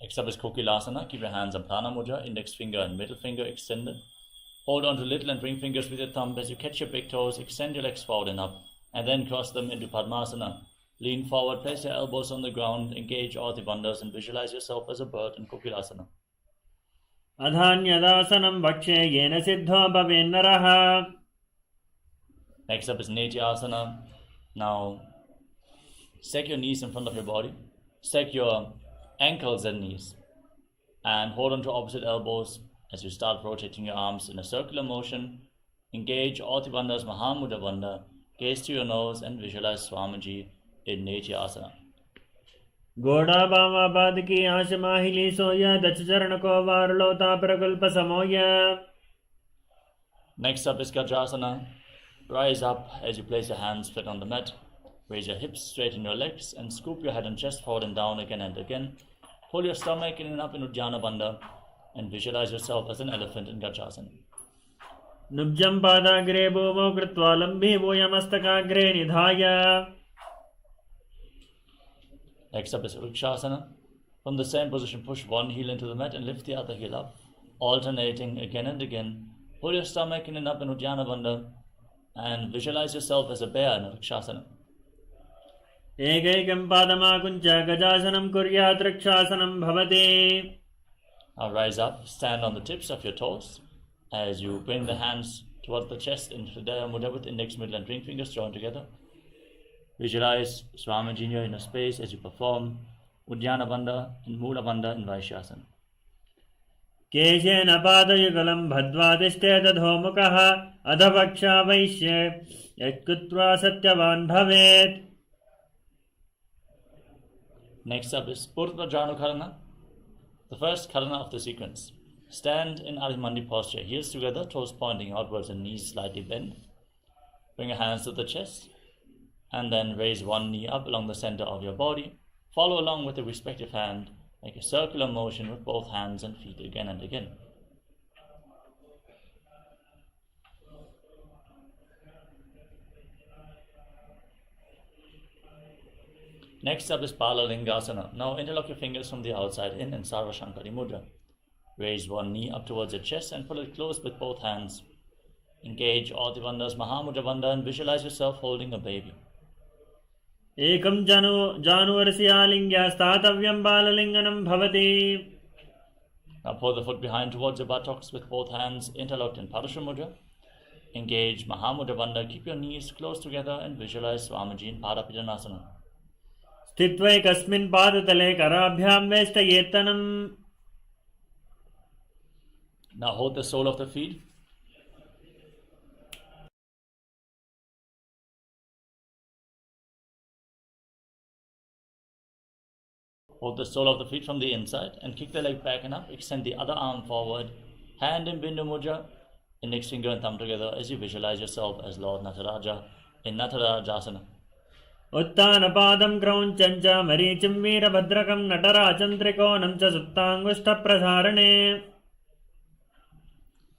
Next up is Kokilasana. Keep your hands on Prana Mudra, index finger and middle finger extended. Hold on to little and ring fingers with your thumb as you catch your big toes, extend your legs forward and up, and then cross them into Padmasana. Lean forward, place your elbows on the ground, engage all the bandhas and visualize yourself as a bird in Kokilasana. Adhanyadasanam vakshe yena siddho bhavennaraha. Next up is Netyasana. Now, stack your knees in front of your body. Stack your ankles and knees. And hold on to opposite elbows as you start rotating your arms in a circular motion. Engage Oti Bandha's Mahamudra Bandha. Gaze to your nose and visualize Swamiji in Netyasana. Goda Bhava Badiki Ashamahili Soya Dacharanako Varlota Prakulpa Samoya. Next up is Gajrasana. Rise up as you place your hands flat on the mat. Raise your hips, straighten your legs, and scoop your head and chest forward and down again and again. Pull your stomach in and up in Uddiyana Bandha and visualize yourself as an elephant in Gajrasana. Nubjam Padagre Bhomo Kritva Lambhi Voyamastakagre Nidhaya. Next up is Vrikshasana. From the same position, push one heel into the mat and lift the other heel up, alternating again and again. Pull your stomach in and up in Uddiyana Bandha and visualize yourself as a bear in Vrikshasana. Ekekam Padamakuncha Gajasanam Kuryat Rikshasanam Bhavati. Now rise up, stand on the tips of your toes as you bring the hands towards the chest in Hridaya Mudra with index, middle and ring fingers joined together. Visualize Swamiji in your inner space as you perform Uddiyana Bandha and Mula Bandha in Vaishyasana. Keshena Padayugalam Bhadvadishte Dadhomukaha Adhavaksha Vaishye Yatkutva Satyavan Bhavet. Next up is Purva Janu Karana, the first Karana of the sequence. Stand in Adhimandi posture, heels together, toes pointing outwards and knees slightly bent. Bring your hands to the chest and then raise one knee up along the center of your body. Follow along with the respective hand. Make a circular motion with both hands and feet again and again. Next up is Palalingasana. Now interlock your fingers from the outside in Sarva Shankari Mudra. Raise one knee up towards your chest and pull it close with both hands. Engage Oti Bandha's Mahamudra Bandha and visualize yourself holding a baby. Ekam Januvarasya Statavyam Balalinganam Bhavati. Now pull the foot behind towards your buttocks with both hands interlocked in Parasha Mudra. Engage Mahamudra Bandha. Keep your knees close together and visualize Swamiji in Padapidanasana. Sthitvai Kasmin Padatale Karabhyam Vestayetanam. Now hold the sole of the feet. Hold the sole of the feet from the inside and kick the leg back and up. Extend the other arm forward. Hand in Bindu Mudra. Index finger and thumb together as you visualize yourself as Lord Nataraja in Natarajasana. Uttana Padam Krauncha Marichim Veerabhadrakam Natarachantrikonam Cha Suptangushta Prasarane.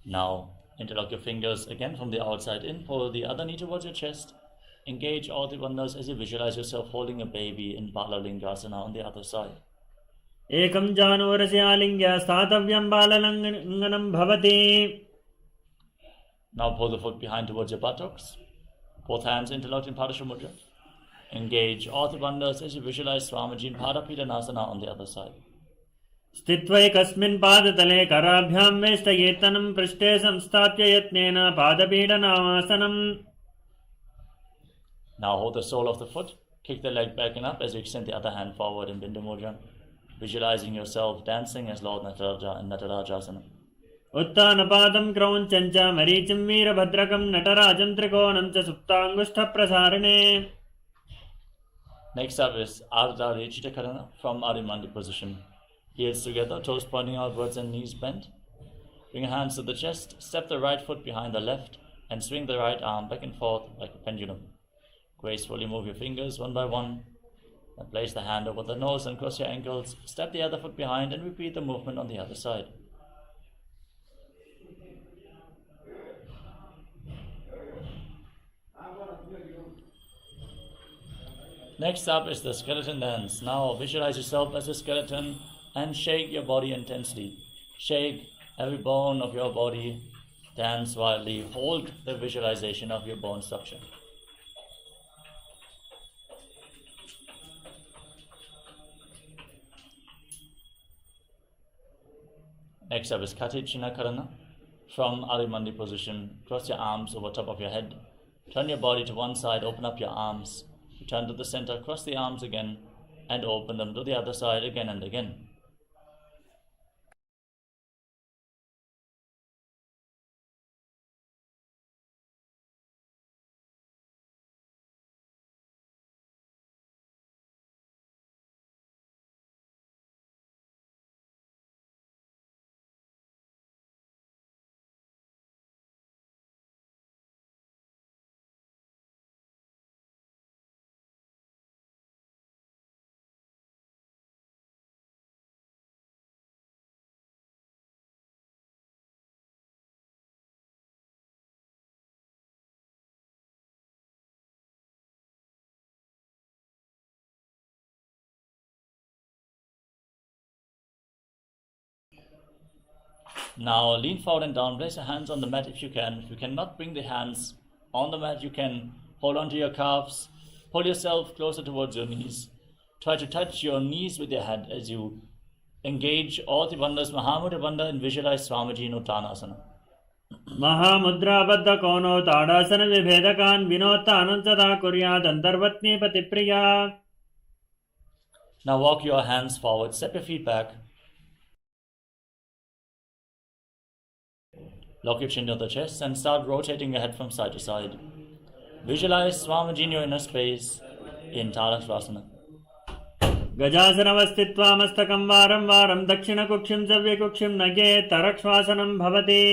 Now interlock your fingers again from the outside in. Pull the other knee towards your chest. Engage all the bandhas as you visualize yourself holding a baby in Balalingasana on the other side. Ekam Januvarasya Statavyam Balalinganam Bhavati. Now pull the foot behind towards your buttocks. Both hands interlocked in Padasha Mudra. Engage all the bandhas as you visualize Swamiji in Padapidanasana on the other side. Sthitvai Kasmin Padatale Karabhyam Vestayetanam Prishte Samstatya Yatnena Padapidanasanam. Now hold the sole of the foot, kick the leg back and up as you extend the other hand forward in Bindu Mudra, visualizing yourself dancing as Lord Nataraja in Natarajasana. Uttana Padam Krauncha Marichim Veerabhadrakam Natarachantrikonam Cha Suptangushta Prasarane. Next up is Ardha Rechita Karana from Adhimandi position. Heels together, toes pointing outwards and knees bent. Bring your hands to the chest, step the right foot behind the left and swing the right arm back and forth like a pendulum. Gracefully move your fingers one by one. Then place the hand over the nose and cross your ankles. Step the other foot behind and repeat the movement on the other side. Next up is the skeleton dance. Now visualize yourself as a skeleton and shake your body intensely. Shake every bone of your body, dance wildly, hold the visualization of your bone structure. Next up is Katicina Karana. From Arimandi position, cross your arms over top of your head. Turn your body to one side, open up your arms. Return to the center, cross the arms again, and open them to the other side again and again. Now lean forward and down, place your hands on the mat if you can. If you cannot bring the hands on the mat, you can hold on to your calves, pull yourself closer towards your knees. Try to touch your knees with your head as you engage all the bandhas, Mahamudra Bandha, and visualize Swamiji in Uttanasana. महामुद्राबद्ध कौनो ताड़ासन विभेदकान् विनोत्तानं सदा कुर्यात् अन्तर्वत्नी पतिप्रिया. Now walk your hands forward, step your feet back. Lock your chin to the chest and start rotating your head from side to side. Visualize Swamiji in your inner space in Talasvasana. गजासनवस्थित्वा मस्तकं वारं वारं दक्षिणकुक्षिं सव्यकुक्षिं नगे तरक्श्वासनं भवति.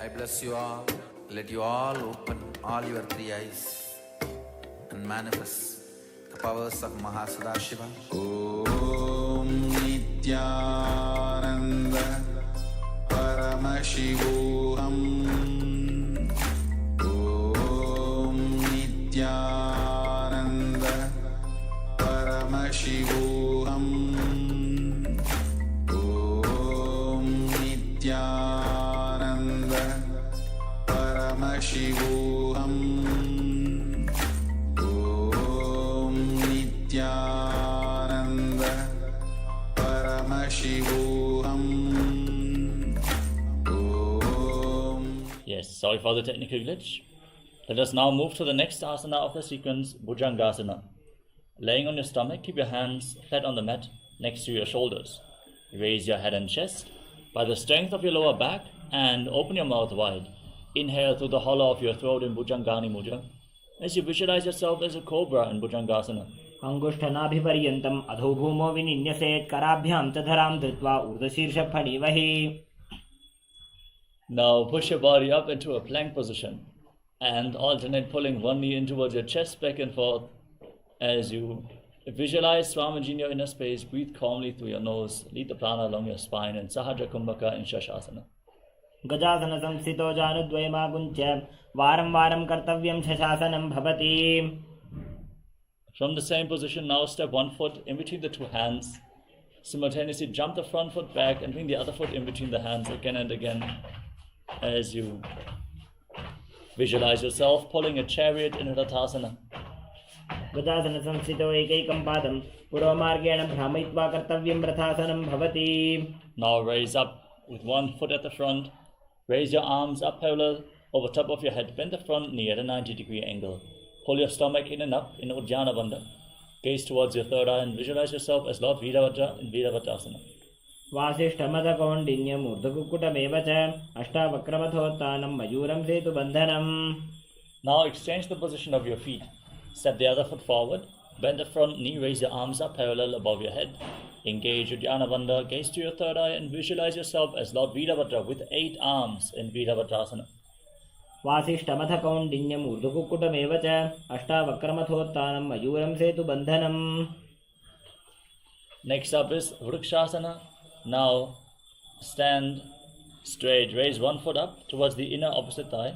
I bless you all. Let you all open all your three eyes and manifest the powers of Mahasadashiva. Om Nityananda Paramashivoham. Om Nityananda Paramashivoham. Om Nityananda Paramashivoham. Om Nityananda Paramashivoham. Yes, sorry for the technical glitch. Let us now move to the next asana of the sequence, Bhujangasana. Laying on your stomach, keep your hands flat on the mat next to your shoulders. Raise your head and chest by the strength of your lower back and open your mouth wide. Inhale through the hollow of your throat in Bhujangani Mudra as you visualize yourself as a cobra in Bhujangasana. अंगुष्ठनाभिपर्यन्तम् अधोभूमो विनिन्यसेत् कराभ्यां च धरां धृत्वा ऊर्ध्वशीर्षफणिवहि. Now push your body up into a plank position and alternate pulling one knee in towards your chest back and forth as you visualize Swamiji in your inner space. Breathe calmly through your nose. Lead the prana along your spine in Sahajra Kumbhaka in Shashasana. गजासन संस्थितो जानुद्वयमागुञ्च्य वारं वारं कर्तव्यं शशासनं भवति. From the same position, now step one foot in between the two hands. Simultaneously jump the front foot back and bring the other foot in between the hands again and again as you visualize yourself pulling a chariot in Rathasana. गजासन संस्थितो एकैकं पादं पुरोमार्गेण भ्रामयित्वा कर्तव्यं रथासनं भवति. Now raise up with one foot at the front. Raise your arms up parallel over top of your head. Bend the front knee at a 90-degree angle. Pull your stomach in and up in Uddiyana Bandha. Gaze towards your third eye and visualize yourself as Lord Virabhadra in Virabhadrasana. वासिष्ठमदकौण्डिन्यम् ऊर्ध्वकुक्कुटमेव च अष्टावक्रमथोत्थानं मयूरं सेतुबन्धनम्. Now exchange the position of your feet. Step the other foot forward. Bend the front knee. Raise your arms up parallel above your head. Engage Uddiyana Bandha. Gaze to your third eye and visualize yourself as Lord Virabhadra with 8 arms in Virabhadrasana. वासिष्ठमथकौण्डिन्यम् ऊर्ध्वकुक्कुटमेव च अष्टावक्रमथोत्थानं मयूरं सेतुबन्धनम्. Next up is Vrikshasana. Now stand straight. Raise one foot up towards the inner opposite thigh.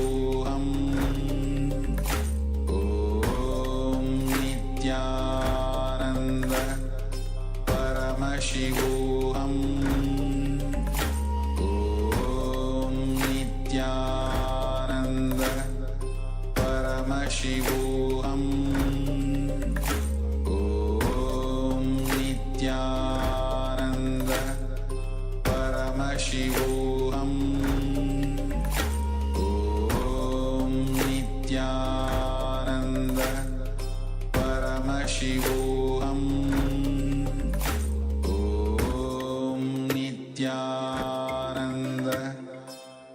Paramashivoham Om Nityananda Paramashivoham Om Nityananda Paramashivoham Om Nityananda Paramashivoham Om Nityananda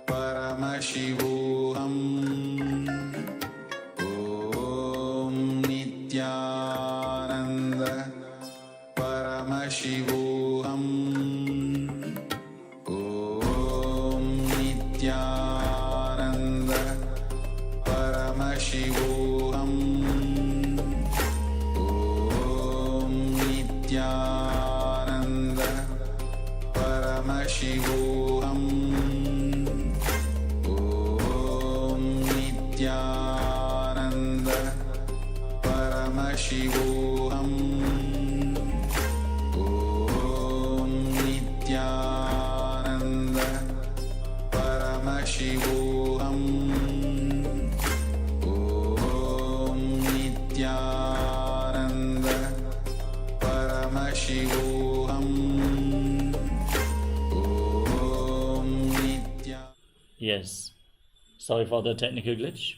Paramashivoham Om Nityananda Paramashivoham Om Nityananda Paramashivoham Om Nityananda Paramashivoham Om Nityananda Paramashivoham Om Nityananda Paramashivoham Om Nityananda Paramashivoham Om Nityananda. Yes. Sorry for the technical glitch.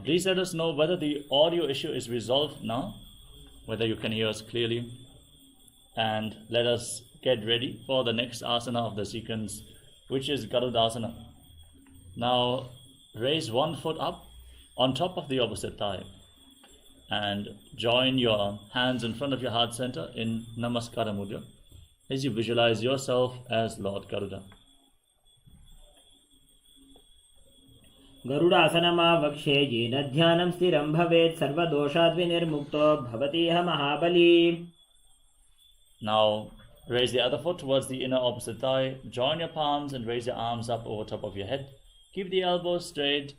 Please let us know whether the audio issue is resolved now, whether you can hear us clearly, and let us get ready for the next asana of the sequence, which is Garudasana. Now raise one foot up on top of the opposite thigh and join your hands in front of your heart center in Namaskara Mudra as you visualize yourself as Lord Garuda. गरुडासनमावक्ष्ये येन ध्यानं स्थिरं भवेत् सर्वदोषाद्विनिर्मुक्तो भवतीह महाबली. Now raise the other foot towards the inner opposite thigh, join your palms and raise your arms up over top of your head. Keep the elbows straight,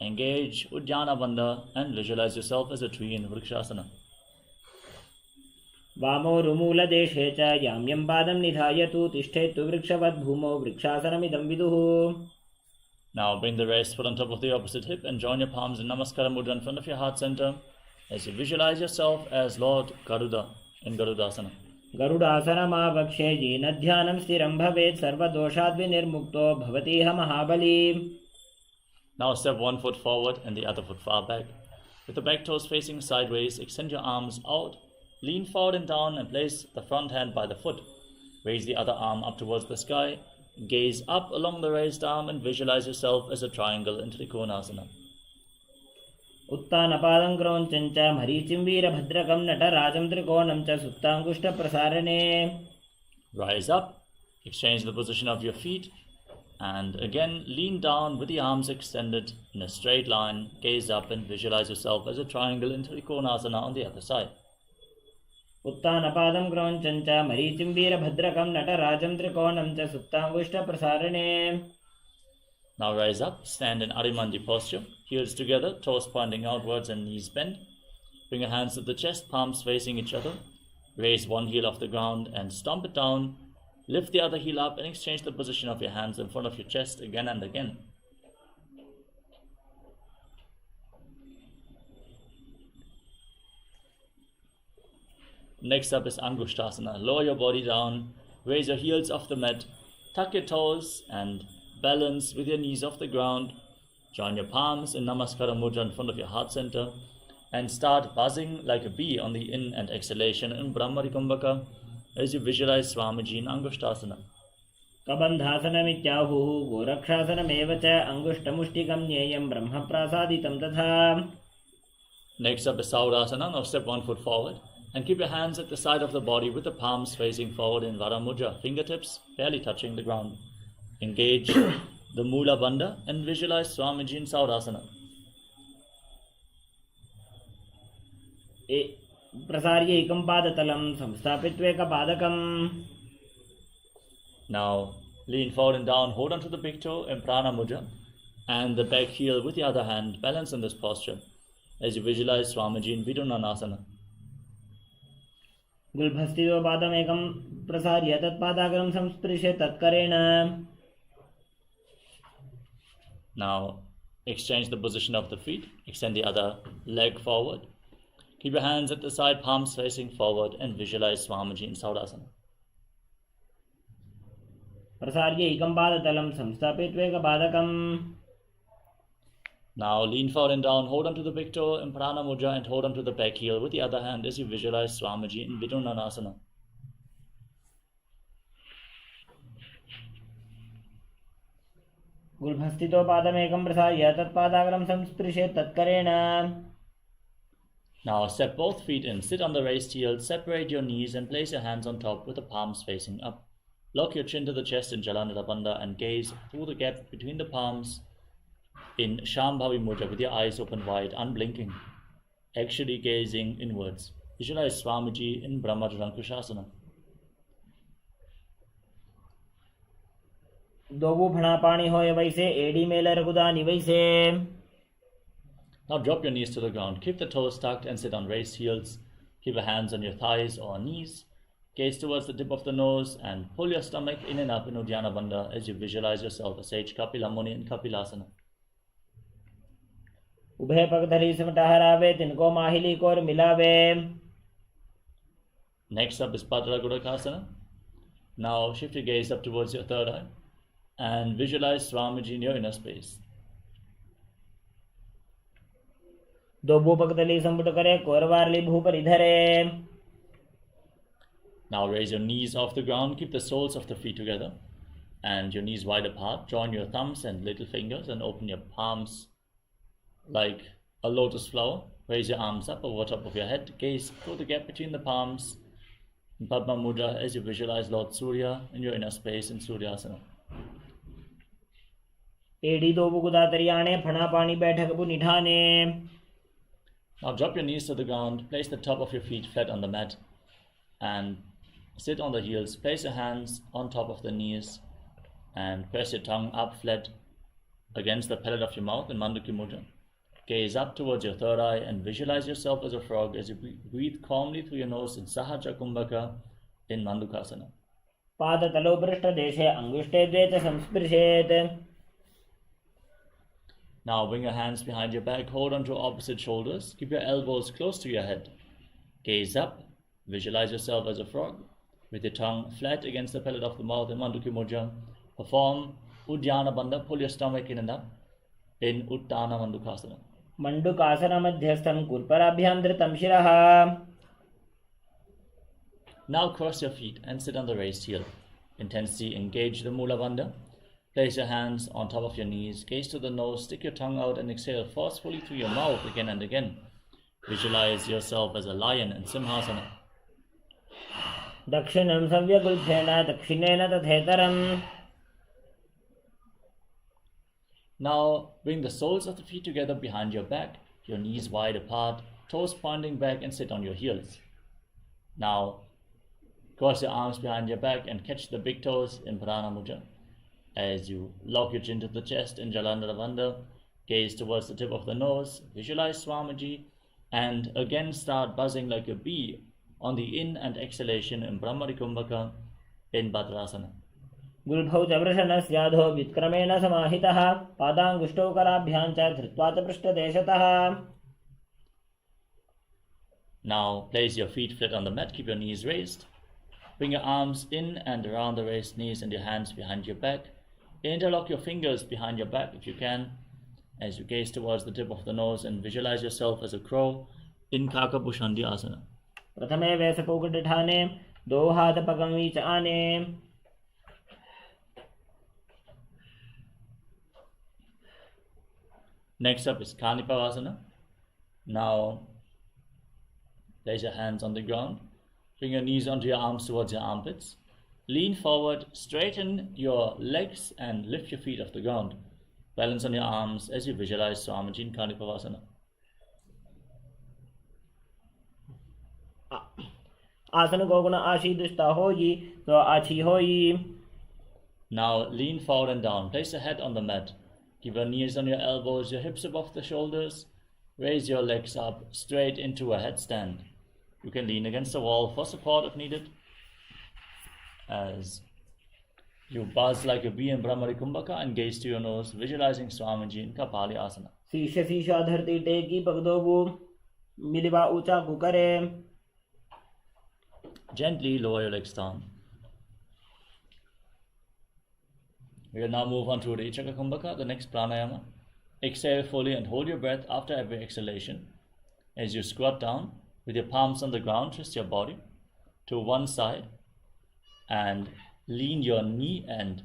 engage Uddiyana Bandha and visualize yourself as a tree in Vrikshasana. वामो रुमूलदेशे च याम्यं पादं निधाय तु तिष्ठेत्तु वृक्षवद् भूमौ वृक्षासनमिदं विदुः. Now bring the rest foot on top of the opposite hip and join your palms in Namaskara Mudra in front of your heart center as you visualize yourself as Lord Garuda in Garudasana. गरुडासनमावक्ष्ये येन ध्यानं स्थिरं भवेत् सर्वदोषाद्विनिर्मुक्तो भवतीह महाबली. Now step one foot forward and the other foot far back. With the back toes facing sideways, extend your arms out, lean forward and down and place the front hand by the foot. Raise the other arm up towards the sky. Gaze up along the raised arm and visualize yourself as a triangle in Trikonasana. उत्तानपादं क्रौञ्चं च मरीचिं वीरभद्रकं नटराजं त्रिकोणं च सुप्ताङ्गुष्ठप्रसारणे. Rise up, exchange the position of your feet, and again lean down with the arms extended in a straight line. Gaze up and visualize yourself as a triangle in Trikonasana on the other side. उत्तानपादं क्रौञ्चं च मरीचिं वीरभद्रकं नटराजं त्रिकोणं च सुप्ताङ्गुष्ठप्रसारणे. Now rise up, stand in Arimandi posture, heels together, toes pointing outwards and knees bent. Bring your hands to the chest, palms facing each other. Raise one heel off the ground and stomp it down. Lift the other heel up and exchange the position of your hands in front of your chest again and again. Next up is Angushtasana. Lower your body down, raise your heels off the mat, tuck your toes and balance with your knees off the ground. Join your palms in Namaskara Mudra in front of your heart center and start buzzing like a bee on the in and exhalation in Brahmari Kumbhaka as you visualize Swamiji in Angushtasana. कबन्धासनमित्याहुः गोरक्षासनमेव च अङ्गुष्ठमुष्टिकं ज्ञेयं ब्रह्मप्रासादितं तथा. Next up is Saurasana. Now step one foot forward and keep your hands at the side of the body with the palms facing forward in Varamudra, fingertips barely touching the ground. Engage the Mula Bandha and visualize Swamiji in Saurasana. प्रसार्य एकं पादतलं संस्थापित्वेकपादकम्. Now lean forward and down, hold onto the big toe in Prana Mudra and the back heel with the other hand. Balance in this posture as you visualize Swamiji in Vidunanasana. गुल्भस्थितो पादमेकं प्रसार्य तत्पादाग्रं संस्पृश्य तत्करेण. Now exchange the position of the feet, extend the other leg forward. Keep your hands at the side, palms facing forward, and visualize Swamiji in Saudasana. प्रसार्य एकं पादतलं संस्थापयित्वा एकपादकम्. Now lean forward and down, hold on to the big toe in Prana Mudra and hold on to the back heel with the other hand as you visualize Swamiji in Vidunanasana. गुल्भस्थितो पादमेकं प्रसार्य तत्पादाग्रं संस्पृश्य तत्करेण. Now step both feet in, sit on the raised heel, separate your knees and place your hands on top with the palms facing up. Lock your chin to the chest in Jalandhara Bandha and gaze through the gap between the palms in Shambhavi Mudra with your eyes open wide, unblinking, actually gazing inwards. Visualize Swamiji in Brahmajalankushasana. दोबू फणा पानी होए वैसे AD मेला रघुदानी वैसे. Now drop your knees to the ground. Keep the toes tucked and sit on raised heels. Keep your hands on your thighs or knees. Gaze towards the tip of the nose and pull your stomach in and up in Uddiyana Bandha as you visualize yourself as Sage Kapila Muni in Kapilasana. उभय पगधरी सिमट हरावे तिनको माहिली core मिलावे. Next up is Padra Gudakasana. Now shift your gaze up towards your third eye and visualize Swamiji in your inner space. दोबू पगधली संपुट करे कोरवारली भूपर इधरे. Now raise your knees off the ground, keep the soles of the feet together and your knees wide apart. Join your thumbs and little fingers and open your palms like a lotus flower. Raise your arms up over top of your head. Gaze through the gap between the palms in Padma Mudra as you visualize Lord Surya in your inner space in Suryasana. एडी दोबू गुदा तरियाने फणा पानी बैठक बु निठाने. Now drop your knees to the ground, place the top of your feet flat on the mat and sit on the heels. Place your hands on top of the knees and press your tongue up flat against the palate of your mouth in Manduki Mudra. Gaze up towards your third eye and visualize yourself as a frog as you breathe calmly through your nose in Sahaja Kumbhaka in Mandukasana. पाद तलो पृष्ठ देशे अंगुष्टे द्वैत संस्पृशेत. Now bring your hands behind your back, hold on to opposite shoulders, keep your elbows close to your head. Gaze up, visualize yourself as a frog with your tongue flat against the palate of the mouth in Manduki Mudra. Perform Uddiyana Bandha, pull your stomach in and up in Uttana Mandukasana. मंडुकासन मध्यस्थं कुर्पराभ्यां धृतं शिरः. Now cross your feet and sit on the raised heel. Intensely engage the Mula Bandha. Place your hands on top of your knees, gaze to the nose, stick your tongue out and exhale forcefully through your mouth again and again. Visualize yourself as a lion in Simhasana. दक्षिणं सव्यगुल्फेन दक्षिणेन तथेतरम्. Now bring the soles of the feet together behind your back, your knees wide apart, toes pointing back and sit on your heels. Now cross your arms behind your back and catch the big toes in Prana Mudra. As you lock your chin to the chest in Jalandhara Bandha, gaze towards the tip of the nose, visualize Swamiji, and again start buzzing like a bee on the in and exhalation in Brahmari Kumbhaka in Bhadrasana. गुल्भौ च वृषणस्याधो व्युत्क्रमेण समाहितः पादाङ्गुष्टौ कराभ्यां च धृत्वा च पृष्ठदेशतः. Now place your feet flat on the mat, keep your knees raised. Bring your arms in and around the raised knees and your hands behind your back. Interlock your fingers behind your back if you can as you gaze towards the tip of the nose and visualize yourself as a crow in Kakabhushandi Asana. प्रथमे वैसपोकटिठाने दो हाथ पगमी च आने. Next up is Kanipavasana. Now place your hands on the ground. Bring your knees onto your arms towards your armpits. Lean forward, straighten your legs and lift your feet off the ground. Balance on your arms as you visualize Swamiji in Kanipavasana. आसन को गुण आशी दुष्टा होई तो आछी होई. Now lean forward and down. Place your head on the mat. Keep your knees on your elbows, your hips above the shoulders. Raise your legs up straight into a headstand. You can lean against the wall for support if needed, as you buzz like a bee in Brahmari Kumbhaka and gaze to your nose, visualizing Swamiji in Kapali Asana. शीश शीशा धरती टेकी पगदोबू मिलिबा ऊंचा कुकरे. Gently lower your legs down. We will now move on to Rechaka Kumbhaka, the next pranayama. Exhale fully and hold your breath after every exhalation. As you squat down, with your palms on the ground, twist your body to one side and lean your knee and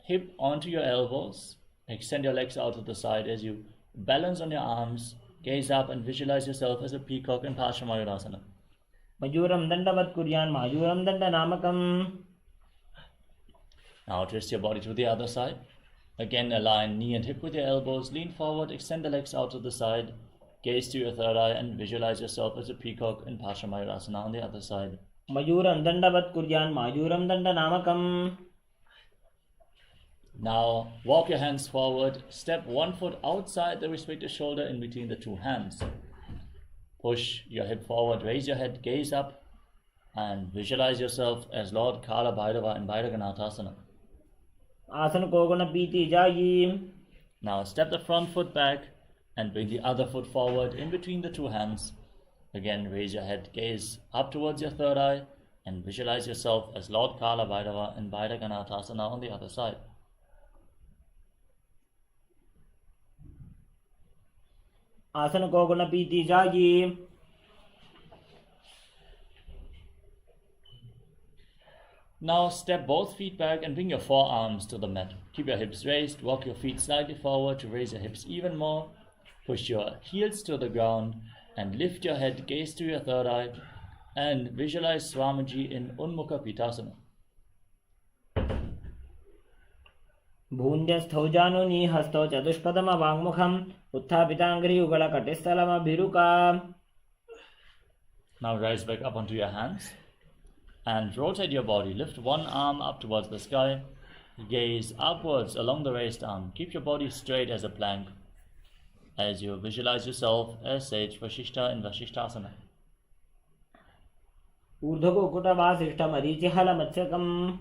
hip onto your elbows. Extend your legs out to the side as you balance on your arms. Gaze up and visualize yourself as a peacock in Parsvamayurasana. मयूरम दंडवत कुर्यान मायूरम दंड नामकम. Now twist your body to the other side. Again, align knee and hip with your elbows. Lean forward, extend the legs out to the side. Gaze to your third eye and visualize yourself as a peacock in Parsvamayurasana on the other side. मयूरम दंडवत कुर्यान मायूरम दंड नामकम. Now walk your hands forward. Step one foot outside the respective shoulder in between the two hands. Push your hip forward, raise your head, gaze up, and visualize yourself as Lord Kala Bhairava in Bhairaganathasana. आसन को गुण पीती जाई. Now step the front foot back and bring the other foot forward in between the two hands. Again, raise your head, gaze up towards your third eye, and visualize yourself as Lord Kala Bhairava in Bhairaganathasana on the other side. आसन को गुण पीती जाई. Now step both feet back and bring your forearms to the mat. Keep your hips raised, walk your feet slightly forward to raise your hips even more. Push your heels to the ground and lift your head, gaze to your third eye, and visualize Swamiji in Unmukha Pitasana. भून्यस्थौ जानुनी हस्तौ चतुष्पदम वाङ्मुखम् उत्थापिताङ्घ्रि युगल कटिस्थलमभिरुका. Now rise back up onto your hands and rotate your body. Lift one arm up towards the sky. Gaze upwards along the raised arm. Keep your body straight as a plank as you visualize yourself as Sage Vashishta in Vashishtasana. ऊर्ध्वकुकुटवासिष्ठमरीचिहलमत्स्यकम्.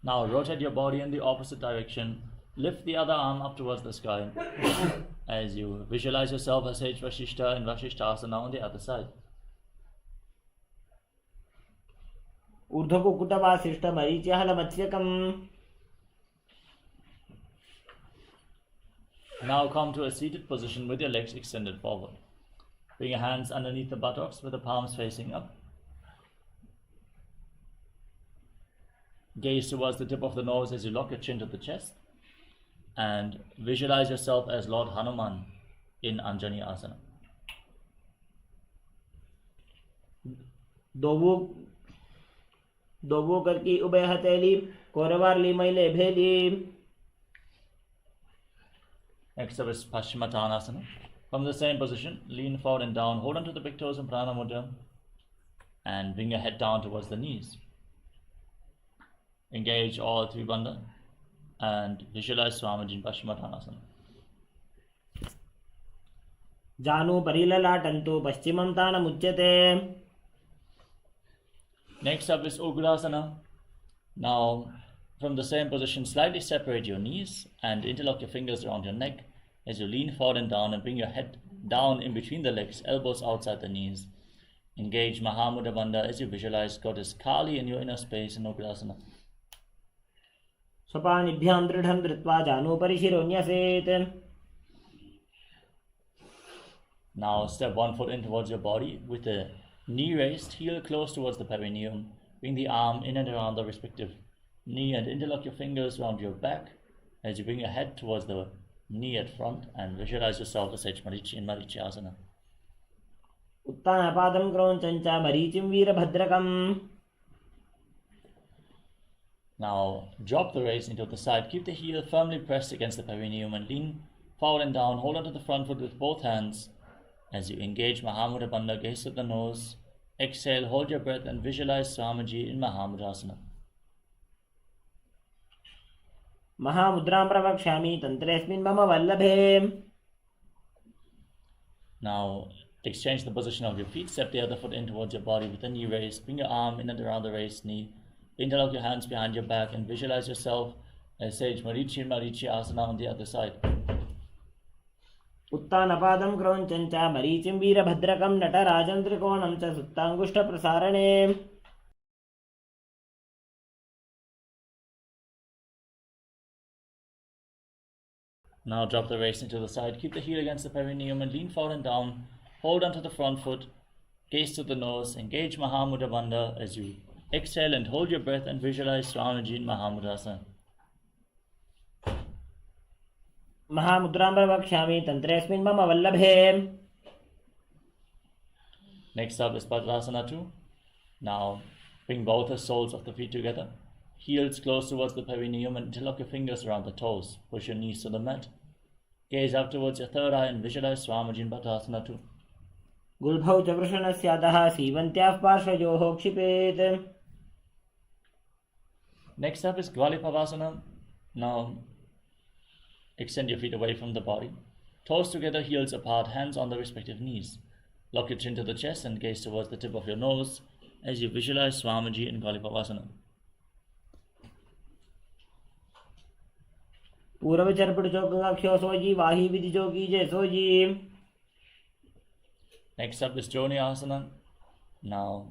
Now rotate your body in the opposite direction. Lift the other arm up towards the sky as you visualize yourself as Sage Vashishta in Vashishtasana on the other side. ऊर्ध्वकुकुटवासिष्ठमरीचिहलमत्स्यकम्. Now come to a seated position with your legs extended forward. Bring your hands underneath the buttocks with the palms facing up. Gaze towards the tip of the nose as you lock your chin to the chest. And visualize yourself as Lord Hanuman in Anjani Asana. दोबो करकी उभय हथेली कोरवारली मैले भेदी. Next up is Paschimottanasana. From the same position, lean forward and down, hold on to the big toes in Prana Mudra, and bring your head down towards the knees. Engage all three bandha and visualize Swamiji in Paschimottanasana. जानु परिललाटन्तु पश्चिमं तानमुच्यते. Next up is Ugrasana. Now, from the same position, slightly separate your knees and interlock your fingers around your neck as you lean forward and down and bring your head down in between the legs, elbows outside the knees. Engage Mahamudra Bandha as you visualize Goddess Kali in your inner space in Ugrasana. स्वपाणिभ्यां दृढं धृत्वा जानुपरि शिरोन्यसेत्. Now step one foot in towards your body with the knee raised, heel close towards the perineum. Bring the arm in and around the respective knee and interlock your fingers around your back as you bring your head towards the knee at front and visualize yourself as Sage Marichi in Marichi Asana. उत्तानपादं क्रौञ्चञ्च मरीचिं वीरभद्रकम्. Now drop the raise into the side. Keep the heel firmly pressed against the perineum and lean forward and down. Hold onto the front foot with both hands as you engage Mahamudra Bandha, gaze at the nose. Exhale, hold your breath and visualize Swamiji in Mahamudrasana. महामुद्रां प्रवक्ष्यामि तन्त्रेऽस्मिन् मम वल्लभे. Now Exchange the position of your feet. Step the other foot in towards your body with a knee raise. Bring your arm in and around the raised knee. Interlock your hands behind your back and visualize yourself as Sage Marichi Marichi Asana on the other side. उत्तानपादं क्रौञ्चं च मरीचिं वीरभद्रकं नटराजं त्रिकोणं च सुप्ताङ्गुष्ठप्रसारणे. Now drop the waist into the side. Keep the heel against the perineum and lean forward and down. Hold onto the front foot. Gaze to the nose. Engage Mahamudra Bandha as you exhale and hold your breath and visualize Swamiji in Mahamudrasana. महामुद्रां प्रवक्ष्यामि तन्त्रेऽस्मिन् मम वल्लभे. Next up is Padmasana 2. Now bring both the soles of the feet together. Heels close towards the perineum and interlock your fingers around the toes. Push your knees to the mat. Gaze up towards your third eye and visualize Swamiji in Padmasana 2. गुल्भौ च वृषणस्य अधः सीवन्त्याः पार्श्वयोः क्षिपेत्. Next up is Gvalipavasana. Now extend your feet away from the body. Toes together, heels apart, hands on the respective knees. Lock your chin to the chest and gaze towards the tip of your nose as you visualize Swamiji in Gvalipavasana. पूर्व चरपट चौक्यो सोजी वाही विधि चौकी जय sooji. Next up is Joni Asana. Now,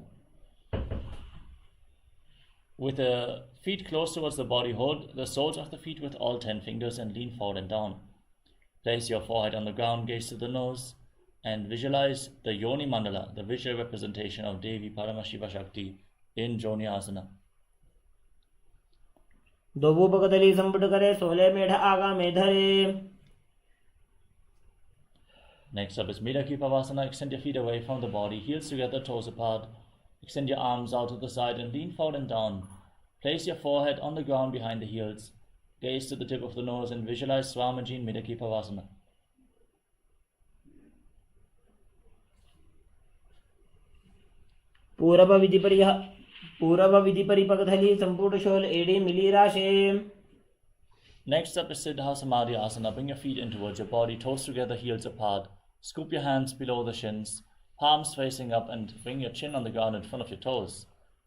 with the feet close towards the body, hold the soles of the feet with all 10 fingers and lean forward and down. Place your forehead on the ground, gaze to the nose, and visualize the Yoni Mandala, the visual representation of Devi Paramashiva Shakti in Joni Asana. दोबू बगदली संपुट करे सोले मेढ आगा में धरे. Next up is Midaki Pavasana. Extend your feet away from the body, heels together, toes apart. Extend your arms out to the side and lean forward and down. Place your forehead on the ground behind the heels. Gaze to the tip of the nose and visualize Swamiji in Midaki Pavasana. पूर्व विधि परिपकधली संपुट शोल एड़ी मिली राशे. Next up is Siddha Samadhi Asana. Bring your feet in towards your body, toes together, heels apart. Scoop your hands below the shins, palms facing up, and bring your chin on the ground in front of your toes,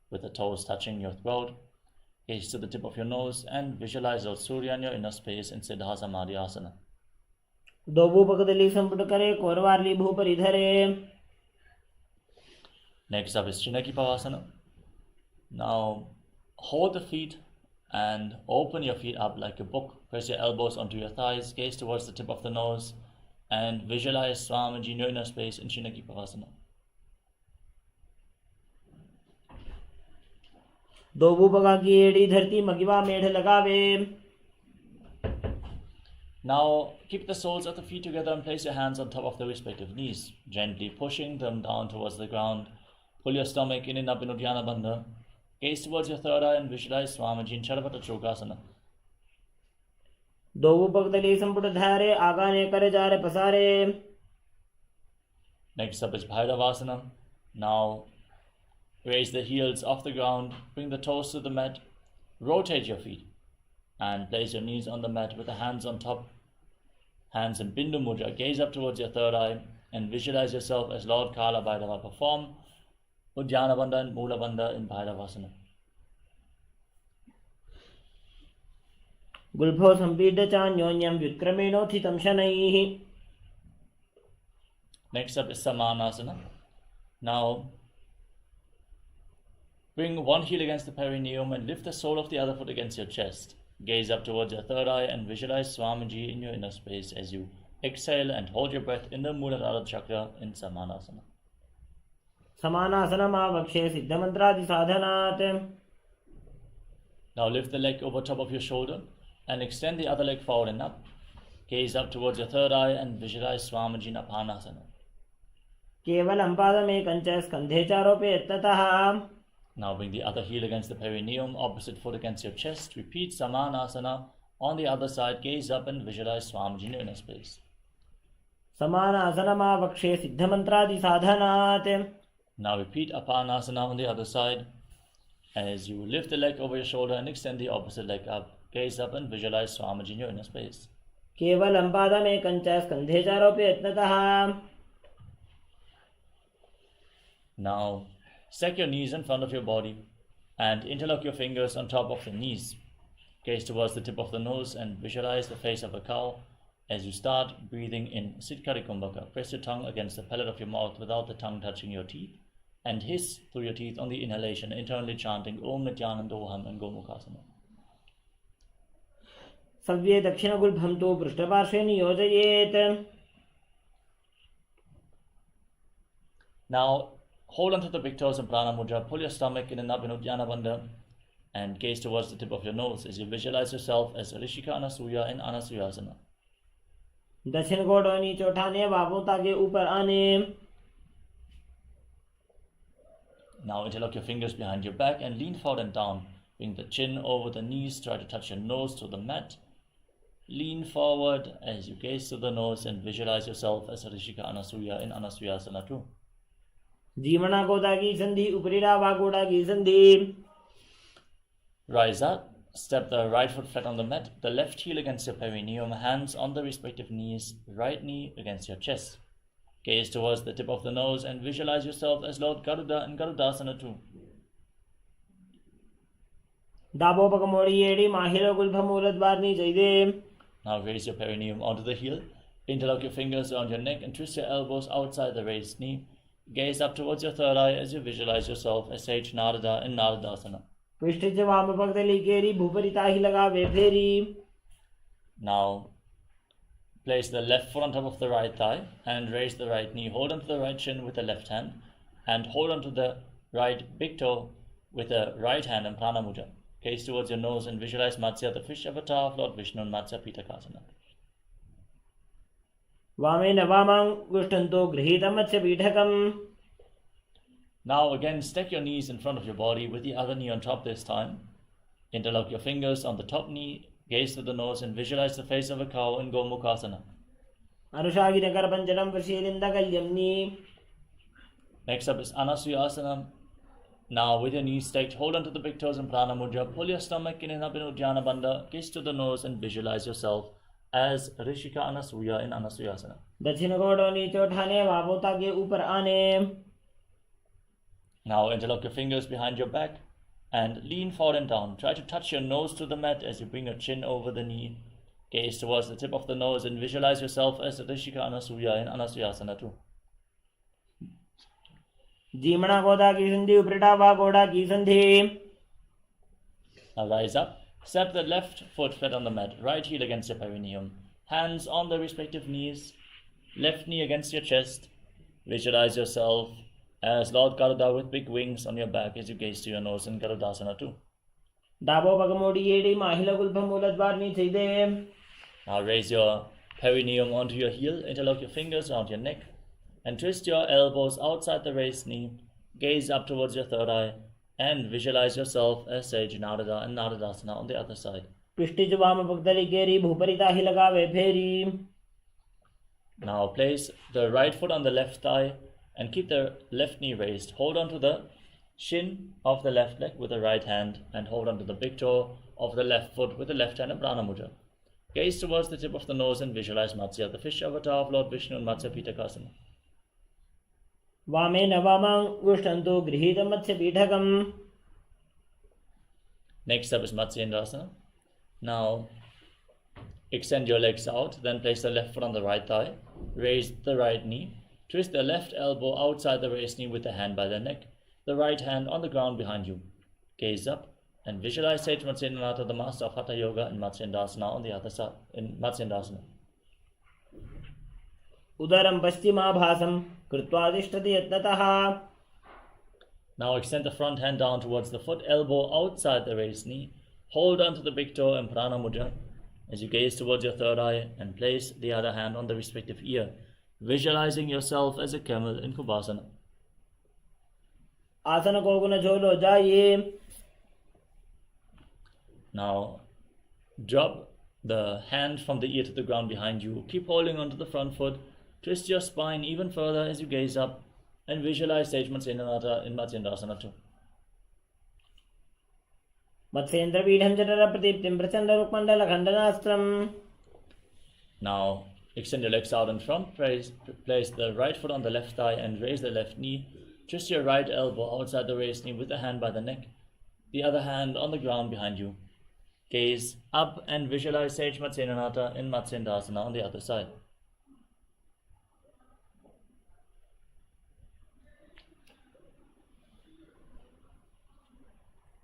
with the toes touching your throat. Gaze to the tip of your nose and visualize Lord Surya in your inner space in Siddha Samadhi Asana. दोबू बगदली संपुट करे कोरवारली भूपरि धरे. Next up is Chinaki Pavasana. Now hold the feet and open your feet up like a book. Press your elbows onto your thighs, gaze towards the tip of the nose, and visualize Swamiji in your inner space in Chinaki Pavasana. दोबू बगा की एड़ी धरती मगिवा मेढ लगावे. Now keep the soles of the feet together and place your hands on top of the respective knees, gently pushing them down towards the ground. Pull your stomach in and up in Uddiyana Bandha. Gaze towards your third eye and visualize Swamiji in Chadapata Chokasana. दोबू बगदली संपुट धारे आगाने करे जारे पसारे. Next up is Bhairavasana. Now raise the heels off the ground, bring the toes to the mat, rotate your feet, and place your knees on the mat with the hands on top. Hands in Bindu Mudra. Gaze up towards your third eye and visualize yourself as Lord Kala Bhairava. Perform Uddiyana Bandha and Mula Bandha in Bhairavasana. गुल्भो संपीड्य चान्योन्यं व्युत्क्रमेणोत्थितं शनैः. Next up is Samanasana. Now bring one heel against the perineum and lift the sole of the other foot against your chest. Gaze up towards your third eye and visualize Swamiji in your inner space as you exhale and hold your breath in the Muladhara chakra in Samanasana. समानासनमावक्षे सिद्धमन्त्रादिसाधनात्. Now lift the leg over top of your shoulder and extend the other leg forward and up. Gaze up towards your third eye and visualize Swamiji in Apanasana. केवलं पादमेकं च स्कन्धे चारोपयेत् ततः. Now bring the other heel against the perineum, opposite foot against your chest. Repeat Samanasana. On the other side, gaze up and visualize Swamiji in your inner space. समानासनमावक्षे सिद्धमन्त्रादिसाधनात्. Now repeat Apanasana on the other side. As you lift the leg over your shoulder and extend the opposite leg up, gaze up and visualize Swamiji in your inner space. केवलं पादमेकं च स्कन्धे चारोपयेत् ततः. Now, stack your knees in front of your body and interlock your fingers on top of the knees. Gaze towards the tip of the nose and visualize the face of a cow. As you start breathing in Siddhkari Kumbhaka, press your tongue against the palate of your mouth without the tongue touching your teeth and hiss through your teeth on the inhalation, internally chanting Om Nityanandoham and Gomukhasana. सव्ये दक्षिणगुल्भं तु पृष्ठपार्श्वे नियोजयेत्. Now, hold onto the big toes in Prana Mudra, pull your stomach in and up in Uddiyana Bandha, and gaze towards the tip of your nose as you visualize yourself as Rishika Anasuya in Anasuyasana. दक्षिण घोड़ और नीचे उठाने, बाहों ताकि ऊपर आने. Now interlock your fingers behind your back and lean forward and down. Bring the chin over the knees, try to touch your nose to the mat. Lean forward as you gaze to the nose and visualize yourself as Rishika Anasuya in Anasuyasana too. जीवना गोदा की संधि, ऊपरी डावा गोड़ा की संधि. Rise up, step the right foot flat on the mat, the left heel against your perineum, hands on the respective knees, right knee against your chest. Gaze towards the tip of the nose and visualize yourself as Lord Garuda in Garudasana too. दाबो पकमोड़ी एड़ी माहिलो गुल्भमूलत बारनी चाहिए. Now raise your perineum onto the heel, interlock your fingers around your neck and twist your elbows outside the raised knee. Gaze up towards your third eye as you visualize yourself as Sage Narada in Naradasana. पृष्ठ वाम पगदली केरी भूपरिता ही लगावे फेरी. Now place the left foot on top of the right thigh and raise the right knee. Hold onto the right shin with the left hand and hold onto the right big toe with the right hand in Prana Mudra. Gaze towards your nose and visualize Matsya, the fish avatar of Lord Vishnu in Matsya Pitakasana. वामेन वामां गुष्टन्तो गृहीतमस्य पीठकम्. Now again stack your knees in front of your body with the other knee on top this time. Interlock your fingers on the top knee, gaze to the nose and visualize the face of a cow in Gomukhasana. अनुशागिनकर पंचरम प्रशीलिन्दकल्यम्नि. Next up is Anasuyasana. Now with your knees stacked, hold onto the big toes in Prana Mudra, pull your stomach in and up in Uddiyana Bandha, gaze to the nose and visualize yourself as Rishika Anasuya in Anasuyasana. दक्षिण घोड़ और नीचे उठाने, बाहों ताकि ऊपर आने. Now interlock your fingers behind your back and lean forward and down. Try to touch your nose to the mat as you bring your chin over the knee. Gaze towards the tip of the nose and visualize yourself as Rishika Anasuya in Anasuyasana too. जीमना गोदा की संधि, ऊपरी डावा गोड़ा की संधि. Now rise up. Step the left foot flat on the mat, right heel against your perineum, hands on the respective knees, left knee against your chest. Visualize yourself as Lord Garuda with big wings on your back as you gaze to your nose in Garudasana too. दाबो पकमोड़ी एड़ी माहिलो गुल्भमूलत बारनी चाहिए. Now raise your perineum onto your heel, interlock your fingers around your neck, and twist your elbows outside the raised knee. Gaze up towards your third eye and visualize yourself as Sage Narada and Naradasana on the other side. पृष्ठ वाम पगदली केरी भूपरिता ही लगावे फेरी. Now place the right foot on the left thigh and keep the left knee raised. Hold on to the shin of the left leg with the right hand and hold on to the big toe of the left foot with the left hand in Prana Mudra. Gaze towards the tip of the nose and visualize Matsya, the fish avatar of Lord Vishnu in Matsya Pitakasana. वामेन वामां गुष्टन्तो गृहीतमस्य पीठकम्. Next up is Matsyendrasana. Now extend your legs out, then place the left foot on the right thigh, raise the right knee, twist the left elbow outside the raised knee with the hand by the neck, the right hand on the ground behind you. Gaze up and visualize Sage Matsyendranath, the master of Hatha Yoga in Matsyendrasana on the other side, in Matsyendrasana. उदरं पश्चिमाभासं कृत्वा तिष्ठति यत्नतः. Now extend the front hand down towards the foot, elbow outside the raised knee. Hold onto the big toe in Prana Mudra as you gaze towards your third eye and place the other hand on the respective ear, visualizing yourself as a camel in Kubhasana. आसन को गुण झोलो जाइए. Now drop the hand from the ear to the ground behind you. Keep holding onto the front foot. Twist your spine even further as you gaze up and visualize Sage Matsyendranath in Matsyendrasana too. Matsyendra पीठं जठर प्रदीप्तिं प्रचंड रुक्मंडल खंडनास्त्रम्. Now extend your legs out in front. Place the right foot on the left thigh and raise the left knee. Twist your right elbow outside the raised knee with the hand by the neck, the other hand on the ground behind you. Gaze up and visualize Sage Matsyenanata in Matsyendasana on the other side.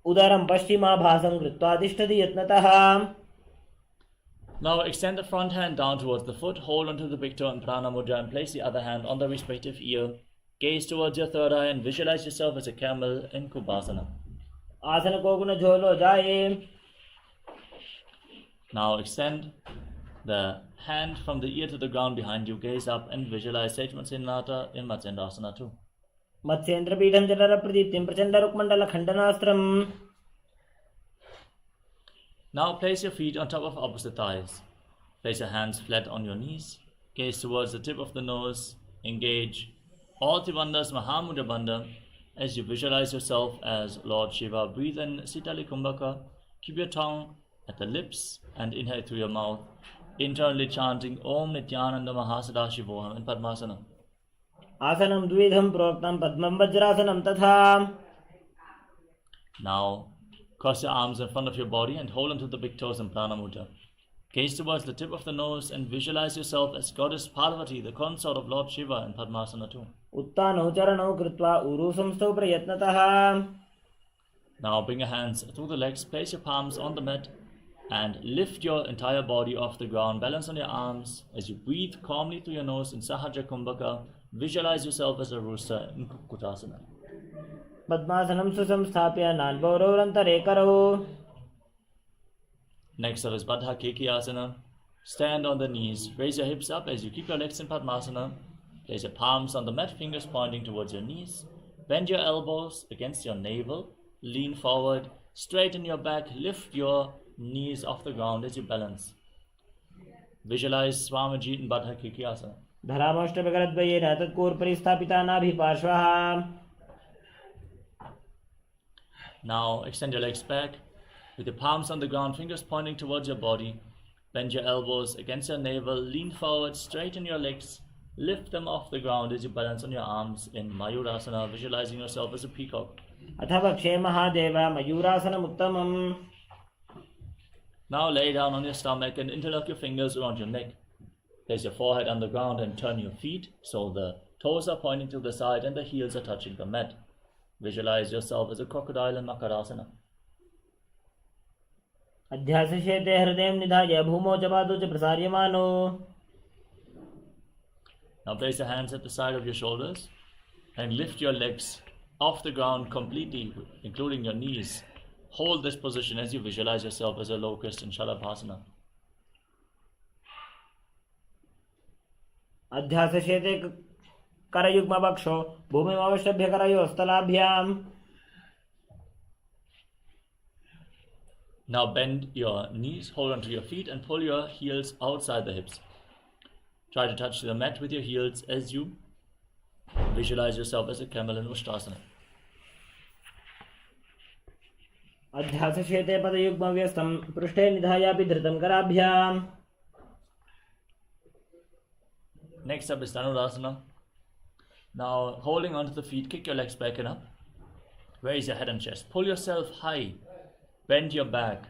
उदरं पश्चिमाभासं कृत्वा तिष्ठति यत्नतः. Now extend the front hand down towards the foot, hold onto the big toe in Prana Mudra and place the other hand on the respective ear. Gaze towards your third eye and visualize yourself as a camel in Kubhasana. आसन को गुण झोलो जाए. Now extend the hand from the ear to the ground behind you, gaze up and visualize Sage Matsyenanata in Matsyendasana too. Matsyendra पीठं जलर प्रदीप्तिं प्रचंड रुक्मंडल खंडनास्त्रम्. Now place your feet on top of opposite thighs. Place your hands flat on your knees. Gaze towards the tip of the nose. Engage all Tribandhas Mahamudra Bandha as you visualize yourself as Lord Shiva. Breathe in Sitali Kumbhaka. Keep your tongue at the lips and inhale through your mouth, internally chanting Om Nityananda Mahasadashivoham in Padmasana. आसनं द्विविधं प्रोक्तं पद्मं वज्रासनं तथा. Now cross your arms in front of your body and hold onto the big toes in Prana Mudra. Gaze towards the tip of the nose and visualize yourself as Goddess Parvati, the consort of Lord Shiva in Padmasana too. उत्तानौ चरणौ कृत्वा ऊरू संस्थौ प्रयत्नतः. Now bring your hands through the legs, place your palms on the mat and lift your entire body off the ground. Balance on your arms as you breathe calmly through your nose in Sahaja Kumbhaka. Visualize yourself as a rooster in Kukutasana. पद्मासनं सुसंस्थाप्य नाड्भौरन्तरे करौ. Next up is Baddha Kekiasana. Stand on the knees, raise your hips up as you keep your legs in Padmasana. Place your palms on the mat, fingers pointing towards your knees. Bend your elbows against your navel, lean forward, straighten your back, lift your knees off the ground as you balance. Visualize Swamiji in Baddha Kekiasana. धरामष्टविकरद्वयेन तत्कूर्परि स्थापिता नाभिपार्श्वः. Now extend your legs back with your palms on the ground, fingers pointing towards your body. Bend your elbows against your navel, lean forward, straighten your legs, lift them off the ground as you balance on your arms in Mayurasana, visualizing yourself as a peacock. अथ वक्षे Mahadev मयूरासनमुत्तमम्. Now lay down on your stomach and interlock your fingers around your neck. Place your forehead on the ground and turn your feet so the toes are pointing to the side and the heels are touching the mat. Visualize yourself as a crocodile in Makarasana. अध्यासशेते हृदयं निधाय भूमौ च पादौ च प्रसार्यमानो. Now place your hands at the side of your shoulders and lift your legs off the ground completely, including your knees. Hold this position as you visualize yourself as a locust in Shalabhasana. अध्यासशेते करयुग्मवक्षो भूमिमवष्टभ्य करयोस्तलाभ्याम्. Now bend your knees, hold onto your feet and pull your heels outside the hips. Try to touch the mat with your heels as you visualize yourself as a camel in Ushtrasana. अध्यासशेते पदयुग्मव्यस्तं पृष्ठे निधायापि धृतं कराभ्याम्. Next up is Dhanurasana. Now holding onto the feet, kick your legs back and up. Raise your head and chest. Pull yourself high. Bend your back.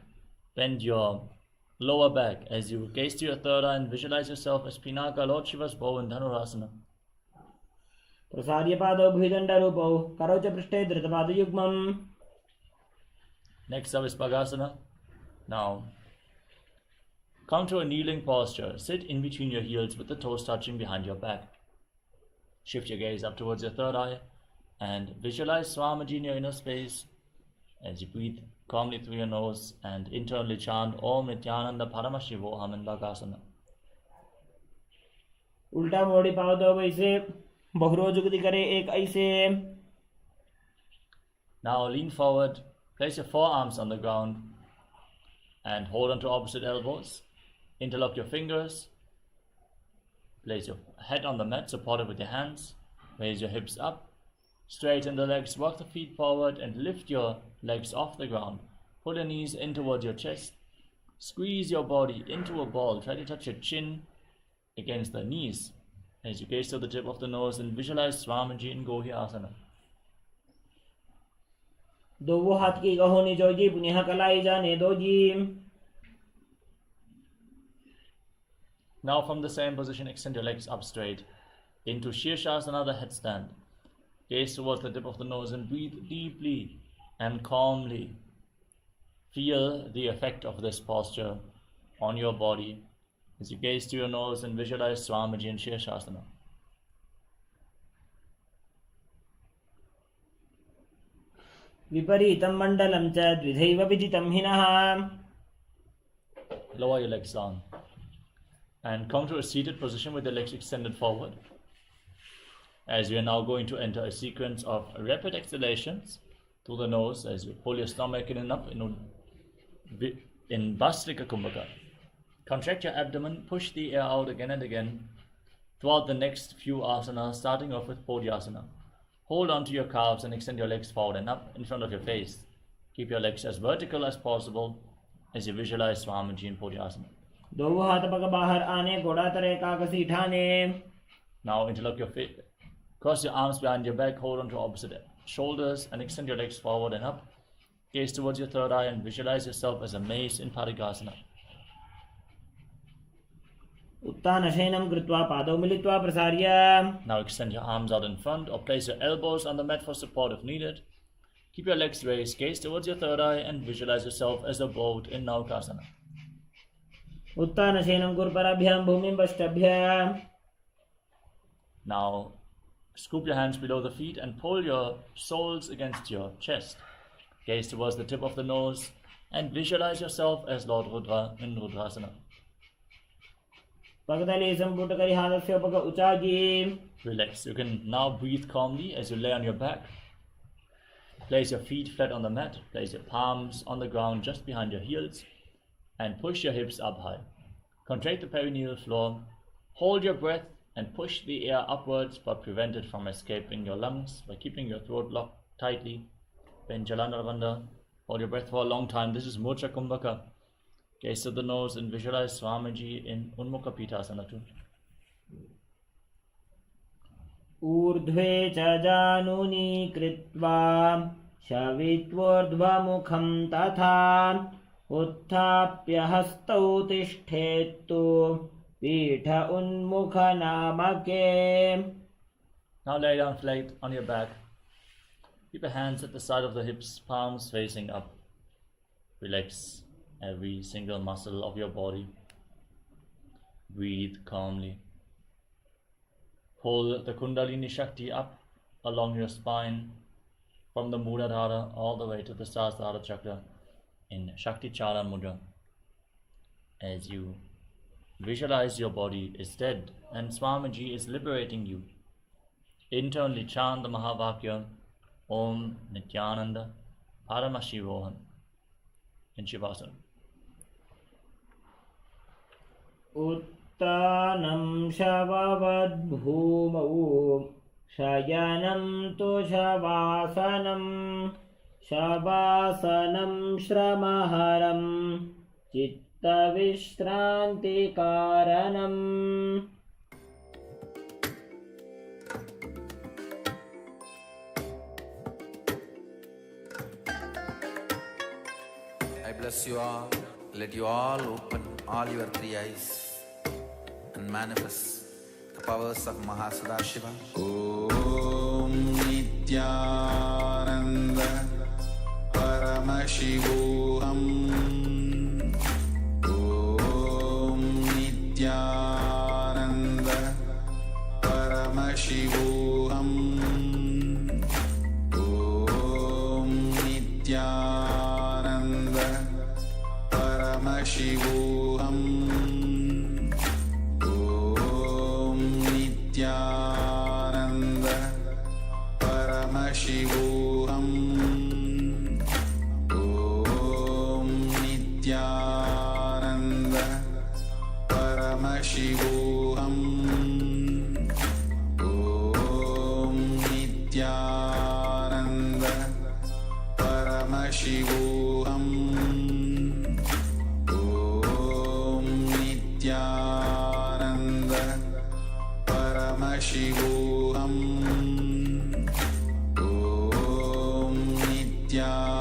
Bend your lower back as you gaze to your third eye and visualize yourself as Pinaka, Lord Shiva's bow in Dhanurasana. प्रसार्य पादौ भुजदण्डरूपौ करौ च पृष्ठे धृतपादयुग्मम्. Next up is Bhagasana. Now come to a kneeling posture. Sit in between your heels with the toes touching behind your back. Shift your gaze up towards your third eye and visualize Swamiji in your inner space as you breathe calmly through your nose and internally chant Om Nityananda Paramashivoham in Bhagasana. उल्टा मोड़ी पादौ वैसे बहुरोज जुगति करे एक ऐसे. Now lean forward, place your forearms on the ground and hold onto opposite elbows. Interlock your fingers. Place your head on the mat, supported with your hands. Raise your hips up. Straighten the legs, walk the feet forward and lift your legs off the ground. Pull your knees in towards your chest. Squeeze your body into a ball. Try to touch your chin against the knees as you gaze to the tip of the nose and visualize Swamiji in Gohi Asana. दो वो हाथ की गहोनी जोगी पुनः कलाई जाने दो जी। Now from the same position, extend your legs up straight into Shirshasana, the headstand. Gaze towards the tip of the nose and breathe deeply and calmly. Feel the effect of this posture on your body as you gaze to your nose and visualize Swamiji in Shirshasana. विपरीतं मण्डलं च द्विधैव विदितं हिनः। Lower your legs down and come to a seated position with the legs extended forward. As we are now going to enter a sequence of rapid exhalations through the nose as you pull your stomach in and up in Bhastrika Kumbhaka. Contract your abdomen, push the air out again and again throughout the next few asanas, starting off with Podyasana. Hold on to your calves and extend your legs forward and up in front of your face. Keep your legs as vertical as possible as you visualize Swamiji in Podyasana. दो हाथ पग बाहर आने, घोड़ा तरे काकसी ठाने. Now interlock your feet. Cross your arms behind your back, hold on to opposite shoulders and extend your legs forward and up. Gaze towards your third eye and visualize yourself as a mace in Parigasana. उत्तानशयनं कृत्वा पादौ मिलित्वा प्रसार्य. Now extend your arms out in front or place your elbows on the mat for support if needed. Keep your legs raised, gaze towards your third eye and visualize yourself as a boat in Naukasana. उत्तानशयनं कुर्पराभ्यां भूमिं पश्चाभ्य. Now scoop your hands below the feet and pull your soles against your chest. Gaze towards the tip of the nose and visualize yourself as Lord Rudra in Rudrasana. पगतले संपुट करि हाथस्य पग उचागी. Relax. You can now breathe calmly as you lay on your back. Place your feet flat on the mat. Place your palms on the ground just behind your heels and push your hips up high. Contract the perineal floor. Hold your breath and push the air upwards but prevent it from escaping your lungs by keeping your throat locked tightly. Benjalanavanda. Hold your breath for a long time. This is Murcha Kumbhaka. Gaze to the nose and visualize Swamiji in Unmukha Pitasana too. ऊर्ध्वे च जानुनी कृत्वा शवित्वोर्ध्वमुखं तथा उत्थाप्य हस्तौ तिष्ठेत्तु पीठ उन्मुख नामके. Now lay down flat on your back. Keep your hands at the side of the hips, palms facing up. Relax every single muscle of your body. Breathe calmly. Pull the Kundalini Shakti up along your spine from the Muladhara all the way to the Sahasrara Chakra in Shakti Chara Mudra. As you visualize your body is dead and Swamiji is liberating you. Internally chant the Mahavakya Om Nityananda Paramashivoham in Shivasana. उत्तानं शववद्भूमौ शयनं तु शवासनं शवासनं श्रमहरं चित्तविश्रान्तिकारणम्. I bless you all. Let you all open all your three eyes and manifest the powers of Mahasadashiva. Om Nityananda Paramashivoham. Om Nityananda Paramashivoham. Om Nityananda Paramashivoham. Om Nityananda Paramashivoham. Om Nityananda Paramashivoham. Om Nityananda Paramashivoham. Om Nityananda Paramashivoham. Om Nityananda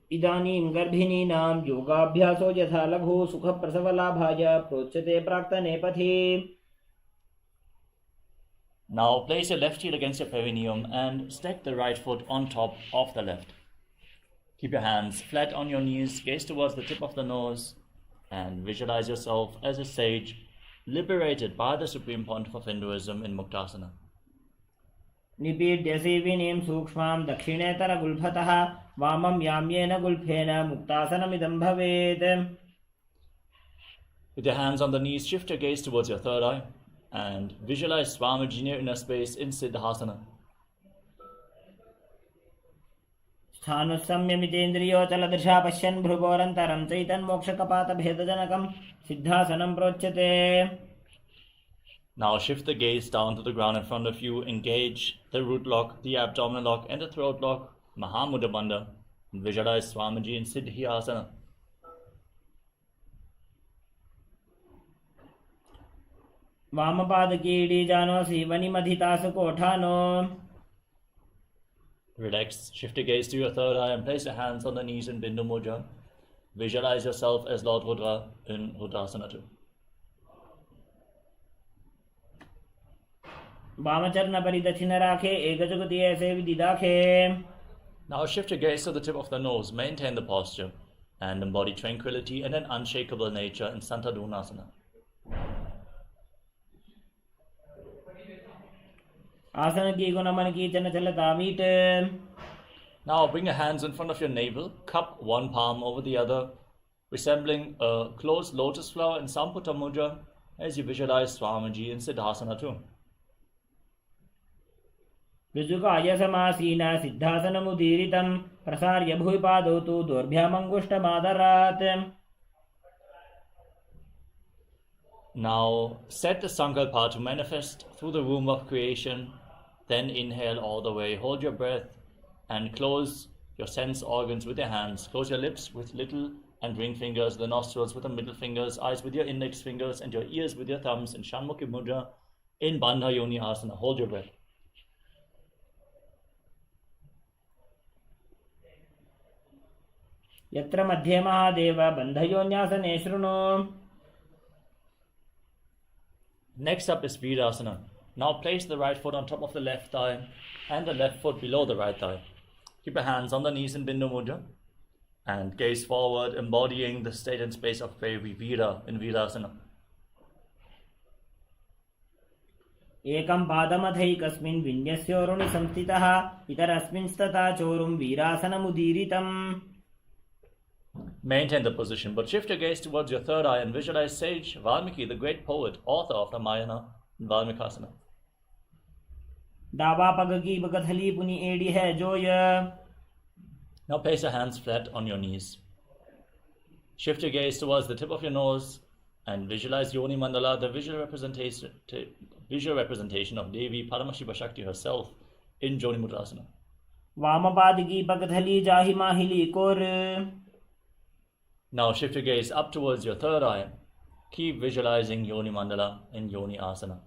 इदानीं गर्भिणीनां योगाभ्यासो यथा लघु सुखप्रसवलाभाय प्रोच्यते प्राक्तने पथि. Now place your left heel against your perineum and stack the right foot on top of the left. Keep your hands flat on your knees, gaze towards the tip of the nose, and visualize yourself as a sage liberated by the Supreme Pontiff of Hinduism in Muktasana. निपीड्य सेविनीं सूक्ष्मां दक्षिणेतरगुल्फतः वामं याम्येन गुल्फेन मुक्तासनमिदं भवेत्. With your hands on the knees, shift your gaze towards your third eye and visualize Swamiji near inner space in Siddhasana. स्थानुसंयमितेन्द्रियोचलदृशा पश्यन् भ्रुवोरन्तरं चैतन्मोक्षकपातभेदजनकं सिद्धासनं प्रोच्यते. Now shift the gaze down to the ground in front of you. Engage the root lock, the abdominal lock, and the throat lock, Mahamudra Bandha. Visualize Swamiji in Siddhyasana. वामपादकीडीजानो सीवनिमधितासु कोठानो. Relax, shift your gaze to your third eye and place your hands on the knees in Bindu Mudra. Visualize yourself as Lord Rudra in Rudrasana 2. वामचरण परिदक्षिण राखे एकजुगति ऐसे विदिदाखे. Now shift your gaze to the tip of the nose, maintain the posture, and embody tranquility and an unshakable nature in Santadunasana. आसन की गुण मन की चन चलता meet. Now bring your hands in front of your navel, cup one palm over the other, resembling a closed lotus flower in Samputa Mudra as you visualize Swamiji in Siddhasana 2. ऋजुकाय समासीन सिद्धासनमुदीरितं प्रसार्य भूपादौ तु दोर्भ्यामङ्गुष्ठमादरात्. Now set the sankalpa to manifest through the womb of creation. Then inhale all the way, hold your breath, and close your sense organs with your hands. Close your lips with little and ring fingers, the nostrils with the middle fingers, eyes with your index fingers, and your ears with your thumbs in Shanmukhi Mudra in Bandha Yoni Asana. Hold your breath. यत्र मध्ये महादेव बन्धयोन्यासने शृणु. Next up is Virasana. Now place the right foot on top of the left thigh and the left foot below the right thigh. Keep your hands on the knees in Bindu Mudra and gaze forward, embodying the state and space of bravery, Vira, in Virasana. एकं पादमथैकस्मिन् विन्यस्योरुणि संस्थितः इतरस्मिंस्तथा चोरुं वीरासनमुदीरितम्. Maintain the position, but shift your gaze towards your third eye and visualize sage Valmiki, the great poet, author of Ramayana, in Valmikasana. दावा पग की बगथली पुनि एड़ी है जोय. Now place your hands flat on your knees. Shift your gaze towards the tip of your nose and visualize Yoni Mandala, the visual representation of Devi Paramashiva Shakti herself in Joni Mudrasana. वामपाद की बगथली जाहि माहिली core. Now shift your gaze up towards your third eye. Keep visualizing Yoni Mandala in Yoni Asana.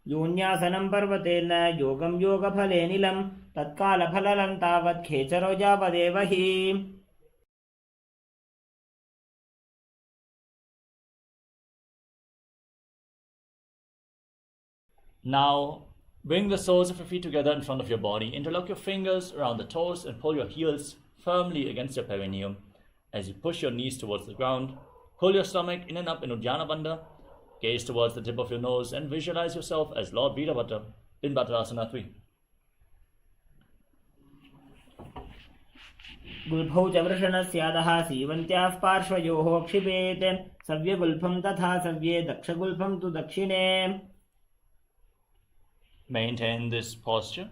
योन्यासनं पर्वतेन योगं योगफले नीलं तत्कालफललं तावत् खेचरो यावदेव हि. Now bring the soles of your feet together in front of your body. Interlock your fingers around the toes and pull your heels firmly against your perineum as you push your knees towards the ground. Pull your stomach in and up in Uddiyana Bandha. Gaze towards the tip of your nose and visualize yourself as Lord Virabhadra in Bhadrasana 3. गुल्फौ च वृषणस्यादः सीवन्त्याः पार्श्वयोः क्षिपेत् सव्यगुल्फं तथा सव्ये दक्षगुल्फं तु दक्षिणे. Maintain this posture.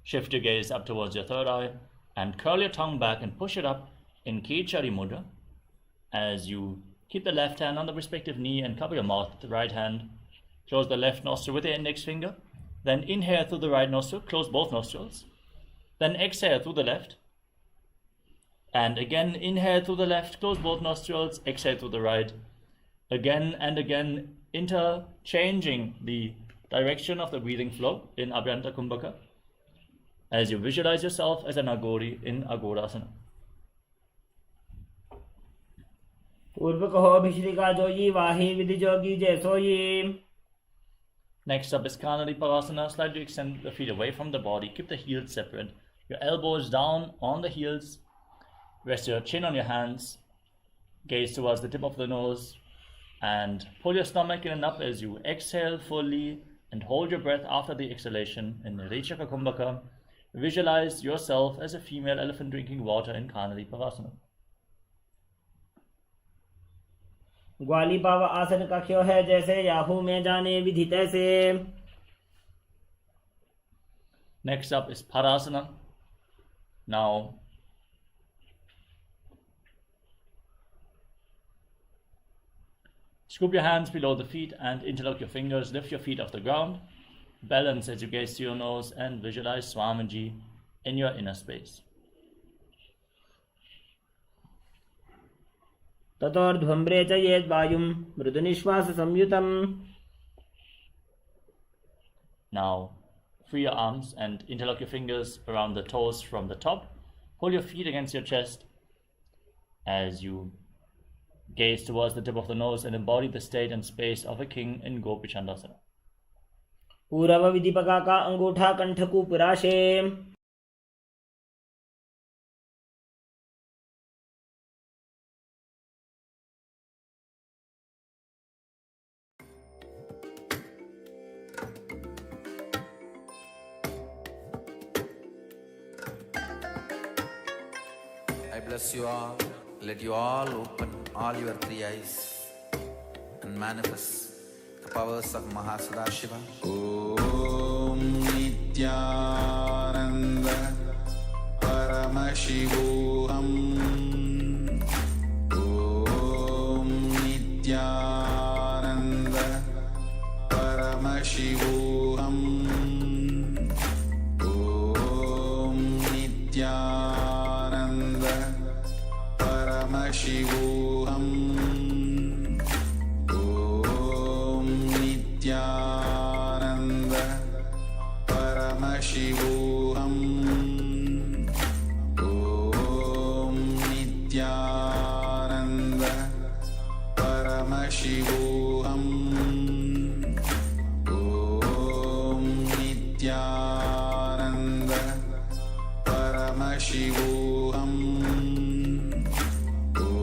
Shift your gaze up towards your third eye and curl your tongue back and push it up in Kichari Mudra as you keep the left hand on the respective knee and cover your mouth with the right hand. Close the left nostril with the index finger. Then inhale through the right nostril, close both nostrils. Then exhale through the left. And again, inhale through the left, close both nostrils, exhale through the right. Again and again, interchanging the direction of the breathing flow in Abhyanta Kumbhaka. as you visualize yourself as an Agori in Agorasana. पूर्व कहो भिश्रिका जोई वाही विधि जोगी जैसोई. Next up is Kanadi Parasana. Slightly extend the feet away from the body. Keep the heels separate. Your elbows down on the heels. Rest your chin on your hands. Gaze towards the tip of the nose. And pull your stomach in and up as you exhale fully. And hold your breath after the exhalation in Rechaka Kumbhaka. Visualize yourself as a female elephant drinking water in Kanadi Parasana. ग्वाली पाव आसन का क्यों है जैसे Yahoo में जाने विधि तैसे. Next up is Parasana. Now, scoop your hands below the feet and interlock your fingers. Lift your feet off the ground. Balance as you gaze to your nose and visualize Swamiji in your inner space. ततोर्ध्वम्रे च येद् वायुं मृदुनिश्वास संयुतम्. Now, free your arms and interlock your fingers around the toes from the top. Pull your feet against your chest as you gaze towards the tip of the nose and embody the state and space of a king in Gopi Chandasana. पूरव विधिपका का अंगूठा कंठ कुपराशे. I bless you all. Let you all open all your three eyes and manifest the powers of Mahasadashiva. Om Nityananda Paramashivoham. Om Nityananda Paramashivoham. Om Nityananda Paramashivoham. Om Nityananda Paramashivoham. Om Nityananda Paramashivoham. Om Nityananda Paramashivoham. Om Nityananda Paramashivoham.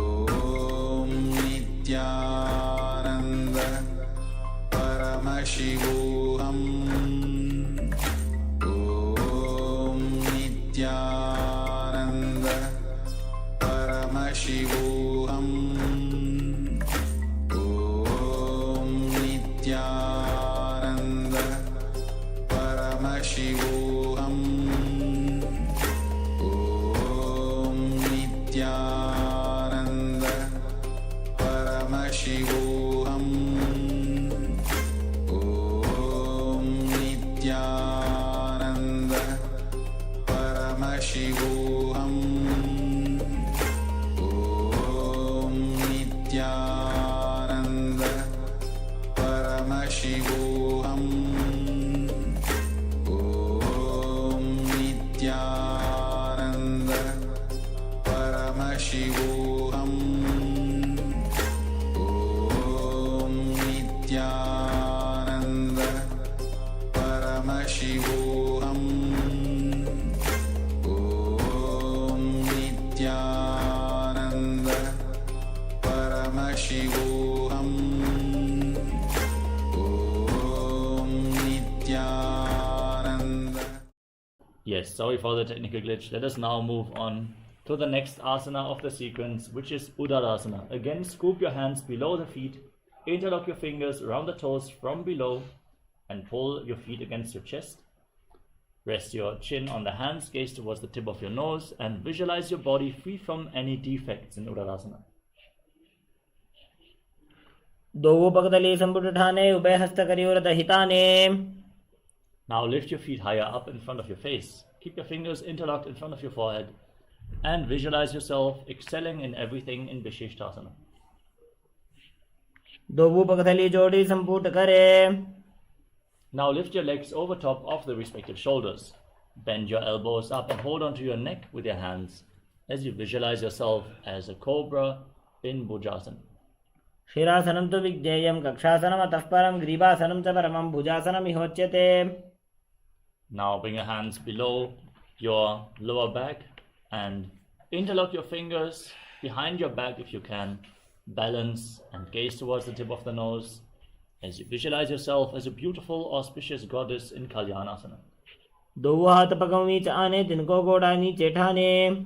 Om Nityananda Paramashivoham. Om Nityananda Paramashivoham. Om Nityananda Paramashivoham. Om Nityananda Paramashivoham. Om Nityananda Paramashivoham. Om Nityananda Paramashivoham. Om Nityananda Paramashivoham. Om Nityananda Paramashivoham. Om Nityananda. Yes, sorry for the technical glitch. Let us now move on to the next asana of the sequence, which is Udarasana. Again, scoop your hands below the feet, interlock your fingers around the toes from below, and pull your feet against your chest. Rest your chin on the hands, gaze towards the tip of your nose, and visualize your body free from any defects in Udarasana. दोगो पगदली संपुट ठाने उभय हस्त करियोर दहिताने. Now lift your feet higher up in front of your face. Keep your fingers interlocked in front of your forehead and visualize yourself excelling in everything in Vishishtasana. दोगो पगदली जोड़ी संपुट करे. Now lift your legs over top of the respective shoulders. Bend your elbows up and hold onto your neck with your hands as you visualize yourself as a cobra in Bhujasana. शिरासनं तु विज्ञेयं कक्षासनम् अतः परं ग्रीवासनं च परमं भुजासनमिहोच्यते. Now bring your hands below your lower back and interlock your fingers behind your back if you can. Balance and gaze towards the tip of the nose as you visualize yourself as a beautiful, auspicious goddess in Kalyanasana. दो हाथ पगों नीच आने, तिनको गोड़ा नीचे ठाने.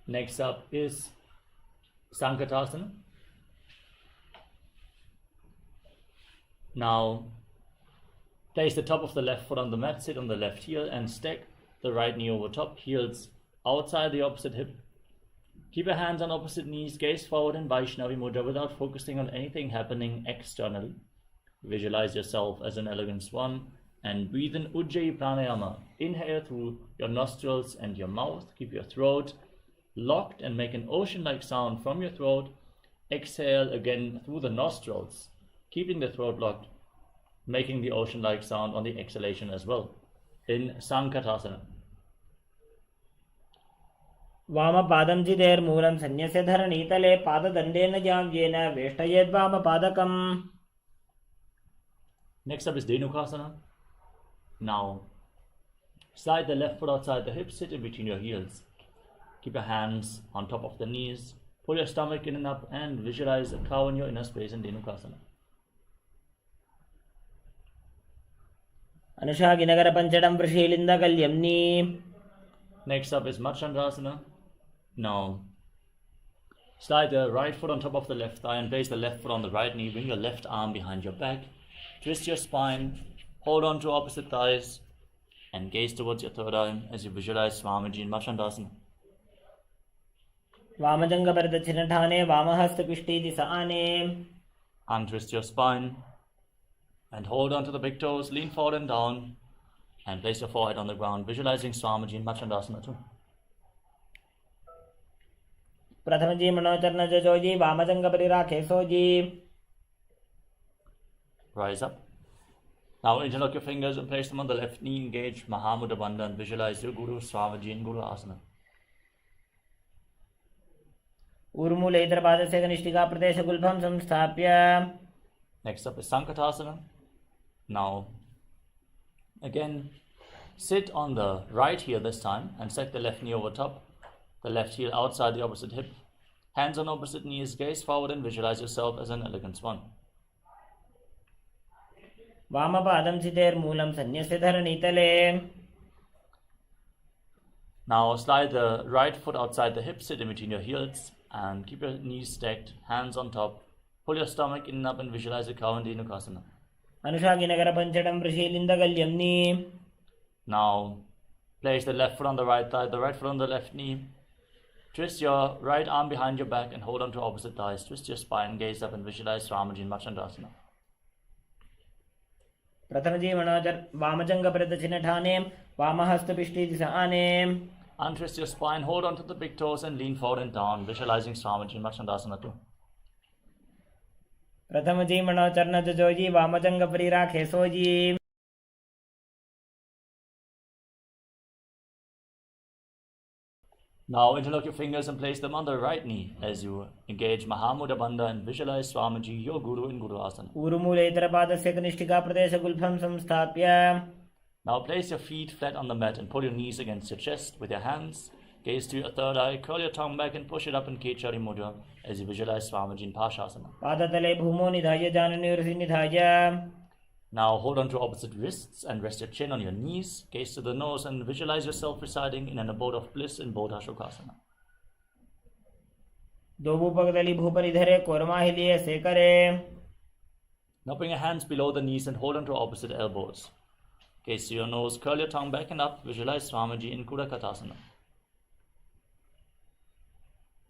Next up is Sankatasana. Now place the top of the left foot on the mat, sit on the left heel and stack the right knee over top, heels outside the opposite hip. Keep your hands on opposite knees, gaze forward in Vaishnavi Mudra without focusing on anything happening externally. Visualize yourself as an elegant swan and breathe in Ujjayi Pranayama. Inhale through your nostrils and your mouth. Keep your throat locked and make an ocean-like sound from your throat. Exhale again through the nostrils, keeping the throat locked, making the ocean-like sound on the exhalation as well. In Sankatasana. वामपादं चिदेर्मूलं सन्न्यस्य धरणीतले पाददण्डेन जाव्येन वेष्टयेद्वामपादकम्. Next up is Dhenukasana. Now, slide the left foot outside the hips, sit in between your heels. Keep your hands on top of the knees. Pull your stomach in and up and visualize a cow in your inner space in Dhenukasana. अनुशागिनगरपञ्चडं वृषीलिन्दकल्यम्नि. Next up is Machandasana. Now, slide the right foot on top of the left thigh and place the left foot on the right knee. Bring your left arm behind your back. Twist your spine. Hold on to opposite thighs and gaze towards your third eye as you visualize Swamiji in Machandasana. वामजङ्गपरदक्षिणठाने वामहस्तपिष्टीति आने. Untwist your spine and hold on to the big toes. Lean forward and down and place your forehead on the ground, visualizing Swamiji in Machandasana too. प्रथमजी मनोचरण जजोजी वामजङ्गपरिराखे sooji. Rise up. Now interlock your fingers and place them on the left knee. Engage Mahamudra Bandha and visualize your Guru Swamiji in Guru Asana. ऊर्मूले इतरपादस्य कनिष्ठिका प्रदेशगुल्भं संस्थाप्य. Next up is Sankatasana. Now, again, sit on the right heel this time and set the left knee over top, the left heel outside the opposite hip. Hands on opposite knees, gaze forward and visualize yourself as an elegant swan. वामपादं चिदेर्मूलं सन्न्यस्य धरणीतले. Now slide the right foot outside the hip, sit in between your heels and keep your knees stacked, hands on top. Pull your stomach in and up and visualize a cow in Dhenukasana. अनुशागिनगरपञ्चडं वृषीलिन्दकल्यम्नि. Now place the left foot on the right thigh, the right foot on the left knee. Twist your right arm behind your back and hold on to opposite thighs. Twist your spine, gaze up and visualize Swamiji in Machandasana. प्रथमजी वामजङ्गपरदक्षिणठाने वामहस्तपिष्टीति आने. Untwist your spine, hold on to the big toes and lean forward and down, visualizing Swamiji in Machandasana too. प्रथमजी मनोचरण जजोजी वामजङ्गपरिराखे sooji. Now interlock your fingers and place them on the right knee as you engage Mahamudra Bandha and visualize Swamiji, your Guru in Guru Asana. ऊर्मूले इतरपादस्य कनिष्ठिका प्रदेशगुल्भं संस्थाप्य. Now place your feet flat on the mat and pull your knees against your chest with your hands. Gaze to your third eye, curl your tongue back and push it up in Kechari Mudra as you visualize Swamiji in Pashasana. पादतले भूमो निधाय जानन्यूरसि निधाय. Now hold on to opposite wrists and rest your chin on your knees. Gaze to the nose and visualize yourself residing in an abode of bliss in Bodha Shokasana. दो भूपगदली भूपरिधरे कोरमाहिलिये सेकरे. Now bring your hands below the knees and hold on to opposite elbows. Gaze to your nose, curl your tongue back and up. Visualize Swamiji in Kudakatasana.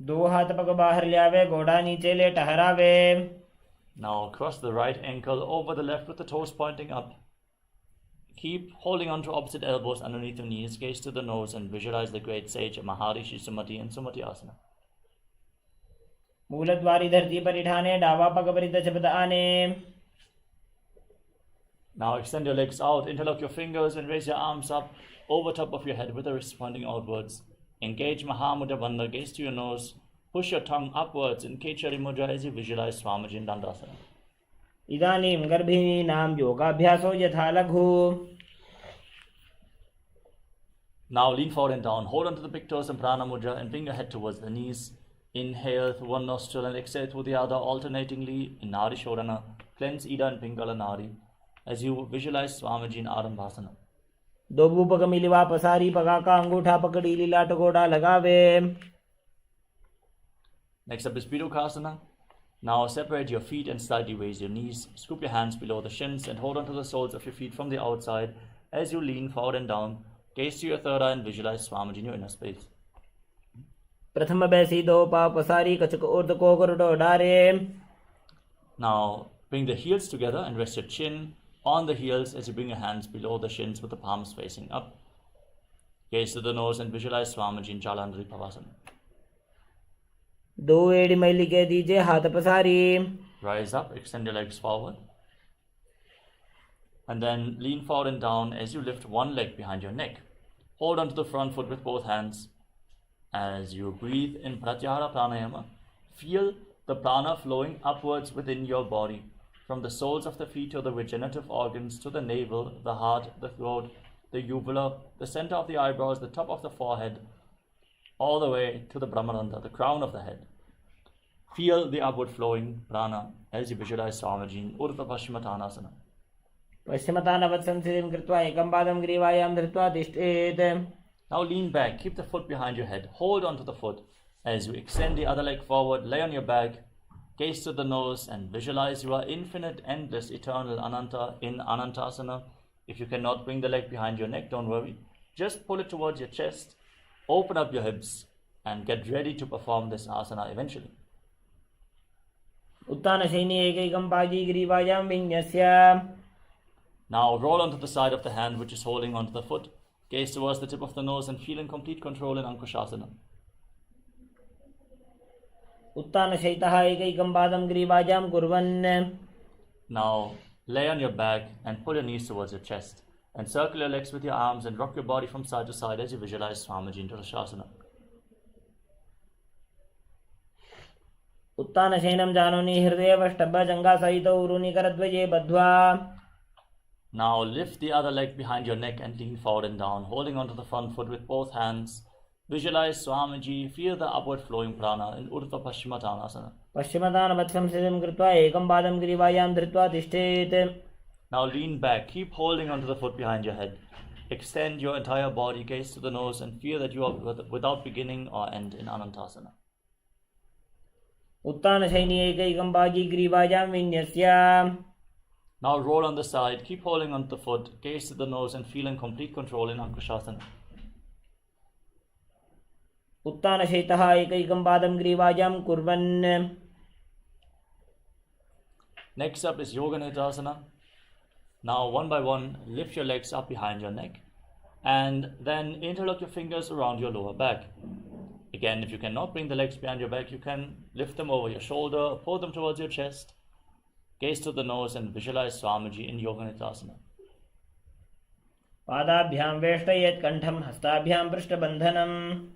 दो हाथ पग बाहर ल्यावे, गोड़ा नीचे ले टहरावे. Now cross the right ankle over the left with the toes pointing up. Keep holding on to opposite elbows underneath your knees. Gaze to the nose and visualize the great sage Maharishi Sumati in Sumati Asana. मूलद्वारी धरती परिठाने डावा पग परिदशपद आने. Now extend your legs out, interlock your fingers and raise your arms up over top of your head with the wrists pointing outwards. Engage Mahamudra Bandha, gaze to your nose. Push your tongue upwards in Kechari Mudra as you visualize Swamiji in Dandasana. इदानीं गर्भिणीनां योगाभ्यासो यथा लघु. Now lean forward and down. Hold on to the big toes in Prana Mudra and bring your head towards the knees. Inhale through one nostril and exhale through the other alternatingly in Nadi Shodhana. Cleanse Ida and Pingala Nadi as you visualize Swamiji in Arambhasana. दो पग मिलवा पसारी पगा का अंगूठा पकड़ी लीला टकोड़ा लगावे. Next up is Pidukasana. Now separate your feet and slightly raise your knees. Scoop your hands below the shins and hold on to the soles of your feet from the outside as you lean forward and down. Gaze to your third eye and visualize Swamiji in your inner space. प्रथम बैसी दो पाव पसारी कचक ऊर्ध को करुडो डारे. Now bring the heels together and rest your chin on the heels as you bring your hands below the shins with the palms facing up. Gaze to the nose and visualize Swamiji in Jalandhari Pavasana. दो एड़ी मैली के दीजिए हाथ पसारी. Rise up, extend your legs forward. And then lean forward and down as you lift one leg behind your neck. Hold onto the front foot with both hands. As you breathe in Pratyahara Pranayama, feel the prana flowing upwards within your body, from the soles of the feet to the regenerative organs, to the navel, the heart, the throat, the uvula, the center of the eyebrows, the top of the forehead, all the way to the Brahmarandha, the crown of the head. Feel the upward flowing prana as you visualize Swamiji in Urdhva Paschimottanasana. पश्चिमतानवत्संस्थितिं कृत्वा एकं पादं ग्रीवायां धृत्वा तिष्ठेत्. Now lean back, keep the foot behind your head, hold on to the foot as you extend the other leg forward, lay on your back, gaze to the nose and visualize you are infinite, endless, eternal Ananta in Anantasana. If you cannot bring the leg behind your neck, don't worry. Just pull it towards your chest, open up your hips and get ready to perform this asana eventually. उत्तानशयनी एकैकं पादी ग्रीवायां विन्यस्य. Now roll onto the side of the hand which is holding onto the foot. Gaze towards the tip of the nose and feel in complete control in Ankushasana. उत्तानशयितः एकैकं पादं ग्रीवायां कुर्वन्. Now lay on your back and pull your knees towards your chest. And circle your legs with your arms and rock your body from side to side as you visualize Swamiji in Shasana. उत्तानशयनं जानोनि हृदयवष्टभ्यजङ्घासहितौ उरुनिकरद्वये बद्ध्वा. Now lift the other leg behind your neck and lean forward and down, holding onto the front foot with both hands. Visualize Swamiji, feel the upward flowing prana in Urdhva Paschimottanasana. पश्चिमतानवत्संस्थितिं कृत्वा एकं पादं ग्रीवायां धृत्वा तिष्ठेत्. Now lean back, keep holding onto the foot behind your head. Extend your entire body, gaze to the nose and feel that you are without beginning or end in Anantasana. उत्तानशयनी एकैकं पादी ग्रीवायां विन्यस्य. Now roll on the side, keep holding onto the foot, gaze to the nose and feel in complete control in Ankushasana. उत्तानशयितः एकैकं पादं ग्रीवायां कुर्वन्. Next up is Yoga Nidasana. Now one by one, lift your legs up behind your neck and then interlock your fingers around your lower back. Again, if you cannot bring the legs behind your back, you can lift them over your shoulder, pull them towards your chest, gaze to the nose and visualize Swamiji in Yoga Nidasana. पादाभ्यां वेष्टयेत् कण्ठं हस्ताभ्यां पृष्ठबन्धनम्.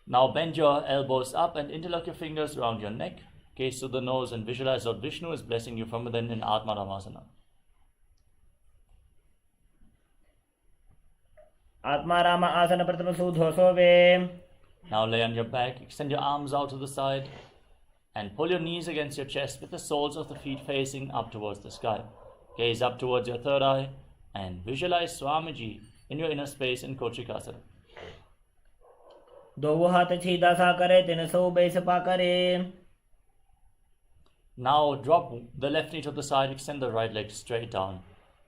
Now bend your elbows up and interlock your fingers around your neck. Gaze to the nose and visualize Lord Vishnu is blessing you from within in Atma Ramasana. आत्मा राम आसन प्रथम सुधोसो वे. Now lay on your back, extend your arms out to the side and pull your knees against your chest with the soles of the feet facing up towards the sky. Gaze up towards your third eye and visualize Swamiji in your inner space in Kochikasana. दो हाथ छीदा सा करे तिन सो बैस पा करे. Now drop the left knee to the side, extend the right leg straight down.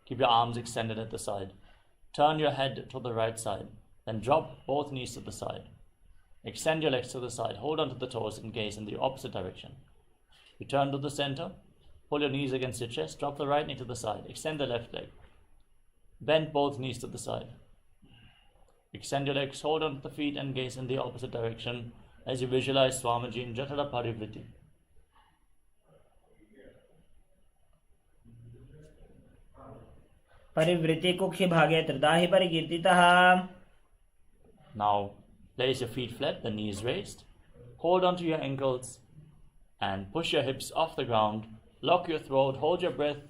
Keep your arms extended at the side. Turn your head to the right side, then drop both knees to the side. Extend your legs to the side, hold on to the toes and gaze in the opposite direction. Return to the center, pull your knees against your chest, drop the right knee to the side, extend the left leg. Bend both knees to the side. Extend your legs, hold on to the feet and gaze in the opposite direction as you visualize Swamiji in Jatara Parivriti. परिवृत्ति कुक्षि भागे त्रिदाहि परिकीर्तितः. Now place your feet flat, the knees raised. Hold onto your ankles and push your hips off the ground. Lock your throat, hold your breath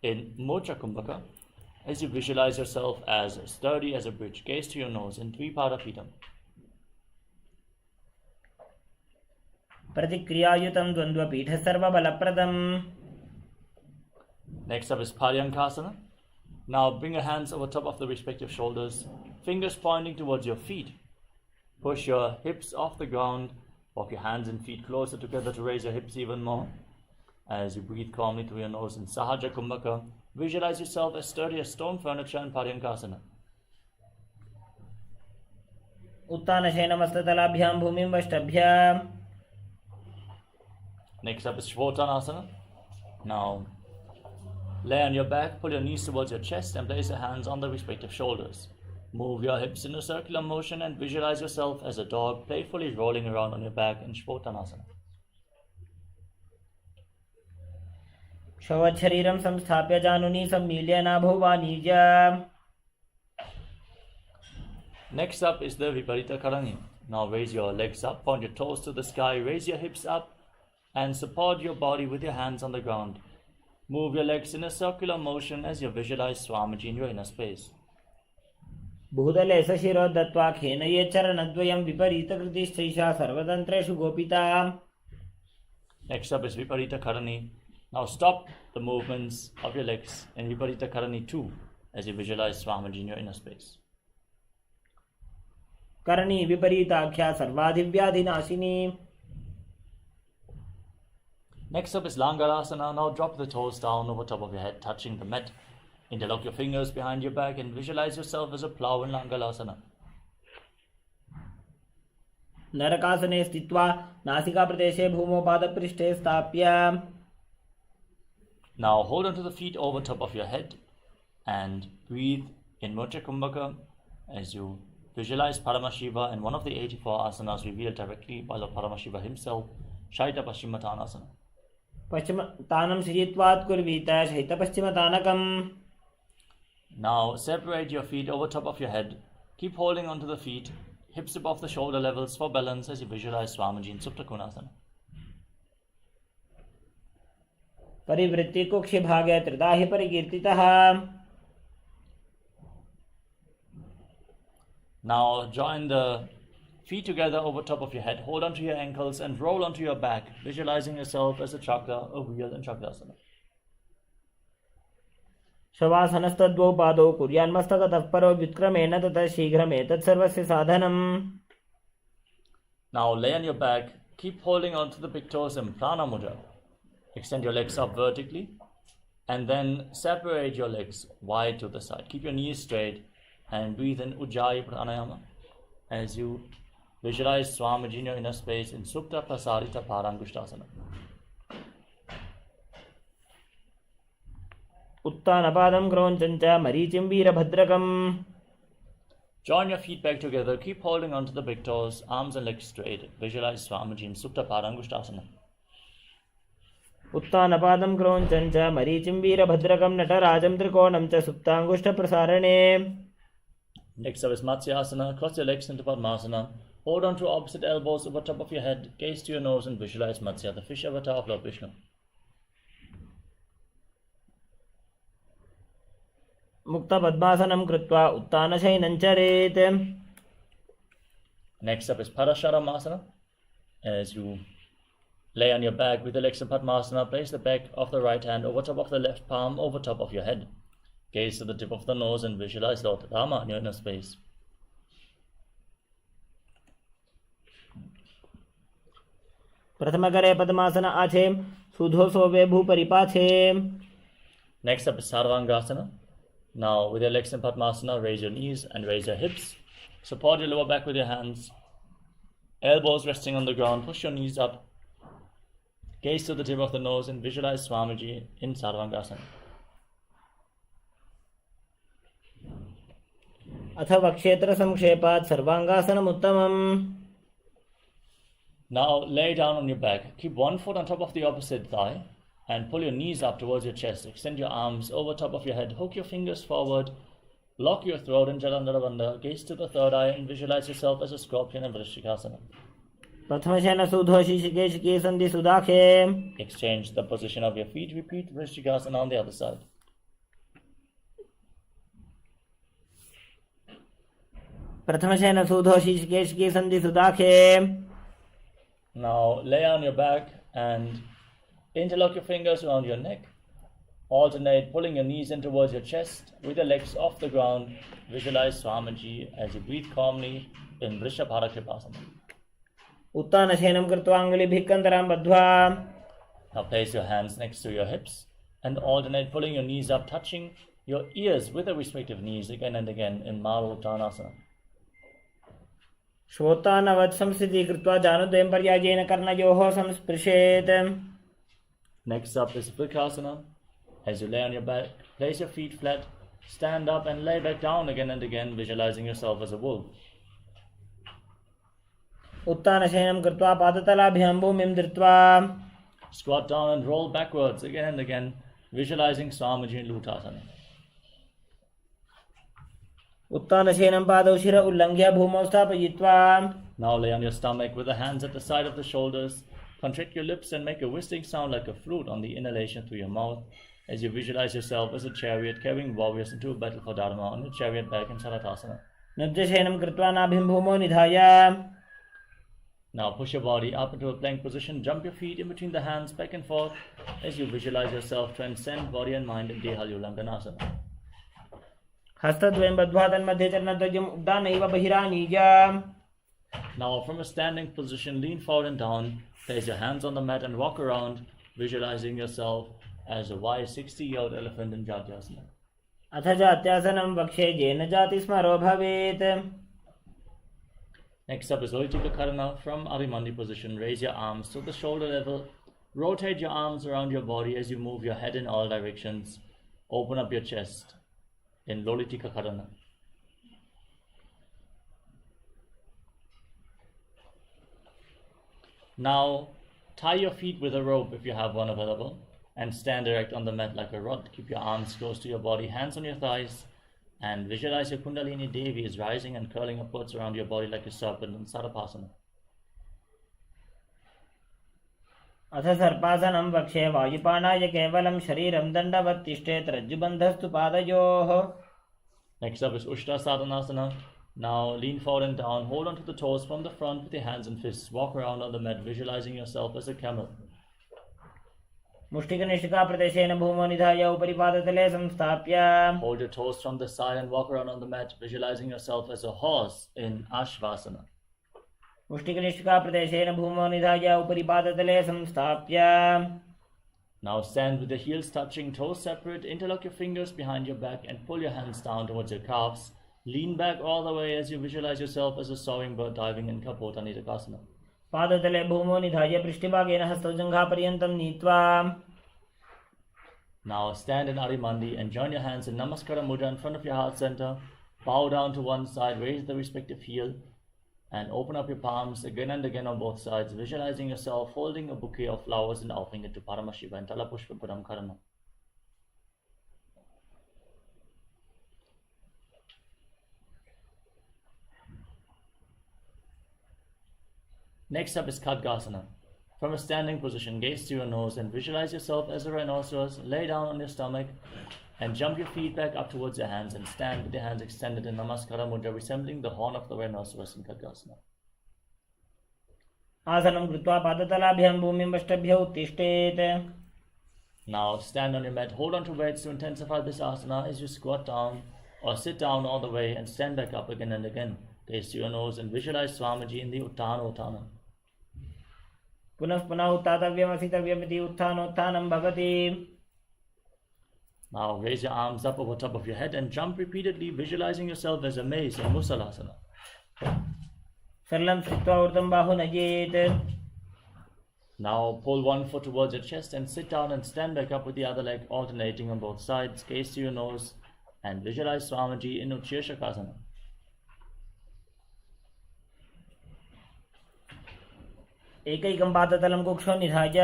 in Mocha Kumbhaka as you visualize yourself as sturdy as a bridge. Gaze to your nose in Dvipada Pitham. प्रतिक्रियायुतं द्वन्द्वपीठ सर्वबलप्रदम्. Next up is Paryankasana. Now bring your hands over top of the respective shoulders, fingers pointing towards your feet. Push your hips off the ground. Walk your hands and feet closer together to raise your hips even more. As you breathe calmly through your nose in Sahaja Kumbhaka, visualize yourself as sturdy as stone furniture in Paryankasana. उत्तानशयनमस्ततलाभ्यां भूमिं वष्टभ्य. Next up is Shvotanasana. Now lay on your back, pull your knees towards your chest and place your hands on the respective shoulders. Move your hips in a circular motion and visualize yourself as a dog playfully rolling around on your back in Shvotanasana. शवच्छरीरं संस्थाप्य जानुनी सम्मील्य नाभो वाणिज्य. Next up is the Viparita Karani. Now raise your legs up, point your toes to the sky, raise your hips up and support your body with your hands on the ground. Move your legs in a circular motion as you visualize Swamiji in your inner space. भूतले सशिरो दत्त्वा खेनये चरणद्वयं विपरीतकृतिश्चैषा सर्वतन्त्रेषु गोपिता. Next up is Viparita Karani. Now stop the movements of your legs in Viparita Karani 2 as you visualize Swamiji in your inner space. Karni विपरीताख्या सर्वाधिव्याधिनाशिनी. Next up is Langarasana. Now drop the toes down over top of your head, touching the mat. Interlock your fingers behind your back and visualize yourself as a plow in Langarasana. नरकासने स्थित्वा नासिकाप्रदेशे भूमौ पादपृष्ठे स्थाप्य. Now hold onto the feet over top of your head and breathe in Mocha Kumbhaka as you visualize Paramashiva in one of the 84 asanas revealed directly by Lord Paramashiva himself, Shaita Paschimottanasana. पश्चिमतानं श्रियत्वात् कुर्वीत शैतपश्चिमतानकम्. Now separate your feet over top of your head. Keep holding onto the feet, hips above the shoulder levels for balance as you visualize Swamiji in Supta Konasana. परिवृत्ति कुक्षि भागे त्रिदाहि परिकीर्तितः. Now join the feet together over top of your head, hold onto your ankles and roll onto your back, visualizing yourself as a chakra, a wheel in Chakradasana. शवासनस्तद्वौ पादौ कुर्यान्मस्तकतः परो व्युत्क्रमेण ततः शीघ्रमेतत् सर्वस्य साधनम्. Now lay on your back, keep holding onto the big toes in Prana Mudra. Extend your legs up vertically and then separate your legs wide to the side. Keep your knees straight and breathe in Ujjayi Pranayama as you visualize Swamiji in your inner space in Supta Prasarita Parangushtasana. उत्तानपादं क्रौञ्चं च मरीचिं वीरभद्रकम्. Join your feet back together, keep holding onto the big toes, arms and legs straight. Visualize Swamiji in Supta Parangushtasana. उत्तानपादं क्रौञ्चं च मरीचिं वीरभद्रकं नटराजं त्रिकोणं च सुप्ताङ्गुष्ठप्रसारणे. Next up is Matsyasana. Cross your legs into Padmasana. Hold on to opposite elbows over top of your head. Gaze to your nose and visualize Matsya, the fish avatar of Lord Vishnu. मुक्तपद्मासनं कृत्वा उत्तानशयनं चरेत्. Next up is Parasharamasana. As you lay on your back with the legs in Padmasana, place the back of the right hand over top of the left palm over top of your head. Gaze to the tip of the nose and visualize Lord Rama in your inner space. प्रथमकरे पद्मासन आछे सुधो सोवे भूपरिपाछे. Next up is Sarvangasana. Now with your legs in Padmasana, raise your knees and raise your hips. Support your lower back with your hands. Elbows resting on the ground. Push your knees up. Gaze to the tip of the nose and visualize Swamiji in Sarvangasana. अथ वक्षेत्र संक्षेपात् सर्वांगासनमुत्तमम्. Now lay down on your back. Keep one foot on top of the opposite thigh and pull your knees up towards your chest. Extend your arms over top of your head. Hook your fingers forward. Lock your throat in Jalandhara. Gaze to the third eye and visualize yourself as a scorpion in Vrishikasana. प्रथमशयन सुधो शिशिकेशिके सन्धि सुदाखे. Exchange the position of your feet. Repeat Vrishikasana on the other side. प्रथमशयन सुधो शिशिकेशिके सन्धि सुदाखे. Now lay on your back and interlock your fingers around your neck. Alternate pulling your knees in towards your chest with your legs off the ground. Visualize Swamiji as you breathe calmly in Vrishabharakripasana. उत्तानशयनं कृत्वा अङ्गुलिभिः कन्तरां बद्ध्वा. Now place your hands next to your hips and alternate pulling your knees up, touching your ears with the respective knees again and again in Maruttanasana. श्वोत्तानवत् संस्थितिः कृत्वा जानुद्वयं पर्यायेन कर्णयोः संस्पृशेत्. Next up is Vrikasana. As you lay on your back, place your feet flat, stand up and lay back down again and again, visualizing yourself as a wolf. उत्तानशयनं कृत्वा पादतलाभ्यां भूमिं धृत्वा. Squat down and roll backwards again and again, visualizing Swamiji in Lutasana. उत्तानशयनं पादौ शिर उल्लङ्घ्य भूमौ स्थापयित्वा. Now lay on your stomach with the hands at the side of the shoulders. Contract your lips and make a whistling sound like a flute on the inhalation through your mouth as you visualize yourself as a chariot carrying warriors into a battle for Dharma on your chariot back in Saratasana. नब्जशयनं कृत्वा नाभिं भूमौ निधाय. Now push your body up into a plank position. Jump your feet in between the hands back and forth as you visualize yourself transcend body and mind in Dehalulanganasana. हस्तद्वयं बद्ध्वा तन्मध्ये चरणद्वयम् उद्दानैव बहिरानीय. Now from a standing position, lean forward and down. Place your hands on the mat and walk around, visualizing yourself as a wise 60-year-old elephant in Jatyasana. अथ जात्यासनं वक्षे येन जाति स्मरो भवेत्. Next up is Loitika Karana. From Arimandi position, raise your arms to the shoulder level. Rotate your arms around your body as you move your head in all directions. Open up your chest in Lolitika Karana. Now, tie your feet with a rope if you have one available and stand erect on the mat like a rod. Keep your arms close to your body, hands on your thighs, and visualize your Kundalini Devi is rising and curling upwards around your body like a serpent in Sarapasana. अथ सर्पासनं वक्षे वायुपानाय केवलं शरीरं दण्डवत् तिष्ठेत् रज्जुबन्धस्तु पादयोः. Next up is Ushta Sadhanasana. Now lean forward and down, hold on to the toes from the front with your hands and fists. Walk around on the mat, visualizing yourself as a camel. मुष्टिकनिष्ठिकाप्रदेशेन भूमौ निधाय उपरि पादतले संस्थाप्य. Hold your toes from the side and walk around on the mat, visualizing yourself as a horse in Ashvasana. मुष्टिकनिष्ठिकाप्रदेशेन भूमौ निधाय उपरि पादतले संस्थाप्य. Now stand with the heels touching, toes separate, interlock your fingers behind your back and pull your hands down towards your calves. Lean back all the way as you visualize yourself as a soaring bird diving in Kapota Nitakasana. पादतले भूमौ निधाय पृष्ठभागेन हस्तौ जङ्घापर्यन्तं नीत्वा. Now stand in Arimandi and join your hands in Namaskara Mudra in front of your heart center. Bow down to one side, raise the respective heel, and open up your palms again and again on both sides, visualizing yourself holding a bouquet of flowers and offering it to Paramashiva and Talapushpa Puram Karana. Next up is Khadgasana. From a standing position, gaze to your nose and visualize yourself as a rhinoceros. Lay down on your stomach and jump your feet back up towards your hands and stand with your hands extended in Namaskara Mudra, resembling the horn of the rhinoceros in Khadgasana. आसनं कृत्वा पादतलाभ्यां भूमिं अष्टभ्यौ उत्तिष्ठेत्. Now stand on your mat, hold on to weights to intensify this asana as you squat down or sit down all the way and stand back up again and again. Gaze to your nose and visualize Swamiji in the Uttana Uttana. पुनः पुनः उत्थातव्यमसितव्यमिति उत्थानोत्थानं भवति. Now raise your arms up over top of your head and jump repeatedly, visualizing yourself as a mace in Musalasana. सरलं स्थित्वा ऊर्ध्वं बाहु नयेत्. Now pull one foot towards your chest and sit down and stand back up with the other leg alternating on both sides. Gaze to your nose and visualize Swamiji in Utshirshakasana. एकैकं पादतलं कुक्षौ निधाय.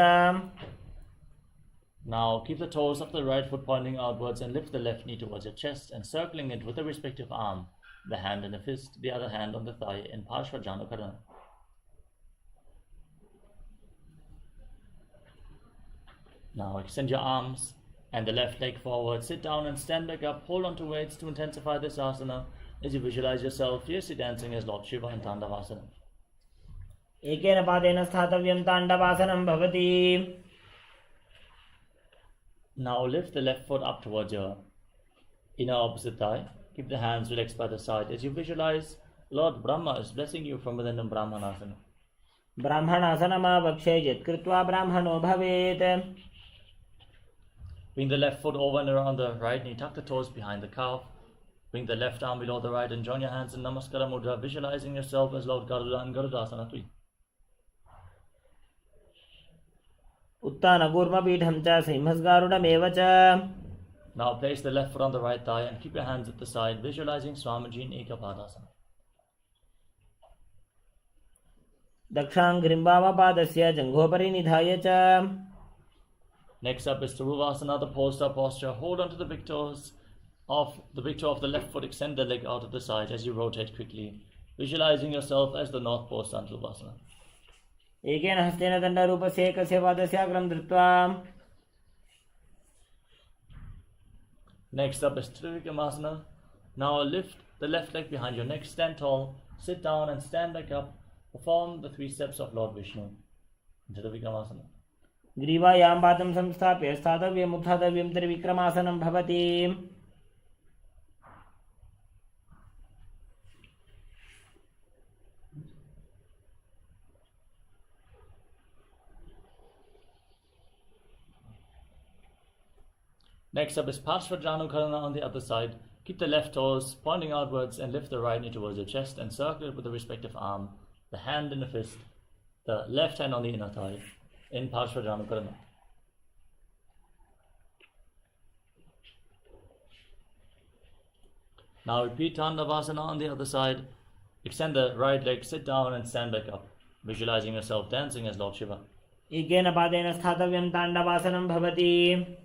Now keep the toes of the right foot pointing outwards and lift the left knee towards your chest, encircling it with the respective arm, the hand in a fist, the other hand on the thigh in Parshvajanukarana. Now extend your arms and the left leg forward, sit down and stand back up, hold on to weights to intensify this asana as you visualize yourself fiercely dancing as Lord Shiva in Tandavasana. एकेन पादेन स्थातव्यं ताण्डवासनं भवति. Now lift the left foot up towards your inner opposite thigh. Keep the hands relaxed by the side as you visualize Lord Brahma is blessing you from within the Brahmanasana. ब्राह्मणासनमावक्षे यत्कृत्वा ब्राह्मणो भवेत्. Bring the left foot over and around the right knee, tuck the toes behind the calf. Bring the left arm below the right and join your hands in Namaskara Mudra, visualizing yourself as Lord Garuda in Garudasana 3. उत्तानकूर्मपीठं च सिंहस्गारुडमेव च. Now place the left foot on the right thigh and keep your hands at the side, visualizing Swamiji in Ekapadasana. दक्षाङ्घ्रिं वामपादस्य जङ्घोपरि निधाय च. Next up is Taruvasana, the pole-star posture. Hold on to the big toe of the left foot, extend the leg out of the side as you rotate quickly, visualizing yourself as the North Pole-star in Taruvasana. एकेन हस्तेन दण्डरूपस्य एकस्य पादस्याग्रं धृत्वा. Next up is Trivikramasana. Now lift the left leg behind your neck, stand tall, sit down and stand back up. Perform the 3 steps of Lord Vishnu in Trivikramasana. ग्रीवायां पादं संस्थाप्य स्थातव्यम् उत्थातव्यं त्रिविक्रमासनं भवति. Next up is Parshvajanukarana on the other side. Keep the left toes pointing outwards and lift the right knee towards your chest and circle it with the respective arm, the hand in the fist, the left hand on the inner thigh in Parshvajanukarana. Now repeat Tandavasana on the other side. Extend the right leg, sit down and stand back up, visualizing yourself dancing as Lord Shiva. एकेन पादेन स्थातव्यं ताण्डवासनं भवति.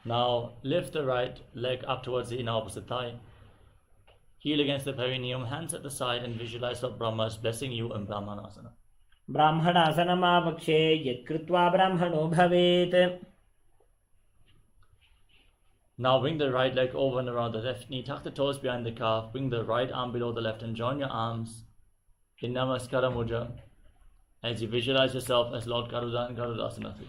Now lift the right leg up towards the inner opposite thigh. Heel against the perineum, hands at the side and visualize Lord Brahma is blessing you in Brahmanasana. ब्राह्मणासनमावक्षे यत्कृत्वा ब्राह्मणो भवेत्. Now bring the right leg over and around the left knee, tuck the toes behind the calf, bring the right arm below the left and join your arms in Namaskara Mudra as you visualize yourself as Lord Garuda in Garudasana 3.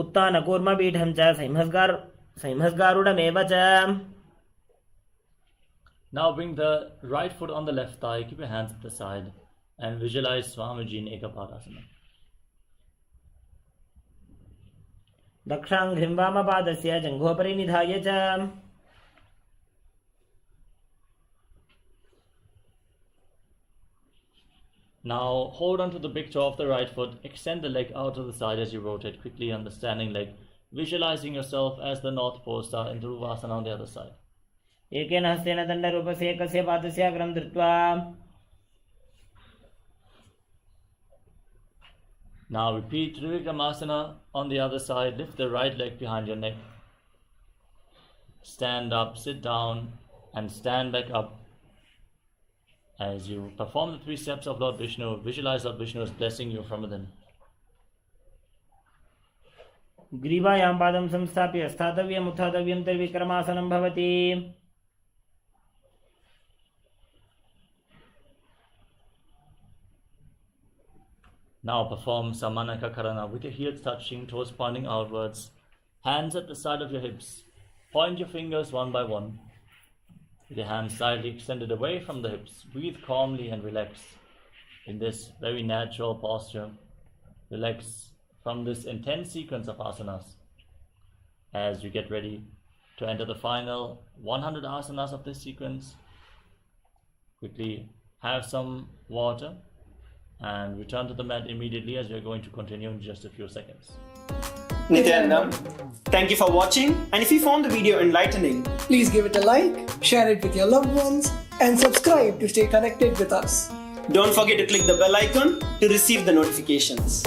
उत्तानकूर्मपीठं च सिंहस्गारुडमेव च. Now bring the right foot on the left thigh, keep your hands at the side and visualize Swamiji in Ekapadasana. दक्षाङ्घ्रिं वामपादस्य जङ्घोपरि निधाय च. Now hold on to the big toe of the right foot, extend the leg out to the side as you rotate quickly on the standing leg, visualizing yourself as the North Pole star in Dhruvasana on the other side. एकेन हस्तेन दण्डरूपस्य एकस्य पादस्याग्रं धृत्वा. Now repeat Trivikramasana on the other side, lift the right leg behind your neck, stand up, sit down and stand back up. As you perform the 3 steps of Lord Vishnu, visualize Lord Vishnu is blessing you from within. ग्रीवायां पादं संस्थाप्य स्थातव्यम् उत्थातव्यं त्रिविक्रमासनं भवति. Now perform Samanaka Karana with your heels touching, toes pointing outwards, hands at the side of your hips. Point your fingers one by one. With your hands slightly extended away from the hips, breathe calmly and relax in this very natural posture. Relax from this intense sequence of asanas as you get ready to enter the final 100 asanas of this sequence. Quickly have some water and return to the mat immediately as we are going to continue in just a few seconds. Nityanam. Thank you for watching, and if you found the video enlightening, Please give it a like, share it with your loved ones, and subscribe to stay connected with us. don't forget to click the bell icon to receive the notifications.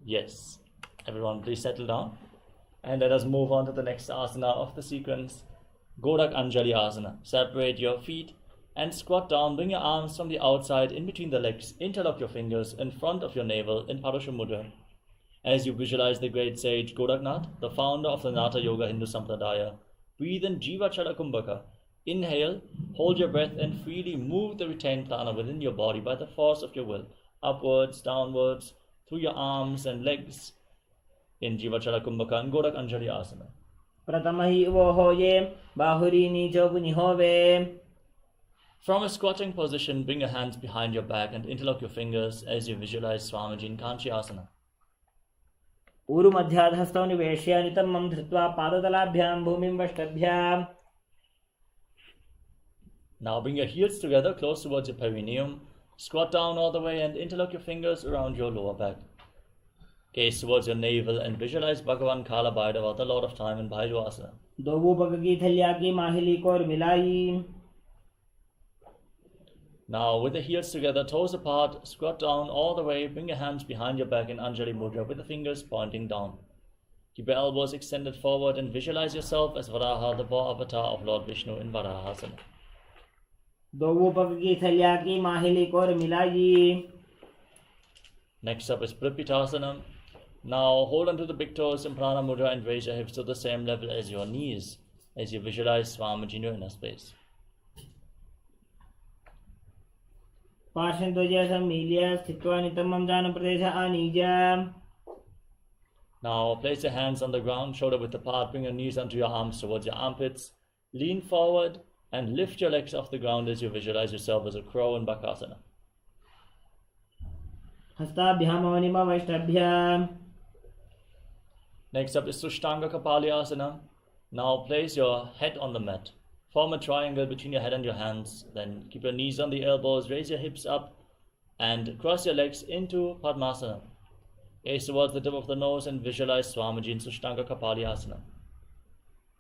Yes, everyone please settle down. And let us move on to the next asana of the sequence, Godak Anjali Asana. Separate your feet and squat down. Bring your arms from the outside in between the legs. Interlock your fingers in front of your navel in Parasha Mudra. As you visualize the great sage Godaknath, the founder of the Natha Yoga Hindu Sampradaya, breathe in Jiva Chala Kumbhaka. Inhale, hold your breath and freely move the retained prana within your body by the force of your will, upwards, downwards, through your arms and legs in Jiva Chala Kumbhaka and Godak Anjali Asana. Pratamahi wo hoye, bahuri nicho punihove. From a squatting position, bring your hands behind your back and interlock your fingers as you visualize Swamiji in Kanchi Asana. ऊरु मध्याधस्थौ निवेश्य नितम्बं धृत्वा पादतलाभ्यां भूमिं वष्टभ्याम्. Now bring your heels together close towards your perineum. Squat down all the way and interlock your fingers around your lower back. Gaze towards your navel and visualize Bhagavan Kala Bhairava, the Lord of Time in Bhairava Asana. दो पग की थलिया की माहिली को मिलाई. Now with the heels together, toes apart, squat down all the way, bring your hands behind your back in Anjali Mudra with the fingers pointing down. Keep your elbows extended forward and visualize yourself as Varaha, the boar avatar of Lord Vishnu in Varaha Asana. दो पग की थलिया की माहिली को मिलाई. Next up is Pripittasana. Now hold onto the big toes in Prana Mudra and raise your hips to the same level as your knees as you visualize Swamiji in your inner space. पार्श्वद्वय सम्मील्य स्थित्वा नितम्बं जानप्रदेश आनीय. Now place your hands on the ground, shoulder width apart, bring your knees onto your arms towards your armpits. Lean forward and lift your legs off the ground as you visualize yourself as a crow in Bakasana. हस्ताभ्यां मौनिमा वैष्टभ्याम्. Next up is Sushtanga Kapalyasana. Now place your head on the mat. Form a triangle between your head and your hands. Then keep your knees on the elbows, raise your hips up, and cross your legs into Padmasana. Gaze towards the tip of the nose and visualize Swamiji in Sushtanga Kapalyasana.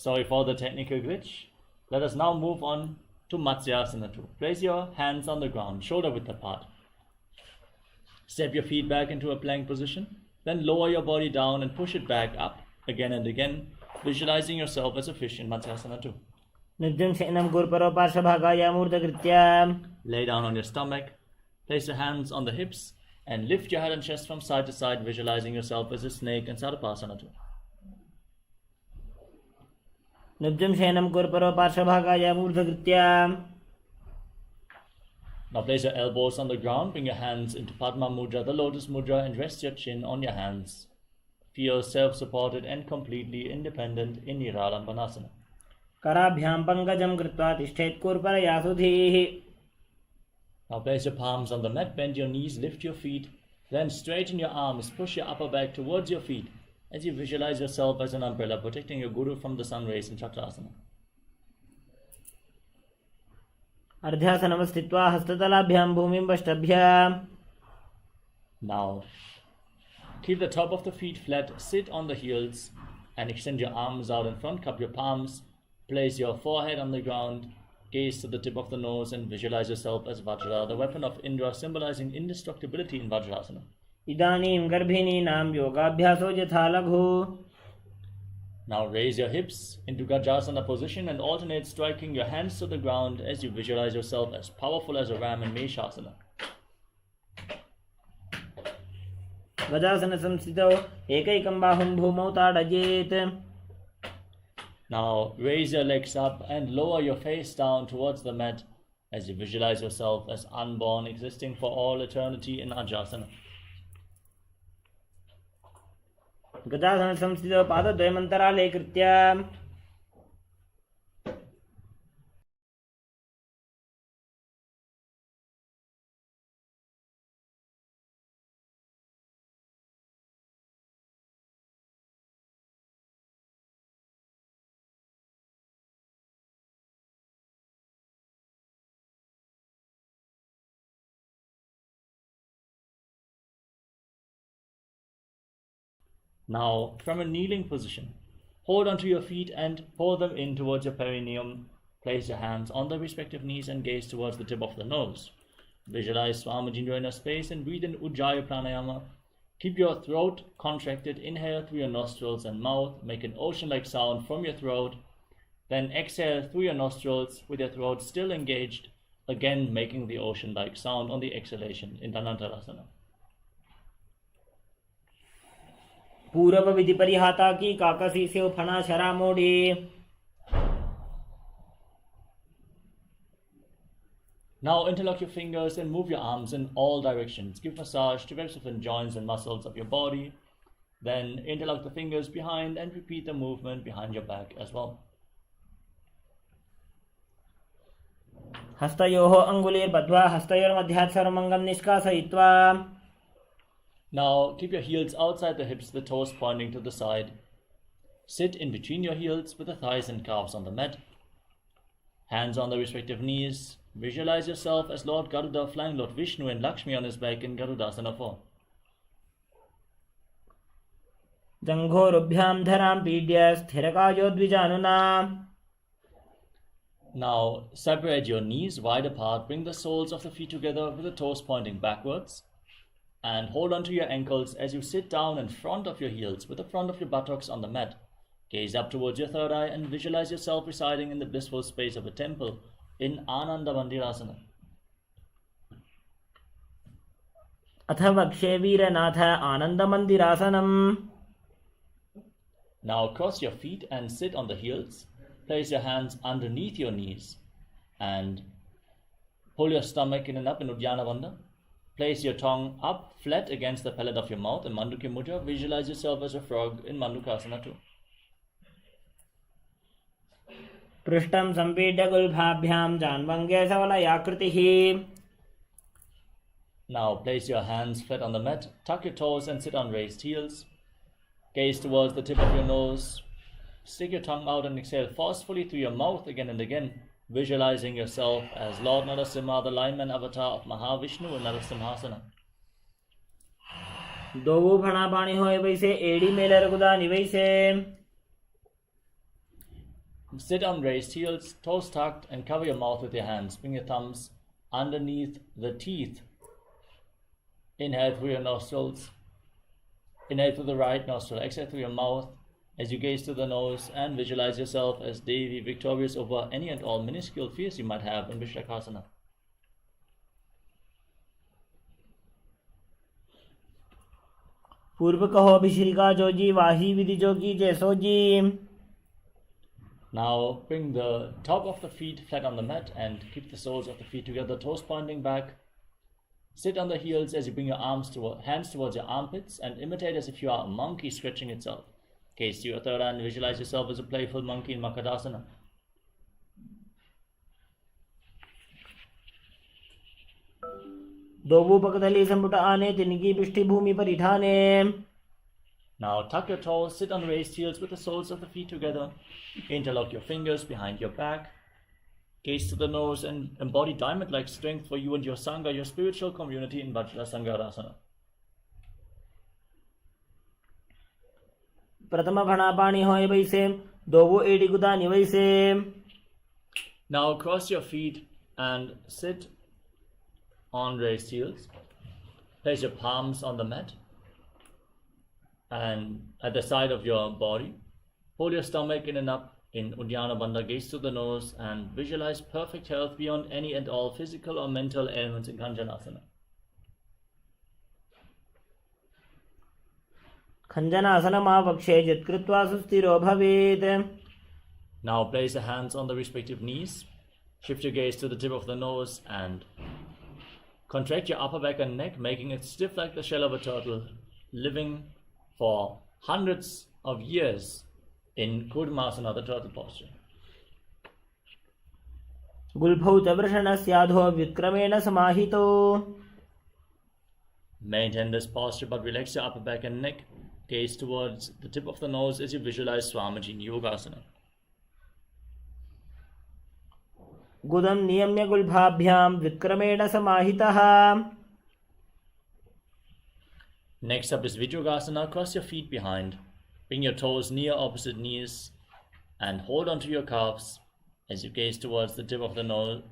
Sorry for the technical glitch. Let us now move on to Matsyasana 2. Place your hands on the ground, shoulder width apart. Step your feet back into a plank position. Then lower your body down and push it back up again and again, visualizing yourself as a fish in Matsyasana 2. Nidjam Shenam Gurparo Parshabhagaya Murdagritya. Lay down on your stomach. Place your hands on the hips and lift your head and chest from side to side, visualizing yourself as a snake in Sarupasana 2. Nidjam Shenam Gurparo Parshabhagaya Murdagritya. Now place your elbows on the ground, bring your hands into Padma Mudra, the Lotus Mudra, and rest your chin on your hands. Feel self-supported and completely independent in Niralambanasana. Karabhyam Pankajam Kritva Tishtet Kurparaya Sudhihi. Now place your palms on the mat, bend your knees, lift your feet, then straighten your arms, push your upper back towards your feet as you visualize yourself as an umbrella, protecting your guru from the sun rays in Chakrasana. Ardhyasanam Sthitva Hastatalabhyam Bhumim Vashtabhyam. Now, keep the top of the feet flat, sit on the heels, and extend your arms out in front, cup your palms, place your forehead on the ground, gaze to the tip of the nose, and visualize yourself as Vajra, the weapon of Indra, symbolizing indestructibility in Vajrasana. Idanim Garbhini Nam Yogabhyaso Jatha Laghu. Now raise your hips into Gajasana position and alternate striking your hands to the ground as you visualize yourself as powerful as a ram in Meshasana. Gajasana Samsthito Ekaikam Bahum Bhumau Tadajit. Now raise your legs up and lower your face down towards the mat as you visualize yourself as unborn, existing for all eternity in Ajasana. Gajasana Samsthito Padadvayamantara Kritya. Now, from a kneeling position, hold onto your feet and pull them in towards your perineum. Place your hands on the respective knees and gaze towards the tip of the nose. Visualize Swamajindra in a space and breathe in Ujjayi Pranayama. Keep your throat contracted. Inhale through your nostrils and mouth. Make an ocean-like sound from your throat. Then exhale through your nostrils with your throat still engaged, again making the ocean-like sound on the exhalation in Dhanantarasana. पूरव विधि परिहाता की काकसी से फना शरा मोड़ी. Now interlock your fingers and move your arms in all directions. Give massage to various different joints and muscles of your body. Then interlock the fingers behind and repeat the movement behind your back as well. हस्तयोः अंगुलीर बद्ध्वा हस्तयोर मध्यात् सर्वमंगम निष्कासयित्वा. Now keep your heels outside the hips, the toes pointing to the side. Sit in between your heels with the thighs and calves on the mat. Hands on the respective knees. Visualize yourself as Lord Garuda flying Lord Vishnu and Lakshmi on his back in Garudasana 4. जंघोरुभ्याम धराम पीड्य स्थिरकायो द्विजानुना. Now separate your knees wide apart. Bring the soles of the feet together with the toes pointing backwards. And hold on to your ankles as you sit down in front of your heels with the front of your buttocks on the mat. Gaze up towards your third eye and visualize yourself residing in the blissful space of a temple in Ananda Mandirasana. अथ वक्षे वीरनाथ आनंद मंदिरासनम. Now cross your feet and sit on the heels. Place your hands underneath your knees and pull your stomach in and up in Uddiyana Bandha. Place your tongue up flat against the palate of your mouth in Mandukya Mudra. Visualize yourself as a frog in Mandukasana 2. पृष्ठं संपीड्य गुल्फाभ्याम जान्वंगे सवलयाकृतिः. Now place your hands flat on the mat, tuck your toes and sit on raised heels. Gaze towards the tip of your nose. Stick your tongue out and exhale forcefully through your mouth again and again, visualizing yourself as Lord Narasimha, the lion avatar of Mahavishnu in Narasimhasana. दो फणा पानी होए वैसे एड़ी मेले रघुदा निवैसे. Sit on raised heels, toes tucked, and cover your mouth with your hands. Bring your thumbs underneath the teeth. Inhale through your nostrils. Inhale through the right nostril. Exhale through your mouth as you gaze to the nose and visualize yourself as Devi, victorious over any and all minuscule fears you might have in Vishlakasana. पूर्व कहो भिश्रिका जोजी वाही विधि जोगी जैसो जी. Now bring the top of the feet flat on the mat and keep the soles of the feet together, toes pointing back. Sit on the heels as you bring your hands towards your armpits and imitate as if you are a monkey stretching itself. Gaze to your third eye and visualize yourself as a playful monkey in Makadasana. दोवुपकदली संपुट आने तिनकी पृष्ठी भूमि परिधाने. Now tuck your toes, sit on raised heels with the soles of the feet together. Interlock your fingers behind your back. Gaze to the nose and embody diamond-like strength for you and your Sangha, your spiritual community in Vajrasangarasana. प्रथम घना पाणी होय वैसे दोवो AD गुदानी वैसे. Now cross your feet and sit on raised heels. Place your palms on the mat and at the side of your body. Hold your stomach in and up in Uddiyana Bandha. Gaze to the nose and visualize perfect health beyond any and all physical or mental ailments in Kanjanasana. खञ्जनासनमावक्षे यत्कृत्वा सुस्थिरो भवेत्. Now place your hands on the respective knees. Shift your gaze to the tip of the nose and contract your upper back and neck, making it stiff like the shell of a turtle, living for hundreds of years in Kurmasana, the turtle posture. गुल्फौ च वृषणस्याधो व्युत्क्रमेण समाहितो. Maintain this posture but relax your upper back and neck. Gaze towards the tip of the nose as you visualize Swamiji in Yogasana. गुदं नियम्य गुल्फाभ्यां व्युत्क्रमेण समाहितः. Next up is Vijyogasana. Cross your feet behind. Bring your toes near opposite knees and hold onto your calves as you gaze towards the tip of the nose.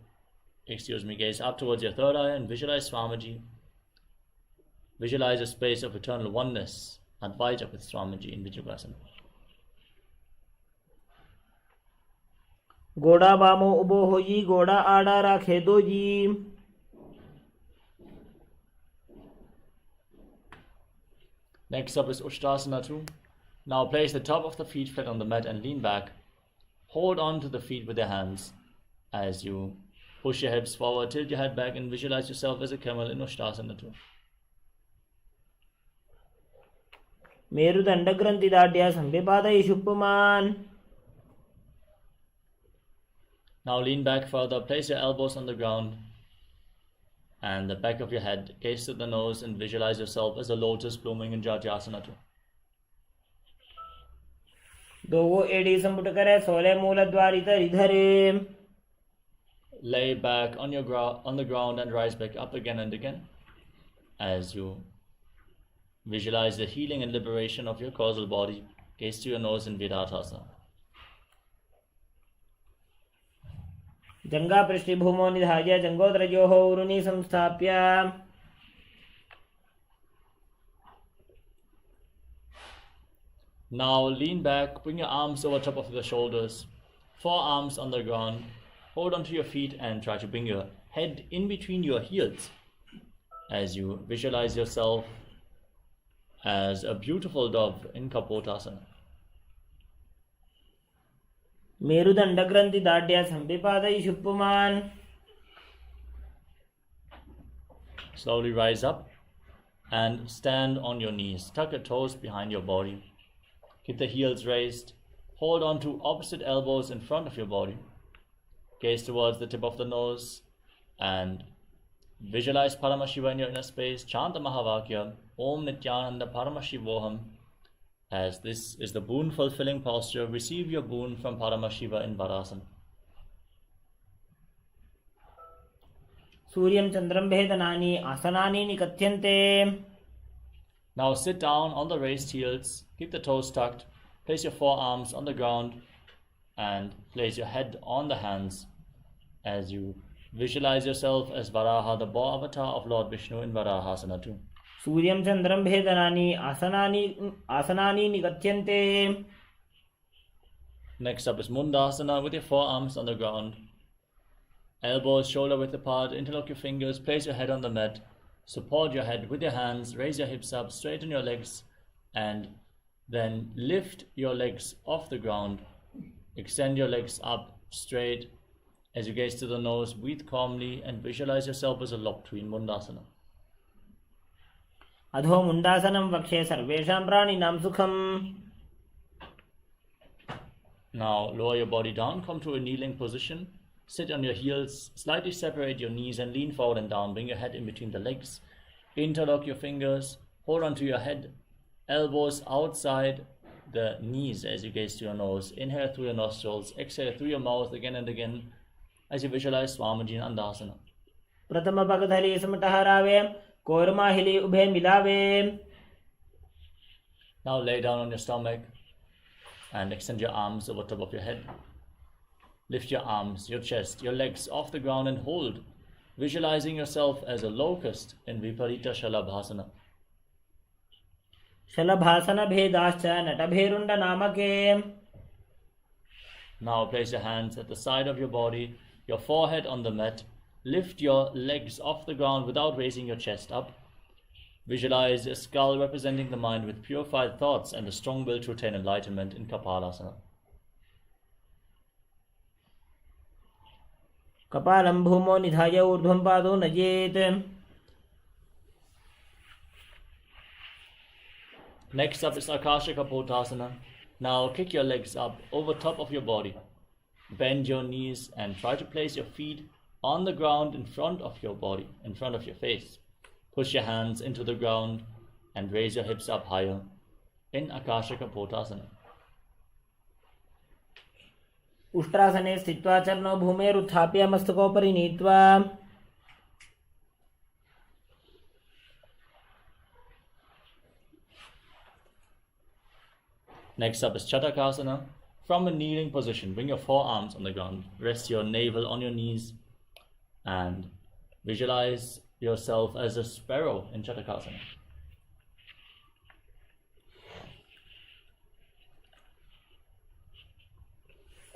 Gaze up towards your third eye and visualize Swamiji. Visualize a space of eternal oneness, Advaita with Swamiji in Vijyogasana. गोड़ा बामो उबो होई गोड़ा आड़ा राखे दो जी. Next up is Ushtasana 2. Now place the top of the feet flat on the mat and lean back. Hold on to the feet with your hands as you push your hips forward, tilt your head back and visualize yourself as a camel in Ushtasana 2. मेरुदंड ग्रंथि दाढ्या संविपादयिषु पुमान्. Now lean back further, place your elbows on the ground and the back of your head. Gaze to the nose and visualize yourself as a lotus blooming in Jajasana 2. दोवो AD संपुट करे सोले मूलद्वारि तरि धरे. Lay back on the ground and rise back up again and again as you visualize the healing and liberation of your causal body. Gaze to your nose in Vidatasana. जंगा पृष्ठि भूमो निधाय जंगोदरयोः उरुनि संस्थाप्य. Now lean back, bring your arms over top of the shoulders, forearms on the ground. Hold onto your feet and try to bring your head in between your heels as you visualize yourself as a beautiful dove in Kapotasana. मेरुदंड ग्रंथि दाढ्या संविपादयिषु पुमान्. Slowly rise up and stand on your knees. Tuck your toes behind your body. Keep the heels raised. Hold on to opposite elbows in front of your body. Gaze towards the tip of the nose and visualize Paramashiva in your inner space. Chant the Mahavakya, Om Nityananda Paramashivoham. As this is the boon fulfilling posture, receive your boon from Paramashiva in Varasana. सूर्यं चन्द्रं भेदनानि आसनानि निकथ्यन्ते. Now sit down on the raised heels, keep the toes tucked, place your forearms on the ground and place your head on the hands as you visualize yourself as Varaha, the boar avatar of Lord Vishnu in Varahasana 2. सूर्यं चन्द्रं भेदनानि आसनानि निगत्यन्ते. Next up is Mundasana with your forearms on the ground. Elbows shoulder width apart, interlock your fingers, place your head on the mat. Support your head with your hands, raise your hips up, straighten your legs, and then lift your legs off the ground. Extend your legs up straight. As you gaze to the nose, breathe calmly and visualize yourself as a lock in Mundasana. अधो मुण्डासनं वक्षे सर्वेषां प्राणिनां सुखम्. Now lower your body down, come to a kneeling position. Sit on your heels, slightly separate your knees and lean forward and down. Bring your head in between the legs. Interlock your fingers, hold onto your head, elbows outside the knees as you gaze to your nose. Inhale through your nostrils, exhale through your mouth again and again as you visualize Swamiji in Andasana. प्रथम पगधरी समटहरावे कोरमाहिली उभे मिलावे. Now lay down on your stomach and extend your arms over top of your head. Lift your arms, your chest, your legs off the ground and hold, visualizing yourself as a locust in Viparita Shalabhasana. शलभासन भेदाश्च नटभेरुण्ड नामके. Now place your hands at the side of your body, your forehead on the mat. Lift your legs off the ground without raising your chest up. Visualize a skull representing the mind with purified thoughts and the strong will to attain enlightenment in Kapalasana. कपालं भूमो निधाय ऊर्ध्वं पादो नयेत्. Next up is Akashaka Potasana. Now kick your legs up over top of your body. Bend your knees and try to place your feet on the ground in front of your body, in front of your face. Push your hands into the ground and raise your hips up higher in Akashaka Potasana. उष्ट्रासने स्थित्वा चरणो भूमेरुत्थाप्य मस्तकोपरि नीत्वा. Next up is Chatakasana. From a kneeling position, bring your forearms on the ground. Rest your navel on your knees and visualize yourself as a sparrow in Chatakasana.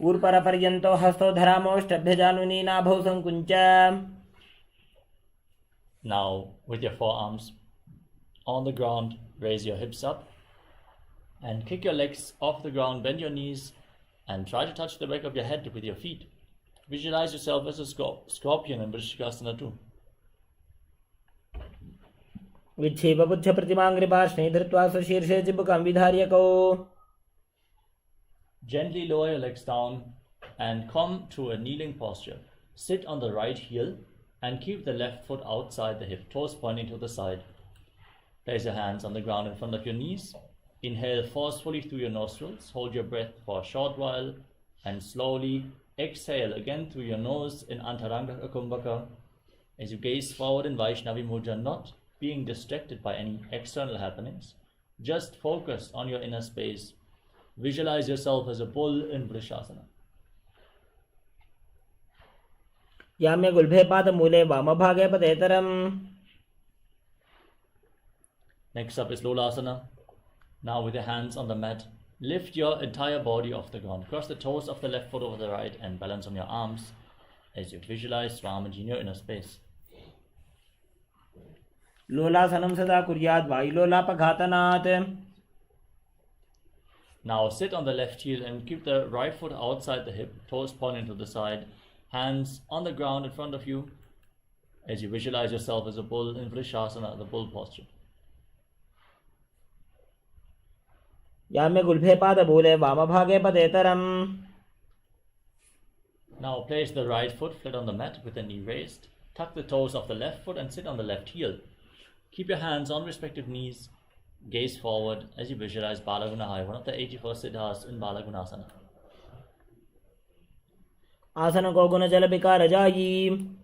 कूर्परपर्यन्तो हस्तो धरामोष्टभ्यजानुनी नाभौ संकुञ्च. Now, with your forearms on the ground, raise your hips up and kick your legs off the ground, bend your knees and try to touch the back of your head with your feet. Visualize yourself as a scorpion in Vrishikasana 2. विच्छेपबुद्ध प्रतिमाङ्घ्रिपार्श्वे धृत्वा स्वशीर्षे चिबुकं विधार्यकौ. Gently lower your legs down and come to a kneeling posture. Sit on the right heel and keep the left foot outside the hip, toes pointing to the side. Place your hands on the ground in front of your knees. Inhale forcefully through your nostrils. Hold your breath for a short while and slowly exhale again through your nose in Antaranga Kumbhaka as you gaze forward in Vaishnavi Mudra, not being distracted by any external happenings. Just focus on your inner space. Visualize yourself as a bull in Vrishasana. याम्य गुल्भे पादमूले वामभागे पदेतरम्. Next up is Lolasana. Now with your hands on the mat, lift your entire body off the ground. Cross the toes of the left foot over the right and balance on your arms as you visualize Swamiji in your inner space. लोलासनं सदा कुर्यात् वायुलोलापघातनात्. Now sit on the left heel and keep the right foot outside the hip, toes pointing to the side, hands on the ground in front of you as you visualize yourself as a bull in Vrishasana, the bull posture. याम्य गुल्भे पादमूले वामभागे पदेतरम्. Now place the right foot flat on the mat with the knee raised. Tuck the toes of the left foot and sit on the left heel. Keep your hands on respective knees. Gaze forward as you visualize Balagunahaya, one of the 81st siddhas in Balagunasana. आसन को गुण जल विकार जायी.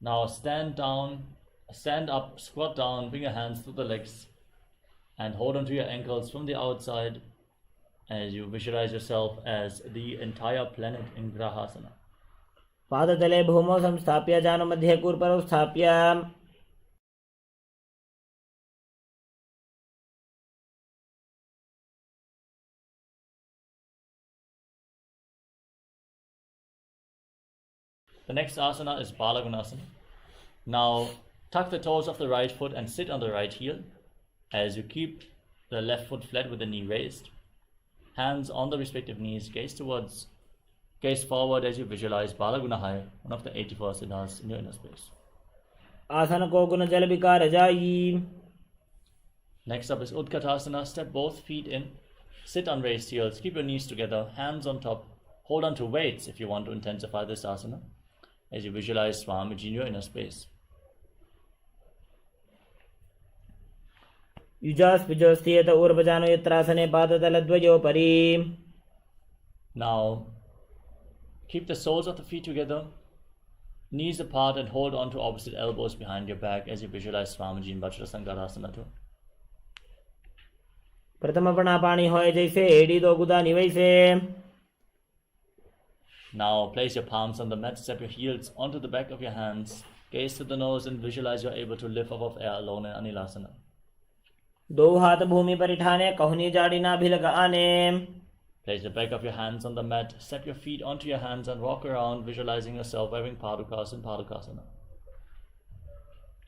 Now stand up, squat down, bring your hands through the legs and hold onto your ankles from the outside as you visualize yourself as the entire planet in Grahasana. पादतले भूमौ संस्थाप्य जानुमध्ये कूर्परौ स्थाप्य The next asana is Balagunasana. Now tuck the toes of the right foot and sit on the right heel as you keep the left foot flat with the knee raised. Hands on the respective knees, gaze forward as you visualize Balagunahaya, one of the 84 asanas in your inner space. आसन को गुण जल विकार जाई. Next up is Utkatasana. Step both feet in, sit on raised heels, keep your knees together, hands on top, hold on to weights if you want to intensify this asana as you visualize Swamiji in your inner space. युजास्पिजोस्थियत ऊर्वजानो यत्रासने पादतलद्वयोपरि. Now keep the soles of the feet together, knees apart, and hold on to opposite elbows behind your back as you visualize Swamiji in Vajrasankarasana too. प्रथम प्रणापाणी होय जैसे एड़ी दो गुदानी वैसे. Now place your palms on the mat, step your heels onto the back of your hands, gaze to the nose and visualize you're able to lift above air alone in Anilasana. दो हाथ भूमि पर ठाने कहनी जाड़ी ना भी लगा आने. Place the back of your hands on the mat, step your feet onto your hands and walk around visualizing yourself wearing padukas in Padukasana.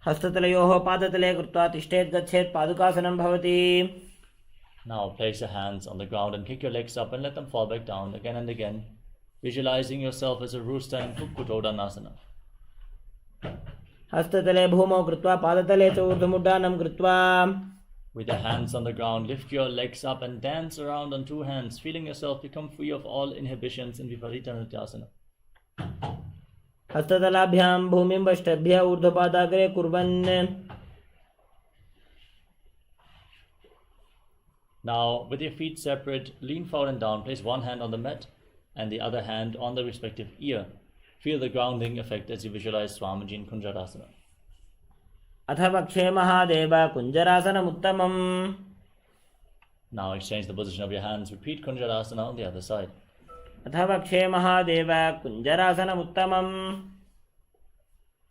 हस्ततलयोः पादतले कृत्वा तिष्ठेत् गच्छेत् पादुकासनं भवति. Now place your hands on the ground and kick your legs up and let them fall back down again and again, visualizing yourself as a rooster in Kukkutodhanasana. हस्ततले भूमौ कृत्वा पादतले च ऊर्ध्वमुड्डानं कृत्वा. With your hands on the ground, lift your legs up and dance around on two hands, feeling yourself become free of all inhibitions in Viparita Nrityasana. हस्ततलाभ्यां भूमिं वष्टभ्य ऊर्ध्वपादाग्रे कुर्वन्. Now, with your feet separate, lean forward and down, place one hand on the mat and the other hand on the respective ear. Feel the grounding effect as you visualize Swamiji in Kunjarasana. अथ पक्षे Mahadev कुञ्जरासनमुत्तमम्. Now exchange the position of your hands. Repeat Kunjarasana on the other side. अथ पक्षे Mahadev कुञ्जरासनमुत्तमम्.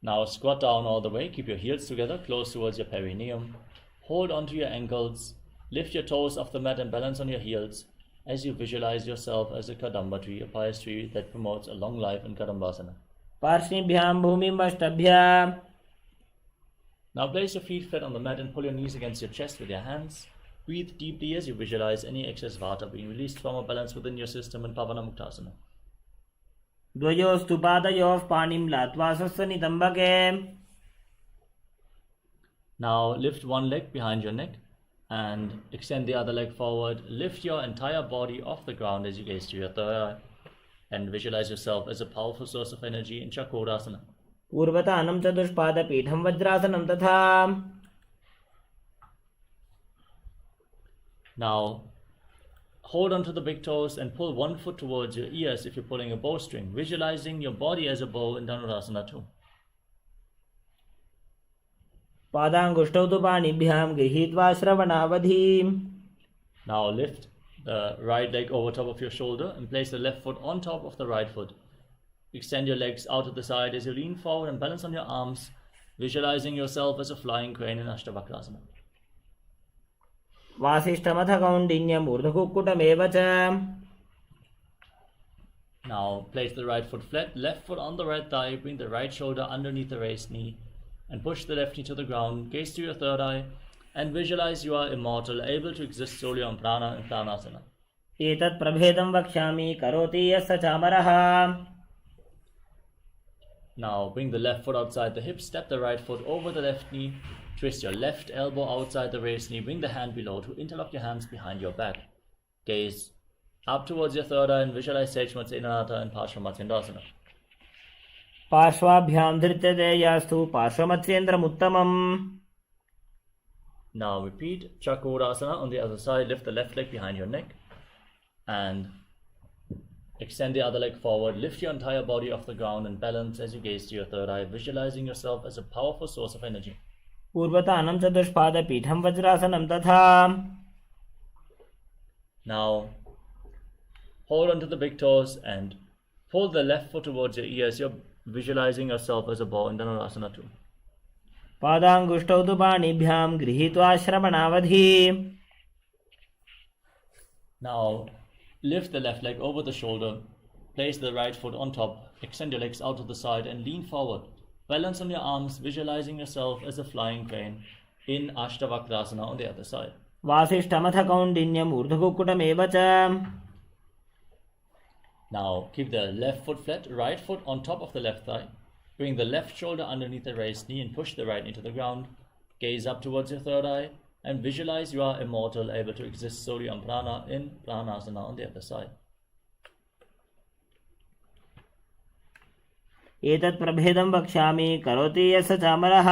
Now squat down all the way. Keep your heels together, close towards your perineum. Hold onto your ankles. Lift your toes off the mat and balance on your heels as you visualize yourself as a Kadamba tree, a pious tree that promotes a long life in Kadambasana. पार्श्वीभ्यां भूमिं वष्टभ्य. Now place your feet flat on the mat and pull your knees against your chest with your hands. Breathe deeply as you visualize any excess vata being released from a balance within your system in Pavana Muktasana. द्वयोस्तु पादयोः पाणिं लात्वा स्वस्वनितम्बके. Now lift one leg behind your neck and extend the other leg forward. Lift your entire body off the ground as you gaze to your third eye and visualize yourself as a powerful source of energy in Chakrasana. पूर्वतानं चतुष्पादपीठं वज्रासनं तथा. Now hold onto the big toes and pull one foot towards your ears if you're pulling a bowstring, visualizing your body as a bow in Dhanurasana too. पादाङ्गुष्ठौ तु पाणिभ्यां गृहीत्वा श्रवणावधि. Now lift the right leg over top of your shoulder and place the left foot on top of the right foot. Extend your legs out to the side as you lean forward and balance on your arms, visualizing yourself as a flying crane in Ashtavakrasana. वासिष्ठमथ कौण्डिन्यम् ऊर्ध्वकुक्कुटमेव च. Now place the right foot flat, left foot on the right thigh, bring the right shoulder underneath the raised knee and push the left knee to the ground, gaze to your third eye and visualize you are immortal, able to exist solely on prana and pranasana. एतत् प्रभेदं वक्ष्यामि करोति यस्य चामरः. Now bring the left foot outside the hip, step the right foot over the left knee, twist your left elbow outside the raised knee, bring the hand below to interlock your hands behind your back. Gaze up towards your third eye and visualize Sechmatsa Inanata and Parshvamatsyendrasana. पार्श्वाभ्यां धृत्यते यास्तु पार्श्वमत्स्येन्द्रमुत्तमम्. Now repeat Chakrasana on the other side. Lift the left leg behind your neck and extend the other leg forward. Lift your entire body off the ground and balance as you gaze to your third eye, visualizing yourself as a powerful source of energy. पूर्वतानं चतुष्पादपीठं वज्रासनं तथा. Now hold onto the big toes and pull the left foot towards your ears. You're visualizing yourself as a ball in Dhanurasana too. पादाङ्गुष्ठौ तु पाणिभ्यां गृहीत्वा श्रवणावधि. Now lift the left leg over the shoulder, place the right foot on top, extend your legs out to the side and lean forward. Balance on your arms, visualizing yourself as a flying crane in Ashtavakrasana on the other side. वासिष्ठमथ कौण्डिन्यम् ऊर्ध्वकुक्कुटमेव च. Now keep the left foot flat, right foot on top of the left thigh. Bring the left shoulder underneath the raised knee and push the right knee to the ground. Gaze up towards your third eye and visualize you are immortal, able to exist solely on prana in pranasana on the other side. एतत् प्रभेदं वक्ष्यामि करोति यस्य चामरः.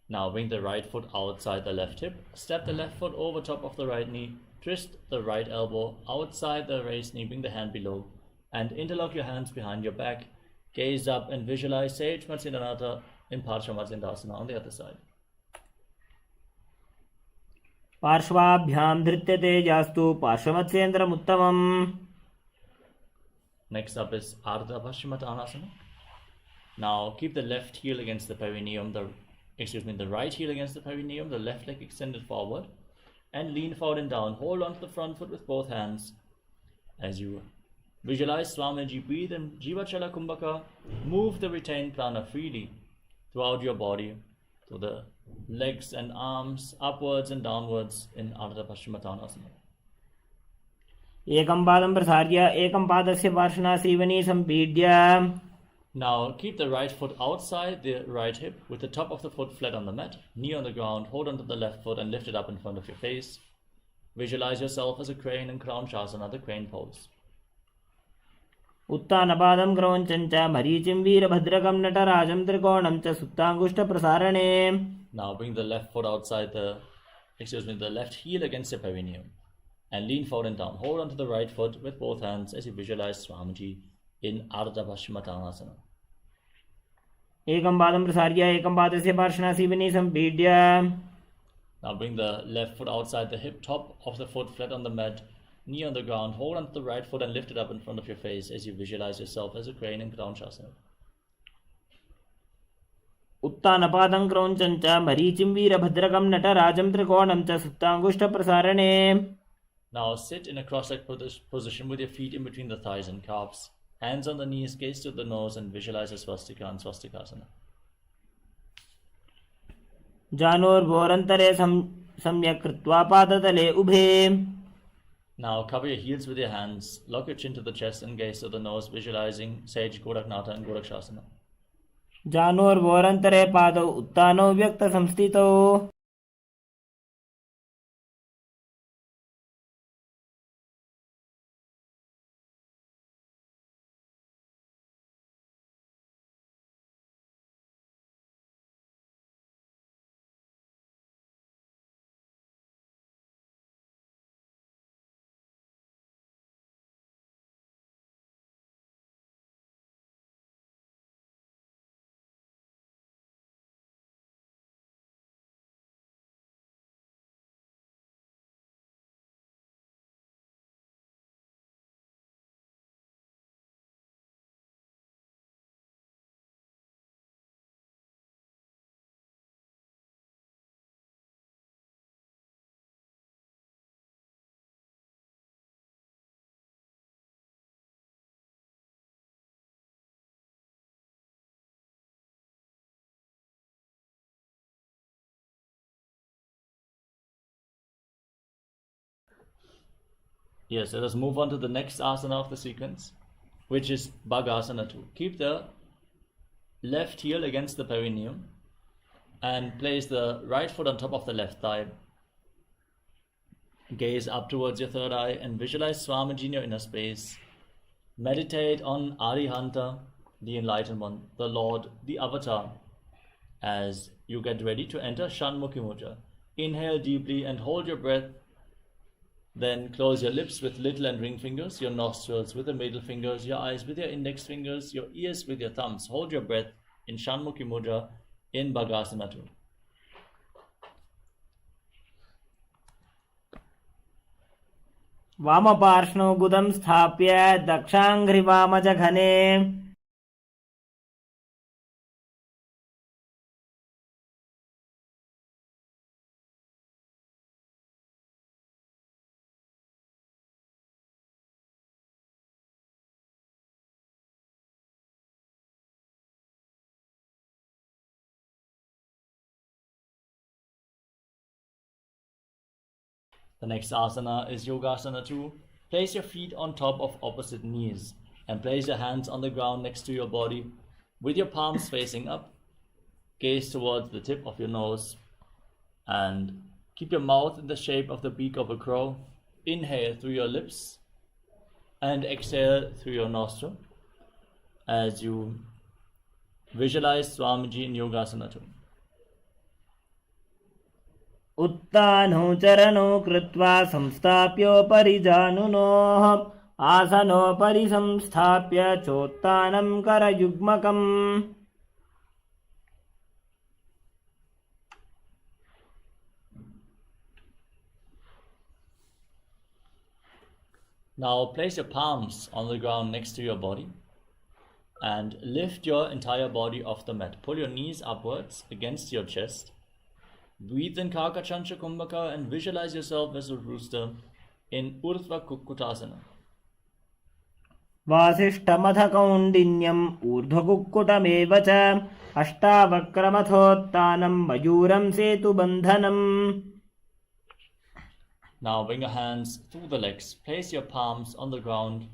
Now bring the right foot outside the left hip. Step the left foot over top of the right knee. Twist the right elbow outside the raised knee. Bring the hand below and interlock your hands behind your back. Gaze up and visualize Sage Matsyendranath in Parshvamatsyendrasana on the other side. पार्श्वाभ्यां धृत्यते जास्तु पार्श्वमत्स्येन्द्रमुत्तमम्. Next up is Ardha Paschimottanasana. Now keep the left heel against the perineum, the right heel against the perineum, the left leg extended forward and lean forward and down. Hold on to the front foot with both hands. As you visualize Swamiji, breathe in Jivachala Kumbhaka. Move the retained prana freely throughout your body, to the legs and arms, upwards and downwards in Ardha Paschimottanasana. एकं पादं प्रसार्य एकं पादस्य पार्श्वनासीवनी सम्पीड्य. Now keep the right foot outside the right hip with the top of the foot flat on the mat, knee on the ground, hold onto the left foot and lift it up in front of your face. Visualize yourself as a crane in Kranchasana, the crane pose. उत्तानपादं क्रौञ्चं च मरीचिं वीरभद्रकं नटराजं त्रिकोणं च सुप्ताङ्गुष्ठप्रसारणे. Now bring the left foot outside the left heel against the perineum and lean forward and down. Hold onto the right foot with both hands as you visualize Swamiji in Ardha Paschimottanasana. एकं पादं प्रसार्य एकं पादस्य पार्श्वनासीवनी सम्पीड्य. Now bring the left foot outside the hip, top of the foot flat on the mat, knee on the ground. Hold onto the right foot and lift it up in front of your face as you visualize yourself as a crane in Kranchasana. उत्तानपादं क्रौञ्चं च मरीचिं वीरभद्रकं नटराजं त्रिकोणं च सुप्ताङ्गुष्ठप्रसारणे. Now sit in a cross-legged position with your feet in between the thighs and calves. Hands on the knees, gaze to the nose and visualize a swastika and swastikasana. जानोर्भोरन्तरे सम्यक् कृत्वा पादतले उभे. Now cover your heels with your hands, lock your chin to the chest and gaze to the nose, visualizing Sage Godaknatha and Godakshasana. जानोर्भोरन्तरे पादौ उत्तानौ व्यक्तसंस्थितौ. Yes, let us move on to the next asana of the sequence, which is Bhagasana 2. Keep the left heel against the perineum and place the right foot on top of the left thigh. Gaze up towards your third eye and visualize Swamiji in your inner space. Meditate on Arihanta, the Enlightened One, the Lord, the Avatar, as you get ready to enter Shanmukhi Mudra. Inhale deeply and hold your breath. Then close your lips with little and ring fingers, your nostrils with the middle fingers, your eyes with your index fingers, your ears with your thumbs. Hold your breath in Shanmukhi Mudra in Bhagasana 2. वामपार्श्वौ गुदं स्थाप्य दक्षाङ्घ्रिवामजघने The next asana is Yogasana 2. Place your feet on top of opposite knees and place your hands on the ground next to your body with your palms facing up. Gaze towards the tip of your nose and keep your mouth in the shape of the beak of a crow. Inhale through your lips and exhale through your nostril as you visualize Swamiji in Yogasana 2. उत्तानौ चरणौ कृत्वा संस्थाप्योपरि जानुनोः आसनोपरि संस्थाप्य चोत्तानं करयुग्मकम् Now place your palms on the ground next to your body and lift your entire body off the mat. Pull your knees upwards against your chest. Breathe in Kakachancha Kumbhaka and visualize yourself as a rooster in Urdhva Kukkutasana. वासिष्ठमथ कौण्डिन्यम् ऊर्ध्वकुक्कुटमेव च अष्टावक्रमथोत्तानं मयूरं सेतुबन्धनम्. Now bring your hands through the legs. Place your palms on the ground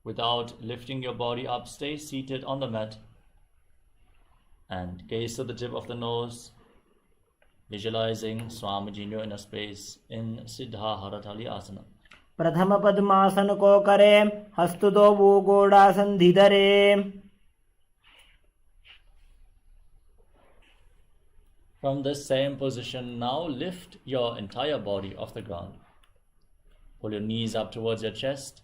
without lifting your body up. Stay seated on the mat and gaze to the tip of the nose, visualizing Swamiji in your inner space in Siddha Haratali Asana. प्रथम पद्मासन को करे हस्तुतो वो गोडासन धीधरे. From this same position, now lift your entire body off the ground. Pull your knees up towards your chest.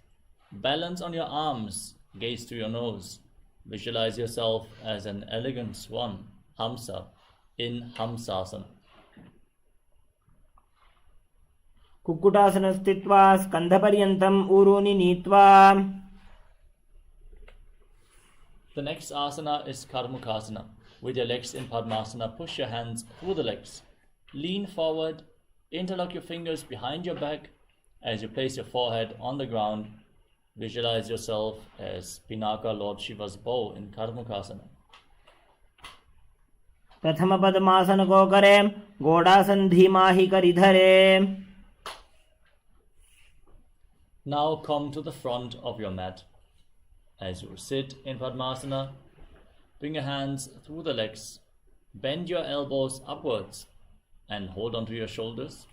Balance on your arms. Gaze to your nose. Visualize yourself as an elegant swan, Hamsa, in Hamsasana. Kukkutasana स्थित्वा स्कन्धपर्यन्तम् ऊरूनि नीत्वा. The next asana is Karmukasana. With your legs in Padmasana, push your hands through the legs. Lean forward, interlock your fingers behind your back as you place your forehead on the ground. Visualize yourself as Pinaka, Lord Shiva's bow in Karmukasana. प्रथम पद्मासन को करे गोडासन धीमाहि करिधरे. Now come to the front of your mat. As you sit in Padmasana, bring your hands through the legs, bend your elbows upwards and hold onto your shoulders.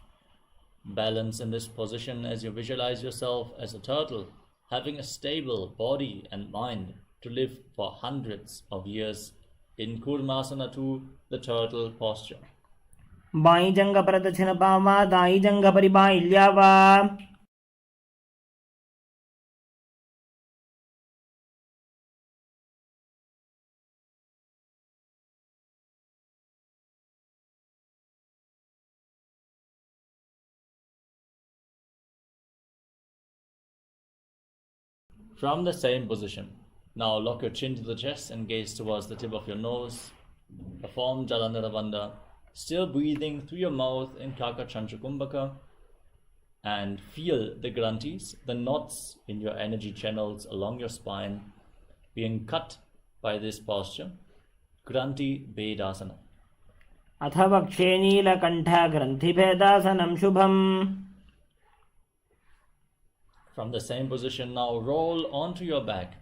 Balance in this position as you visualize yourself as a turtle, having a stable body and mind to live for hundreds of years in Kurmasana 2, the turtle posture. By जंग प्रदक्षिण पावा दाई जंग परिबाइल्यावा. From the same position, now lock your chin to the chest and gaze towards the tip of your nose. Perform Jalandhara, still breathing through your mouth in Kakachancha Kumbhaka, and feel the granthis, the knots in your energy channels along your spine, being cut by this posture. Granthi Vedasana. अथ वक्षे नीलकण्ठ ग्रन्थिभेदासनं शुभम्. From the same position, now roll onto your back.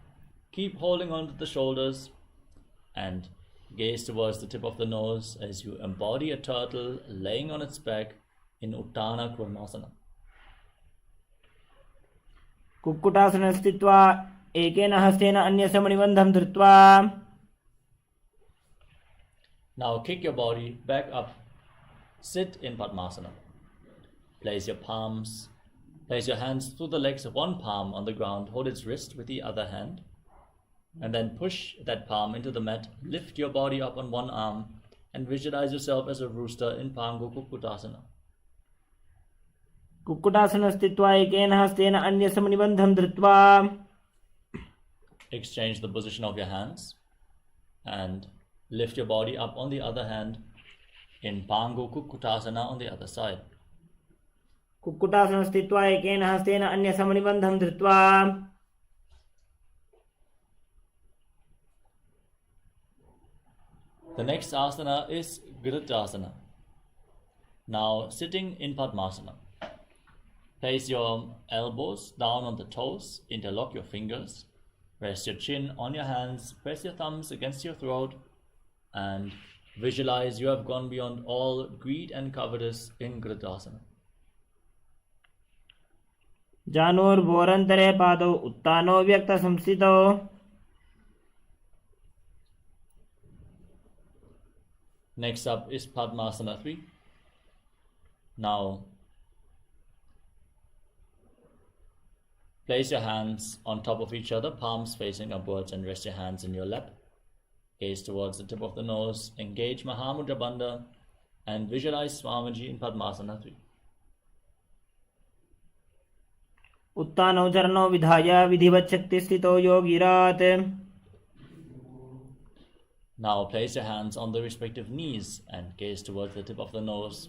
Keep holding onto the shoulders and gaze towards the tip of the nose as you embody a turtle laying on its back in Uttana Kurmasana. Kukkutasana स्थित्वा एकेन हस्तेन अन्यस्य मणिबन्धं धृत्वा. Now kick your body back up. Sit in Padmasana. Place your hands through the legs of one palm on the ground. Hold its wrist with the other hand. And then push that palm into the mat. Lift your body up on one arm and visualize yourself as a rooster in Pangu Kukkutasana. कुक्कुटासनस्थित्वा एकेन हस्तेन अन्यसमनिबन्धं धृत्वा exchange the position of your hands and lift your body up on the other hand in Pangu Kukkutasana on the other side. कुक्कुटासनस्थित्वा एकेन हस्तेन अन्यसमनिबन्धं धृत्वा The next asana is Gridasana. Now sitting in Padmasana. Place your elbows down on the toes, interlock your fingers, rest your chin on your hands, press your thumbs against your throat, and visualize you have gone beyond all greed and covetous in Gridasana. जानोर्भोरन्तरे पादौ उत्तानो व्यक्तसंस्थितौ Next up is Padmasana 3. Now, place your hands on top of each other, palms facing upwards, and rest your hands in your lap. Gaze towards the tip of the nose, engage Mahamudra Bandha, and visualize Swamiji in Padmasana 3. उत्तानौ चरणौ विधाय विधिवत् शक्तिस्थितो योगिरात् Now place your hands on the respective knees and gaze towards the tip of the nose.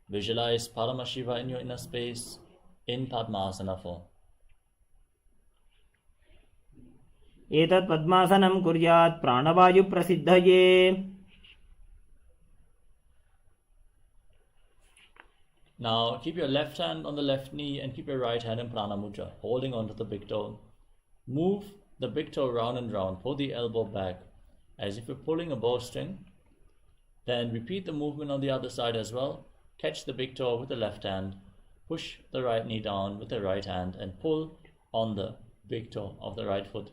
Visualize Paramashiva in your inner space in Padmasana 4. एतत् पद्मासनं कुर्यात् प्राणवायुप्रसिद्धये. Now keep your left hand on the left knee and keep your right hand in Prana Mudra, holding onto the big toe. Move the big toe round and round, pull the elbow back as if you're pulling a bowstring. Then repeat the movement on the other side as well. Catch the big toe with the left hand, push the right knee down with the right hand and pull on the big toe of the right foot.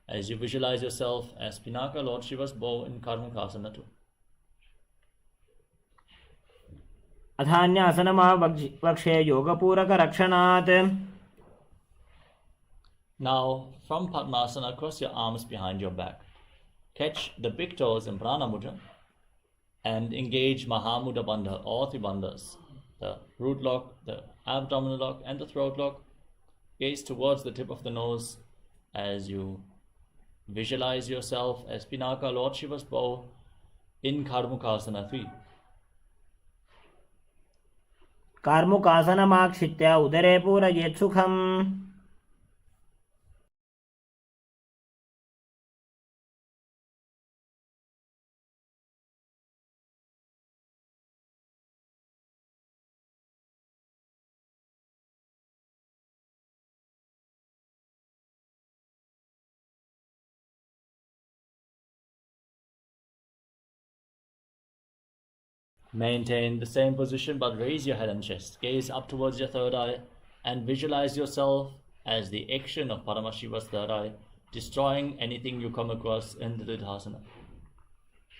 As you visualize yourself as Pinaka Lord Shiva's bow in Karmakasana 2. अथान्यासनमावक्षे योगपूरकरक्षणात्. Now, from Padmasana, cross your arms behind your back. Catch the big toes in Prana Mudra and engage Mahamudra Bandha, all three bandhas. The root lock, the abdominal lock, and the throat lock. Gaze towards the tip of the nose as you visualize yourself as Pinaka Lord Shiva's bow in Karmukasana 3. कार्मुकासनमाक्षित्य उदरे पूरयेत् सुखम्. Maintain the same position but raise your head and chest. Gaze up towards your third eye and visualize yourself as the action of Paramashiva's third eye, destroying anything you come across in the Dridhasana.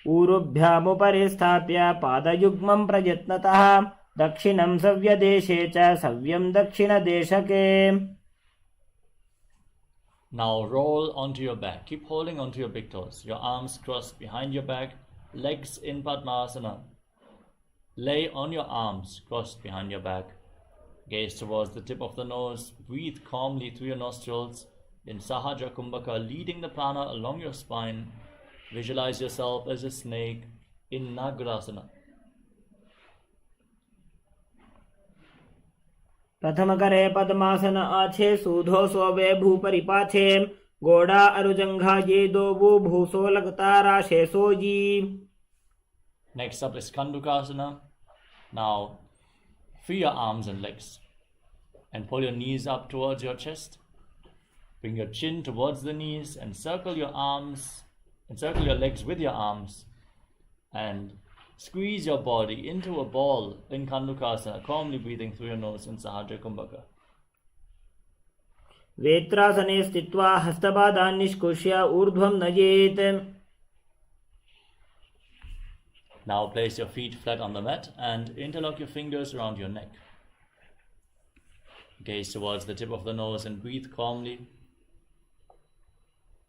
ऊरुभ्यामुपरि स्थाप्य पादयुग्मं प्रयत्नतः दक्षिणं सव्यदेशे च सव्यं दक्षिणदेशके. Now roll onto your back. Keep holding onto your big toes. Your arms crossed behind your back, legs in Padmasana. Lay on your arms crossed behind your back. Gaze towards the tip of the nose. Breathe calmly through your nostrils in Sahaja Kumbhaka, leading the prana along your spine. Visualize yourself as a snake in Nagrasana. प्रथमकरे पद्मासन आछे सूधो सोवे भूपरिपाछे गोड़ा अरुजंघा ये दो वो भूसो लगता राशे sooji. Next up is Kandukasana. Now free your arms and legs and pull your knees up towards your chest. Bring your chin towards the knees and circle your arms and circle your legs with your arms and squeeze your body into a ball in Kandukasana, calmly breathing through your nose in Sahaja Kumbhaka. वेत्रासने स्थित्वा हस्तपादान् निष्कुष्य ऊर्ध्वं नयेत्. Now place your feet flat on the mat and interlock your fingers around your neck. Gaze towards the tip of the nose and breathe calmly.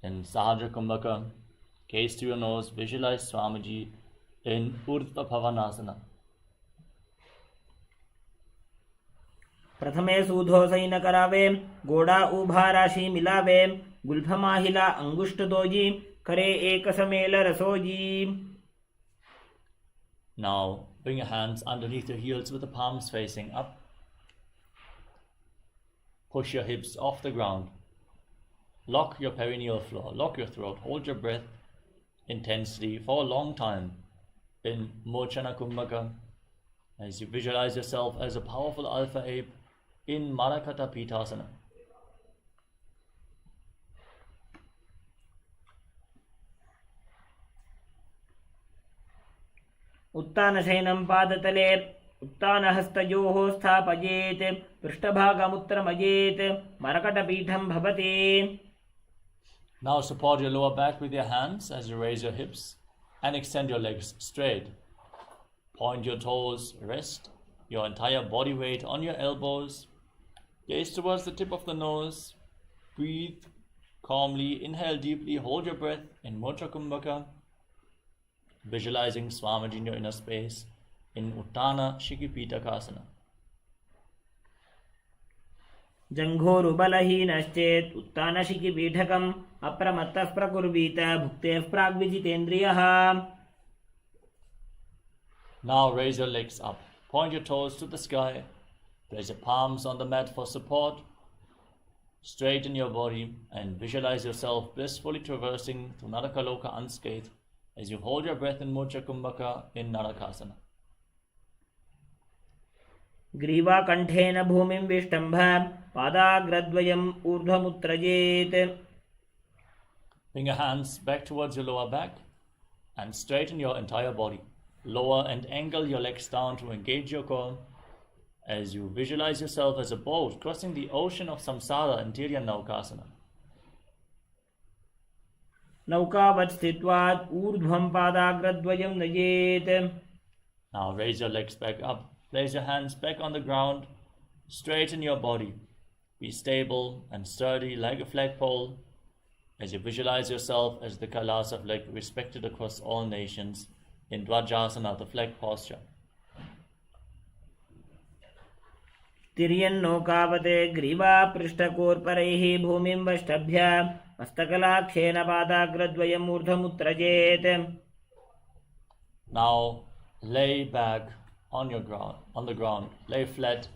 In Sahaja Kumbhaka, gaze to your nose, visualize Swamiji in Urdhva Bhavanasana. प्रथमे सूधो San करावे, गोड़ा उभा राशि मिलावे, Gulf माहिला अंगुष्ठ doji, करे एक समेल रसोजी. Now bring your hands underneath your heels with the palms facing up. Push your hips off the ground. Lock your perineal floor, lock your throat, hold your breath intensely for a long time in Mochana Kumbhaka as you visualize yourself as a powerful alpha ape in Marakata Pitasana. उत्तानशयनं पादतले, उत्तानहस्तयोः स्थापयेत्, पृष्ठभागमुत्तरमयेत्, मरकटपीठं भवति. Now support your lower back with your hands as you raise your hips and extend your legs straight. Point your toes, rest your entire body weight on your elbows. Gaze towards the tip of the nose. Breathe calmly, inhale deeply, hold your breath in Mocha Kumbhaka. Visualizing Swamiji in your inner space in Uttana Shikipitakasana. जङ्घोरुबलहीनश्चेत् उत्तानशिखिपीठकम् अप्रमत्तः प्रकुर्वीत भुक्तेः प्राग्विजितेन्द्रियः. Now raise your legs up. Point your toes to the sky. Place your palms on the mat for support. Straighten your body and visualize yourself blissfully traversing through Narakaloka unscathed as you hold your breath in Mocha Kumbhaka in Narakasana. ग्रीवाकण्ठेन भूमिं विष्टम्भ पादाग्रद्वयम् ऊर्ध्वमुत्त्रजेत्. Bring your hands back towards your lower back and straighten your entire body. Lower and angle your legs down to engage your core as you visualize yourself as a boat crossing the ocean of samsara in Tiryan Naukasana. नौकावत् स्थित्वा ऊर्ध्वं पादाग्रद्वयं नयेत्. Now raise your legs back up. Place your hands back on the ground. Straighten your body. Be stable and sturdy like a flagpole as you visualize yourself as the Kailasa flag respected across all nations in Dvajasana, the flag posture. तिर्यन्नौकावते ग्रीवा पृष्ठकोर्परैः भूमिं वष्टभ्य मस्तकलाक्षेन पादाग्रद्वयम् ऊर्ध्वमुत्त्रजेत्. Now lay back on the ground. Lay flat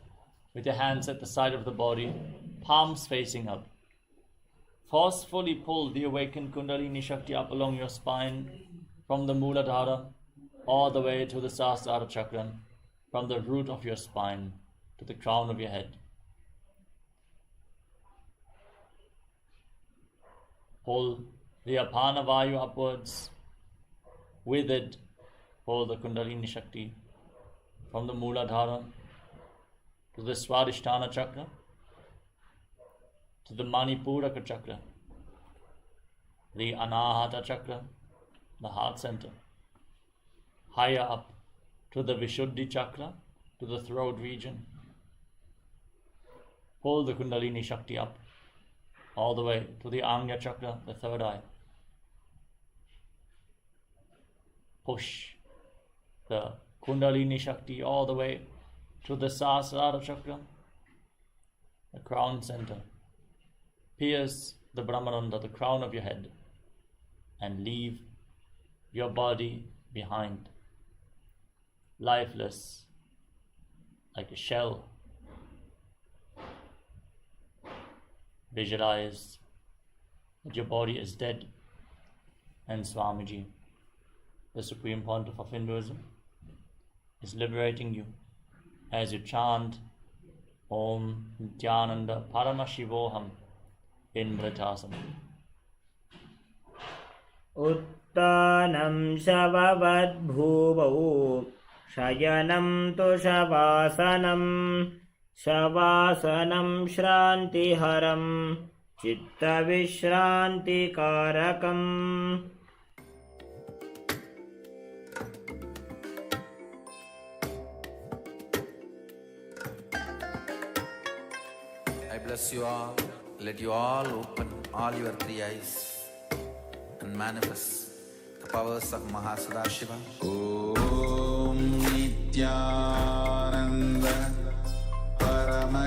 with your hands at the side of the body, palms facing up. Forcefully pull the awakened Kundalini Shakti up along your spine from the Muladhara all the way to the Sahasrara Chakra, from the root of your spine to the crown of your head. Pull the Apana Vayu upwards. With it, pull the Kundalini Shakti from the Muladhara to the Swadhisthana Chakra, to the Manipuraka Chakra, the Anahata Chakra, the heart center. Higher up to the Vishuddhi Chakra, to the throat region. Pull the Kundalini Shakti up all the way to the Anya Chakra, the third eye. Push the Kundalini Shakti all the way to the Sahasrara Chakra, the crown center. Pierce the Brahmananda, the crown of your head, and leave your body behind, lifeless, like a shell. Visualize that your body is dead, and Swamiji, the Supreme Pontiff of Hinduism, is liberating you as you chant Om Nityananda Paramashivoham in Vritasana. उत्तानं शववद्भुवौ शयनं तु शवासनं शवासनं श्रान्तिहरं चित्तविश्रान्तिकारकम्. I bless you all. Let you all open all your three eyes and manifest the powers of Mahasadashiva. Om Nityananda Paramashivoham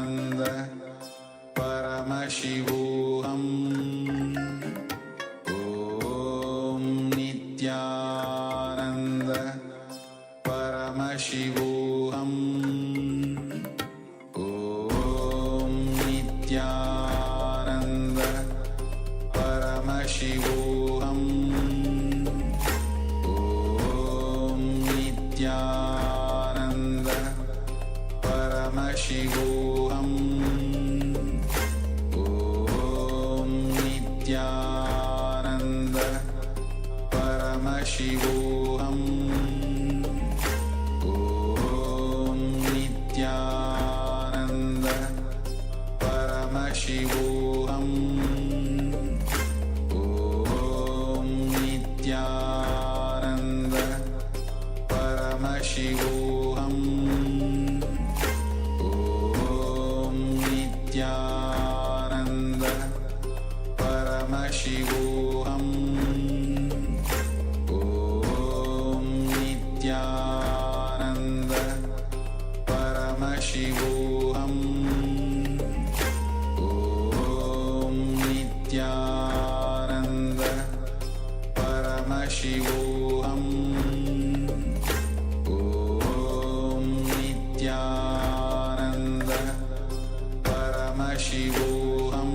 Paramashivoham. Om Nityananda Paramashivoham. Om Nityananda Paramashivoham. Om Nityananda Paramashivoham. Om Nityananda Paramashivoham. Om Nityananda Paramashivoham. Om Nityananda Paramashivoham. Om Nityananda Paramashivoham. Om Nityananda Paramashivoham. Om Nityananda Paramashivoham. Om Nityananda Paramashivoham.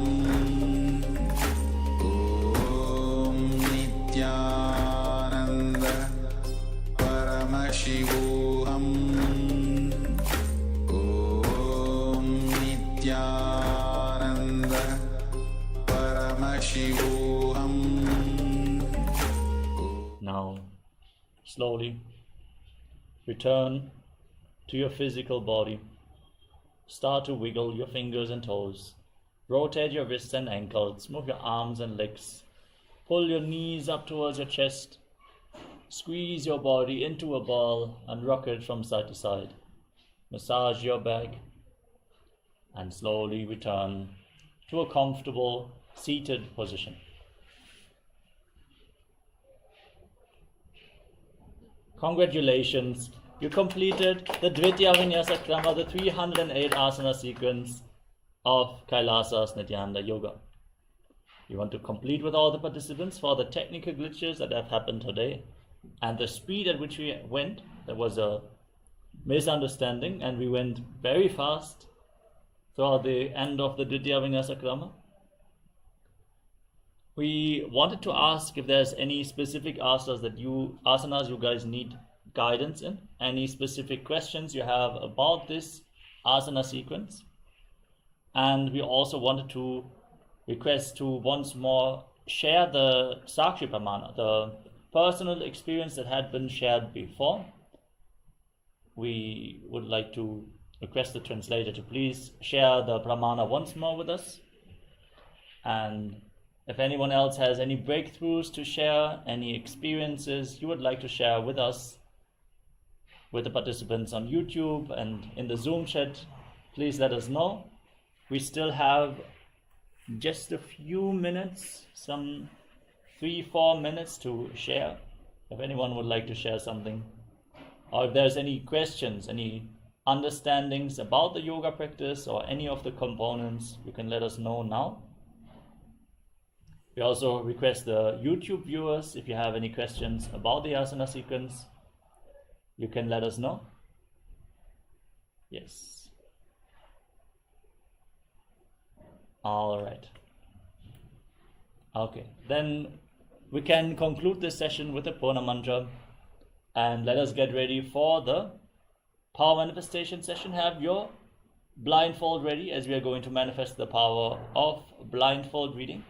Om Nityananda Paramashivoham. Om Nityananda Paramashivoham. Now, slowly return to your physical body. Start to wiggle your fingers and toes. Rotate your wrists and ankles. Move your arms and legs. Pull your knees up towards your chest. Squeeze your body into a ball and rock it from side to side. Massage your back and slowly return to a comfortable seated position. Congratulations, you completed the Dvitiya Vinyasa Krama, the 308 asana sequence of Kailasas Nityananda Yoga. We want to complete with all the participants for the technical glitches that have happened today and the speed at which we went. There was a misunderstanding and we went very fast throughout the end of the Dvitiya Vinyasa Krama. We wanted to ask if there's any specific asanas you guys need guidance in, any specific questions you have about this asana sequence. And we also wanted to request to once more share the Sakshi Pramana, the personal experience that had been shared before. We would like to request the translator to please share the Pramana once more with us. And if anyone else has any breakthroughs to share, any experiences you would like to share with us, with the participants on YouTube and in the Zoom chat, please let us know. We still have just a few minutes, some 3-4 minutes to share. If anyone would like to share something, or if there's any questions, any understandings about the yoga practice or any of the components, you can let us know now. We also request the YouTube viewers, if you have any questions about the asana sequence, you can let us know. Yes. All right. Okay, then we can conclude this session with a Purna mantra and let us get ready for the power manifestation session. Have your blindfold ready as we are going to manifest the power of blindfold reading.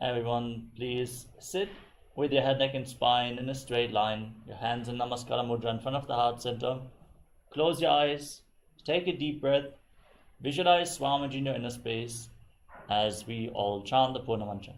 Everyone, please sit with your head, neck and spine in a straight line. Your hands in Namaskara Mudra in front of the heart center. Close your eyes. Take a deep breath. Visualize Swamiji in your inner space as we all chant the Purna mantra.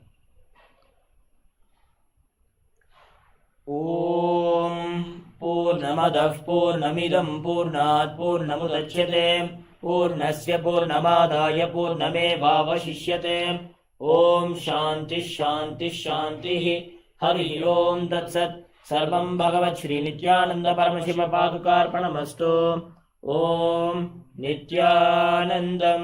Om Purnamadah Purnamidam Purnat Purnamudachyate Purnasya Purnamadaya Purnamevavashishyate. Om Shanti Shanti Shanti Hari Om Tatsat Sarvam Bhagavat Shri Nityananda Paramashiva Padukarpanamastu. Om Nityanandam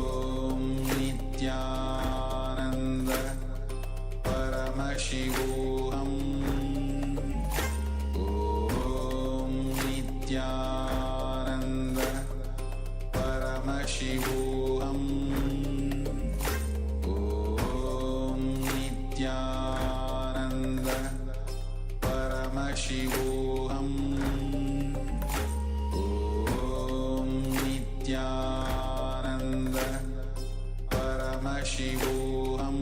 Paramashivoham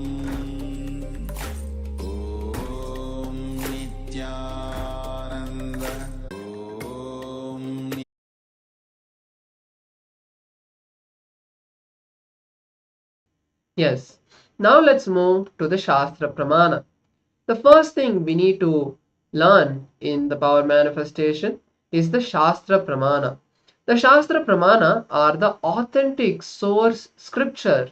Om Nityananda Om Yes. Now let's move to the Shastra Pramana. The first thing we need to learn in the power manifestation is the Shastra Pramana. The Shastra Pramana are the authentic source scriptures,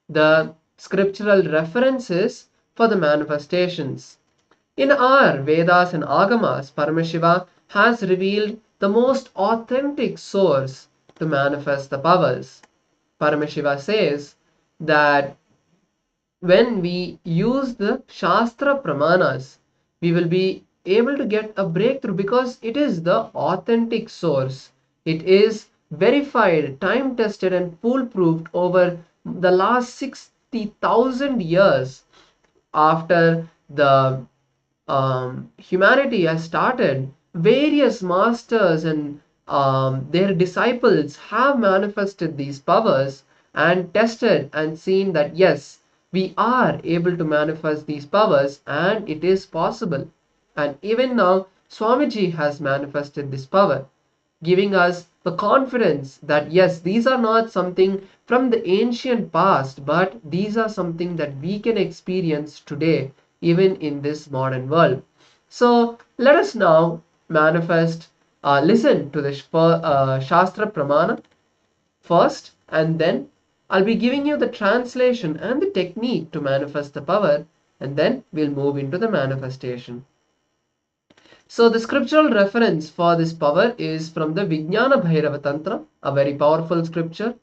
the scriptural references for the manifestations. In our Vedas and Agamas, Paramashiva has revealed the most authentic source to manifest the powers. Paramashiva says that when we use the Shastra Pramanas, we will be able to get a breakthrough because it is the authentic source. It is verified, time tested, and foolproofed over the last 60,000 years after the humanity has started. Various masters and their disciples have manifested these powers and tested and seen that yes, we are able to manifest these powers and it is possible. And even now, Swamiji has manifested this power, giving us the confidence that yes, these are not something from the ancient past, but these are something that we can experience today, even in this modern world. So let us now manifest, listen to the Shastra Pramana first, and then I'll be giving you the translation and the technique to manifest the power, and then we'll move into the manifestation. So the scriptural reference for this power is from the Vijnana Bhairava Tantra, a very powerful scripture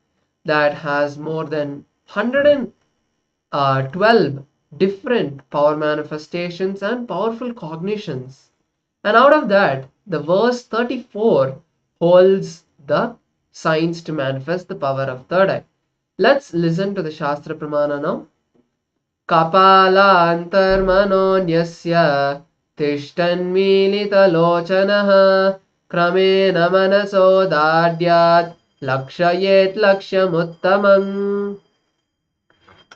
that has more than 112 different power manifestations and powerful cognitions. And out of that, the verse 34 holds the signs to manifest the power of third eye. Let's listen to the Shastra Pramana now. कपालान्तर्मनोऽन्यस्य तिष्ठन्मीलितलोचनः क्रमेण मनसोदार्ढ्यात् लक्षयेत् लक्ष्यमुत्तमम्.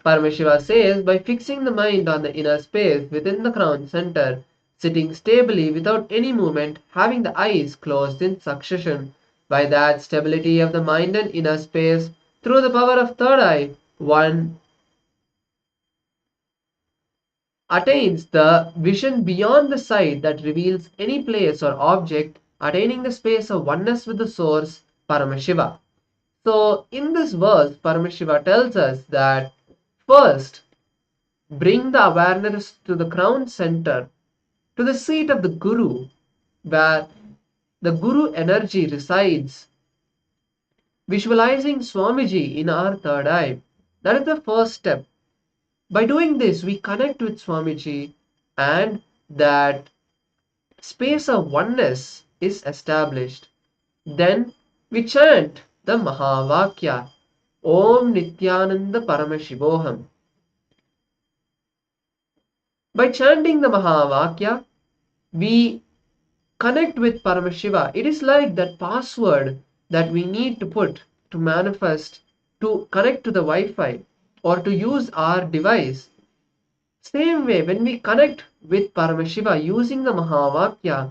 Paramashiva says, by fixing the mind on the inner space within the crown center, sitting stably without any movement, having the eyes closed in succession, by that stability of the mind and inner space, through the power of third eye, one attains the vision beyond the sight that reveals any place or object, attaining the space of oneness with the source, Paramashiva. So, in this verse, Paramashiva tells us that first, bring the awareness to the crown center, to the seat of the Guru, where the Guru energy resides, visualizing Swamiji in our third eye. That is the first step. By doing this, we connect with Swamiji and that space of oneness is established. Then we chant the Mahavakya, Om Nityananda Paramashivoham. By chanting the Mahavakya, we connect with Paramashiva. It is like that password that we need to put to manifest, to connect to the Wi-Fi or to use our device. Same way, when we connect with Paramashiva using the Mahavakya,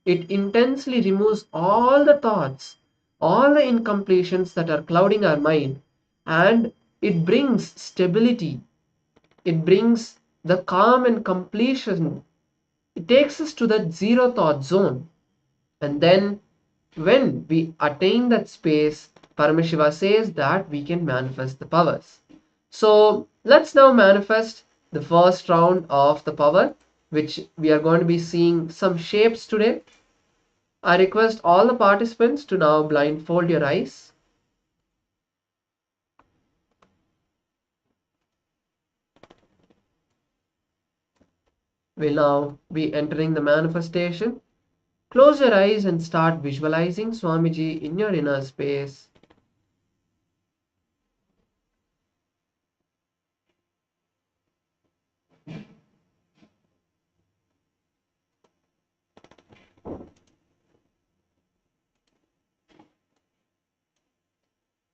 it intensely removes all the thoughts, all the incompletions that are clouding our mind, and it brings stability. It brings the calm and completion. It takes us to that zero thought zone. And then when we attain that space, Paramashiva says that we can manifest the powers. So let's now manifest the first round of the power, which we are going to be seeing some shapes today. I request all the participants to now blindfold your eyes. We'll now be entering the manifestation. Close your eyes and start visualizing Swamiji in your inner space.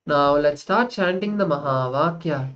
Now let's start chanting the Mahavakya.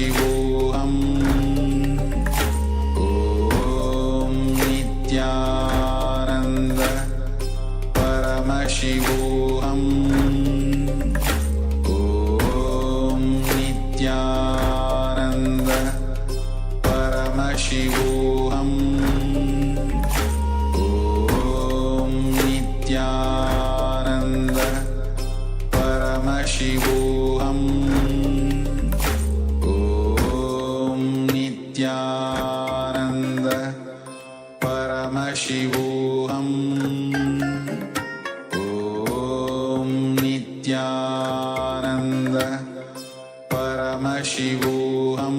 Paramashivoham Om Nityananda Paramashivoham Om Nityananda Paramashivoham Om Nityananda Paramashivoham Om Nityananda Paramashivoham Om Nityananda Paramashivoham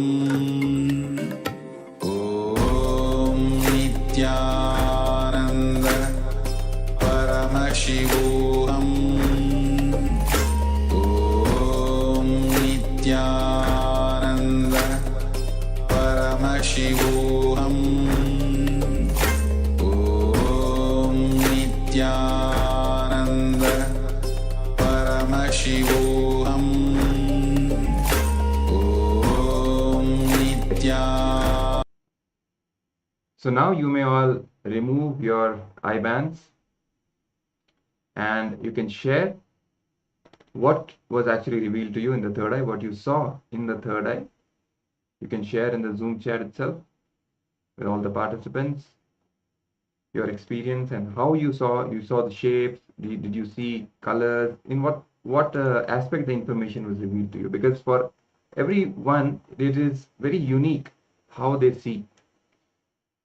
Om Nityananda Paramashivoham Om Nityananda Paramashivoham Om Nityananda Paramashivoham Om Nityananda. So now you may all remove your eye bands and you can share what was actually revealed to you in the third eye, what you saw in the third eye. You can share in the Zoom chat itself with all the participants your experience and how you saw the shapes. Did you see colors? In what aspect the information was revealed to you? Because for everyone it is very unique how they see.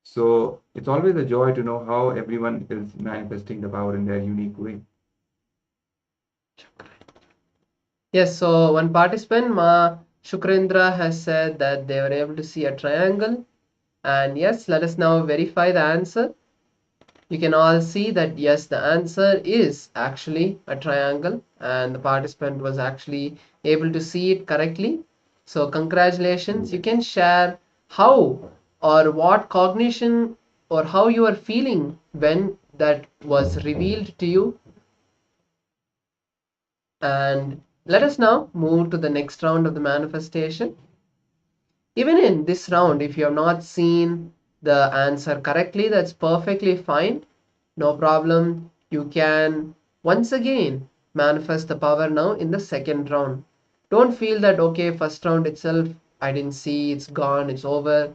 So it's always a joy to know how everyone is manifesting the power in their unique way. Yes, so one participant, Ma Shukrendra, has said that they were able to see a triangle. And yes, let us now verify the answer. You can all see that yes, the answer is actually a triangle, and the participant was actually able to see it correctly. So congratulations. You can share how or what cognition or how you are feeling when that was revealed to you. And let us now move to the next round of the manifestation. Even in this round, if you have not seen the answer correctly, that's perfectly fine. No problem. You can once again manifest the power now in the second round. Don't feel that, okay, first round itself, I didn't see, it's gone, it's over.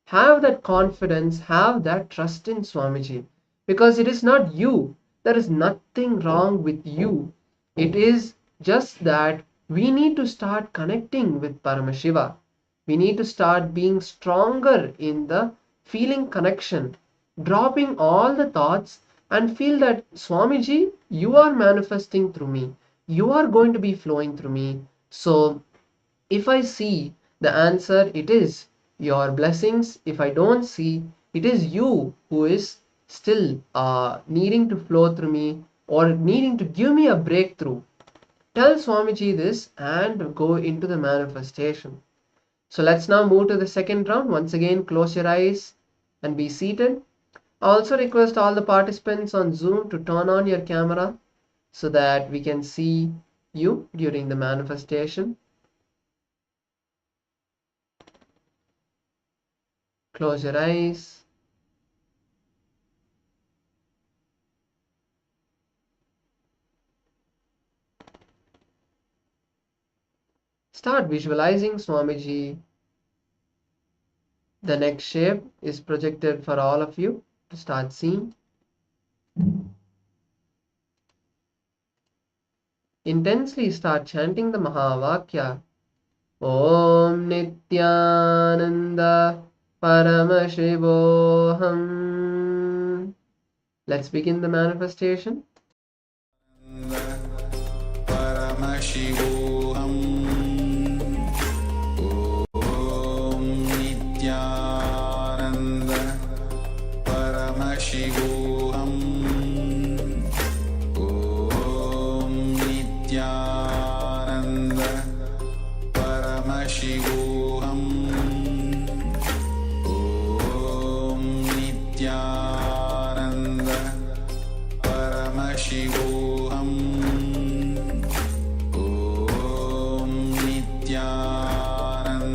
Have that confidence, have that trust in Swamiji. Because it is not you. There is nothing wrong with you. It is just that we need to start connecting with Paramashiva. We need to start being stronger in the feeling connection, dropping all the thoughts and feel that Swamiji, you are manifesting through me. You are going to be flowing through me. So if I see the answer, it is your blessings. If I don't see, it is you who is still needing to flow through me or needing to give me a breakthrough. Tell Swamiji this and go into the manifestation. So let's now move to the second round. Once again, close your eyes and be seated. I also request all the participants on Zoom to turn on your camera so that we can see you during the manifestation. Close your eyes. Start visualizing Swamiji. The next shape is projected for all of you to start seeing. Intensely start chanting the Mahavakya. Om Nityananda Paramashivoham. Let's begin the manifestation. Paramashivoham Om Nityananda Paramashivoham Om Nityananda Paramashivoham Om Nityananda Paramashivoham Om Nityananda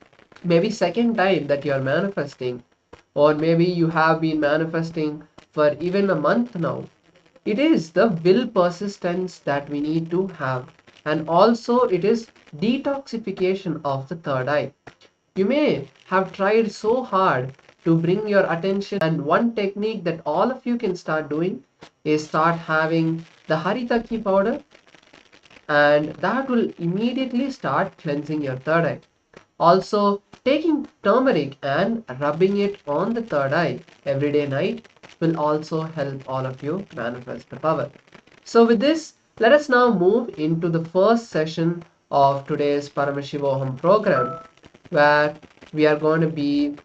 maybe second time that you are manifesting, or maybe you have been manifesting for even a month now. It is the will persistence that we need to have, and also it is detoxification of the third eye. You may have tried so hard to bring your attention, and one technique that all of you can start doing is start having the haritaki powder, and that will immediately start cleansing your third eye. Also, taking turmeric and rubbing it on the third eye every day night will also help all of you manifest the power. So with this, let us now move into the first session of today's Paramashivoham program, where we are going to be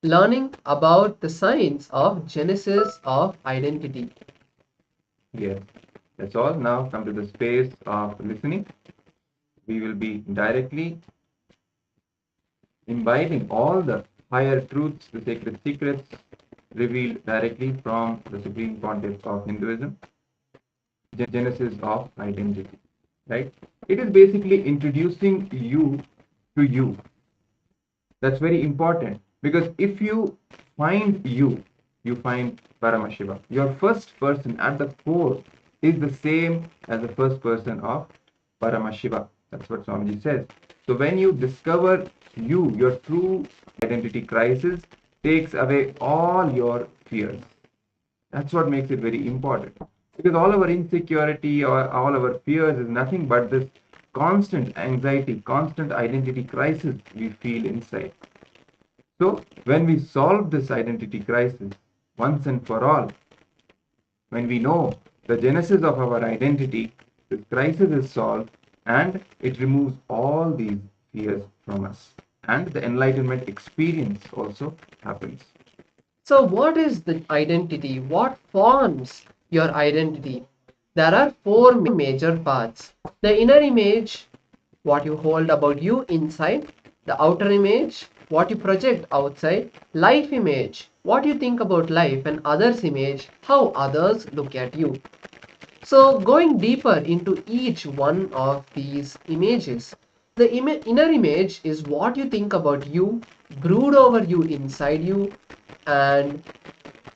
learning about the science of genesis of identity. Yes, that's all. Now come to the space of listening. We will be directly imbibing all the higher truths, the sacred secrets revealed directly from the Supreme Pontiff of Hinduism, Genesis of Identity. Right? It is basically introducing you to you. That's very important, because if you find you find Paramashiva. Your first person at the core is the same as the first person of Paramashiva. That's what Swamiji says. So when you discover you, your true identity crisis takes away all your fears. That's what makes it very important. Because all our insecurity or all our fears is nothing but this constant anxiety, constant identity crisis we feel inside. So when we solve this identity crisis once and for all, when we know the genesis of our identity, this crisis is solved and it removes all these fears from us. And the enlightenment experience also happens. So what is the identity? What forms your identity? There are four major parts. The inner image, what you hold about you inside. The outer image, what you project outside. Life image, what you think about life. And others image, how others look at you. So going deeper into each one of these images. The inner image is what you think about you, brood over you inside you, and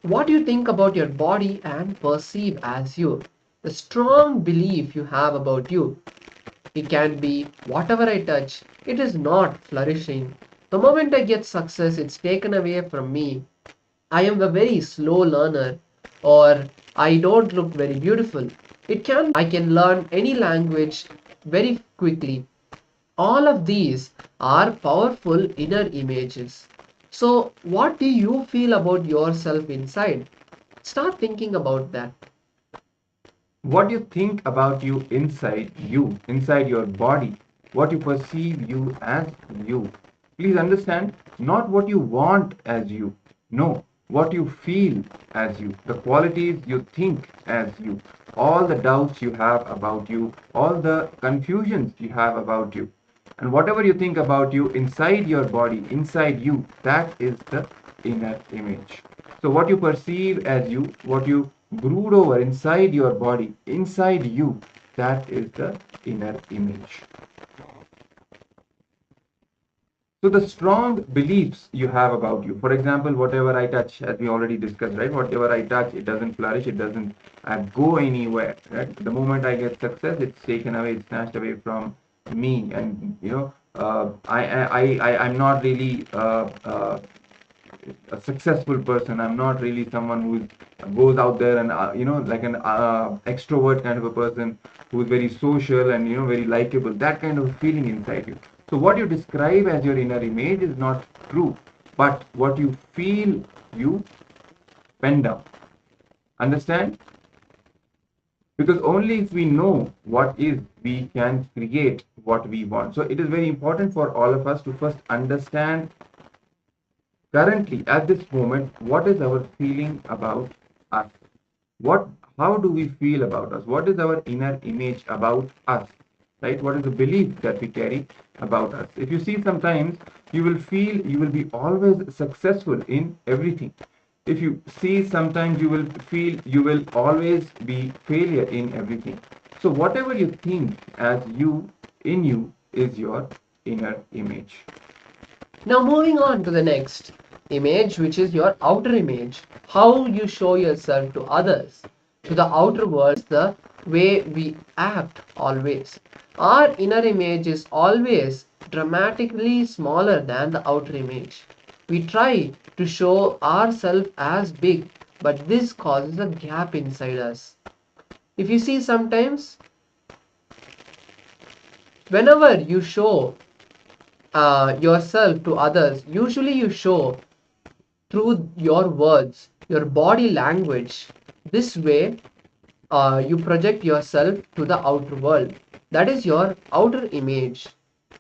what you think about your body and perceive as you. The strong belief you have about you. It can be whatever I touch, it is not flourishing. The moment I get success, it's taken away from me. I am a very slow learner, or I don't look very beautiful. It can I can learn any language very quickly. All of these are powerful inner images. So what do you feel about yourself inside? Start thinking about that. What you think about you, inside your body, what you perceive you as you. Please understand, not what you want as you. No, what you feel as you, the qualities you think as you, all the doubts you have about you, all the confusions you have about you. And whatever you think about you inside your body, inside you, that is the inner image. So what you perceive as you, what you brood over inside your body, inside you, that is the inner image. So the strong beliefs you have about you, for example, whatever I touch, as we already discussed, right? Whatever I touch, it doesn't flourish, it doesn't go anywhere, right? The moment I get success, it's taken away, it's snatched away from me, and I'm not really a successful person. I'm not really someone who goes out there and like an extrovert kind of a person who is very social and very likable. That kind of feeling inside you. So what you describe as your inner image is not true, but what you feel, you pen down. Understand? Because only if we know what is, we can create what we want. So it is very important for all of us to first understand currently at this moment what is our feeling about us. How do we feel about us? What is our inner image about us? Right? What is the belief that we carry about us? If you see, sometimes you will feel you will be always successful in everything. If you see, sometimes you will feel you will always be failure in everything. So whatever you think as you, in you, is your inner image. Now moving on to the next image, which is your outer image. How you show yourself to others, to the outer world, the way we act always. Our inner image is always dramatically smaller than the outer image. We try to show ourselves as big, but this causes a gap inside us. If you see, sometimes whenever you show yourself to others, usually you show through your words, your body language. This way, you project yourself to the outer world. That is your outer image.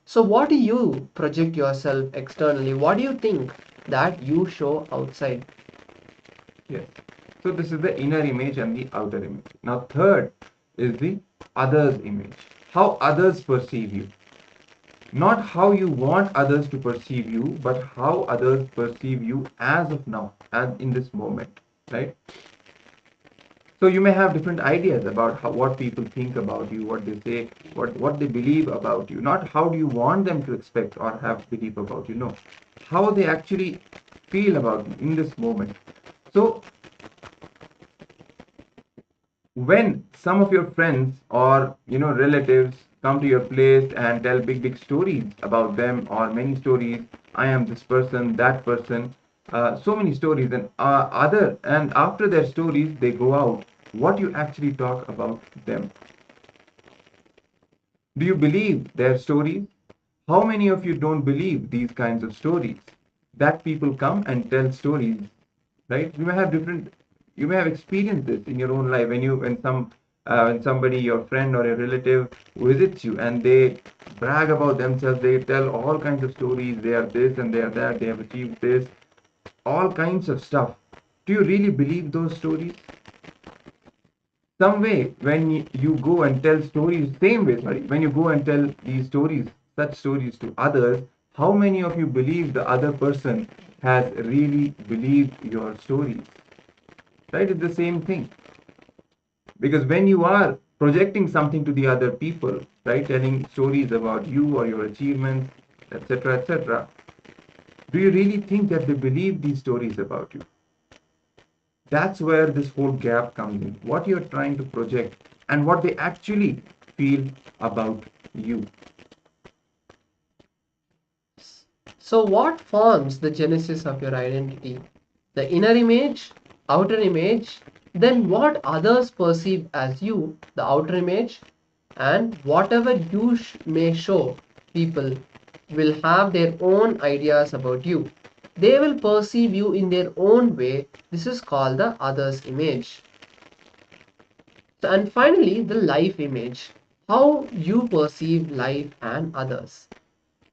So, what do you project yourself externally? What do you think that you show outside? Yes. So this is the inner image and the outer image. Now third is the others image. How others perceive you. Not how you want others to perceive you, but how others perceive you as of now, as in this moment, right? So you may have different ideas about what people think about you, what they say, what they believe about you. Not how do you want them to expect or have belief about you. No, how they actually feel about you in this moment. So when some of your friends or relatives come to your place and tell big stories about them, or many stories, I am this person, that person, so many stories, and after their stories they go out, what you actually talk about them? Do you believe their stories? How many of you don't believe these kinds of stories that people come and tell stories, right? You may have experienced this in your own life when somebody, your friend or a relative, visits you and they brag about themselves. They tell all kinds of stories. They are this and they are that. They have achieved this, all kinds of stuff. Do you really believe those stories? Some way, when you go and tell stories, same way, sorry, when you go and tell these stories, such stories to others, how many of you believe the other person has really believed your stories? Right? It's the same thing. Because when you are projecting something to the other people, right, telling stories about you or your achievements, etc., do you really think that they believe these stories about you? That's where this whole gap comes in. What you're trying to project and what they actually feel about you. So, what forms the genesis of your identity? The inner image, outer image, then what others perceive as you, the outer image, and whatever you may show people will have their own ideas about you. They will perceive you in their own way. This is called the others image. And finally, the life image. How you perceive life and others.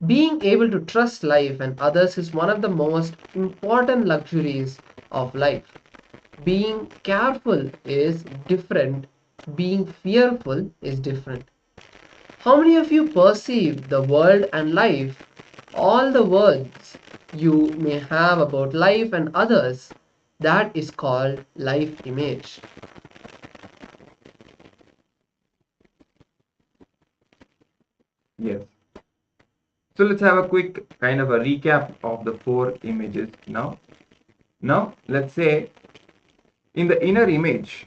Being able to trust life and others is one of the most important luxuries of life. Being careful is different. Being fearful is different. How many of you perceive the world and life, all the words you may have about life and others? That is called life image. Yes. So let's have a quick kind of a recap of the 4 images now. Now, let's say in the inner image,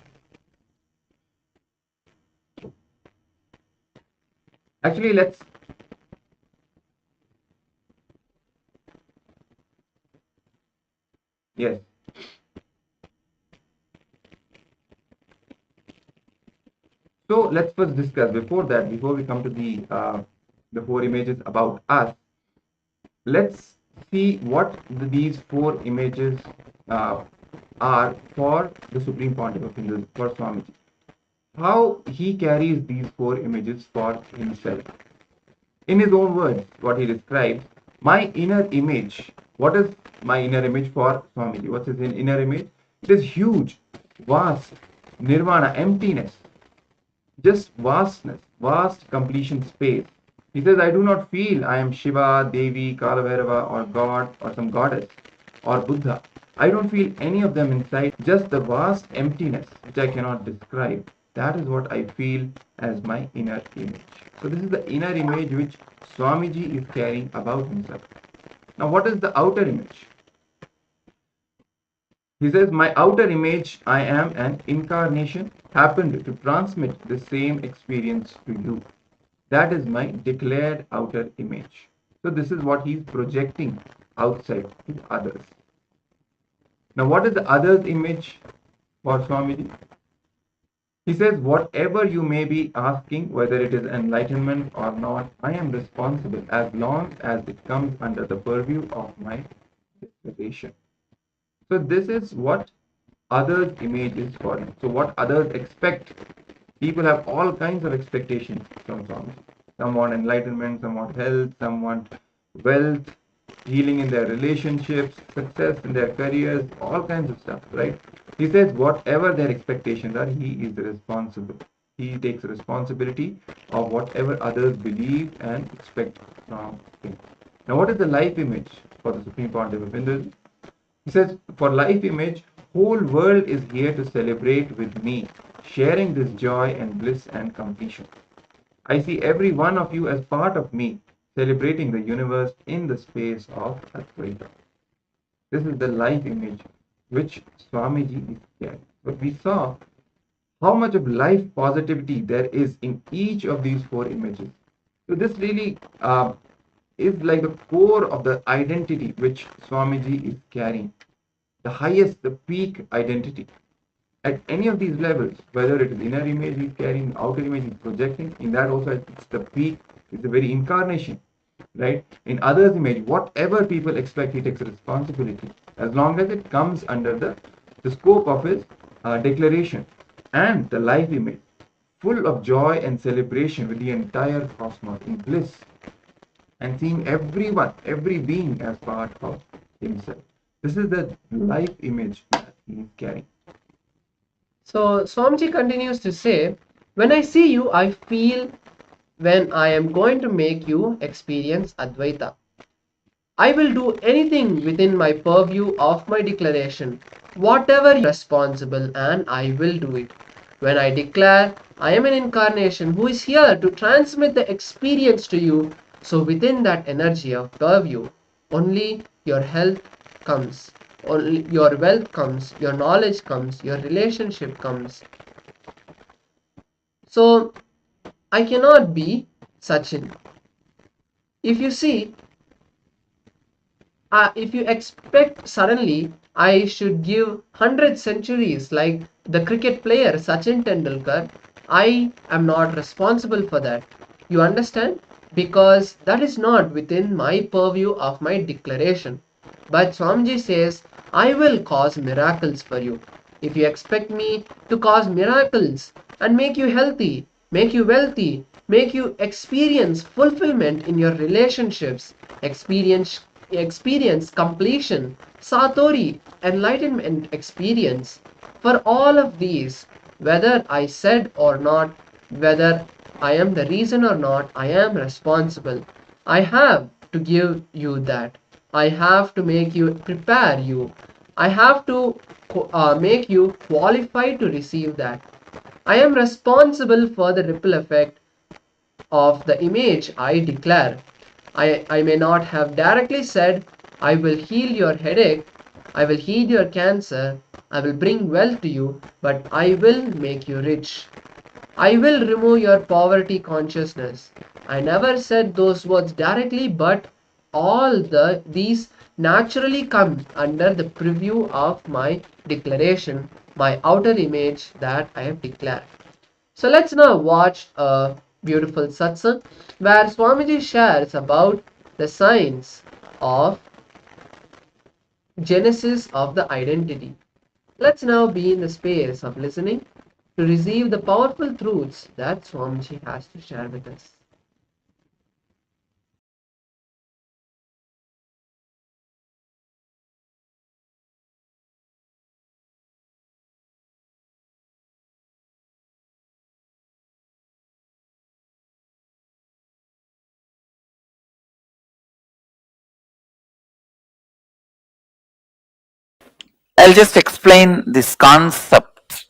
actually yes. So let's first discuss, before we come to the 4 images about us, let's see what these 4 images are for the Supreme Pontiff of Hinduism, for Swamiji. How he carries these 4 images for himself. In his own words, what he describes, my inner image. What is my inner image for Swamiji? What's his inner image? It is huge, vast, nirvana, emptiness, just vastness, vast completion space. He says, I do not feel I am Shiva, Devi, Kalabhairava, or God, or some goddess, or Buddha. I don't feel any of them inside, just the vast emptiness which I cannot describe. That is what I feel as my inner image. So this is the inner image which Swamiji is carrying about himself. Now what is the outer image? He says, my outer image, I am an incarnation, happened to transmit the same experience to you. That is my declared outer image. So this is what he's projecting outside to others. Now what is the other's image for Swamiji? He says, whatever you may be asking, whether it is enlightenment or not, I am responsible as long as it comes under the purview of my declaration. So this is what others' image is for him. So what others expect. People have all kinds of expectations from Swami. Some want enlightenment, some want health, some want wealth, healing in their relationships, success in their careers, all kinds of stuff, right? He says whatever their expectations are, he is responsible. He takes responsibility of whatever others believe and expect from him. Now, what is the life image for the Supreme Pontiff of Hinduism? He says, for life image, whole world is here to celebrate with me, sharing this joy and bliss and completion. I see every one of you as part of me, celebrating the universe in the space of Advaita. This is the life image which Swamiji is carrying. But we saw how much of life positivity there is in each of these four images. So this really is like the core of the identity which Swamiji is carrying. The highest, the peak identity. At any of these levels, whether it is inner image he's carrying, outer image he's projecting, in that also it's the peak, it's the very incarnation, right? In others' image, whatever people expect, he takes responsibility, as long as it comes under the scope of his declaration. And the life image, full of joy and celebration with the entire cosmos in bliss, and seeing everyone, every being as part of himself. This is the life image that he is carrying. So Swamiji continues to say, when I see you, I feel when I am going to make you experience Advaita. I will do anything within my purview of my declaration, whatever is responsible, and I will do it. When I declare, I am an incarnation who is here to transmit the experience to you, so within that energy of purview, only your health comes, only your wealth comes, your knowledge comes, your relationship comes. So I cannot be Sachin. If you see, if you expect suddenly I should give 100 centuries like the cricket player Sachin Tendulkar, I am not responsible for that. You understand? Because that is not within my purview of my declaration. But Swamiji says, I will cause miracles for you. If you expect me to cause miracles and make you healthy, make you wealthy, make you experience fulfillment in your relationships, experience completion, satori, enlightenment experience, for all of these, whether I said or not, whether I am the reason or not, I am responsible. I have to give you that. I have to make you prepare you. I have to make you qualified to receive that. I am responsible for the ripple effect of the image I declare. I may not have directly said, I will heal your headache, I will heal your cancer, I will bring wealth to you, but I will make you rich. I will remove your poverty consciousness. I never said those words directly, but all these naturally come under the preview of my declaration, my outer image that I have declared. So let's now watch a beautiful satsang where Swamiji shares about the science of genesis of the identity. Let's now be in the space of listening to receive the powerful truths that Swamiji has to share with us. I'll just explain this concept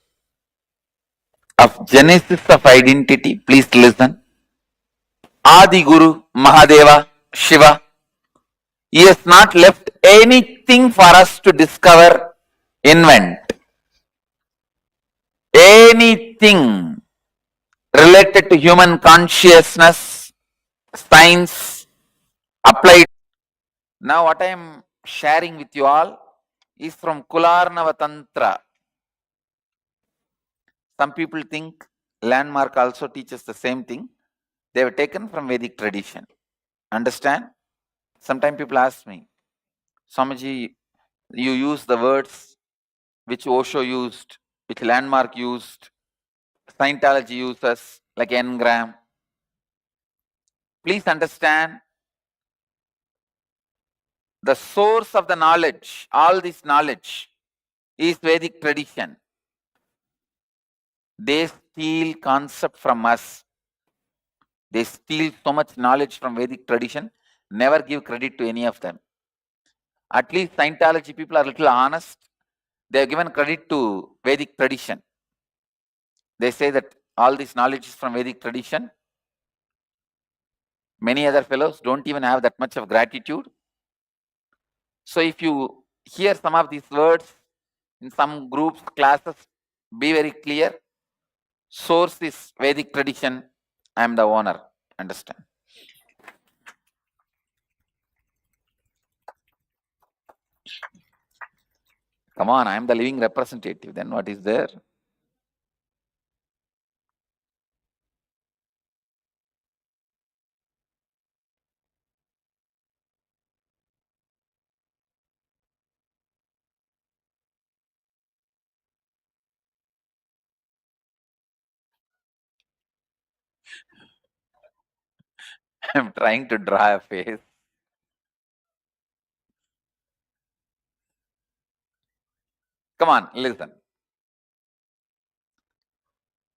of genesis of identity. Please listen. Adi Guru, Mahadeva, Shiva. He has not left anything for us to discover, invent. Anything related to human consciousness, science, applied. Now what I am sharing with you all is from Kularnava Tantra. Some people think landmark also teaches the same thing. They were taken from Vedic tradition. Understand? Sometimes people ask me, Swamiji, you use the words which Osho used, which landmark used, Scientology uses, like engram. Please understand, the source of the knowledge, all this knowledge, is Vedic tradition. They steal concept from us. They steal so much knowledge from Vedic tradition, never give credit to any of them. At least Scientology people are a little honest. They have given credit to Vedic tradition. They say that all this knowledge is from Vedic tradition. Many other fellows don't even have that much of gratitude. So if you hear some of these words in some groups, classes, be very clear. Source is Vedic tradition. I am the owner. Understand? Come on, I am the living representative. Then what is there? I am trying to draw a face. Come on, listen.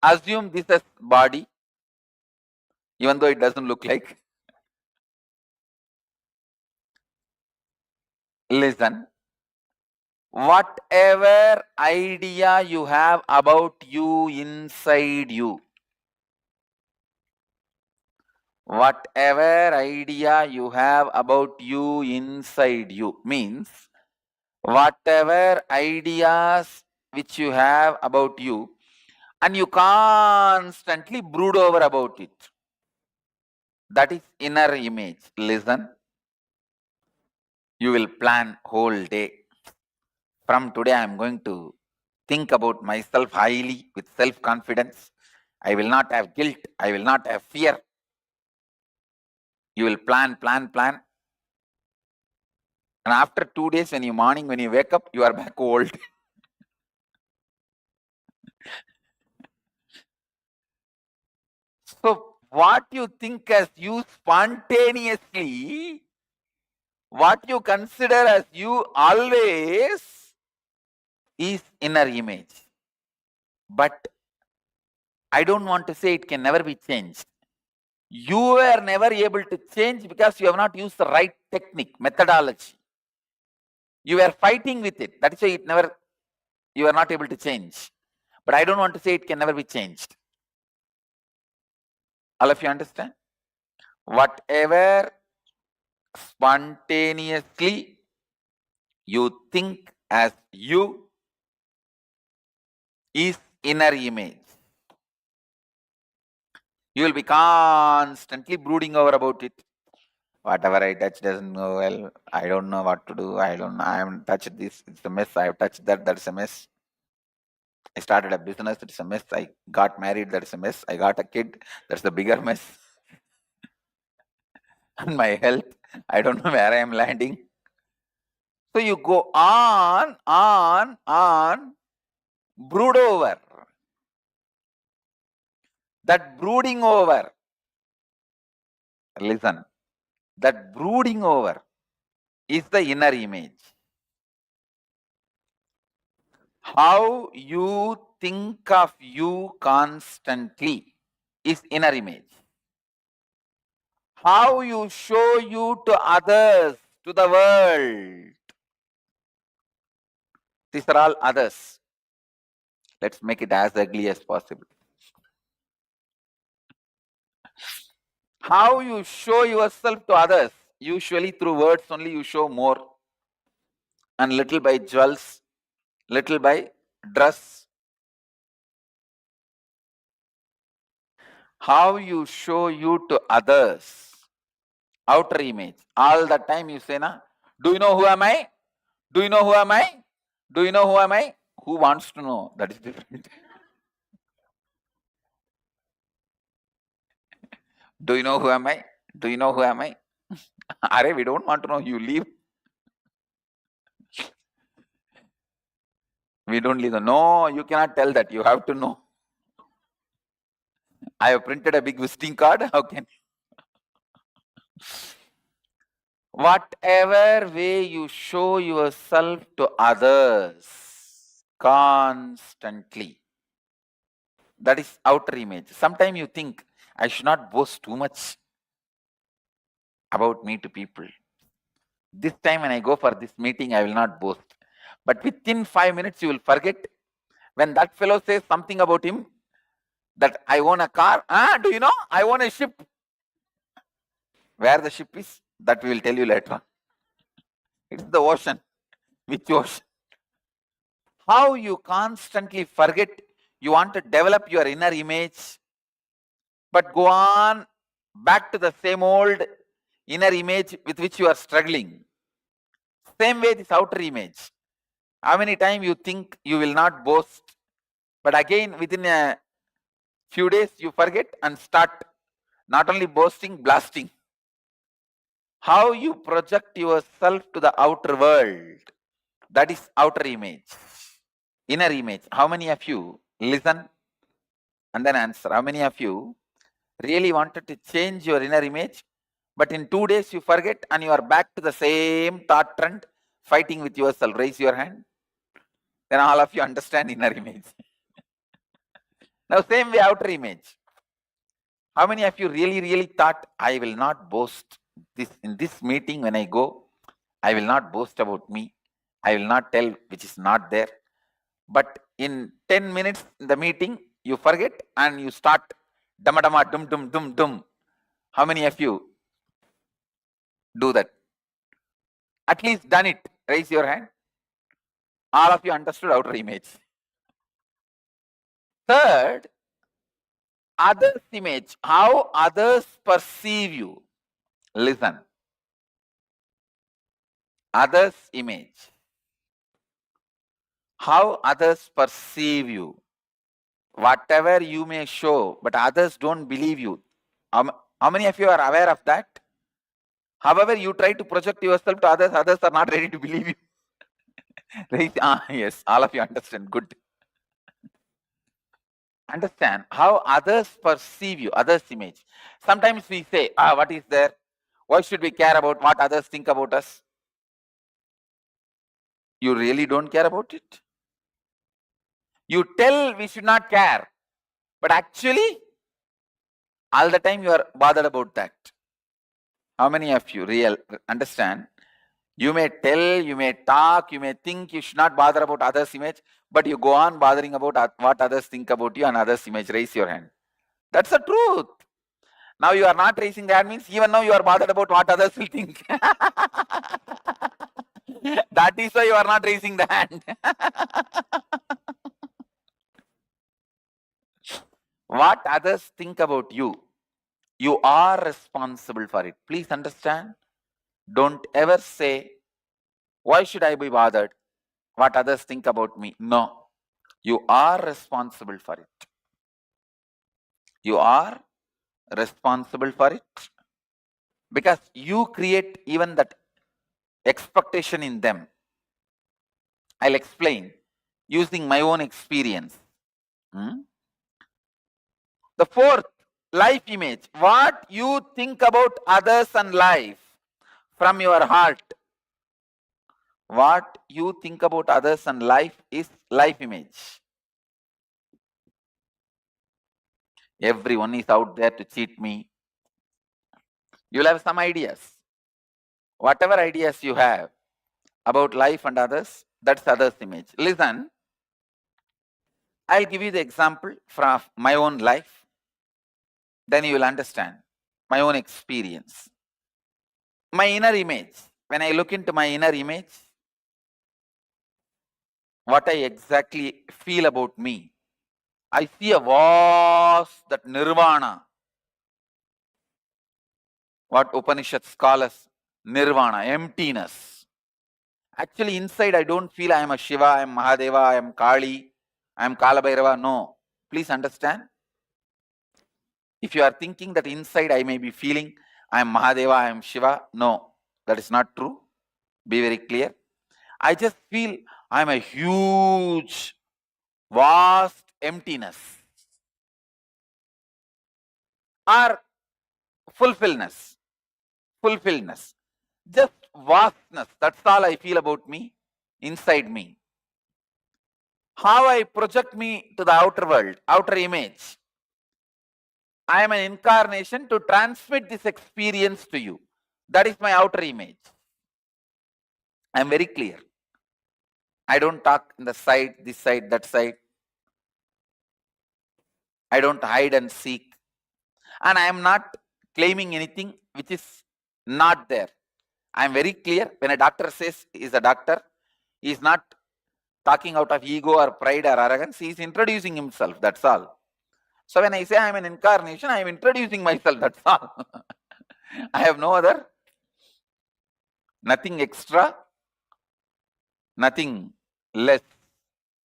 Assume this as body, even though it doesn't look like. Listen. Whatever idea you have about you inside you, whatever idea you have about you inside you means whatever ideas which you have about you and you constantly brood over about it. That is inner image. Listen, you will plan whole day. From today I am going to think about myself highly with self-confidence. I will not have guilt. I will not have fear. You will plan. And after 2 days, when you wake up, you are back old. So what you think as you spontaneously, what you consider as you always, is inner image. But I don't want to say it can never be changed. You were never able to change because you have not used the right technique, methodology. You were fighting with it. That is why you are not able to change. But I don't want to say it can never be changed. All of you understand? Whatever spontaneously you think as you is inner image. You will be constantly brooding over about it. Whatever I touch doesn't go well. I don't know what to do. I haven't touched this. It's a mess. I have touched that. That's a mess. I started a business. It's a mess. I got married. That's a mess. I got a kid. That's the bigger mess. And my health, I don't know where I am landing. So you go on, brood over. That brooding over, listen, that brooding over is the inner image. How you think of you constantly is inner image. How you show you to others, to the world, these are all others. Let's make it as ugly as possible. How you show yourself to others? Usually through words only you show more. And little by jewels, little by dress. How you show you to others? Outer image. All the time you say, na, do you know who am I? Do you know who am I? Do you know who am I? Who wants to know? That is different. Do you know who am I? Do you know who am I? Are we don't want to know. You leave. We don't leave. No, you cannot tell that. You have to know. I have printed a big visiting card. How can you? Whatever way you show yourself to others constantly, that is outer image. Sometimes you think, I should not boast too much about me to people. This time when I go for this meeting, I will not boast. But within 5 minutes, you will forget. When that fellow says something about him, that I own a car, do you know, I own a ship. Where the ship is, that we will tell you later on. It's the ocean. Which ocean? How you constantly forget. You want to develop your inner image, but go on back to the same old inner image with which you are struggling. Same way this outer image. How many times you think you will not boast, but again within a few days you forget and start not only boasting, blasting. How you project yourself to the outer world, that is outer image. Inner image. How many of you listen and then answer? How many of you really wanted to change your inner image, but in 2 days you forget and you are back to the same thought trend, fighting with yourself? Raise your hand. Then all of you understand inner image. Now same way outer image. How many of you really thought, I will not boast this in this meeting when I go, I will not boast about me. I will not tell which is not there. But in 10 minutes in the meeting, you forget and you start dum dum dum dum dum. How many of you do that? At least done it. Raise your hand. All of you understood outer image. Third, others' image. How others perceive you. Listen. Others' image. How others perceive you. Whatever you may show, but others don't believe you. How many of you are aware of that? However, you try to project yourself to others, others are not ready to believe you. Right? Yes, all of you understand. Good. Understand how others perceive you, others' image. Sometimes we say, what is there? Why should we care about what others think about us? You really don't care about it? You tell we should not care, but actually, all the time you are bothered about that. How many of you understand? You may tell, you may talk, you may think you should not bother about others' image, but you go on bothering about what others think about you and others' image. Raise your hand. That's the truth. Now you are not raising the hand means even now you are bothered about what others will think. That is why you are not raising the hand. What others think about you, you are responsible for it. Please understand. Don't ever say, why should I be bothered? What others think about me? No. You are responsible for it. You are responsible for it. Because you create even that expectation in them. I'll explain using my own experience. The fourth, life image. What you think about others and life from your heart. What you think about others and life is life image. Everyone is out there to cheat me. You will have some ideas. Whatever ideas you have about life and others, that's others' image. Listen, I'll give you the example from my own life. Then you will understand. my own experience. My inner image. When I look into my inner image, what I exactly feel about me, I see a vast, that nirvana, what Upanishads call as nirvana, emptiness. Actually, inside I don't feel I am a Shiva, I am Mahadeva, I am Kali, I am Kalabhairava. No. Please understand. If you are thinking that inside I may be feeling I am Mahadeva, I am Shiva, no, that is not true. Be very clear. I just feel I am a huge, vast emptiness or fulfillness. Just vastness. That's all I feel about me, inside me. How I project me to the outer world, outer image. I am an incarnation to transmit this experience to you. That is my outer image. I am very clear. I don't talk in the side, this side, that side. I don't hide and seek. And I am not claiming anything which is not there. I am very clear. When a doctor says he is a doctor, he is not talking out of ego or pride or arrogance. He is introducing himself. That's all. So when I say I am an incarnation, I am introducing myself. That's all. I have no other, nothing extra, nothing less.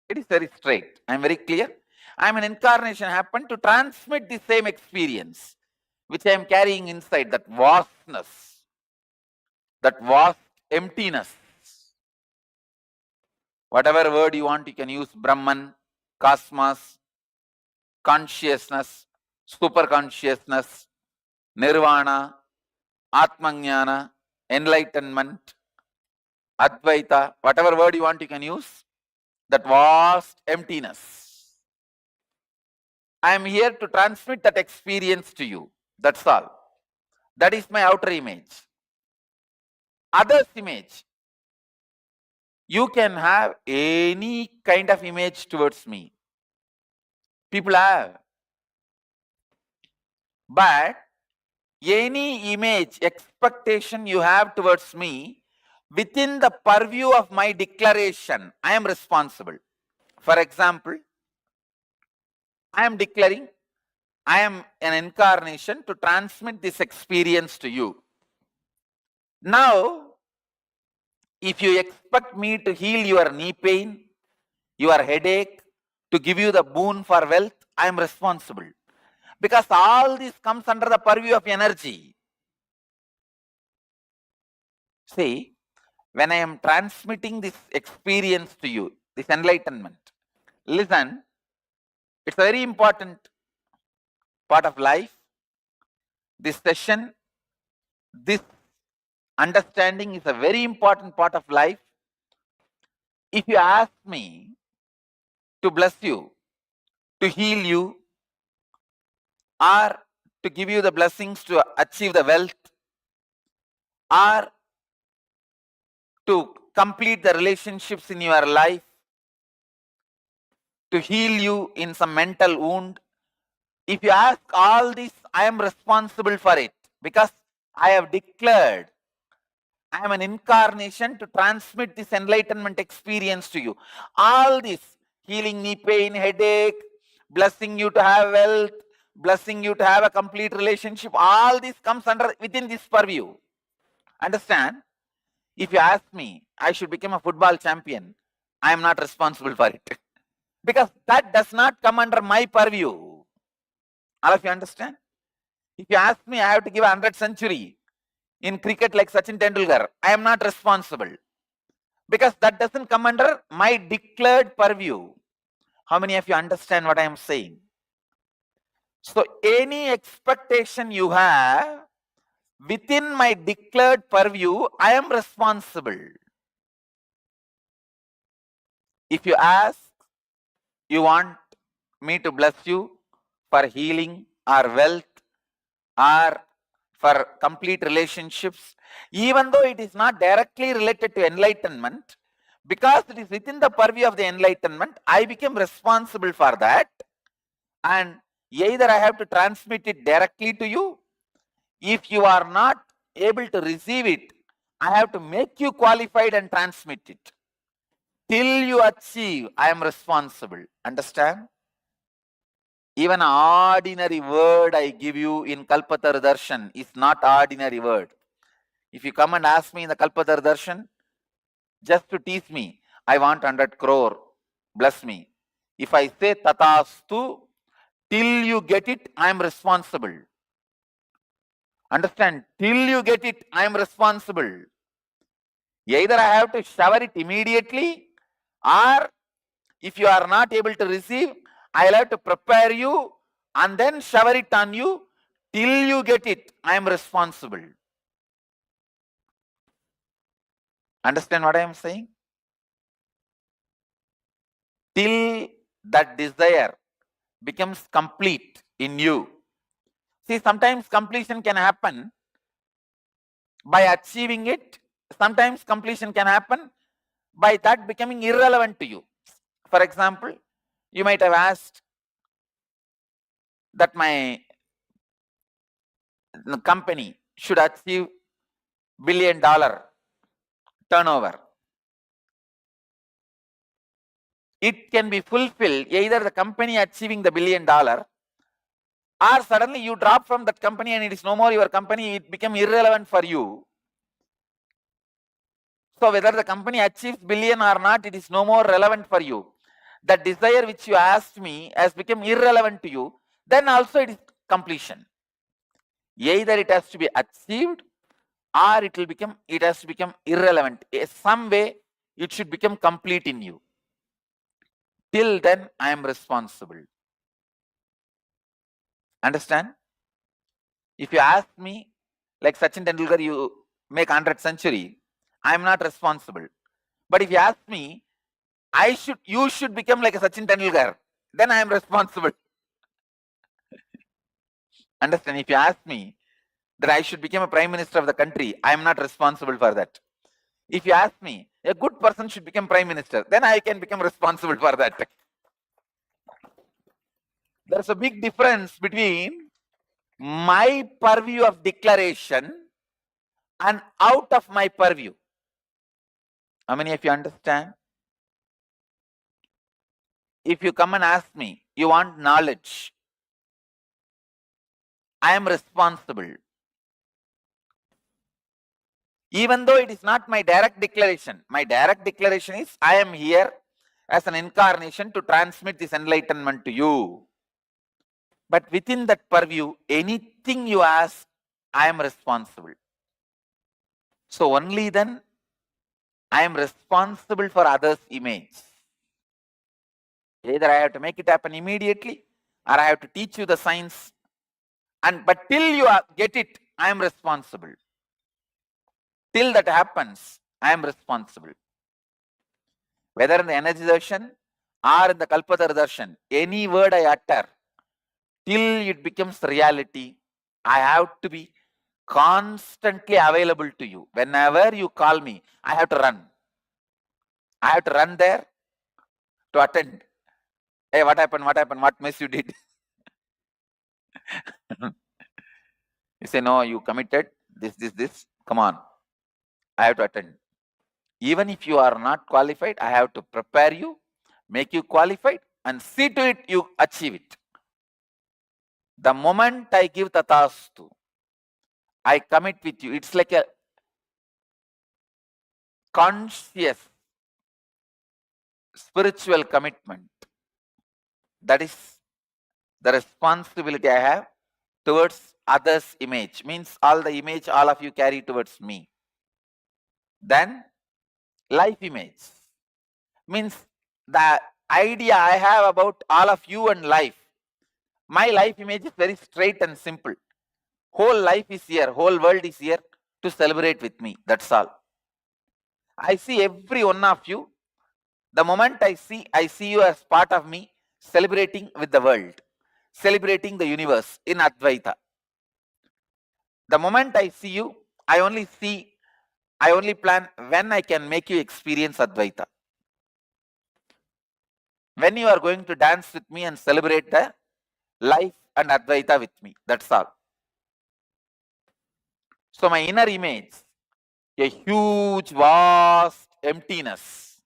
It is very straight. I am very clear. I am an incarnation happened to transmit the same experience which I am carrying inside, that vastness, that vast emptiness. Whatever word you want, you can use: Brahman, cosmos, consciousness, super consciousness, nirvana, atmajnana, enlightenment, advaita, whatever word you want, you can use. That vast emptiness. I am here to transmit that experience to you. That's all. That is my outer image. Others' image. You can have any kind of image towards me. People have. But any image, expectation you have towards me, within the purview of my declaration, I am responsible. For example, I am declaring I am an incarnation to transmit this experience to you. Now, if you expect me to heal your knee pain, your headache, to give you the boon for wealth, I am responsible. Because all this comes under the purview of energy. See, when I am transmitting this experience to you, this enlightenment, listen, it's a very important part of life. This session, this understanding is a very important part of life. If you ask me to bless you, to heal you, or to give you the blessings to achieve the wealth, or to complete the relationships in your life, to heal you in some mental wound, if you ask all this, I am responsible for it, because I have declared I am an incarnation to transmit this enlightenment experience to you. All this, healing knee pain, headache, blessing you to have wealth, blessing you to have a complete relationship, all this comes under within this purview. Understand? If you ask me, I should become a football champion, I am not responsible for it. Because that does not come under my purview. All of you understand? If you ask me, I have to give 100 century in cricket like Sachin Tendulkar, I am not responsible. Because that doesn't come under my declared purview. How many of you understand what I am saying? So any expectation you have within my declared purview, I am responsible. If you ask, you want me to bless you for healing or wealth or for complete relationships, even though it is not directly related to enlightenment, because it is within the purview of the enlightenment, I become responsible for that, and either I have to transmit it directly to you, If you are not able to receive it, I have to make you qualified and transmit it. Till you achieve, I am responsible. Understand? Even ordinary word I give you in Kalpatar Darshan is not ordinary word. If you come and ask me in the Kalpatar Darshan, just to tease me, I want 100 crore, bless me. If I say Tatastu, till you get it, I am responsible. Understand? Till you get it, I am responsible. Either I have to shower it immediately, or if you are not able to receive, I'll have to prepare you and then shower it on you. Till you get it, I am responsible. Understand what I am saying? Till that desire becomes complete in you. See, sometimes completion can happen by achieving it. Sometimes completion can happen by that becoming irrelevant to you. For example, you might have asked that my company should achieve $1 billion turnover. It can be fulfilled either the company achieving the $1 billion, or suddenly you drop from that company and it is no more your company, it become irrelevant for you. So whether the company achieves billion or not, it is no more relevant for you. The desire which you asked me has become irrelevant to you, then also it is completion. Either it has to be achieved or it has to become irrelevant. Some way it should become complete in you. Till then, I am responsible. Understand? If you ask me, like Sachin Tendulkar, you make 100 century, I am not responsible. But if you ask me, you should become like a Sachin Tendulkar, then I am responsible. Understand? If you ask me that I should become a prime minister of the country, I am not responsible for that. If you ask me, a good person should become prime minister, then I can become responsible for that. There's a big difference between my purview of declaration and out of my purview. How many of you understand? If you come and ask me, you want knowledge, I am responsible. Even though it is not my direct declaration is I am here as an incarnation to transmit this enlightenment to you. But within that purview, anything you ask, I am responsible. So only then I am responsible for others' image. Either I have to make it happen immediately, or I have to teach you the science. But till you get it, I am responsible. Till that happens, I am responsible. Whether in the energy darshan or in the Kalpatar darshan, any word I utter, till it becomes reality, I have to be constantly available to you. Whenever you call me, I have to run. I have to run there to attend. Hey, what happened? What happened? What mess you did? You say, no, you committed this. Come on. I have to attend. Even if you are not qualified, I have to prepare you, make you qualified, and see to it you achieve it. The moment I give tatastu, I commit with you. It's like a conscious spiritual commitment. That is the responsibility I have towards others' image. Means all the image all of you carry towards me. Then life image. Means the idea I have about all of you and life. My life image is very straight and simple. Whole life is here, whole world is here to celebrate with me. That's all. I see every one of you. The moment I see you as part of me, celebrating with the world, celebrating the universe in Advaita. The moment I see you, I only plan when I can make you experience Advaita. When you are going to dance with me and celebrate the life and Advaita with me. That's all. So my inner image, a huge, vast emptiness.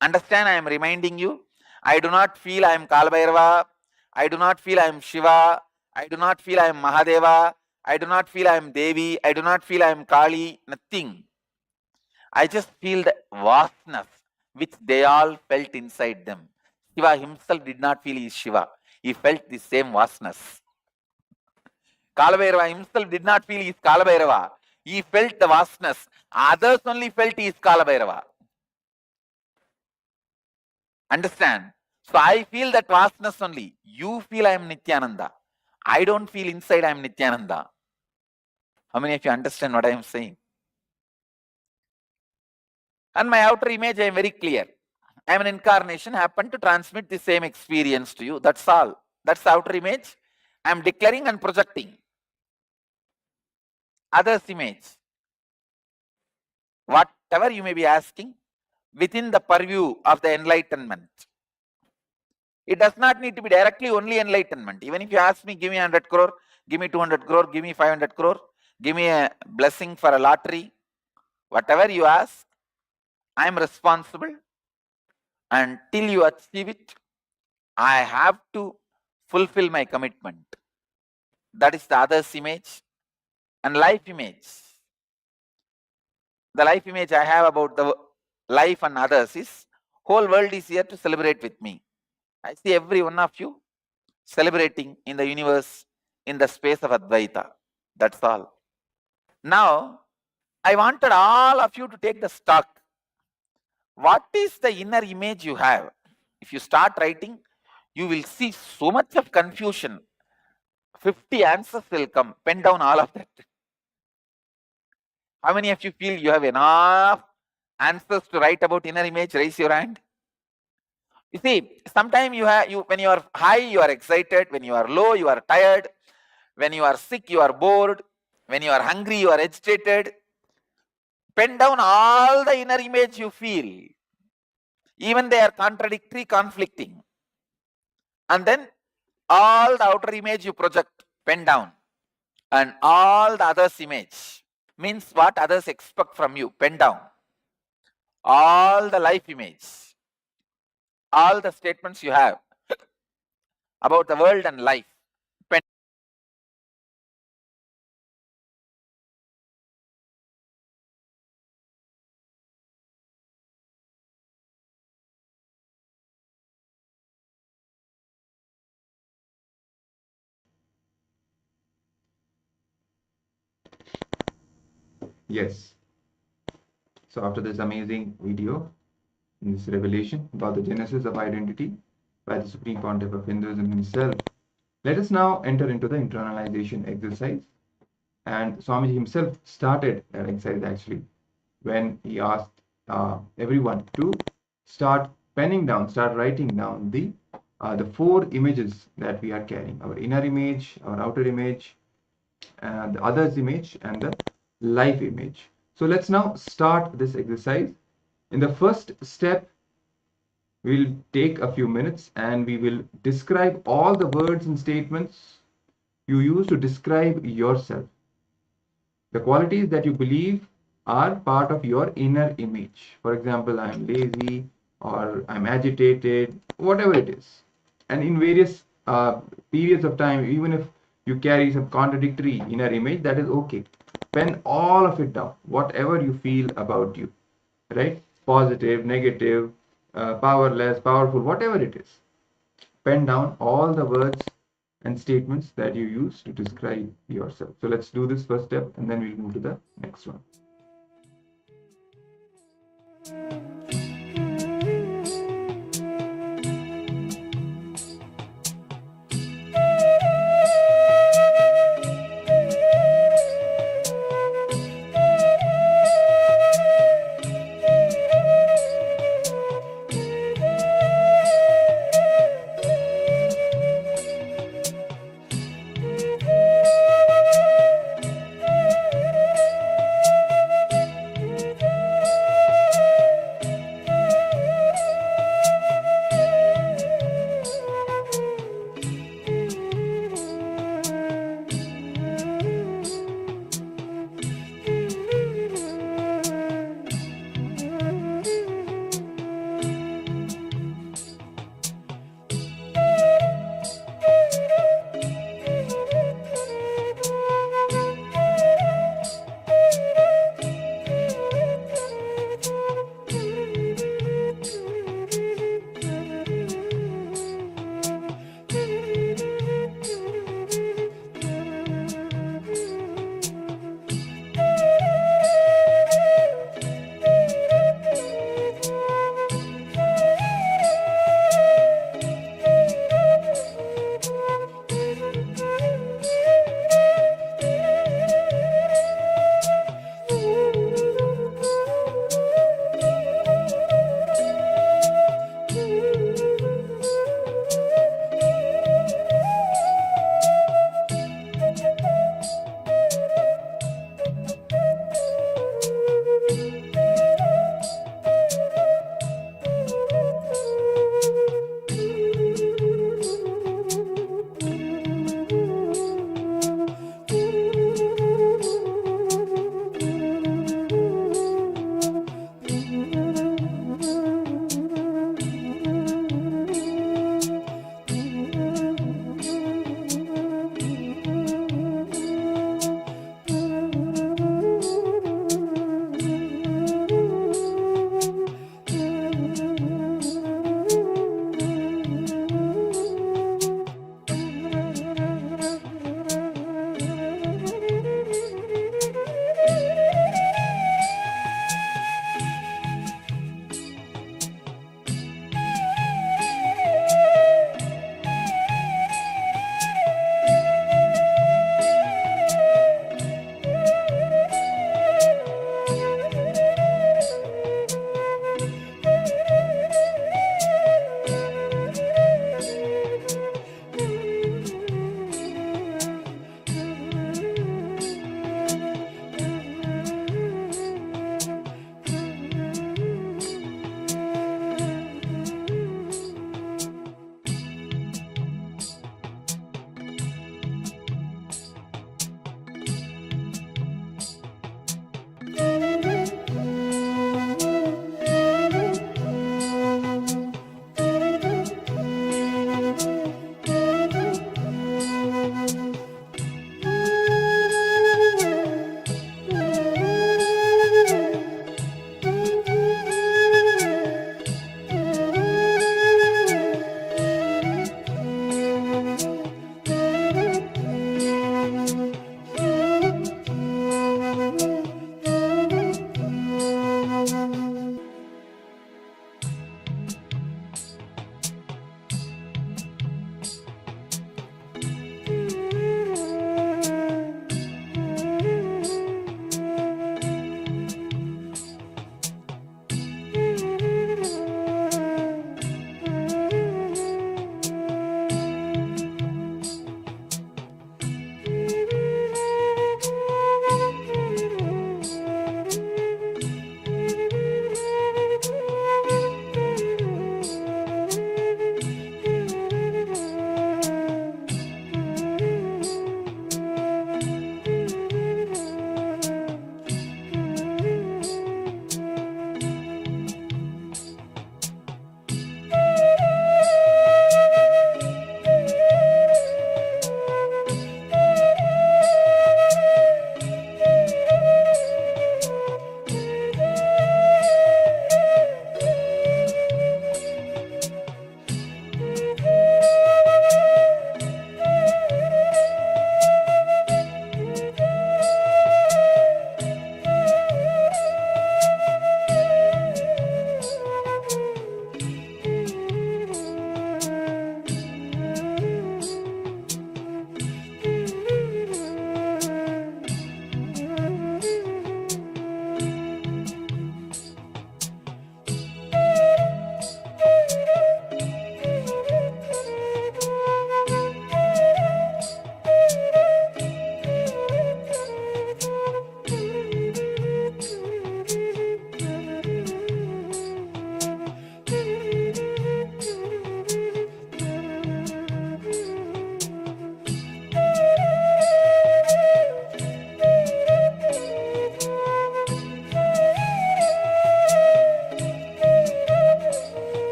Understand, I am reminding you, I do not feel I am Kalbhairava, I do not feel I am Shiva, I do not feel I am Mahadeva, I do not feel I am Devi, I do not feel I am Kali, nothing. I just feel the vastness which they all felt inside them. Shiva himself did not feel he is Shiva. He felt the same vastness. Kalabhairava himself did not feel he is Kalabhairava. He felt the vastness. Others only felt he is Kalabhairava. Understand? So I feel that vastness only. You feel I am Nityananda. I don't feel inside I am Nityananda. How many of you understand what I am saying? And my outer image, I am very clear. I am an incarnation, happen to transmit the same experience to you. That's all. That's the outer image. I am declaring and projecting. Others' image. Whatever you may be asking, within the purview of the enlightenment. It does not need to be directly only enlightenment. Even if you ask me, give me 100 crore, give me 200 crore, give me 500 crore, give me a blessing for a lottery, whatever you ask, I am responsible. Until you achieve it, I have to fulfill my commitment. That is the other's image. And life image. The life image I have about the life and others is, whole world is here to celebrate with me. I see every one of you celebrating in the universe, in the space of Advaita. That's all. Now, I wanted all of you to take the stock. What is the inner image you have? If you start writing, you will see so much of confusion. 50 answers will come. Pen down all of that. How many of you feel you have enough answers to write about inner image? Raise your hand. You see, sometimes when you are high, you are excited. When you are low, you are tired. When you are sick, you are bored. When you are hungry, you are agitated. Pen down all the inner image you feel. Even they are contradictory, conflicting. And then all the outer image you project, pen down. And all the others' image means what others expect from you, pen down. All the life image, all the statements you have about the world and life, pen. Yes. So after this amazing video, this revelation about the genesis of identity by the Supreme Pontiff of Hinduism himself, let us now enter into the internalization exercise. And Swamiji himself started that exercise actually when he asked everyone to start penning down, start writing down the 4 images that we are carrying: our inner image, our outer image, and the other's image, and the life image. So let's now start this exercise. In the first step, we'll take a few minutes and we will describe all the words and statements you use to describe yourself. The qualities that you believe are part of your inner image. For example, I'm lazy, or I'm agitated, whatever it is. And in various periods of time, even if you carry some contradictory inner image, that is okay. Pen all of it down, whatever you feel about you, right? Positive, negative, powerless, powerful, whatever it is. Pen down all the words and statements that you use to describe yourself. So let's do this first step and then we'll move to the next one.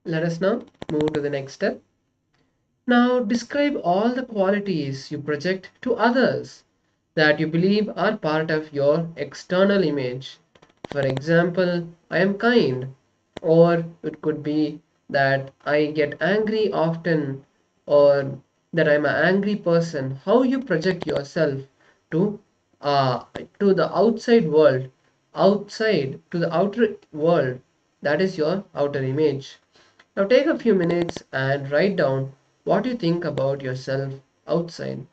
Let us now move to the next step. Now describe all the qualities you project to others that you believe are part of your external image. For example, I am kind, or it could be that I get angry often, or that I'm an angry person. How you project yourself to to the outside world, outside to the outer world, that is your outer image. Now take a few minutes and write down what you think about yourself outside.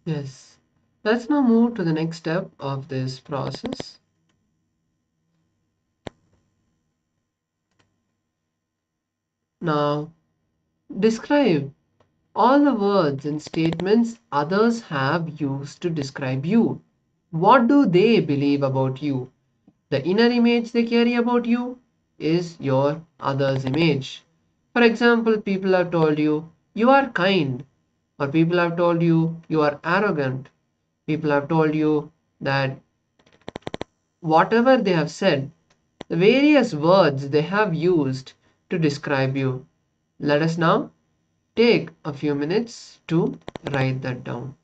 Yes. Let's now move to the next step of this process. Now, describe all the words and statements others have used to describe you. What do they believe about you? The inner image they carry about you is your other's image. For example, people have told you you are kind, or people have told you you are arrogant. People have told you that whatever they have said, the various words they have used to describe you. Let us now take a few minutes to write that down.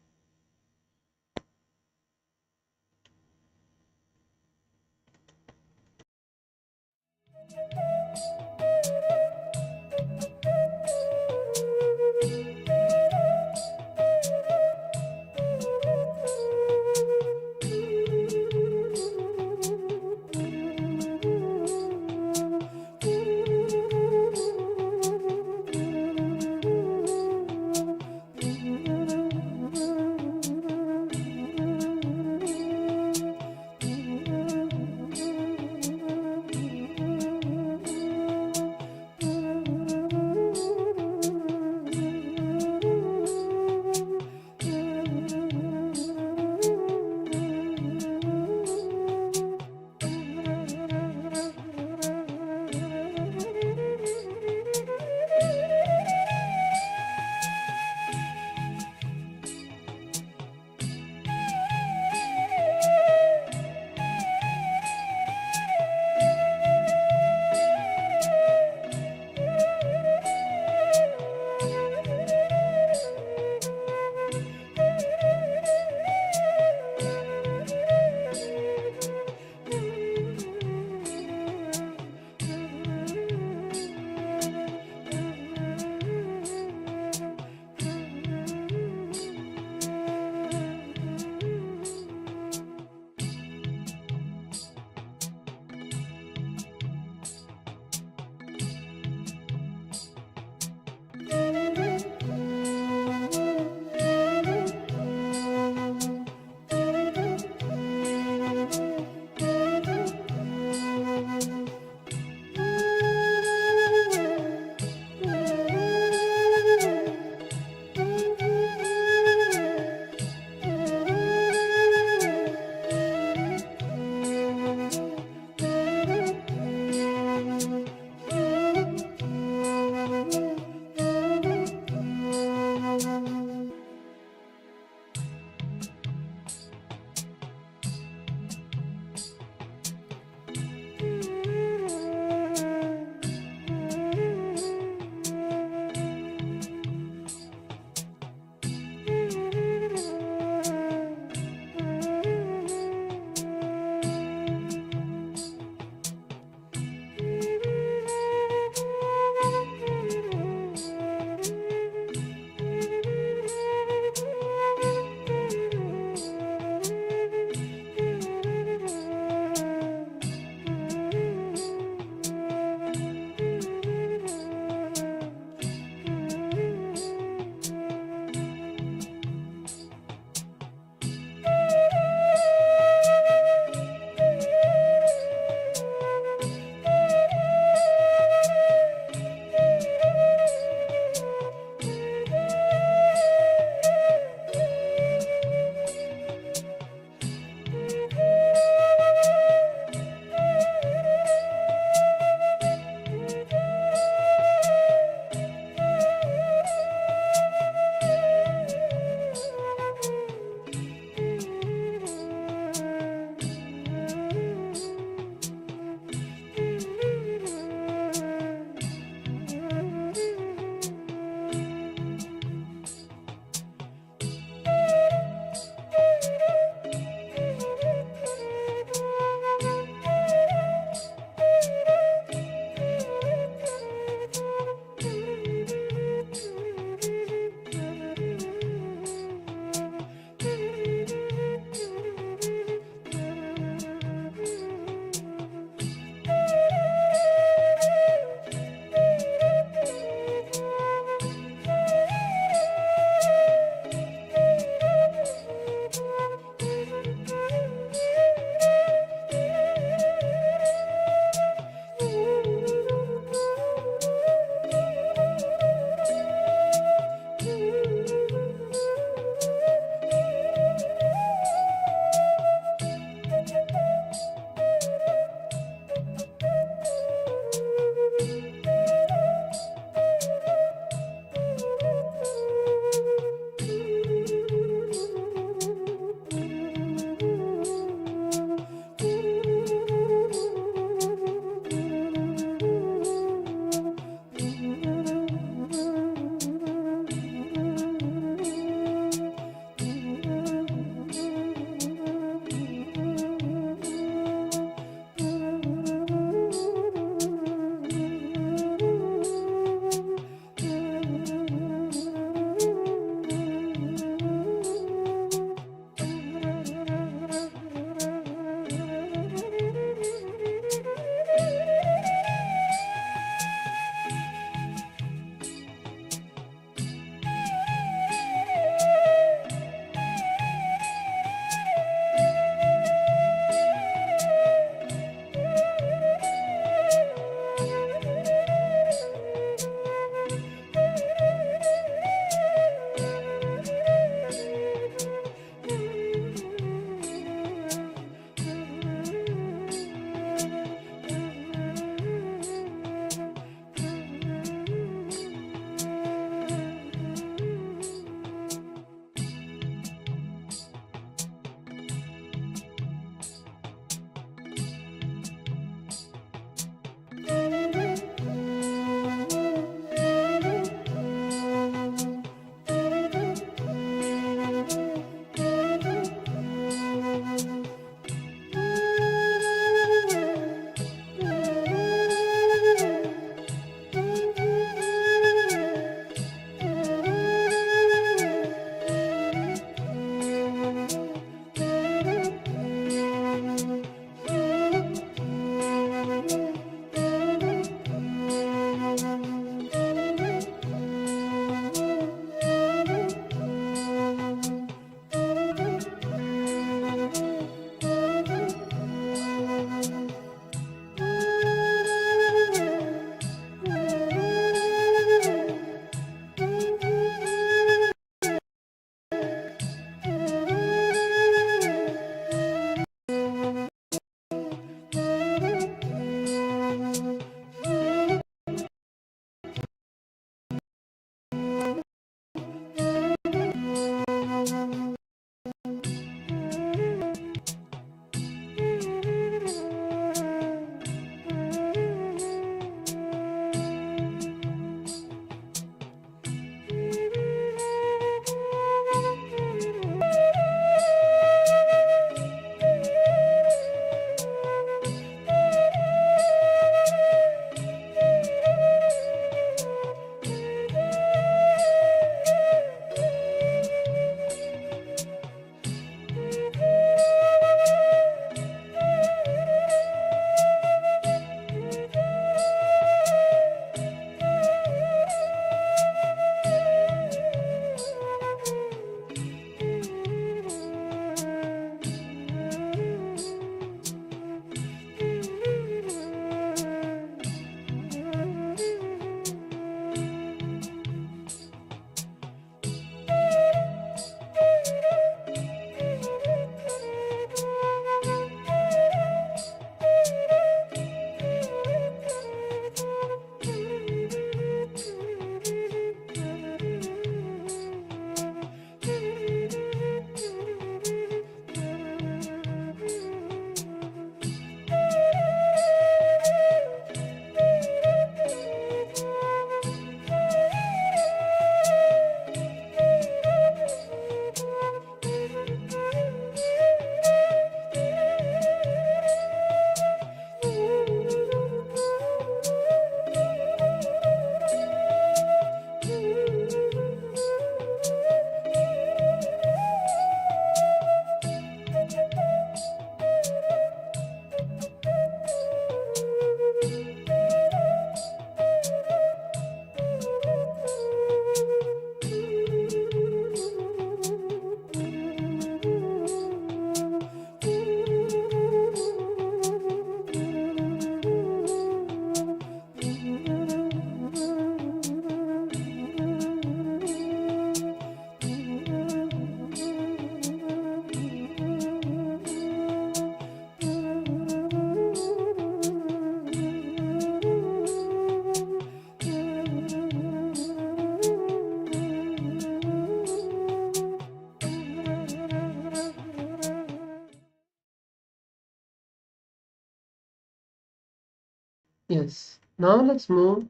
Yes. Now let's move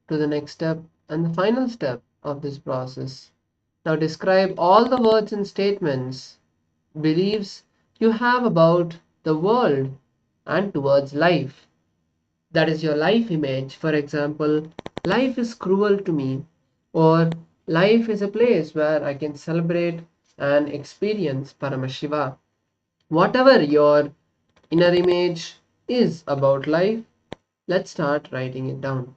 to the next step and the final step of this process. Now describe all the words and statements, beliefs you have about the world and towards life. That is your life image. For example, life is cruel to me, or life is a place where I can celebrate and experience Paramashiva. Whatever your inner image is about life, let's start writing it down.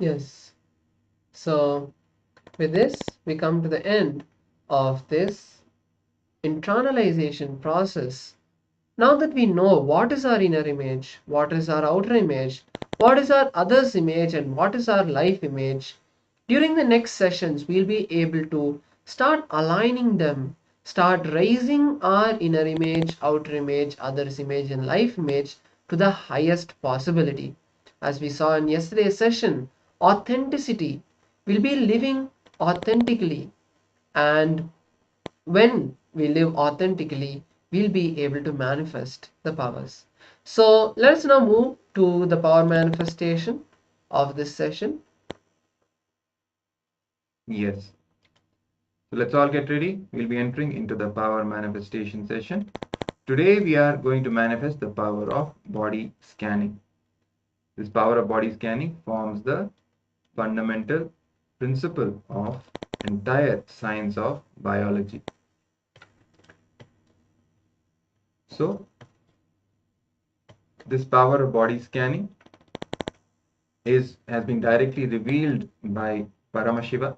Yes. So with this, we come to the end of this internalization process. Now that we know what is our inner image, what is our outer image, what is our other's image, and what is our life image, during the next sessions, we'll be able to start aligning them, start raising our inner image, outer image, other's image, and life image to the highest possibility. As we saw in yesterday's session, authenticity. We'll be living authentically, and when we live authentically, we'll be able to manifest the powers. So let's now move to the power manifestation of this session. Yes. So let's all get ready. We'll be entering into the power manifestation session. Today we are going to manifest the power of body scanning. This power of body scanning forms the fundamental principle of entire science of biology. So this power of body scanning has been directly revealed by Paramashiva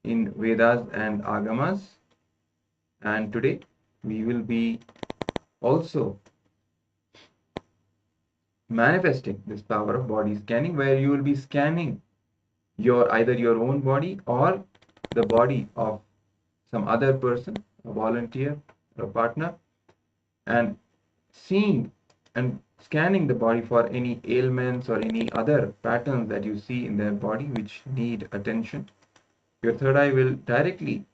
in Vedas and Agamas, and today we will be also manifesting this power of body scanning, where you will be scanning either your own body or the body of some other person, a volunteer or a partner, and seeing and scanning the body for any ailments or any other patterns that you see in their body which need attention. Your third eye will directly,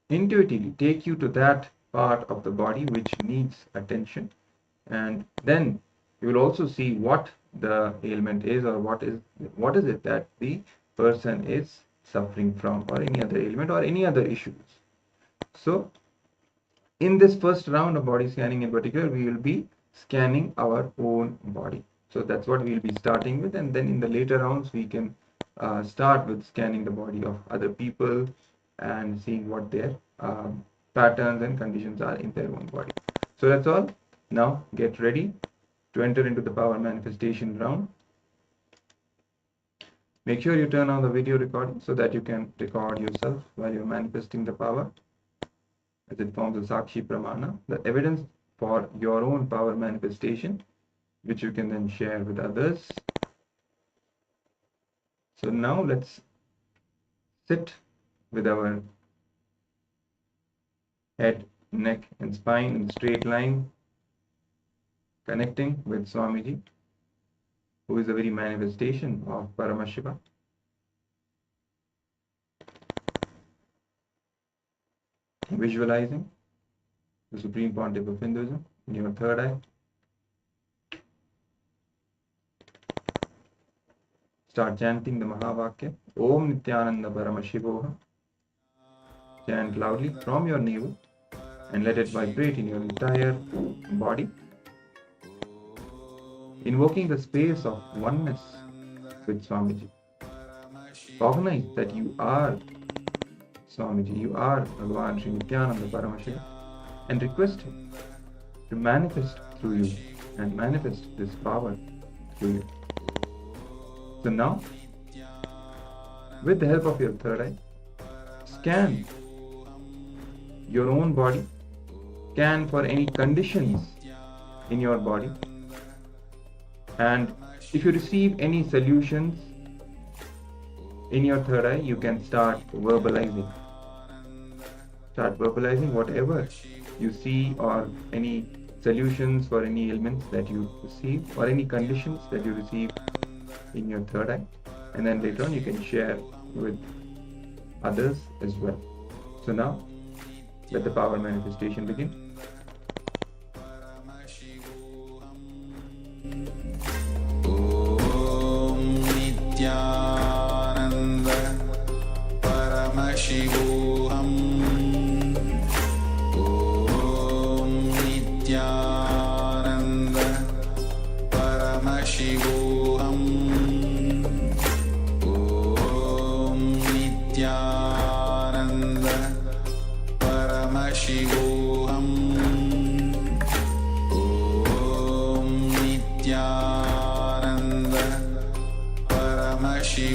intuitively take you to that part of the body which needs attention, and then you will also see what the ailment is, or what is it that the person is suffering from, or any other ailment or any other issues. So in this first round of body scanning in particular, we will be scanning our own body. So that's what we'll be starting with, and then in the later rounds we can start with scanning the body of other people and seeing what their patterns and conditions are in their own body. So that's all. Now get ready to enter into the power manifestation round. Make sure you turn on the video recording so that you can record yourself while you're manifesting the power, as it forms a Sakshi Pramana, the evidence for your own power manifestation, which you can then share with others. So now let's sit with our head, neck and spine in a straight line, connecting with Swamiji, who is the very manifestation of Paramashiva. Visualizing the Supreme Pontiff of Hinduism in your third eye. Start chanting the Mahavakya, Om Nityananda Paramashivoham. Chant loudly from your navel and let it vibrate in your entire body, invoking the space of oneness with Swamiji. Recognize that you are Swamiji, you are Bhagavan Sri Nityananda Paramashiva, and request him to manifest through you and manifest this power through you. So now, with the help of your third eye, scan your own body, scan for any conditions in your body, and if you receive any solutions in your third eye, you can start verbalizing. Start verbalizing whatever you see, or any solutions for any ailments that you receive, or any conditions that you receive in your third eye, and then later on you can share with others as well. So now let the power manifestation begin. Om Nityananda Paramashivoham. Om Nityananda Paramashivoham. Om Nityananda Paramashivoham. Om Nityananda Paramashivoham.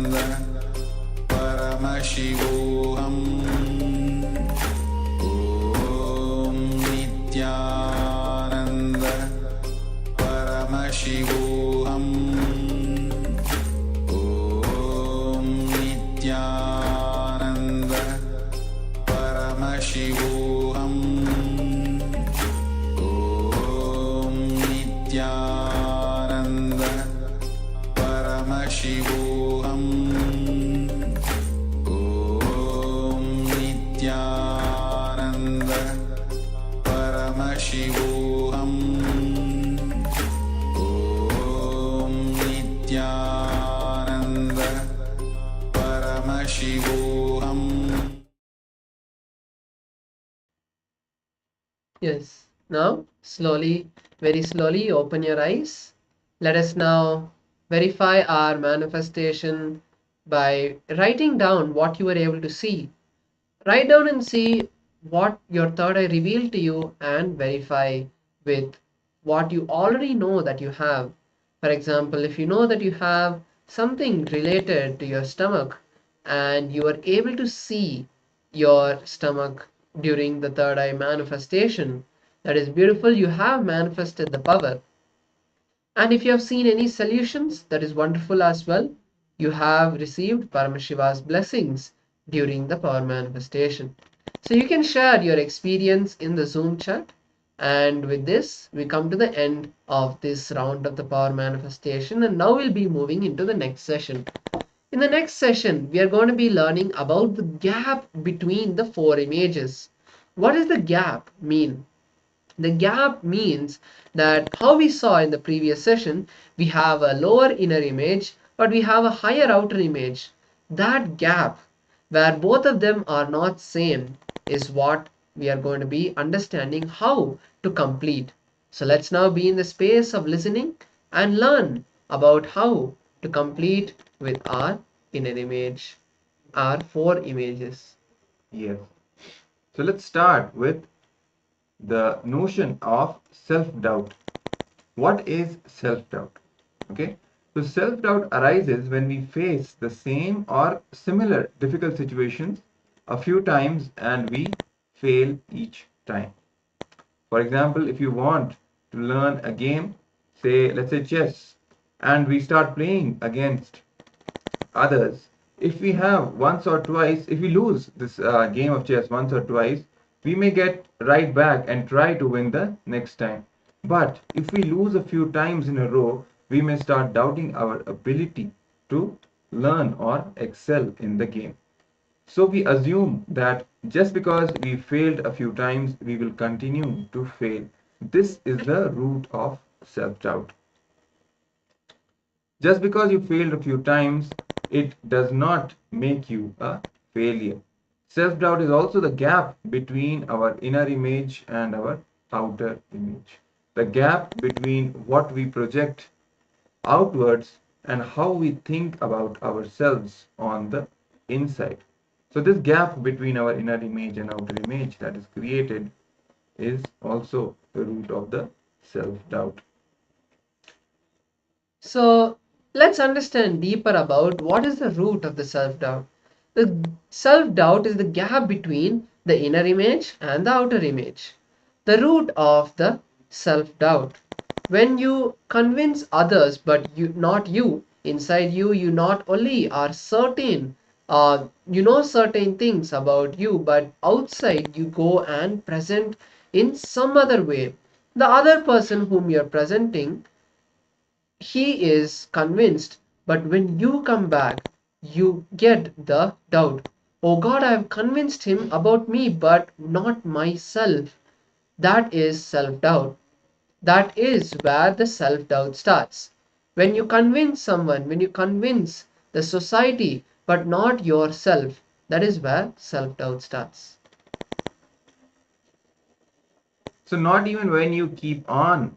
Paramashivoham Om Nityananda Paramashivoham Om Nityananda Paramashivoham Om Nityananda Paramashivoham Om Nityananda Paramashivoham Om Nityananda Paramashivoham. Yes. Now, slowly, very slowly, open your eyes. Let us now verify our manifestation by writing down what you were able to see. Write down and see what your third eye revealed to you and verify with what you already know that you have. For example, if you know that you have something related to your stomach and you are able to see your stomach during the third eye manifestation, that is beautiful. You have manifested the power. And if you have seen any solutions, that is wonderful as well. You have received Paramashiva's blessings during the power manifestation. So you can share your experience in the Zoom chat. And with this, we come to the end of this round of the power manifestation. And now we'll be moving into the next session. In the next session, we are going to be learning about the gap between the four images. What does the gap mean? The gap means that how we saw in the previous session, we have a lower inner image, but we have a higher outer image. That gap where both of them are not same is what we are going to be understanding how to complete. So let's now be in the space of listening and learn about how to complete with our inner image, our four images. Yes. So let's start with the notion of self-doubt. What is self-doubt? Okay. So self-doubt arises when we face the same or similar difficult situations a few times and we fail each time. For example, if you want to learn a game, say, let's say chess, and we start playing against others, if we have once or twice, if we lose this game of chess once or twice, we may get right back and try to win the next time. But if we lose a few times in a row, we may start doubting our ability to learn or excel in the game. So we assume that just because we failed a few times, we will continue to fail. This is the root of self-doubt. Just because you failed a few times, it does not make you a failure. Self-doubt is also the gap between our inner image and our outer image. The gap between what we project outwards and how we think about ourselves on the inside. So this gap between our inner image and outer image that is created is also the root of the self-doubt. So let's understand deeper about what is the root of the self-doubt. The self-doubt is the gap between the inner image and the outer image. The root of the self-doubt. When you convince others but not you, inside you, you not only are certain, you know certain things about you, but outside you go and present in some other way. The other person whom you're presenting, he is convinced, but when you come back, you get the doubt. Oh God, I have convinced him about me, but not myself. That is self-doubt. That is where the self-doubt starts. When you convince someone, when you convince the society, but not yourself, that is where self-doubt starts. So not even when you keep on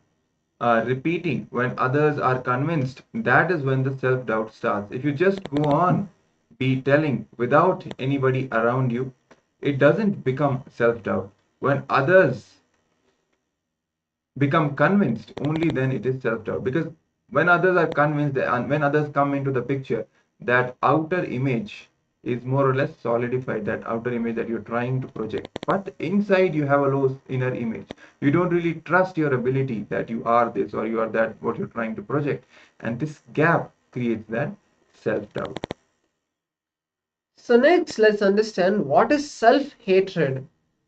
repeating when others are convinced, that is when the self-doubt starts. If you just go on be telling without anybody around you, it doesn't become self-doubt. When others become convinced, only then it is self-doubt. Because when others are convinced and when others come into the picture, that outer image is more or less solidified, that outer image that you're trying to project. But inside you have a low inner image. You don't really trust your ability that you are this or you are that, what you're trying to project. And this gap creates that self-doubt. So next, let's understand what is self-hatred.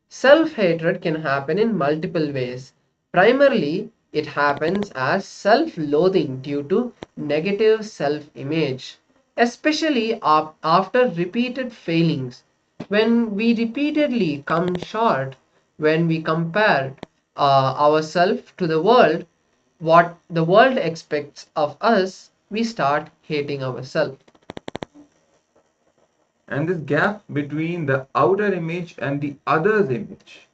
Self-hatred can happen in multiple ways. Primarily, it happens as self-loathing due to negative self-image, especially after repeated failings. When we repeatedly come short, when we compare ourselves to the world, what the world expects of us, we start hating ourselves. And this gap between the outer image and the other's image,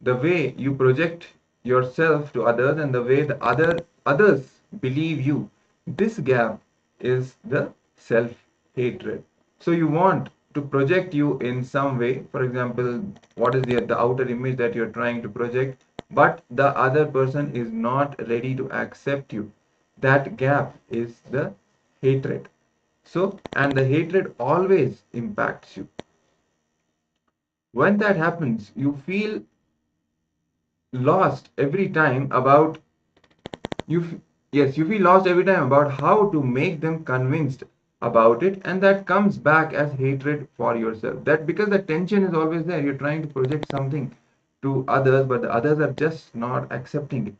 the way you project yourself to others and the way the others believe you, this gap is the self-hatred. So you want to project you in some way. For example, what is the outer image that you're trying to project, but the other person is not ready to accept you. That gap is the hatred. So, and the hatred always impacts you. When that happens, you feel lost every time about you feel lost every time about how to make them convinced about it, and that comes back as hatred for yourself. That because the tension is always there, you're trying to project something to others, but the others are just not accepting it.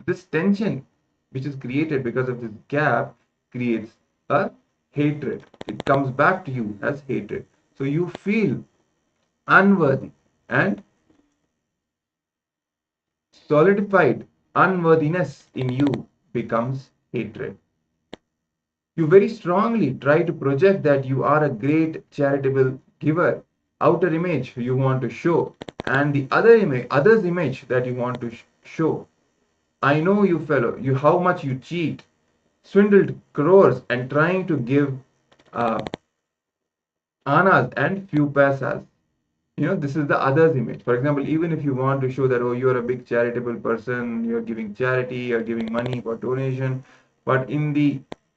This tension, which is created because of this gap, creates a hatred. It comes back to you as hatred. So you feel unworthy, and solidified unworthiness in you becomes hatred. You very strongly try to project that you are a great charitable giver, outer image you want to show, and the other's image that you want to show. I know you fellow, you how much you cheat, swindled crores, and trying to give uh, anas and few paisas. This is the other's image. For example, even if you want to show that, oh, you're a big charitable person, you're giving charity, you're giving money for donation, but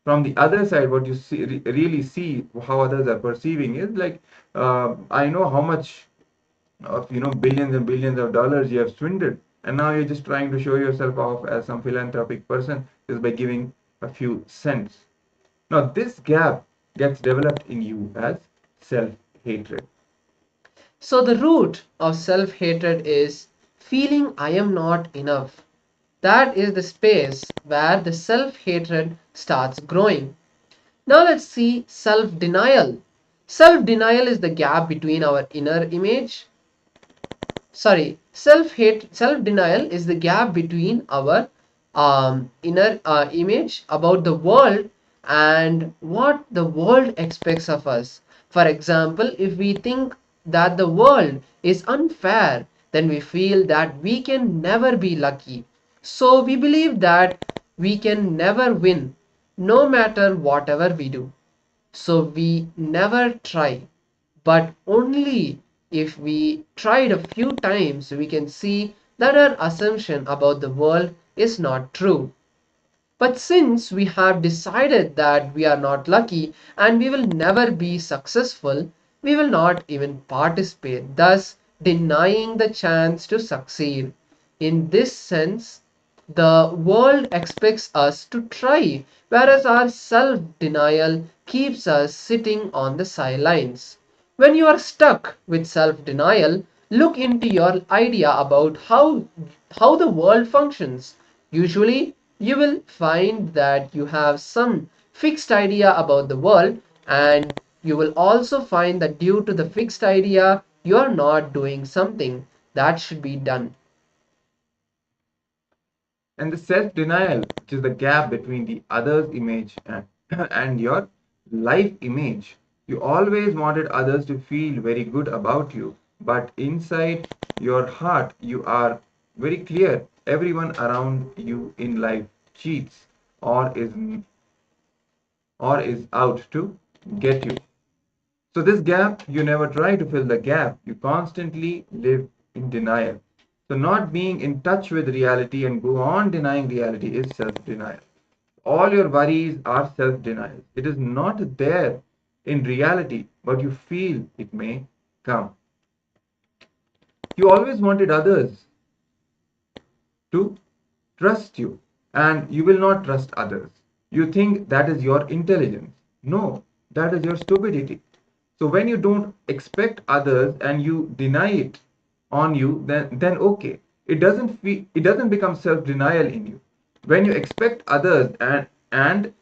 from the other side, what you really see how others are perceiving is like, I know how much of billions and billions of dollars you have swindled, and now you're just trying to show yourself off as some philanthropic person just by giving a few cents. Now this gap gets developed in you as self-hatred. So the root of self-hatred is feeling I am not enough. That is the space where the self-hatred starts growing. Now let's see self-denial. Self-denial is the gap between our inner image. Self-denial is the gap between our inner image about the world and what the world expects of us. For example, if we think that the world is unfair, then we feel that we can never be lucky. So we believe that we can never win, no matter whatever we do. So we never try. But only if we tried a few times, we can see that our assumption about the world is not true. But since we have decided that we are not lucky and we will never be successful, we will not even participate, thus denying the chance to succeed. In this sense, the world expects us to try, whereas our self-denial keeps us sitting on the sidelines. When you are stuck with self-denial, look into your idea about how the world functions. Usually, you will find that you have some fixed idea about the world, and you will also find that due to the fixed idea, you are not doing something that should be done. And the self-denial, which is the gap between the other's image and your life image. You always wanted others to feel very good about you, but inside your heart, you are very clear. Everyone around you in life cheats or is out to get you. So this gap, you never try to fill the gap. You constantly live in denial. So not being in touch with reality and go on denying reality is self-denial. All your worries are self-denial. It is not there in reality, but you feel it may come. You always wanted others to trust you, and you will not trust others. You think that is your intelligence. No, that is your stupidity. So when you don't expect others and you deny it on you, then okay. It doesn't become self-denial in you. When you expect others and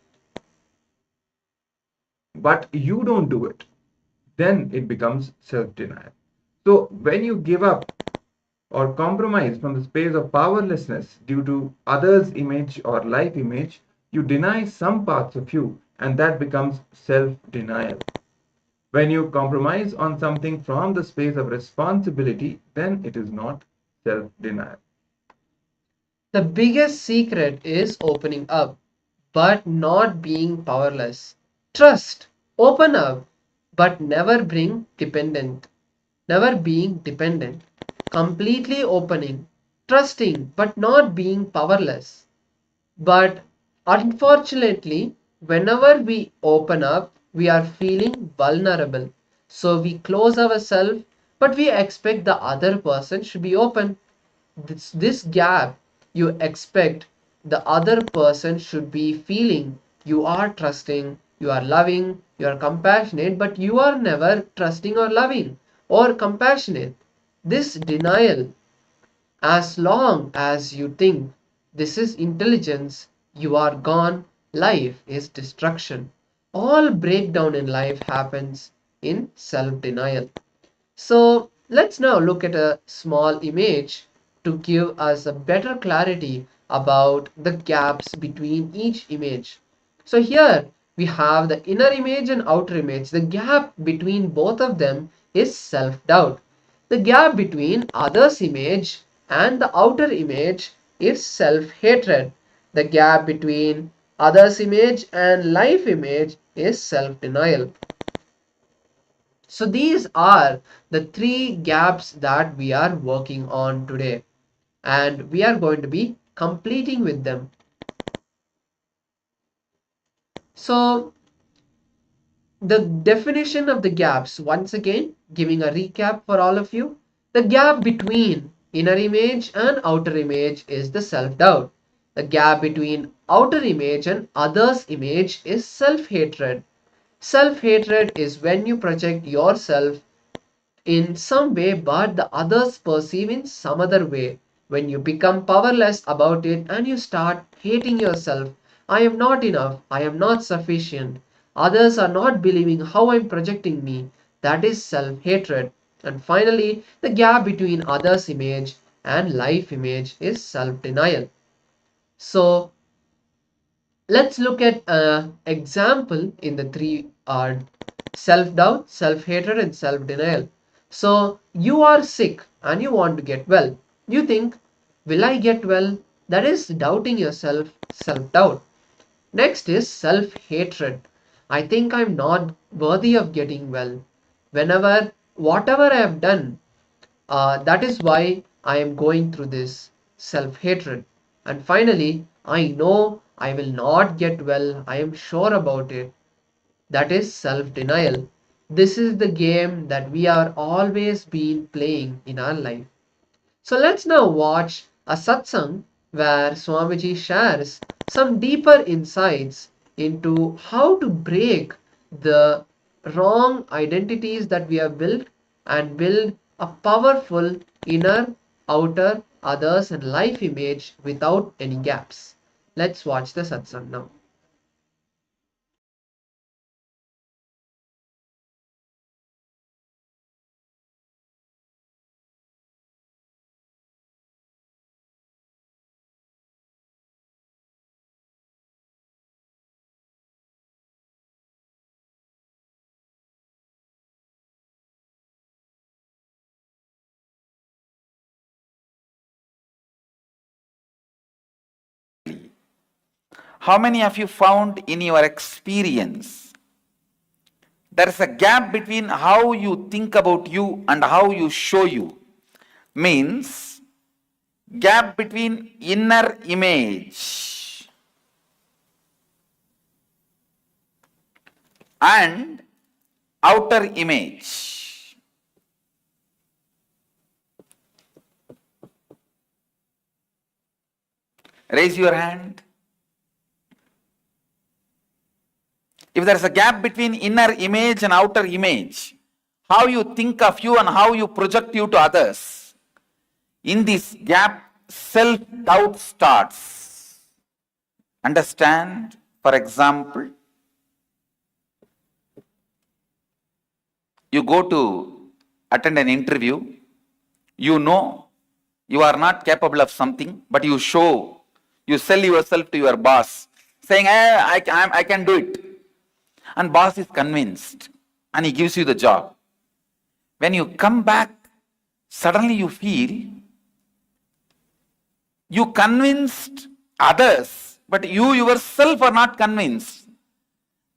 but you don't do it, then it becomes self-denial. So when you give up or compromise from the space of powerlessness due to others' image or life image, you deny some parts of you, and that becomes self-denial. When you compromise on something from the space of responsibility, then it is not self-denial. The biggest secret is opening up, but not being powerless. Trust, open up, but never being dependent. Completely opening, trusting, but not being powerless. But unfortunately, whenever we open up, we are feeling vulnerable. So we close ourselves, but we expect the other person should be open. This gap you expect the other person should be feeling. You are trusting, you are loving, you are compassionate, but you are never trusting or loving or compassionate. This denial, as long as you think this is intelligence, you are gone. Life is destruction. All breakdown in life happens in self denial. So let's now look at a small image to give us a better clarity about the gaps between each image. So here we have the inner image and outer image. The gap between both of them is self-doubt. The gap between others' image and the outer image is self-hatred. The gap between others' image and life image is self-denial. So these are the three gaps that we are working on today, and we are going to be completing with them. So the definition of the gaps, once again giving a recap for all of you. The gap between inner image and outer image is the self-doubt. The gap between outer image and others image is self-hatred. Self-hatred is when you project yourself in some way but the others perceive in some other way. When you become powerless about it and you start hating yourself, I am not enough, I am not sufficient, others are not believing how I'm projecting me, that is self-hatred. And finally, the gap between others image and life image is self-denial. So let's look at an example in the three self-doubt, self-hatred and self-denial. So you are sick and you want to get well. You think, will I get well? That is doubting yourself, self-doubt. Next is self-hatred. I think I'm not worthy of getting well. Whatever I have done, that is why I am going through this self-hatred. And finally, I know I will not get well. I am sure about it. That is self-denial. This is the game that we are always been playing in our life. So let's now watch a satsang where Swamiji shares some deeper insights into how to break the wrong identities that we have built and build a powerful inner, outer, others and life image without any gaps. Let's watch the satsang now. How many of you found in your experience there is a gap between how you think about you and how you show you? Means gap between inner image and outer image. Raise your hand. If there is a gap between inner image and outer image, how you think of you and how you project you to others, in this gap, self-doubt starts. Understand? For example, you go to attend an interview, you know you are not capable of something, but you sell yourself to your boss, saying, I can do it. And boss is convinced and he gives you the job. When you come back, suddenly you feel you convinced others, but you yourself are not convinced.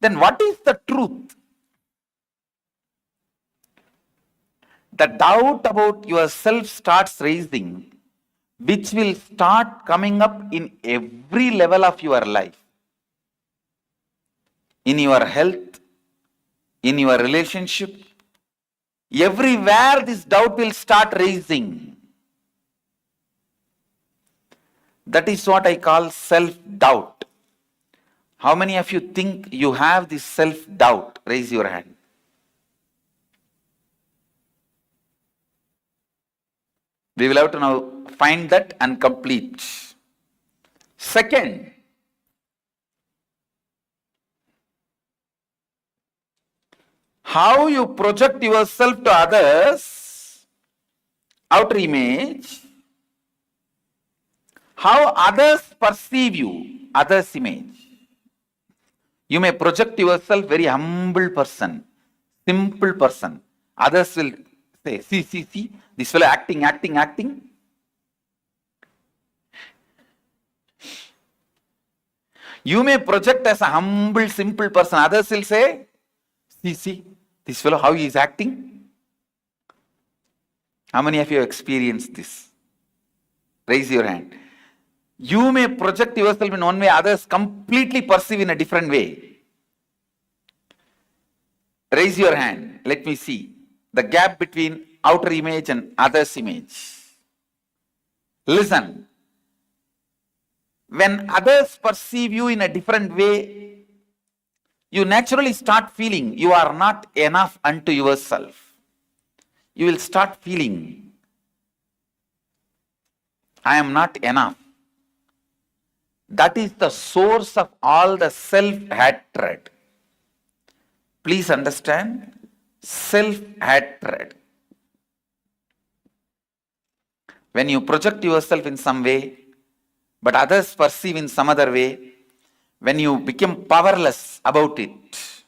Then what is the truth? The doubt about yourself starts raising, which will start coming up in every level of your life. In your health, in your relationship, everywhere this doubt will start raising. That is what I call self-doubt. How many of you think you have this self-doubt? Raise your hand. We will have to now find that and complete. Second, how you project yourself to others, outer image, how others perceive you, others' image. You may project yourself very humble person, simple person. Others will say, see, this fellow acting. You may project as a humble, simple person. Others will say, see, this fellow, how he is acting. How many of you have experienced this? Raise your hand. You may project yourself in one way, others completely perceive in a different way. Raise your hand. Let me see the gap between outer image and others' image. Listen. When others perceive you in a different way, you naturally start feeling you are not enough unto yourself. You will start feeling, I am not enough. That is the source of all the self-hatred. Please understand, self-hatred. When you project yourself in some way, but others perceive in some other way, when you become powerless about it,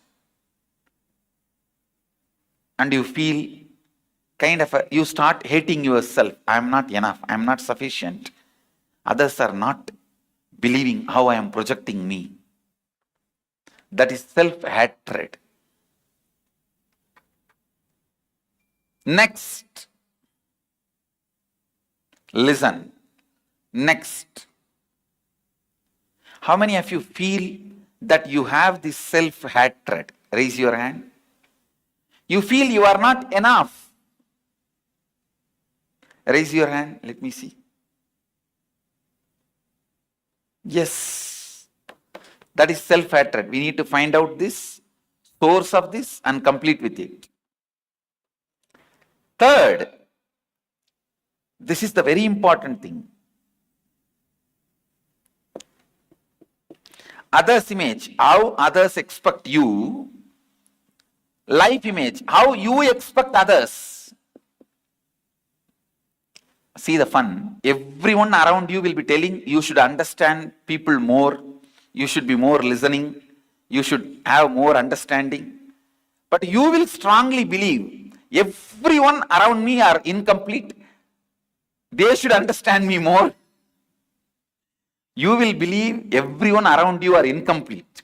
and you feel you start hating yourself. I am not enough. I am not sufficient. Others are not believing how I am projecting me. That is self-hatred. Next. Listen. Next. How many of you feel that you have this self-hatred? Raise your hand. You feel you are not enough. Raise your hand. Let me see. Yes. That is self-hatred. We need to find out this source of this and complete with it. Third, this is the very important thing. Others' image, how others expect you. Life image, how you expect others. See the fun. Everyone around you will be telling you should understand people more. You should be more listening. You should have more understanding. But you will strongly believe everyone around me are incomplete. They should understand me more. You will believe everyone around you are incomplete.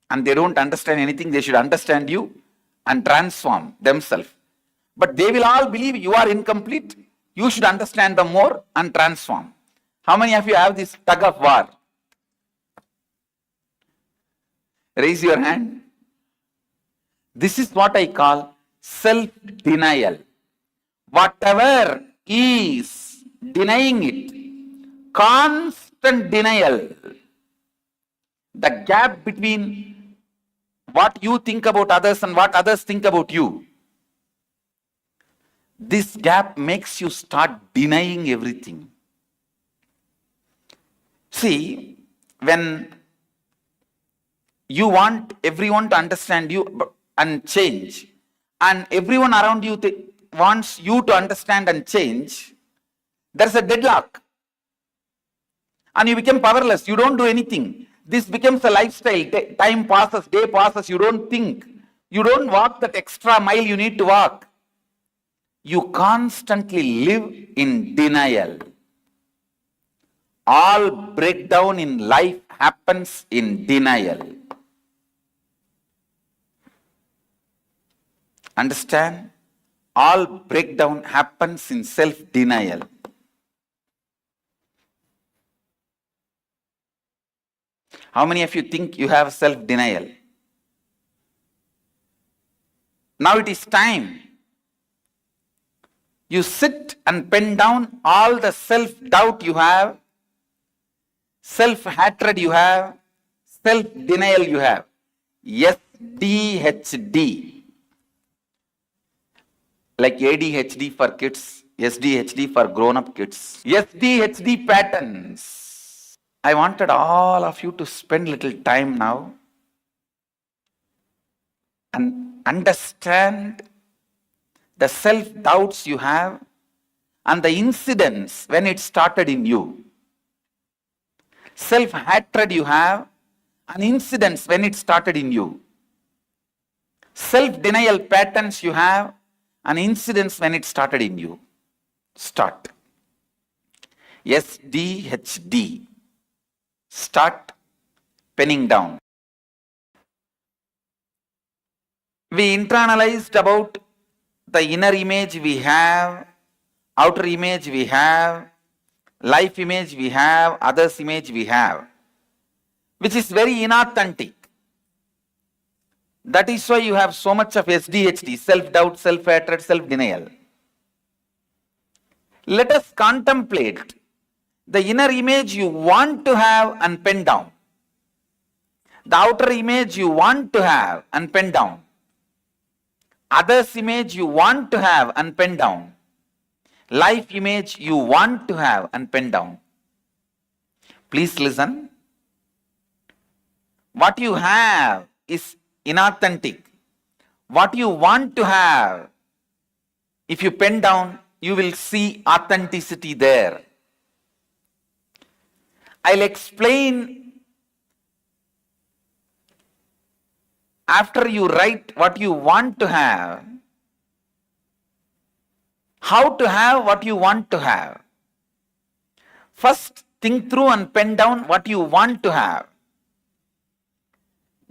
And they don't understand anything. They should understand you and transform themselves. But they will all believe you are incomplete. You should understand them more and transform. How many of you have this tug of war? Raise your hand. This is what I call self-denial. Whatever is denying it, constant denial, the gap between what you think about others and what others think about you, this gap makes you start denying everything. See, when you want everyone to understand you and change, and everyone around you wants you to understand and change, there's a deadlock. And you become powerless. You don't do anything. This becomes a lifestyle. Time passes, day passes, you don't think. You don't walk that extra mile you need to walk. You constantly live in denial. All breakdown in life happens in denial. Understand? All breakdown happens in self-denial. How many of you think you have self-denial? Now it is time. You sit and pen down all the self-doubt you have, self-hatred you have, self-denial you have. SDHD. Like ADHD for kids, SDHD for grown-up kids. SDHD patterns. I wanted all of you to spend little time now and understand the self-doubts you have and the incidents when it started in you. Self-hatred you have and incidents when it started in you. Self-denial patterns you have and incidents when it started in you. Start. SDHD. Start penning down. We internalized about the inner image we have, outer image we have, life image we have, others image we have, which is very inauthentic. That is why you have so much of SDHD, self-doubt, self-hatred, self-denial. Let us contemplate the inner image you want to have and pen down. The outer image you want to have and pen down. Others image you want to have and pen down. Life image you want to have and pen down. Please listen. What you have is inauthentic. What you want to have, if you pen down, you will see authenticity there. I'll explain after you write what you want to have, how to have what you want to have. First, think through and pen down what you want to have.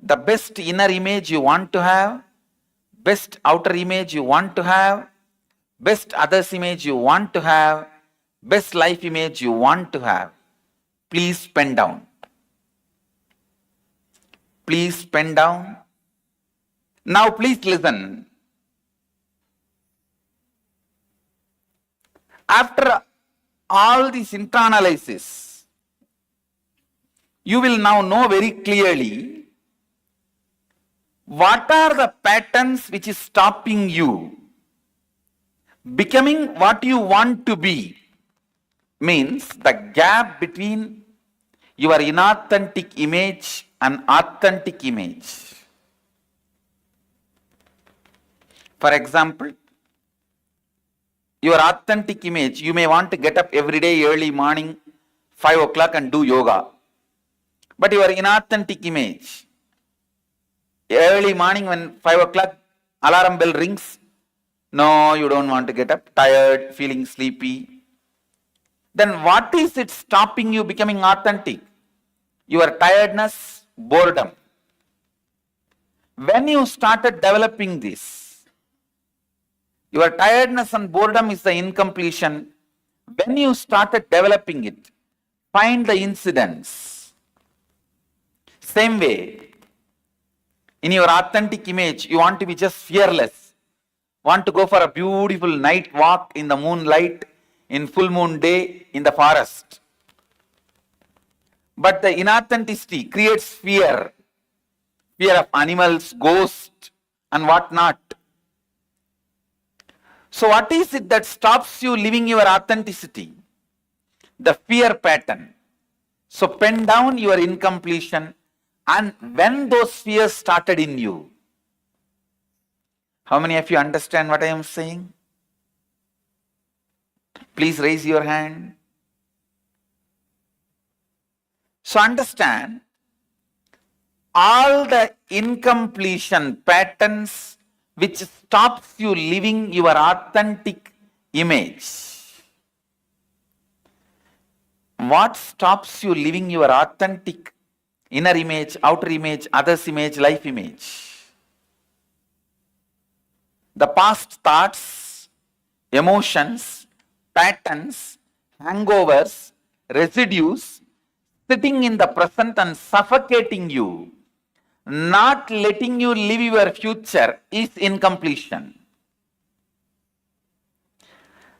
The best inner image you want to have, best outer image you want to have, best others image you want to have, best life image you want to have. Please pen down. Please pen down. Now please listen. After all this internalysis, you will now know very clearly what are the patterns which is stopping you becoming what you want to be. Means the gap between your inauthentic image and authentic image. For example, your authentic image, you may want to get up every day early morning, 5 o'clock and do yoga. But your inauthentic image, early morning when 5 o'clock alarm bell rings, no, you don't want to get up, tired, feeling sleepy. Then what is it stopping you becoming authentic? Your tiredness, boredom. When you started developing this, your tiredness and boredom is the incompletion. When you started developing it, find the incidents. Same way, In your authentic image, you want to be just fearless. Want to go for a beautiful night walk in the moonlight, in full moon day, in the forest. But the inauthenticity creates fear. Fear of animals, ghosts, and whatnot. So what is it that stops you living your authenticity? The fear pattern. So pen down your incompletion, and when those fears started in you. How many of you understand what I am saying? Please raise your hand. So understand, all the incompletion patterns which stops you living your authentic image. What stops you living your authentic inner image, outer image, others image, life image? The past thoughts, emotions, patterns, hangovers, residues, sitting in the present and suffocating you, not letting you live your future is incompletion.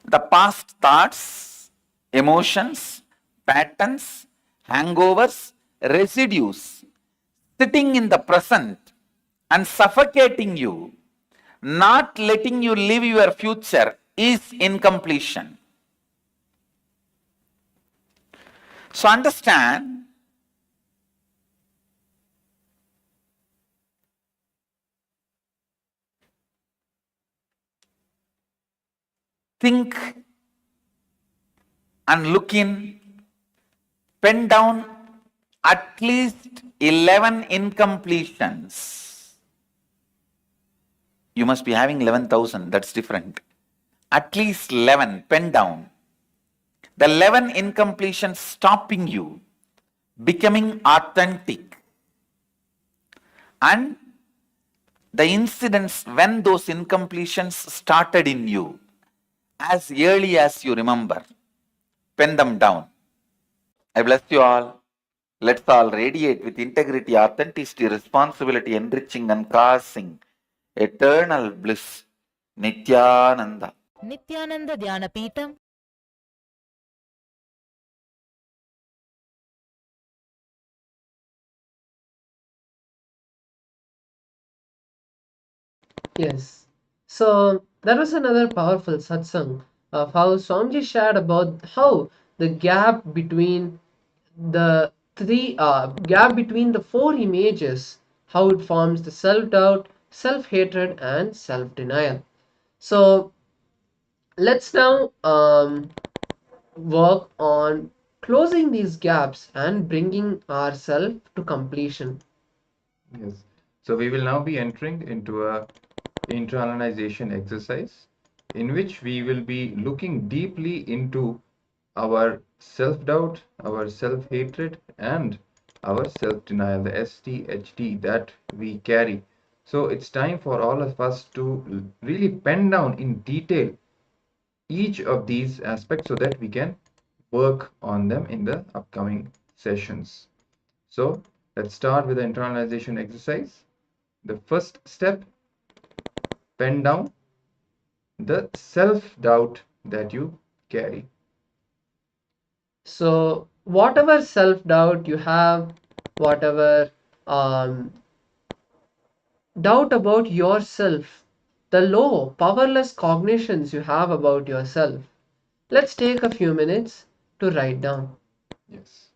The past thoughts, emotions, patterns, hangovers, residues, sitting in the present and suffocating you, not letting you live your future is incompletion. So understand, think and look in, pen down at least 11 incompletions. You must be having 11,000, that's different. At least 11, pen down. The 11 incompletions stopping you becoming authentic. And the incidents when those incompletions started in you, as early as you remember, pen them down. I bless you all. Let's all radiate with integrity, authenticity, responsibility, enriching and causing eternal bliss. Nityananda. Nityananda ధ్యానపీఠం Yes. So that was another powerful satsang of how Swamiji shared about how the gap between the four images, how it forms the self-doubt, self-hatred, and self-denial. So let's now work on closing these gaps and bringing ourselves to completion. Yes. So we will now be entering into a internalization exercise in which we will be looking deeply into our self-doubt, our self-hatred, and our self-denial, the STHD that we carry. So it's time for all of us to really pen down in detail each of these aspects so that we can work on them in the upcoming sessions. So let's start with the internalization exercise. The first step, pen down the self-doubt that you carry. So whatever self-doubt you have, whatever doubt about yourself, the low, powerless cognitions you have about yourself, let's take a few minutes to write down. Yes.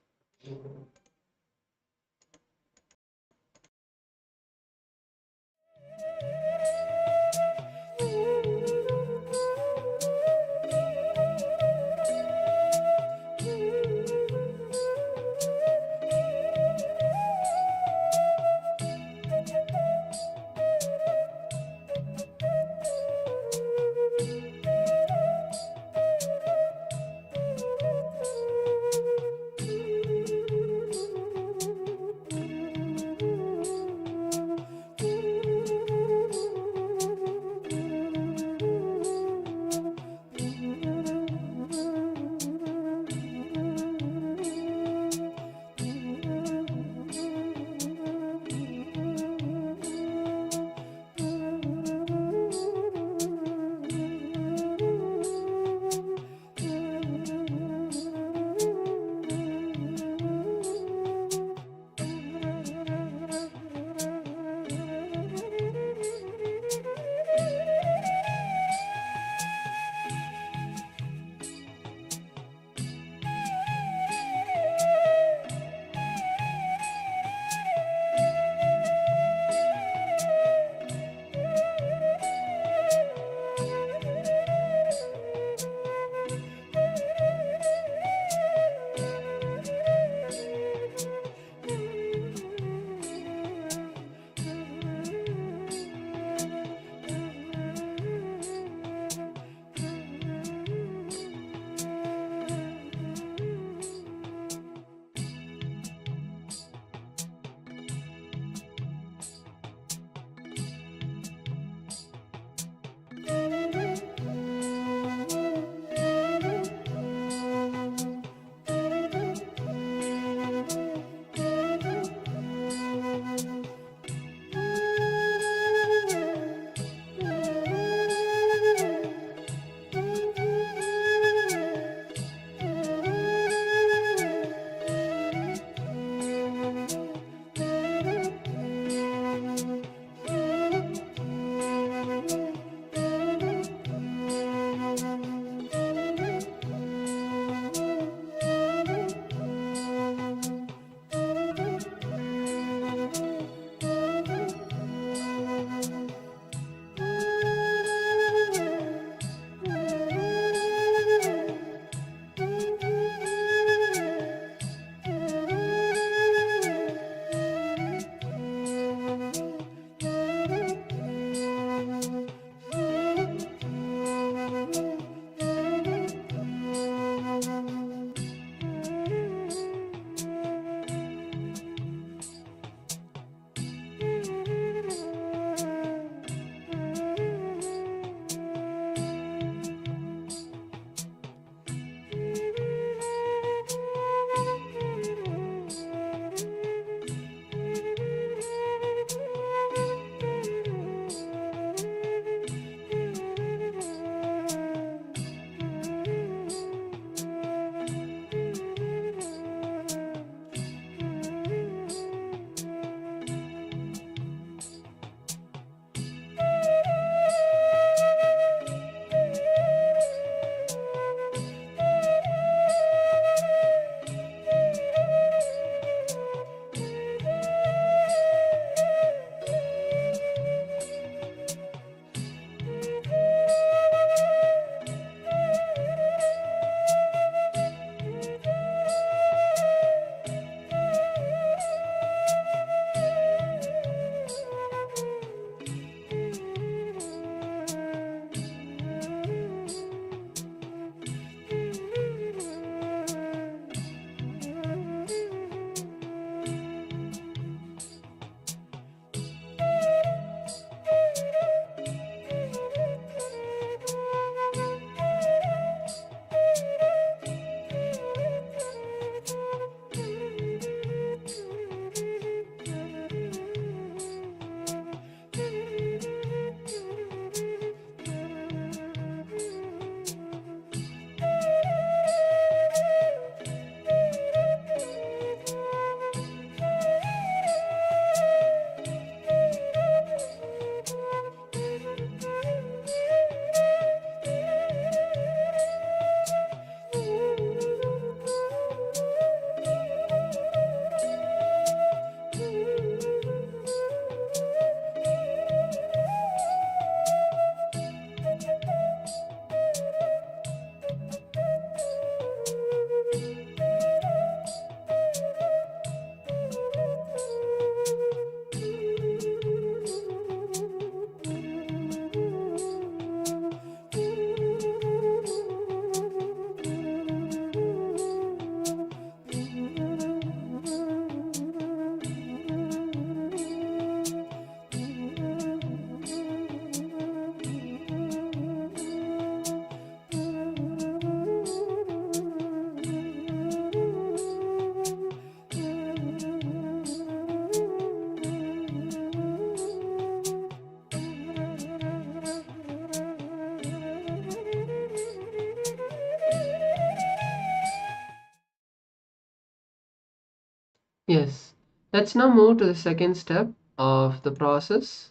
Yes. Let's now move to the second step of the process.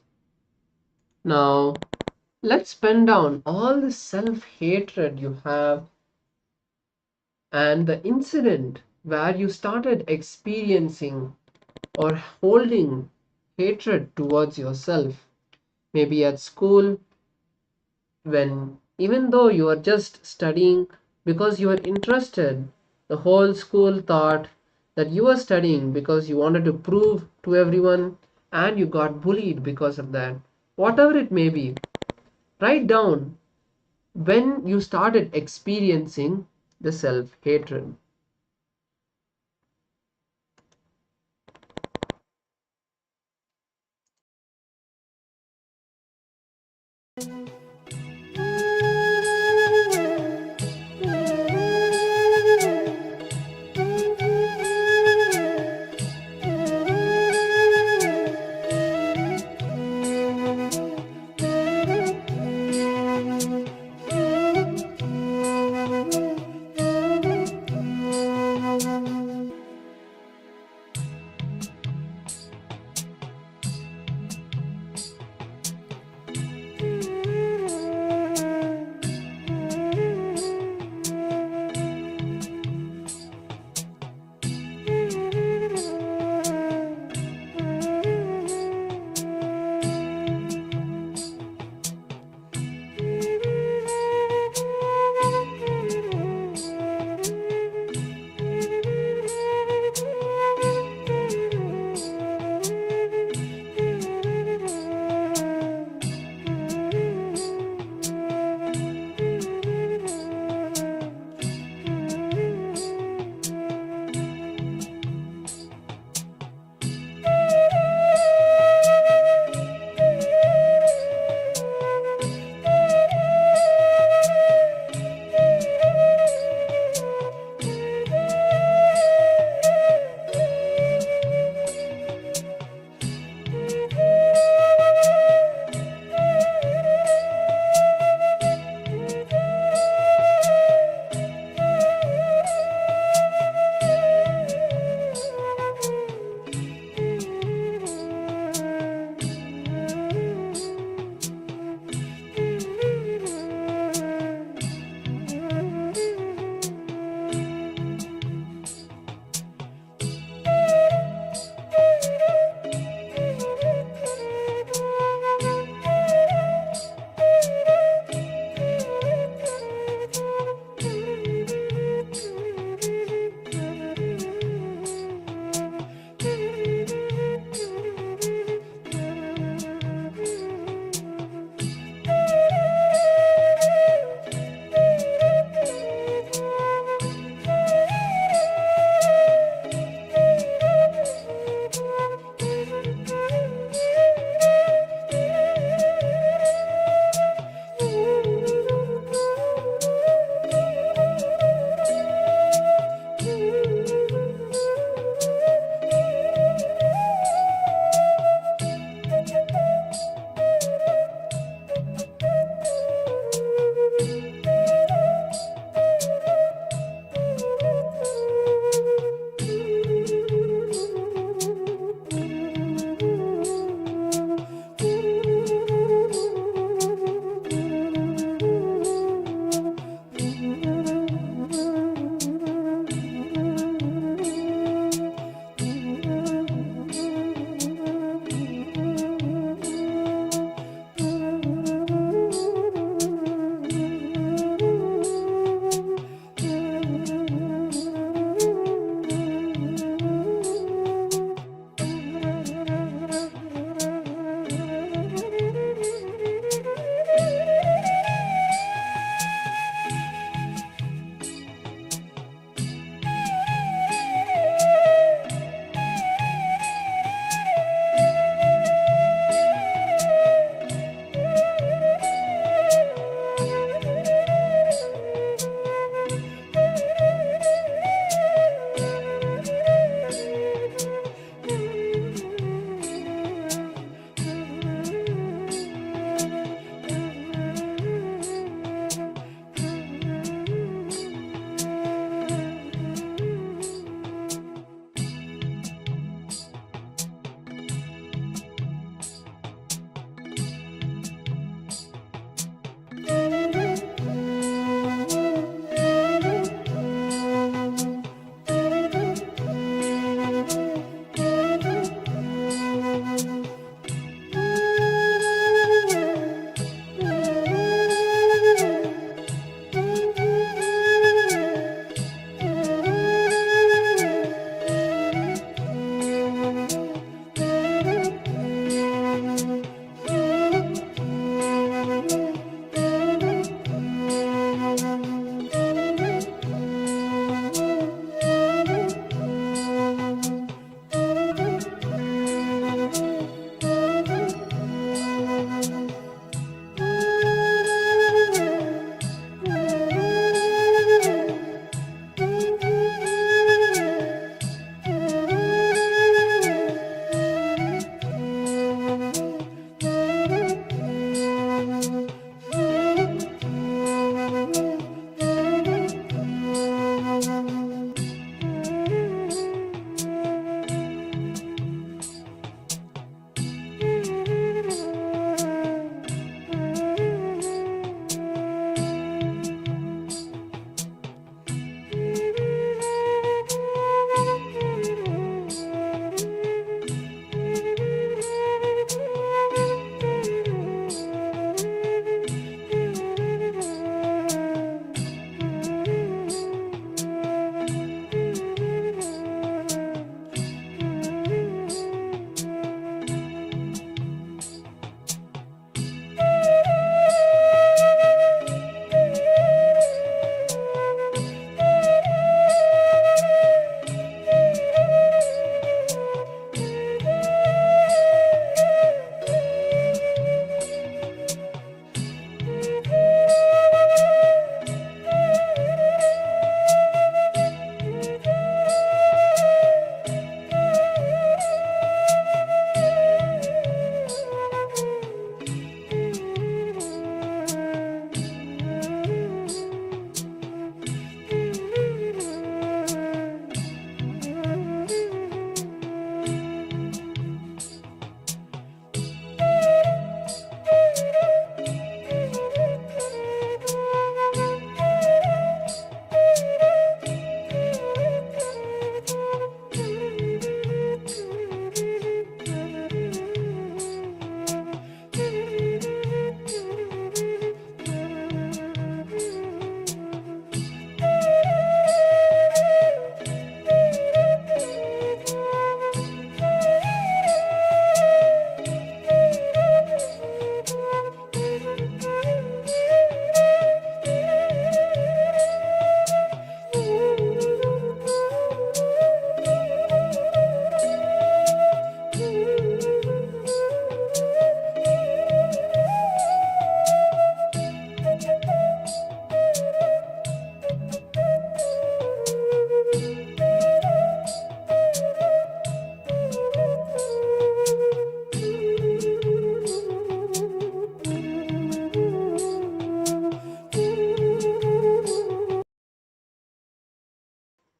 Now, let's pen down all the self-hatred you have and the incident where you started experiencing or holding hatred towards yourself. Maybe at school, when even though you are just studying because you are interested, the whole school thought that you were studying because you wanted to prove to everyone and you got bullied because of that. Whatever it may be, write down when you started experiencing the self hatred.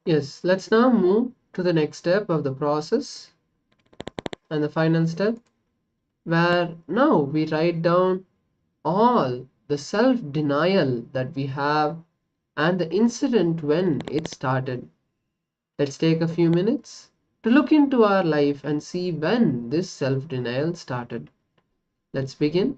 Yes, let's now move to the next step of the process and the final step, where now we write down all the self-denial that we have and the incident when it started. Let's take a few minutes to look into our life and see when this self-denial started. Let's begin.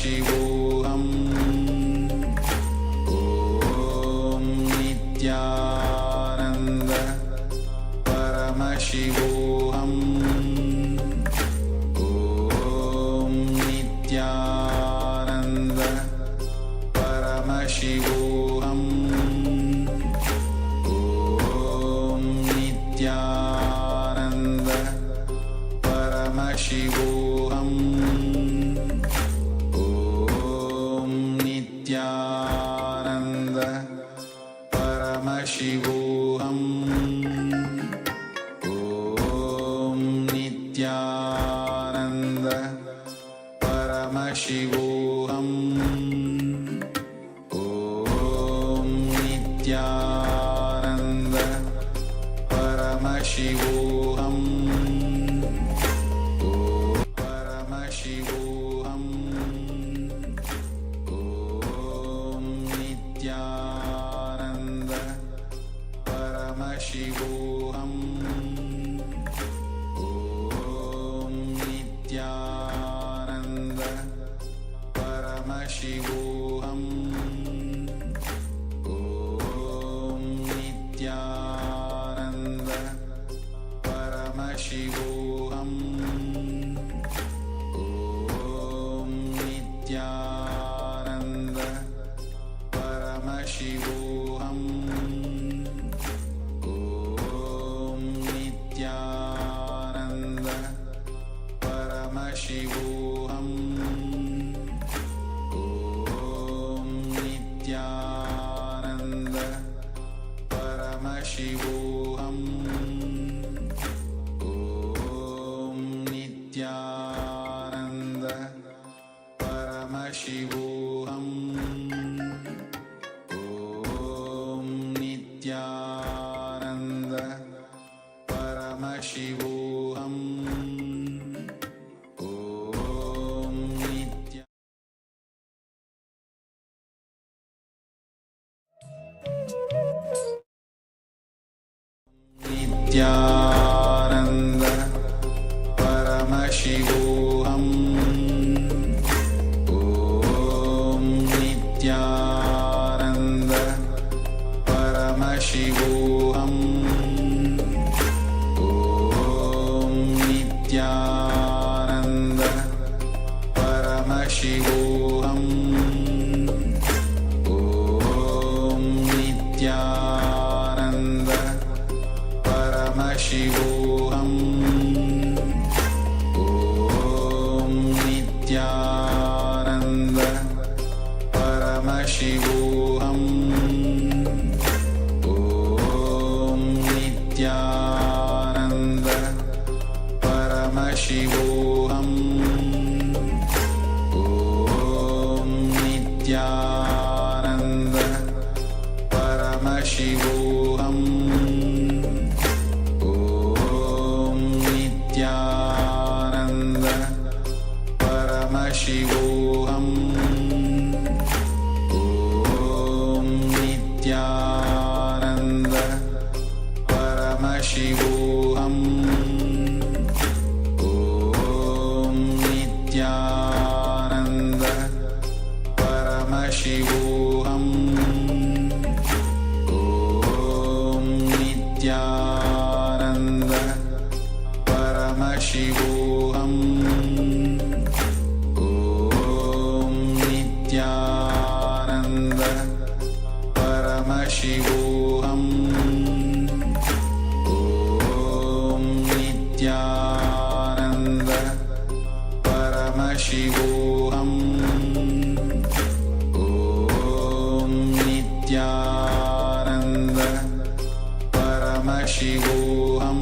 Paramashivoham Om Nityananda Paramashivoham Om Nityananda Paramashivoham Om Nityananda Paramashivoham Om Nityananda Paramashivoham Om Nityananda Paramashivoham Om Nityananda Paramashivoham Paramashivoham Om Nityananda Paramashivoham Om Nityananda Paramashivoham Om Nityananda Paramashivoham Om Nityananda Paramashivoham Om Nityananda Paramashivoham Om Nityananda Paramashivoham Om Nityananda Paramashivoham Om Nityananda Paramashivoham Om Nityananda Nityananda Paramashivoham Om Nityananda Paramashivoham Om Nityananda Paramashivoham Om Nityananda Paramashivoham Om Nityananda Paramashivoham Om Nityananda Paramashivoham Om Nityananda Paramashivoham Om Nityananda Paramashivoham Om Nityananda Paramashivoham Om Nityananda Paramashivoham Om Nityananda Paramashivoham Om Nityananda Paramashivoham Om Nityananda Paramashivoham Om Nityananda Paramashivoham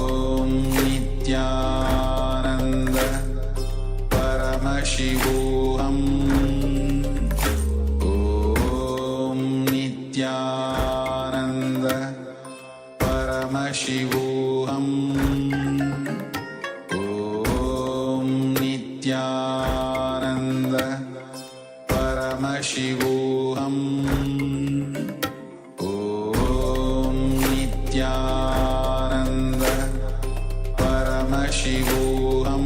Om Nityananda Paramashivoham Om Nityananda Paramashivoham Om Nityananda Paramashivoham Om Nityananda Paramashivoham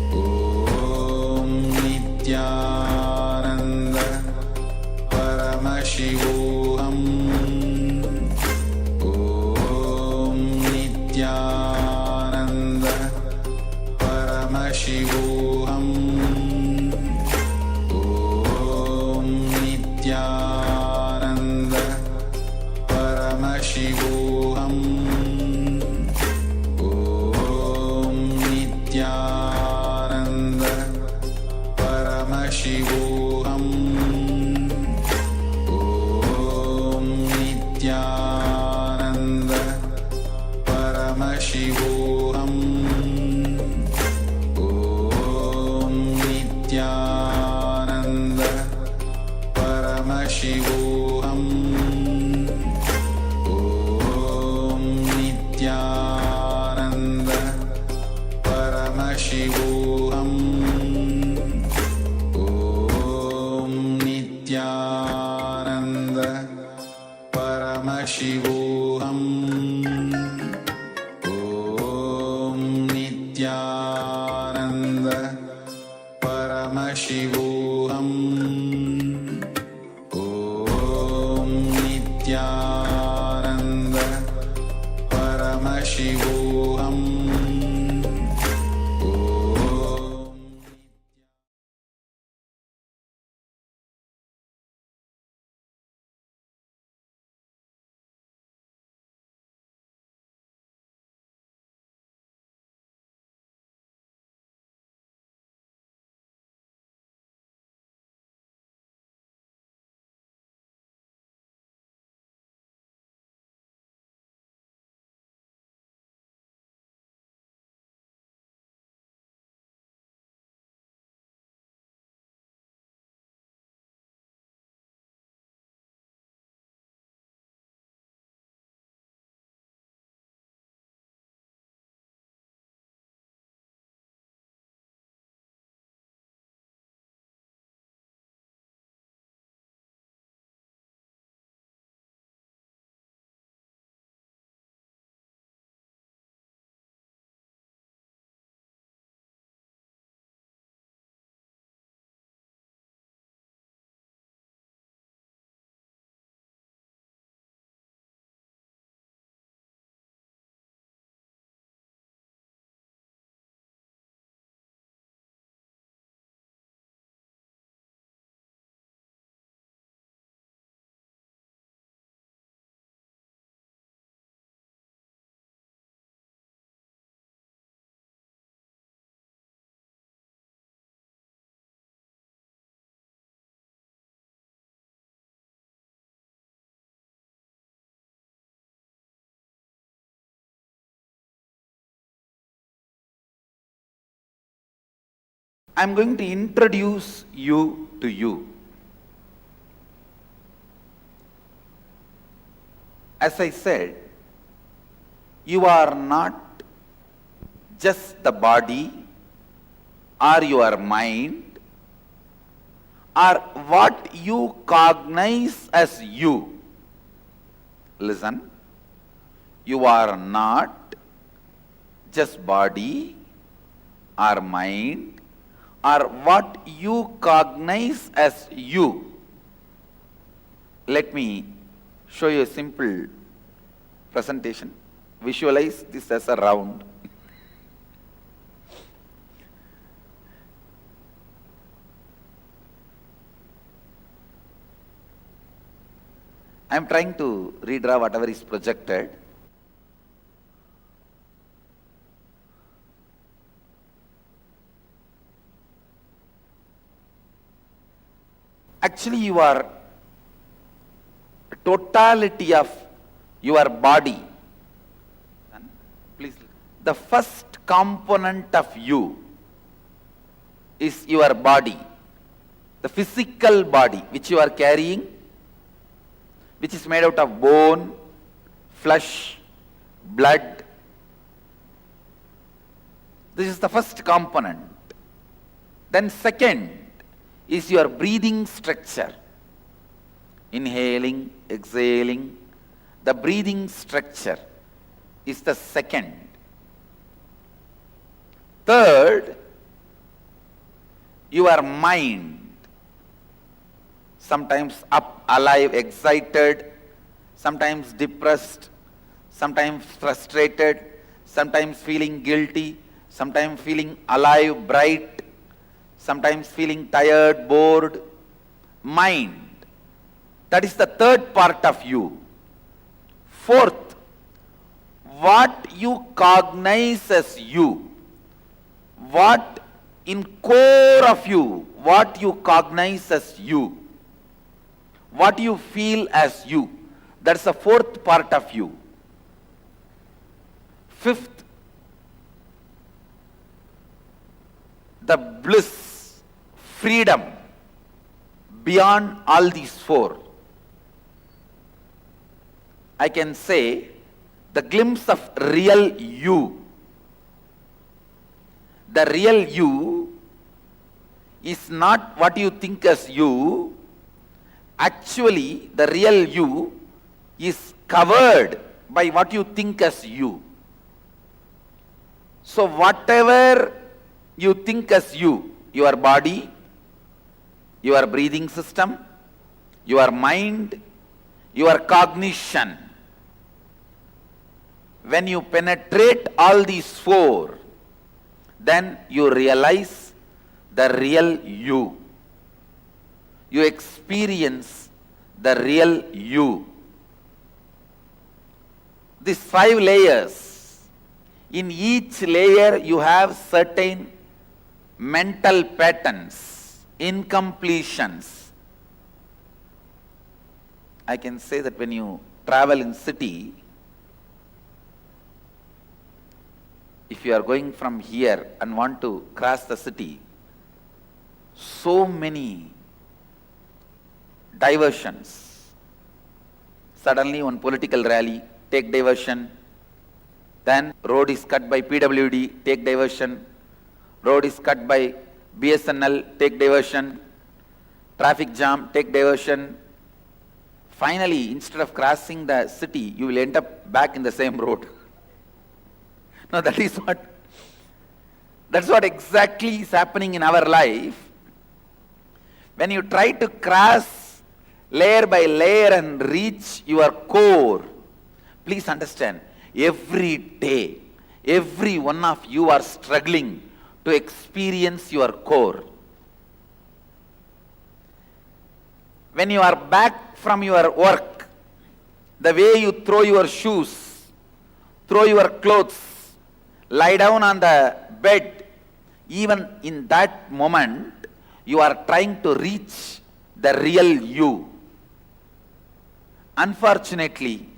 Paramashivoham Om Nityananda Paramashivoham Om Nityananda Paramashivoham Om Nityananda Paramashivoham Om Nityananda Paramashivoham Om Nityananda Paramashivoham Om Nityananda Paramashivoham Om Nityananda Paramashivoham Om Nityananda Paramashivoham Om I'm going to introduce you to you. As I said, you are not just the body or your mind or what you cognize as you. Listen, you are not just body or mind or what you cognize as you. Let me show you a simple presentation. Visualize this as a round. I am trying to redraw whatever is projected. Actually, you are totality of your body. Please, the first component of you is your body, the physical body which you are carrying, which is made out of bone, flesh, blood. This is the first component. Then second is your breathing structure. Inhaling, exhaling, the breathing structure is the second. Third, your mind. Sometimes up, alive, excited, sometimes depressed, sometimes frustrated, sometimes feeling guilty, sometimes feeling alive, bright, sometimes feeling tired, bored. Mind. That is the third part of you. Fourth, what you cognize as you, what in core of you, what you cognize as you, what you feel as you, that's the fourth part of you. Fifth, the bliss, freedom beyond all these four. I can say the glimpse of real you. The real you is not what you think as you. Actually, the real you is covered by what you think as you. So whatever you think as you, your body, your breathing system, your mind, your cognition, when you penetrate all these four, then you realize the real you. You experience the real you. These 5 layers, in each layer you have certain mental patterns, incompletions. I can say that when you travel in city, if you are going from here and want to cross the city, so many diversions. Suddenly one political rally, take diversion. Then road is cut by PWD, take diversion. Road is cut by BSNL, take diversion. Traffic jam, take diversion. Finally, instead of crossing the city, you will end up back in the same road. No, that's what exactly is happening in our life. When you try to cross layer by layer and reach your core, please understand, every day, every one of you are struggling to experience your core. When you are back from your work, the way you throw your shoes, throw your clothes, lie down on the bed, even in that moment, you are trying to reach the real you. Unfortunately,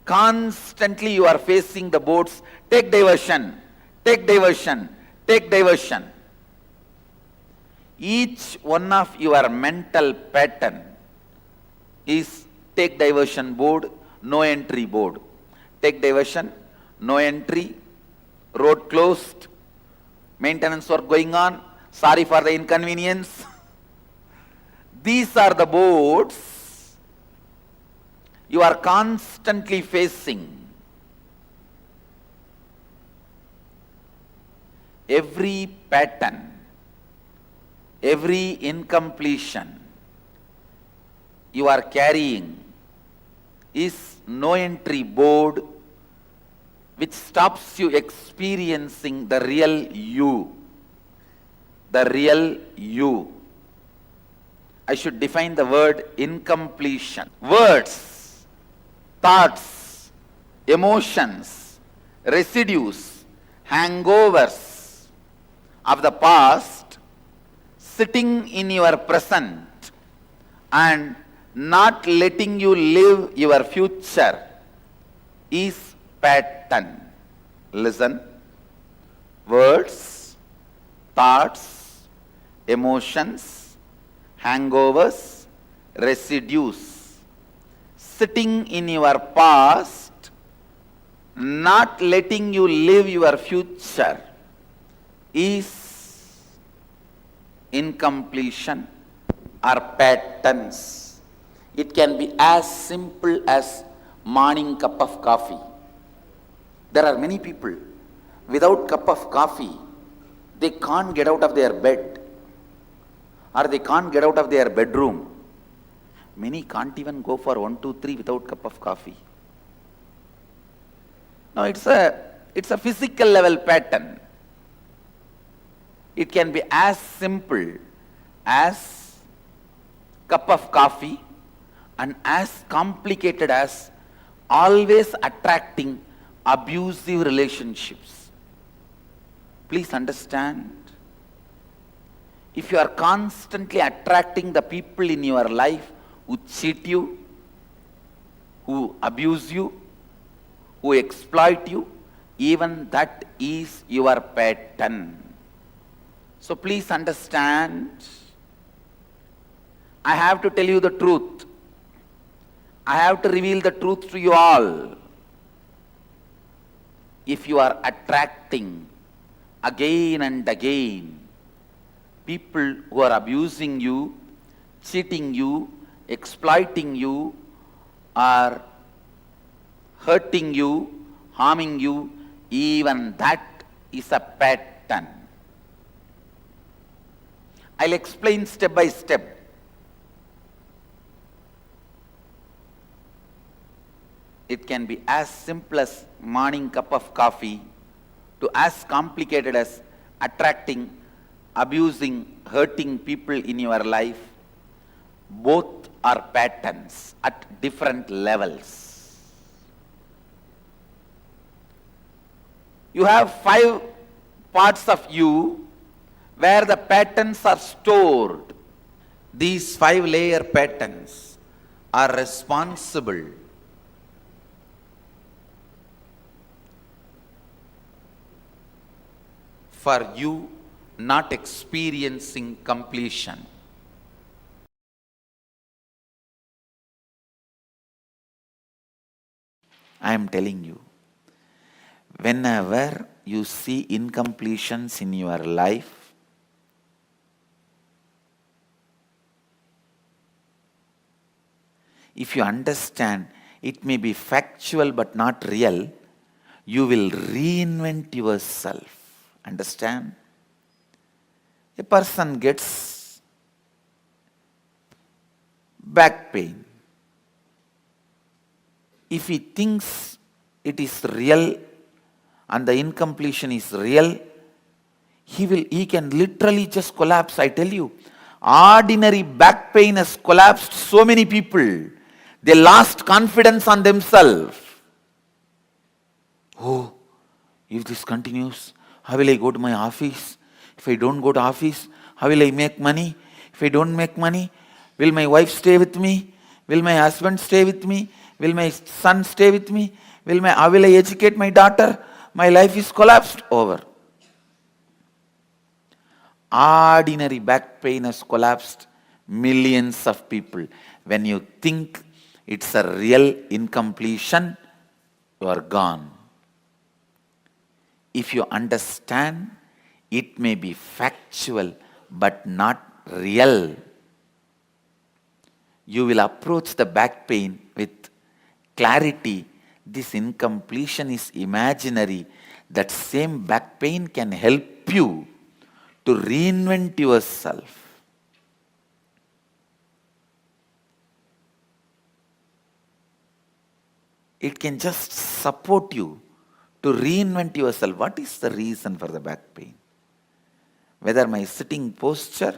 constantly you are facing the boards, take diversion, take diversion, take diversion. Each one of your mental pattern is take diversion board, no entry board. Take diversion, no entry, road closed, maintenance work going on, sorry for the inconvenience. These are the boards you are constantly facing. Every pattern, every incompletion you are carrying is no entry board which stops you experiencing the real you. The real you. I should define the word incompletion. Words, thoughts, emotions, residues, hangovers of the past sitting in your present and not letting you live your future is pattern. Listen. Words, thoughts, emotions, hangovers, residues sitting in your past, not letting you live your future is incompletion or patterns. It can be as simple as morning cup of coffee. There are many people, without cup of coffee, they can't get out of their bed or they can't get out of their bedroom. Many can't even go for 1, 2, 3 without cup of coffee. Now it's a It's a physical level pattern. It can be as simple as cup of coffee and as complicated as always attracting abusive relationships. Please understand, if you are constantly attracting the people in your life who cheat you, who abuse you, who exploit you, even that is your pattern. So please understand, I have to tell you the truth. I have to reveal the truth to you all. If you are attracting again and again people who are abusing you, cheating you, exploiting you, or hurting you, harming you, even that is a pattern. I'll explain step by step. It can be as simple as morning cup of coffee to as complicated as attracting, abusing, hurting people in your life. Both are patterns at different levels. You have 5 parts of you where the patterns are stored. These 5-layer patterns are responsible for you not experiencing completion. I am telling you, whenever you see incompletions in your life, if you understand it may be factual but not real, you will reinvent yourself. Understand? A person gets back pain. If he thinks it is real and the incompletion is real, he can literally just collapse. I tell you, ordinary back pain has collapsed so many people. They lost confidence on themselves. Oh, if this continues, how will I go to my office? If I don't go to office, how will I make money? If I don't make money, will my wife stay with me? Will my husband stay with me? Will my son stay with me? How will I educate my daughter? My life is collapsed over. Ordinary back pain has collapsed millions of people. When you think it's a real incompletion, you are gone. If you understand, it may be factual but not real. You will approach the back pain with clarity. This incompletion is imaginary. That same back pain can help you to reinvent yourself. It can just support you to reinvent yourself. What is the reason for the back pain? Whether my sitting posture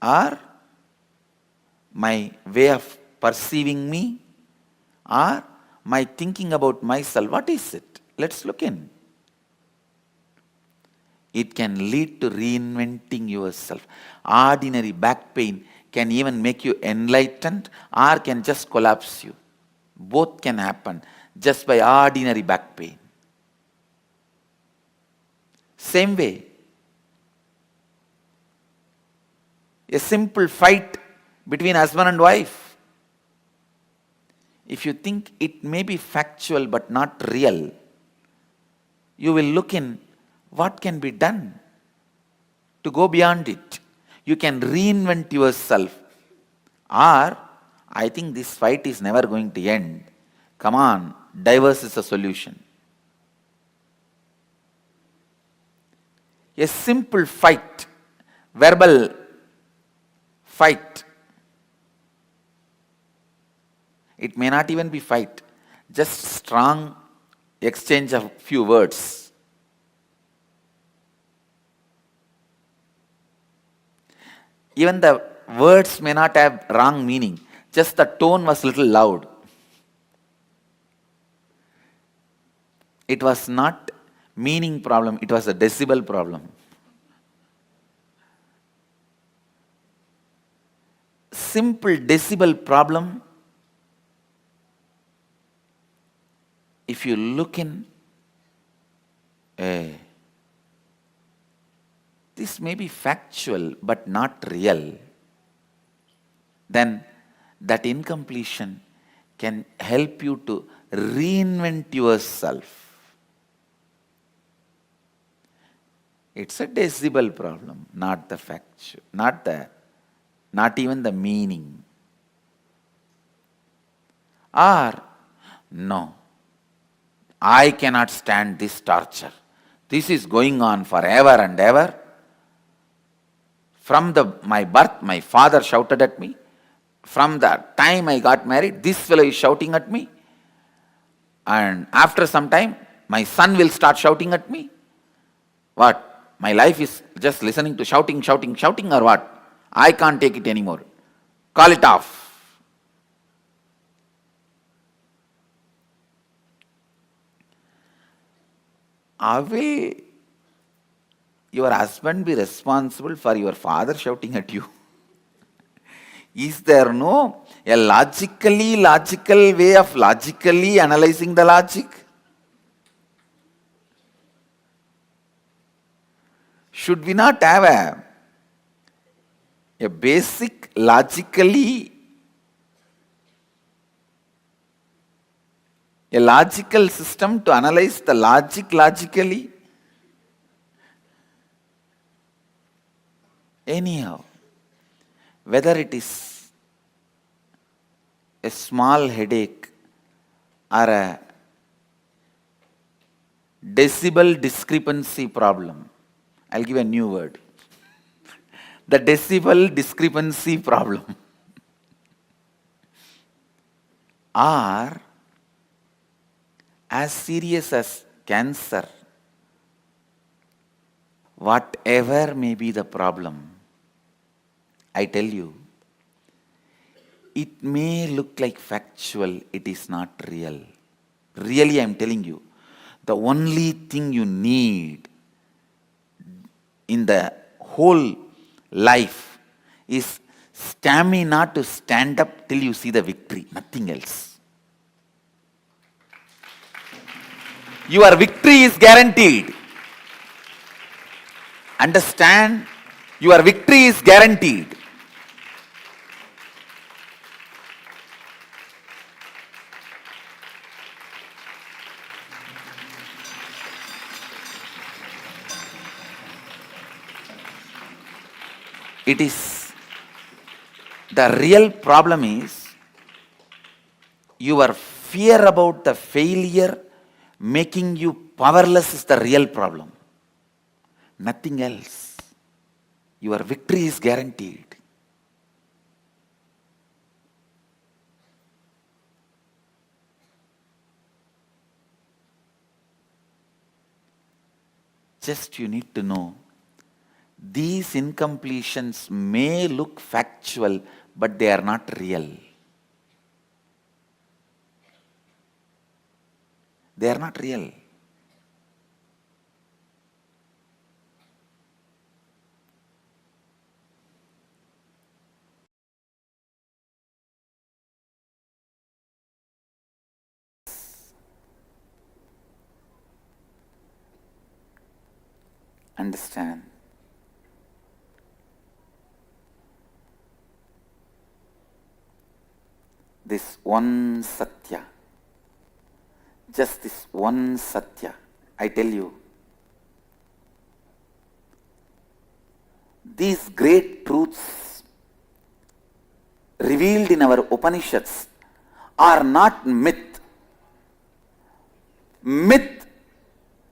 or my way of perceiving me or my thinking about myself. What is it? Let's look in. It can lead to reinventing yourself. Ordinary back pain can even make you enlightened or can just collapse you. Both can happen just by ordinary back pain. Same way, a simple fight between husband and wife. If you think it may be factual but not real, you will look in what can be done to go beyond it. You can reinvent yourself. Or, I think this fight is never going to end. Come on, divorce is a solution. A simple fight, verbal fight. It may not even be fight, just strong exchange of few words. Even the words may not have wrong meaning, just the tone was little loud. It was not meaning problem, it was a decibel problem. Simple decibel problem, if you look in, this may be factual but not real, then that incompletion can help you to reinvent yourself. It's a decibel problem, not the factual, not even the meaning. Or, no, I cannot stand this torture. This is going on forever and ever. From my birth, my father shouted at me. From the time I got married, this fellow is shouting at me. And after some time, my son will start shouting at me. What? My life is just listening to shouting or what? I can't take it anymore. Call it off. Will your husband be responsible for your father shouting at you? Is there no a logical way of logically analyzing the logic? Should we not have a basic logical system to analyze the logic logically? Anyhow, whether it is a small headache or a decibel discrepancy problem, I'll give a new word. The decibel discrepancy problem. Or as serious as cancer, whatever may be the problem, I tell you, it may look like factual, it is not real. Really, I am telling you, the only thing you need in the whole life is stamina to stand up till you see the victory, nothing else. Your victory is guaranteed. Understand? Your victory is guaranteed. It is, the real problem is your fear about the failure making you powerless is the real problem. Nothing else. Your victory is guaranteed. Just you need to know, these incompletions may look factual, but they are not real. They are not real. Understand? This one Satya, just this one Satya, I tell you, these great truths revealed in our Upanishads are not myth.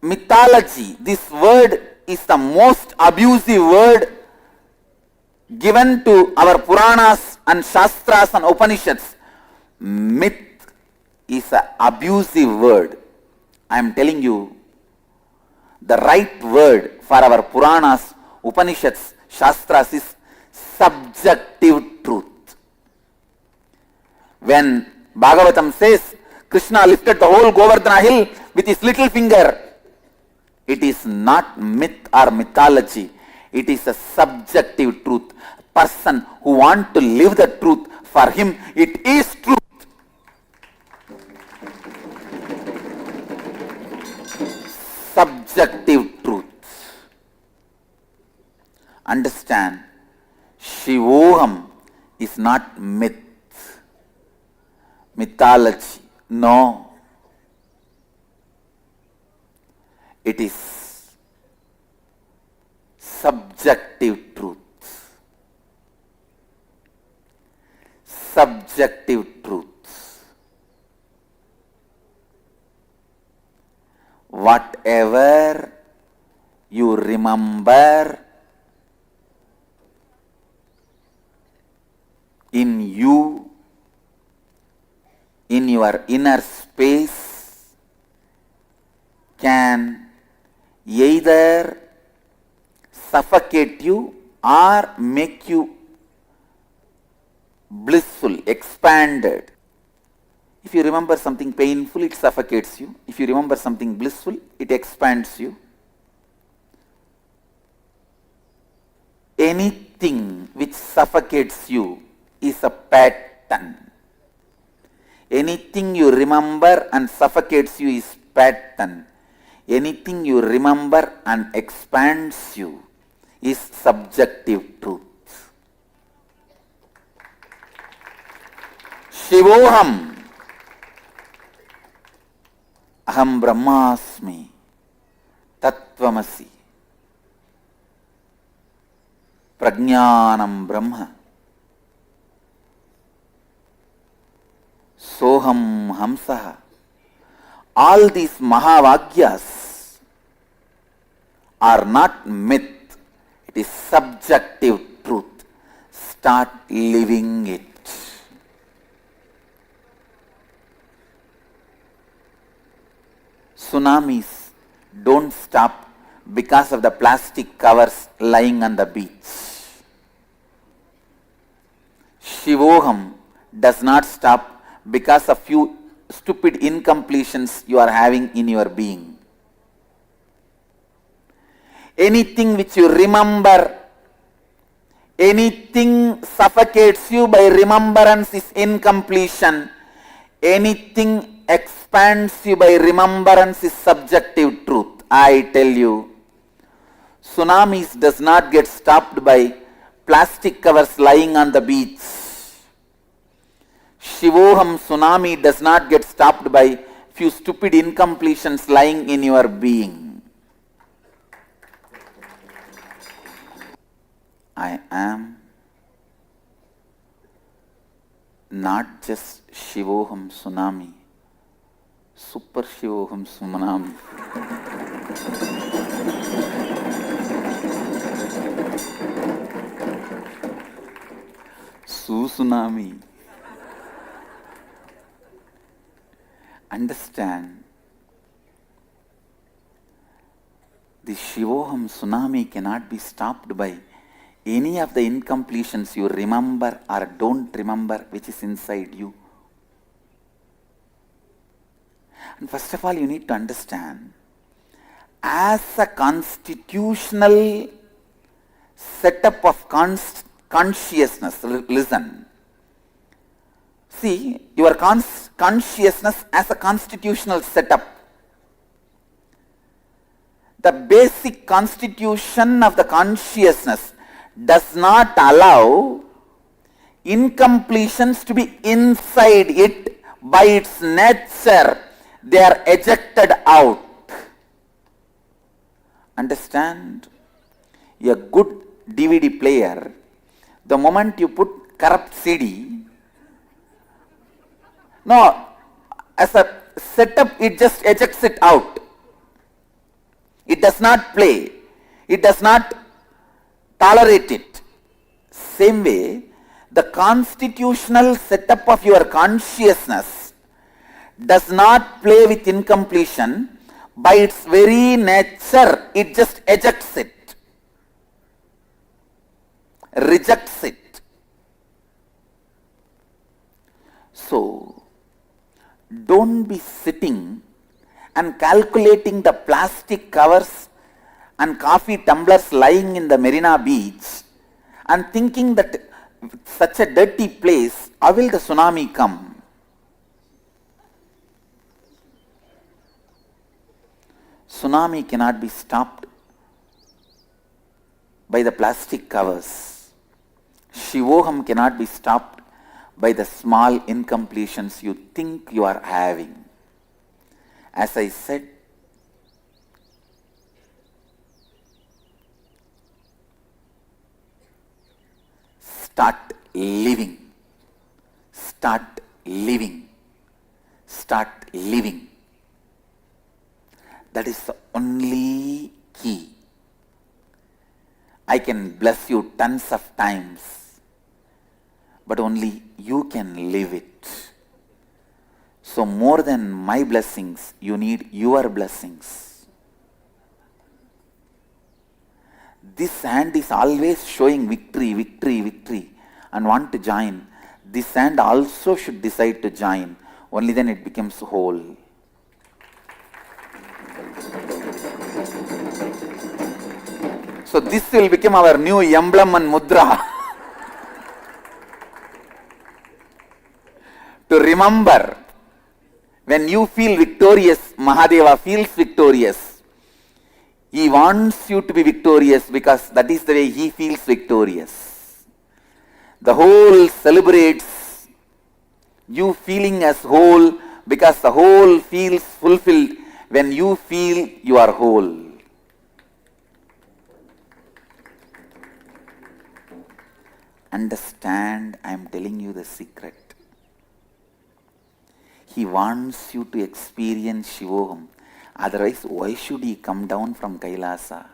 Mythology, this word is the most abusive word given to our Puranas and Shastras and Upanishads. Myth is an abusive word. I am telling you, the right word for our Puranas, Upanishads, Shastras is subjective truth. When Bhagavatam says Krishna lifted the whole Govardhana hill with his little finger, it is not myth or mythology. It is a subjective truth. A person who wants to live the truth, for him it is truth. Subjective truth. Understand, Shivoham is not myth, mythology. No. It is subjective truth. Subjective truth. Whatever you remember in you, in your inner space, can either suffocate you or make you blissful, expanded. If you remember something painful, it suffocates you. If you remember something blissful, it expands you. Anything which suffocates you is a pattern. Anything you remember and suffocates you is pattern. Anything you remember and expands you is subjective truth. Shivoham Aham Brahmasmi Tattvamasi Prajnanam Brahma Soham Hamsaha. All these Mahavagyas are not myth, it is subjective truth. Start living it. Tsunamis don't stop because of the plastic covers lying on the beach. Shivoham does not stop because of few stupid incompletions you are having in your being. Anything which you remember, anything suffocates you by remembrance is incompletion. Anything expands you by remembrance is subjective truth. I tell you, tsunamis does not get stopped by plastic covers lying on the beach. Shivoham tsunami does not get stopped by few stupid incompletions lying in your being. I am not just Shivoham tsunami, Super Shivoham tsunami. Tsunami. Understand, the Shivoham tsunami cannot be stopped by any of the incompletions you remember or don't remember which is inside you. And first of all, you need to understand, as a constitutional setup of consciousness, listen. See, your consciousness as a constitutional setup. The basic constitution of the consciousness does not allow incompletions to be inside it by its nature. They are ejected out. Understand? A good DVD player, the moment you put corrupt CD, no, as a setup, it just ejects it out. It does not play. It does not tolerate it. Same way, the constitutional setup of your consciousness does not play with incompletion. by its very nature, it just ejects it, rejects it. So, don't be sitting and calculating the plastic covers and coffee tumblers lying in the Marina Beach and thinking that such a dirty place, how will the tsunami come? Tsunami cannot be stopped by the plastic covers. Shivoham cannot be stopped by the small incompletions you think you are having. As I said, start living, start living, start living. That is the only key. I can bless you tons of times, but only you can live it. So more than my blessings, you need your blessings. This hand is always showing victory, victory, victory and want to join. This hand also should decide to join. Only then it becomes whole. So this will become our new emblem and mudra. To remember, when you feel victorious, Mahadeva feels victorious. He wants you to be victorious because that is the way he feels victorious. The whole celebrates you feeling as whole because the whole feels fulfilled when you feel you are whole. Understand, I am telling you the secret. He wants you to experience Shivoham. Otherwise, why should he come down from Kailasa?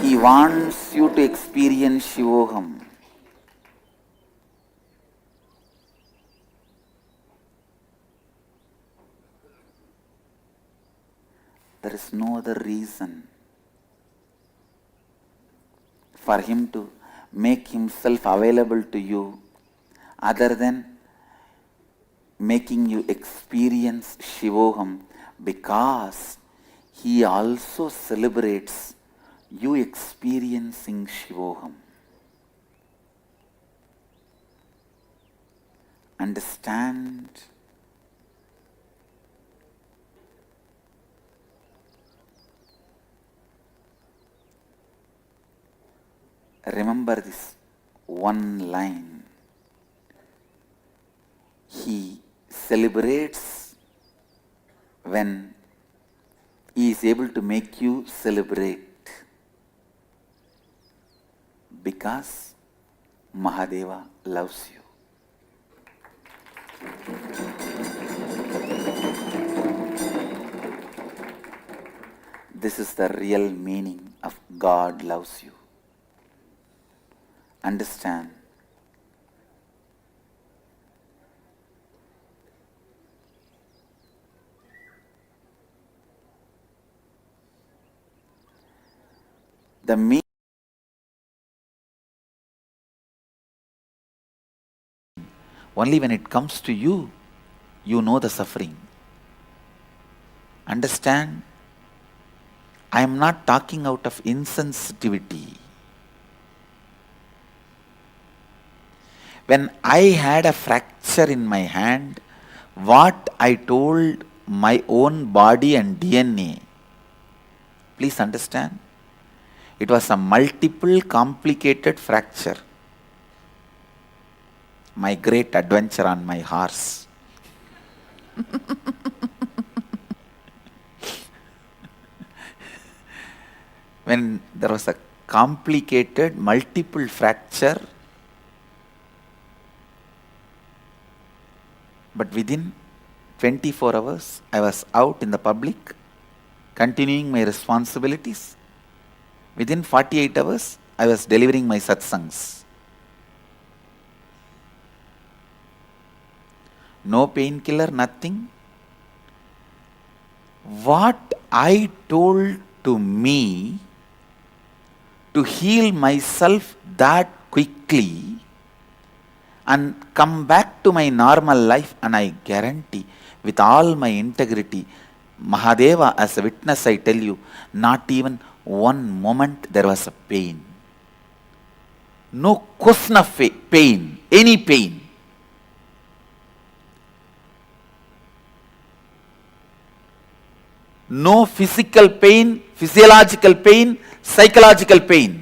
He wants you to experience Shivoham. There is no other reason for him to make himself available to you other than making you experience Shivoham, because he also celebrates you experiencing Shivoham. Understand? Remember this one line. He celebrates when he is able to make you celebrate, because Mahadeva loves you. This is the real meaning of God loves you. Understand? The meaning only when it comes to you, you know the suffering. Understand? I am not talking out of insensitivity. When I had a fracture in my hand, what I told my own body and DNA, please understand, it was a multiple complicated fracture. My great adventure on my horse. When there was a complicated multiple fracture, but within 24 hours, I was out in the public, continuing my responsibilities. Within 48 hours, I was delivering my satsangs. no painkiller, nothing. What I told to me to heal myself that quickly and come back to my normal life, and I guarantee with all my integrity, Mahadeva as a witness, I tell you, not even one moment there was a pain. No question of pain, any pain. No physical pain, physiological pain, psychological pain.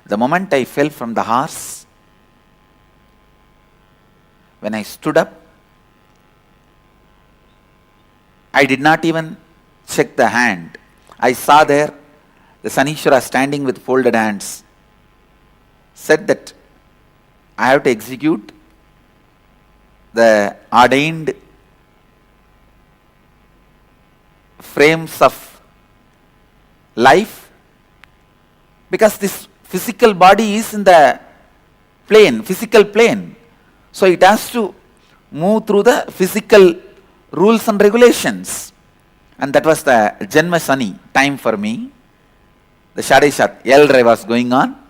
The moment I fell from the horse, when I stood up, I did not even check the hand. I saw there the Sanishwara standing with folded hands, said that I have to execute the ordained frames of life, because this physical body is in the plane, physical plane. So it has to move through the physical rules and regulations. And that was the Janma Sani time for me. The Shadeshat, L drive was going on.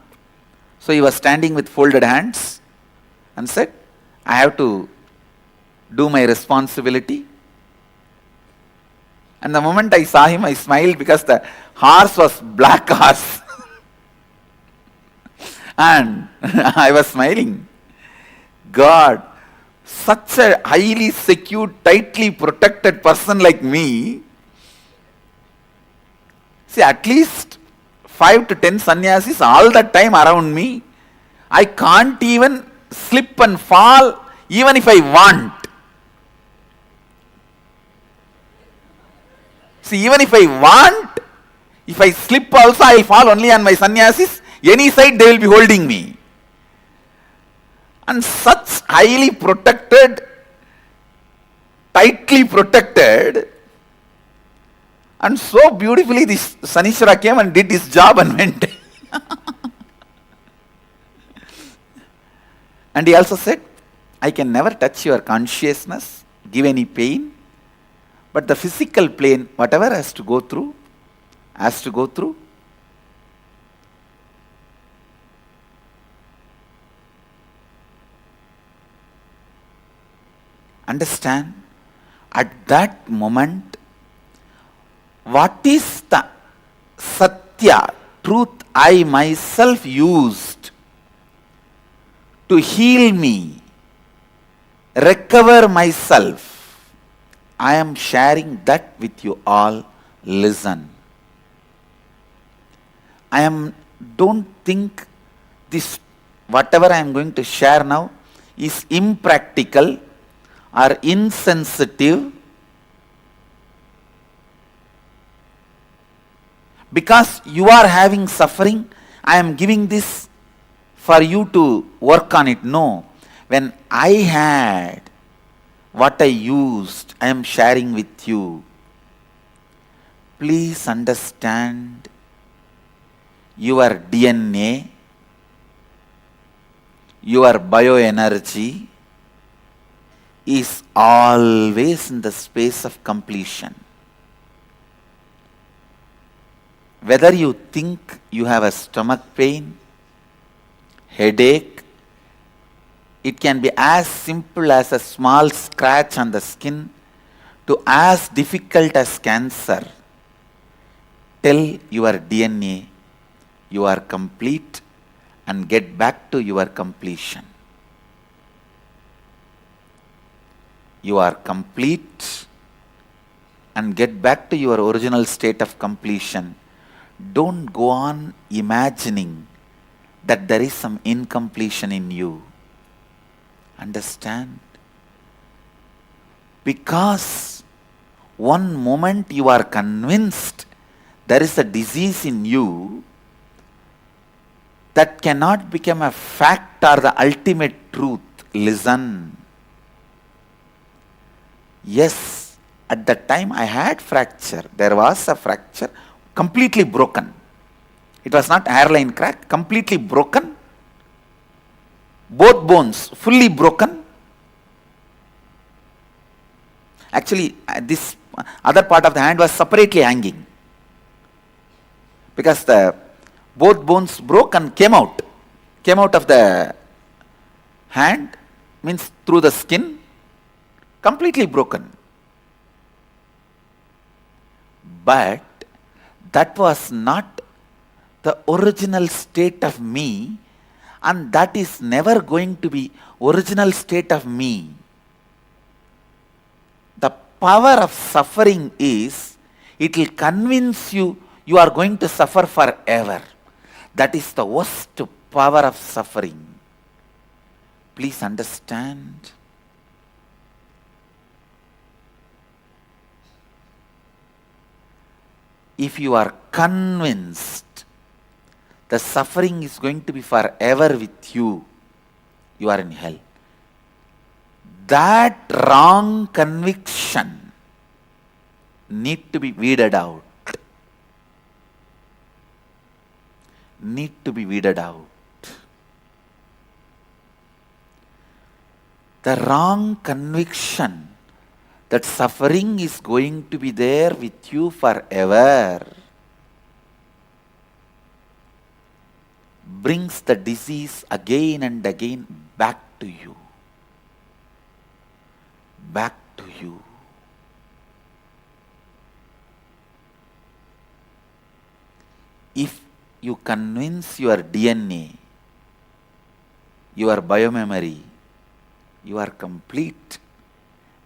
So he was standing with folded hands and said, I have to do my responsibility. And the moment I saw him, I smiled because the horse was black horse. And I was smiling. God, such a highly secured, tightly protected person like me. See, at least 5 to 10 sannyasis all the time around me. I can't even slip and fall even if I want. See, even if I want, if I slip also, I will fall only on my sannyasis. Any side they will be holding me. And such highly protected, tightly protected, and so beautifully this Sanishwara came and did his job and went. And he also said, I can never touch your consciousness, give any pain, but the physical plane, whatever has to go through, has to go through. Understand, at that moment, what is the Satya, truth I myself used to heal me, recover myself, I am sharing that with you all. Listen. Don't think this, whatever I am going to share now, is impractical or insensitive, because you are having suffering. I am giving this for you to work on it. No. When I had what I used, I am sharing with you. Please understand, your DNA, your bioenergy is always in the space of completion. Whether you think you have a stomach pain, headache, it can be as simple as a small scratch on the skin to as difficult as cancer. Tell your DNA you are complete and get back to your completion. You are complete and get back to your original state of completion. Don't go on imagining that there is some incompletion in you. Understand? Because one moment you are convinced there is a disease in you, that cannot become a fact or the ultimate truth. Listen. Yes, At that time I had fracture. There was a fracture, completely broken. It was not hairline crack, completely broken. Both bones fully broken. Actually, this other part of the hand was separately hanging, because the both bones broke and came out of the hand, means through the skin, completely broken. But that was not the original state of me, and that is never going to be original state of me. The power of suffering is, it will convince you you are going to suffer forever. That is the worst power of suffering. Please understand. If you are convinced the suffering is going to be forever with you, you are in hell. That wrong conviction need to be weeded out. Need to be weeded out. The wrong conviction that suffering is going to be there with you forever brings the disease again and again back to you. Back to you. If you convince your DNA, your biomemory, you are complete,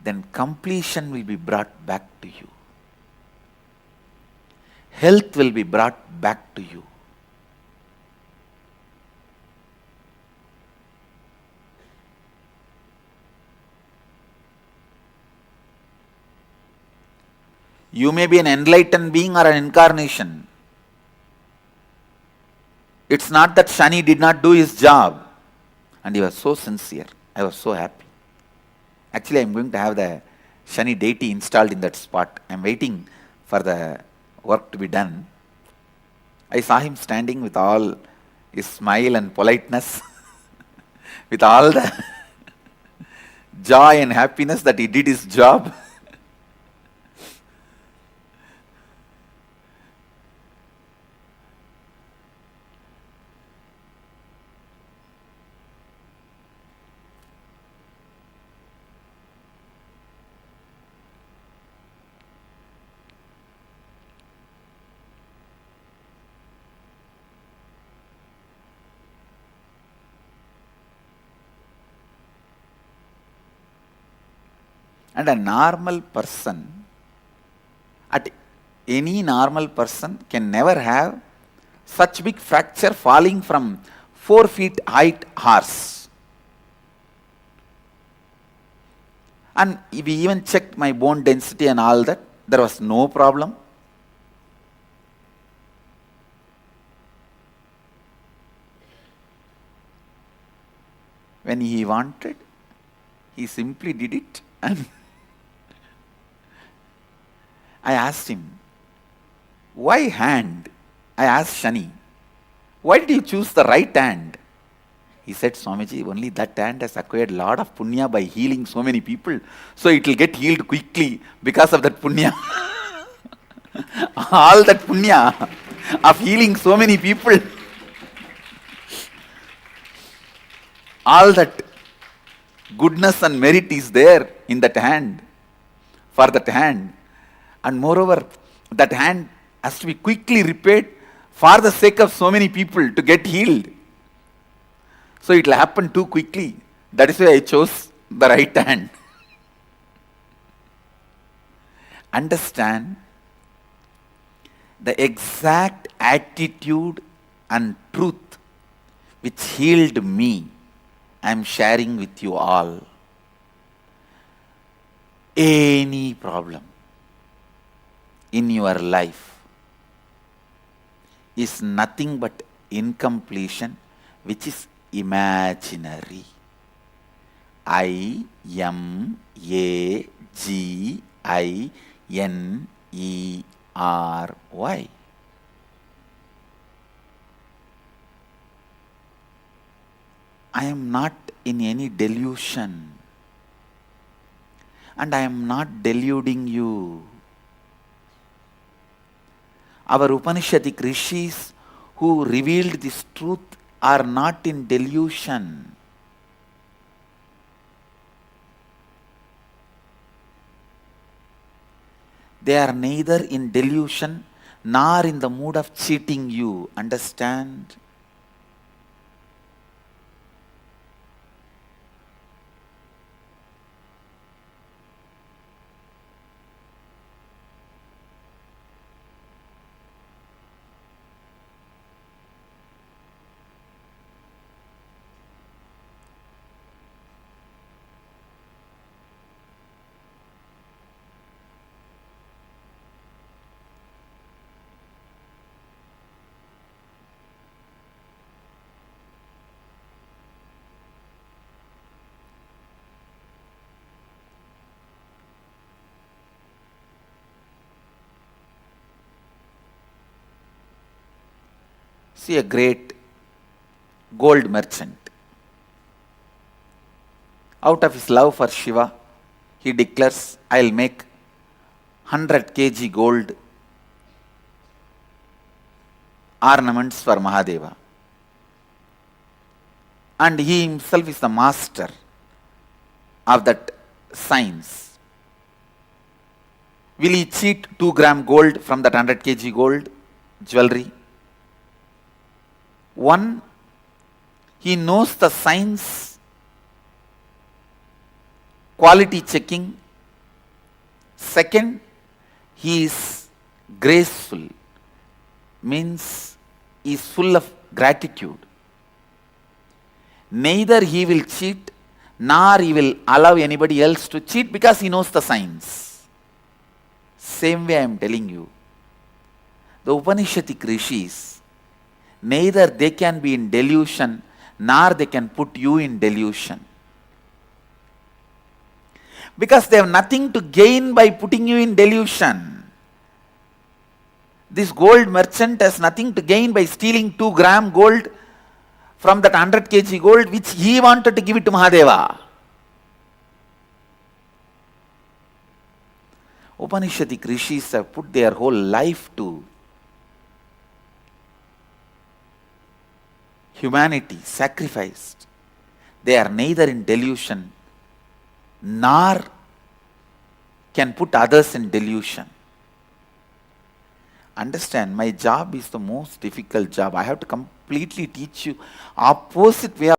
then completion will be brought back to you. Health will be brought back to you. You may be an enlightened being or an incarnation. It's not that Shani did not do his job. And he was so sincere. I was so happy. Actually, I am going to have the Shani deity installed in that spot. I am waiting for the work to be done. I saw him standing with all his smile and politeness, with all the joy and happiness that he did his job. And a normal person, any normal person can never have such big fracture falling from 4 feet height horse. And we even checked my bone density and all that, there was no problem. When he wanted, he simply did it. And I asked him, why hand? I asked Shani, why did you choose the right hand? He said, Swamiji, only that hand has acquired a lot of punya by healing so many people. So it will get healed quickly because of that punya. All that punya of healing so many people. All that goodness and merit is there in that hand, for that hand. And moreover, that hand has to be quickly repaired for the sake of so many people to get healed. So it will happen too quickly. That is why I chose the right hand. Understand, the exact attitude and truth which healed me, I am sharing with you all. Any problem in your life is nothing but incompletion, which is imaginary. I-M-A-G-I-N-A-R-Y. I-N-E-R-Y. I am not in any delusion, and I am not deluding you. Our Upanishadic rishis who revealed this truth are not in delusion. They are neither in delusion nor in the mood of cheating you. Understand? See a great gold merchant. Out of his love for Shiva, he declares, I'll make 100 kg gold ornaments for Mahadeva. And he himself is the master of that science. Will he cheat 2 gram gold from that 100 kg gold jewelry? One, he knows the science, quality checking. Second, he is graceful, means he is full of gratitude. Neither he will cheat nor he will allow anybody else to cheat because he knows the science. Same way I am telling you, the Upanishadic rishis, neither they can be in delusion nor they can put you in delusion. Because they have nothing to gain by putting you in delusion. This gold merchant has nothing to gain by stealing 2 gram gold from that 100 kg gold which he wanted to give it to Mahadeva. Upanishadic rishis have put their whole life to humanity, sacrificed. They are neither in delusion nor can put others in delusion. Understand, my job is the most difficult job. I have to completely teach you opposite way of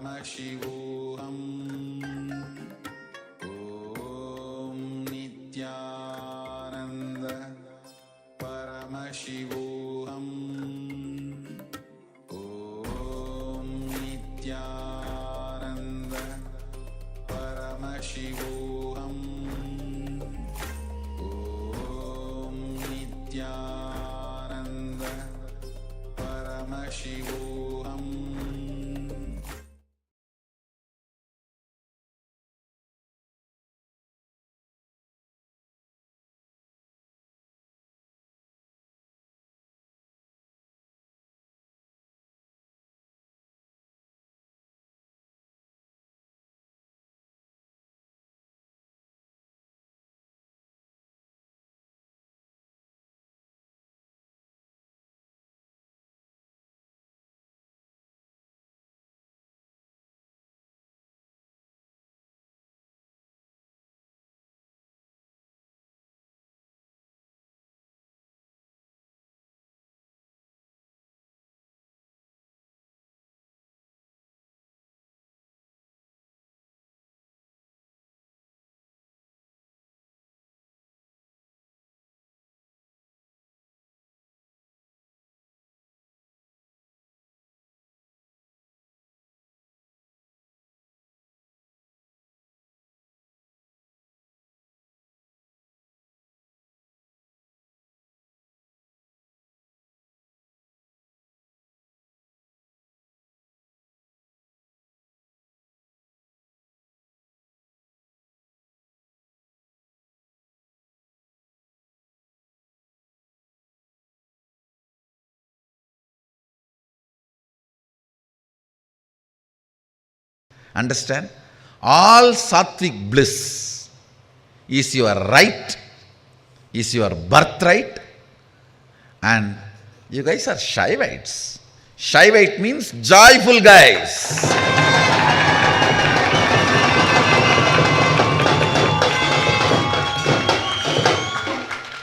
Paramashivoham Om Nityananda Paramashivoham Om Nityananda Paramashivoham Om Nityananda Paramashivoham. Understand? All sattvic bliss is your right, is your birthright, and you guys are Shaivites. Shaivite means joyful guys.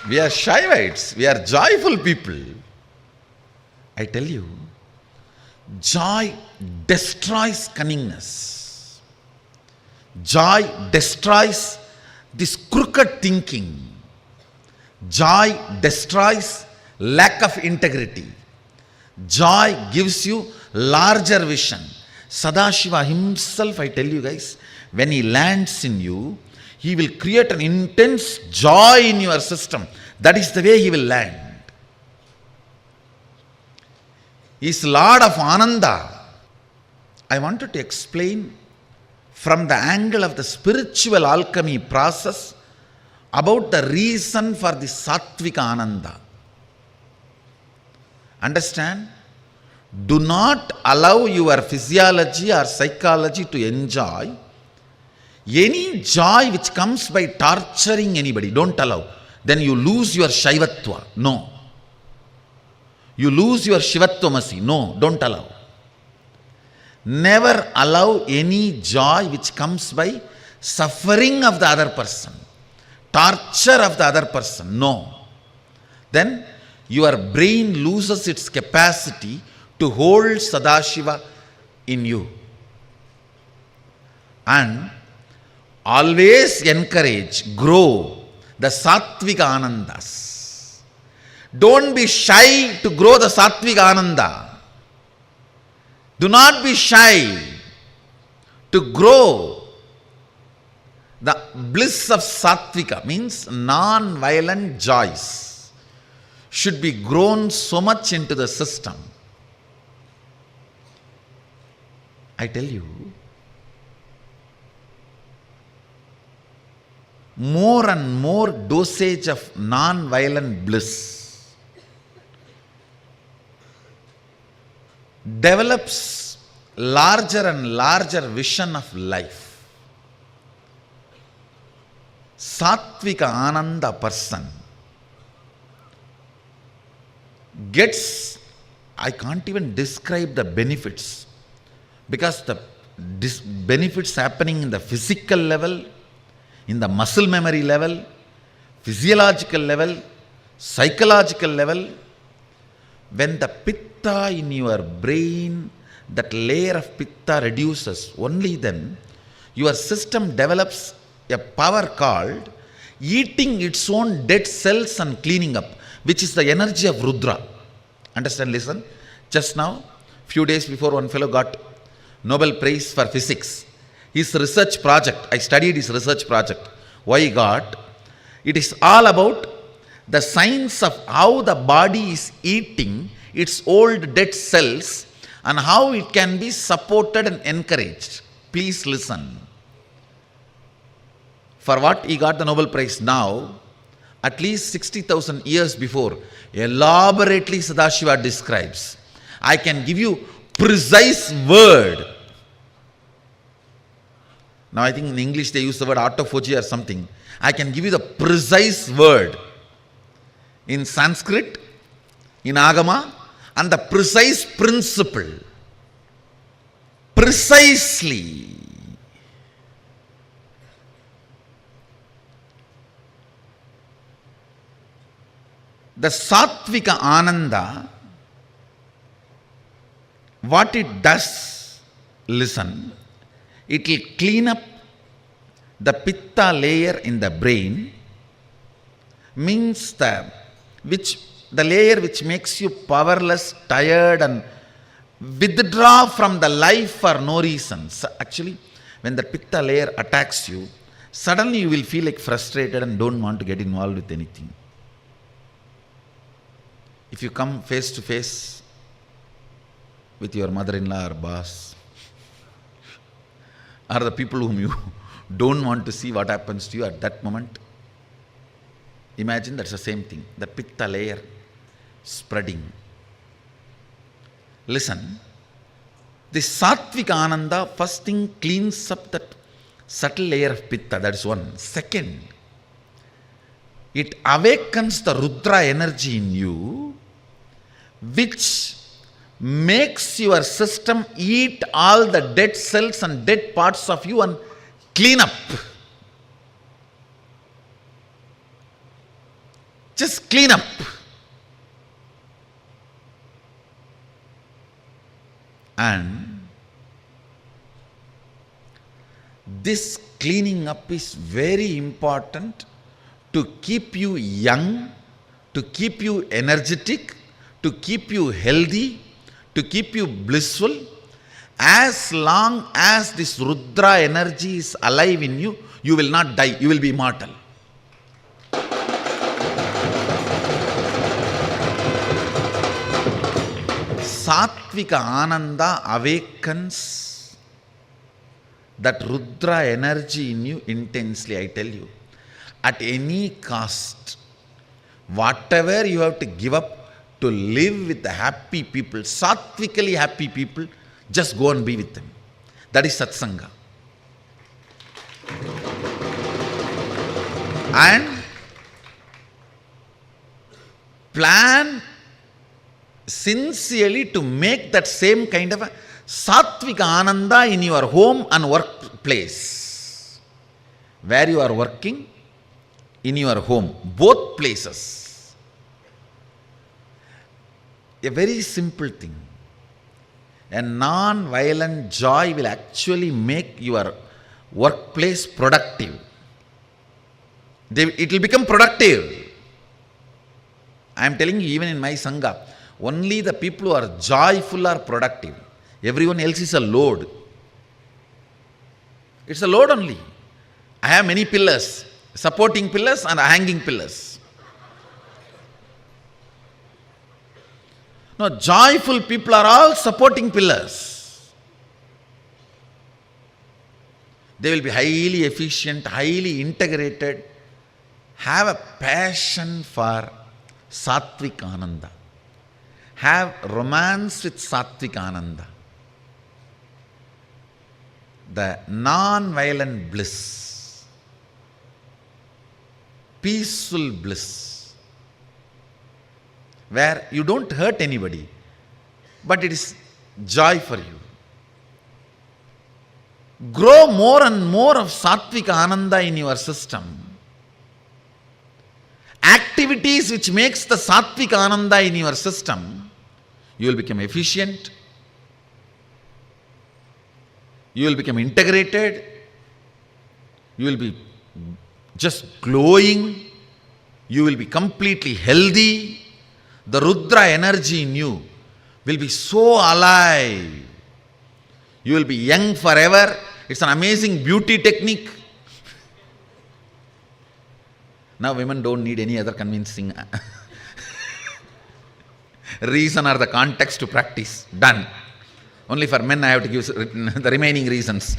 We are Shaivites, we are joyful people. I tell you, joy destroys cunningness. Joy destroys this crooked thinking. Joy destroys lack of integrity. Joy gives you larger vision. Sadashiva himself, I tell you guys, when he lands in you, he will create an intense joy in your system. That is the way he will land. He is Lord of Ananda. I wanted to explain from the angle of the spiritual alchemy process about the reason for the Sattvika Ananda. Understand? Do not allow your physiology or psychology to enjoy any joy which comes by torturing anybody. Don't allow. Then you lose your Shaivatva. No. You lose your Shivattvamasi. No, don't allow. Never allow any joy which comes by suffering of the other person, torture of the other person. No. Then your brain loses its capacity to hold Sadashiva in you. And always encourage, grow the Sattvika Anandas. Don't be shy to grow the Sattvika Ananda. Do not be shy to grow the bliss of Sattvika, means non-violent joys, should be grown so much into the system. I tell you, more and more dosage of non-violent bliss develops larger and larger vision of life. Sattvika Ananda person gets, I can't even describe the benefits, because the benefits happening in the physical level, in the muscle memory level, physiological level, psychological level. When the pitta in your brain that layer of pitta reduces, only then your system develops a power called eating its own dead cells and cleaning up, which is the energy of Rudra. Understand? Listen. Just now, few days before, one fellow got Nobel Prize for Physics. His research project, I studied his research project. Why he got? It is all about the science of how the body is eating its old dead cells and how it can be supported and encouraged. Please listen. For what he got the Nobel Prize now, at least 60,000 years before, elaborately Sadashiva describes. I can give you precise word. Now I think in English they use the word autophagy or something. I can give you the precise word in Sanskrit, in Agama, and the precise principle. Precisely. The Sattvika Ananda, what it does, listen, it will clean up the pitta layer in the brain, means the layer which makes you powerless, tired, and withdraw from the life for no reason. So actually, when the pitta layer attacks you, suddenly you will feel like frustrated and don't want to get involved with anything. If you come face to face with your mother-in-law or boss, or the people whom you don't want to see what happens to you at that moment, imagine that's the same thing, the pitta layer spreading. Listen, this Sattvika Ananda first thing cleans up that subtle layer of pitta, that is one. Second, it awakens the Rudra energy in you, which makes your system eat all the dead cells and dead parts of you and clean up. Just clean up. And this cleaning up is very important to keep you young, to keep you energetic, to keep you healthy, to keep you blissful. As long as this Rudra energy is alive in you, you will not die, you will be immortal. Sattvika Ananda awakens that Rudra energy in you intensely, I tell you. At any cost, whatever you have to give up to live with the happy people, sattvically happy people, just go and be with them. That is satsanga. And plan sincerely to make that same kind of a Sattvika Ananda in your home and workplace. Where you are working, in your home, both places. A very simple thing. A non-violent joy will actually make your workplace productive. It will become productive. I am telling you, even in my Sangha, only the people who are joyful are productive. Everyone else is a load. It's a load only. I have many pillars, supporting pillars and hanging pillars. No, joyful people are all supporting pillars. They will be highly efficient, highly integrated, have a passion for Sattvika Ananda, have romance with Sattvika Ananda, the non-violent bliss, peaceful bliss, where you don't hurt anybody, but it is joy for you. Grow more and more of Sattvika Ananda in your system. Activities which makes the Sattvika Ananda in your system, you will become efficient, You will become integrated. You will be just glowing. You will be completely healthy. The Rudra energy in you will be so alive. You will be young forever. It's an amazing beauty technique. Now women don't need any other convincing reason or the context to practice. Done. Only for men I have to give the remaining reasons.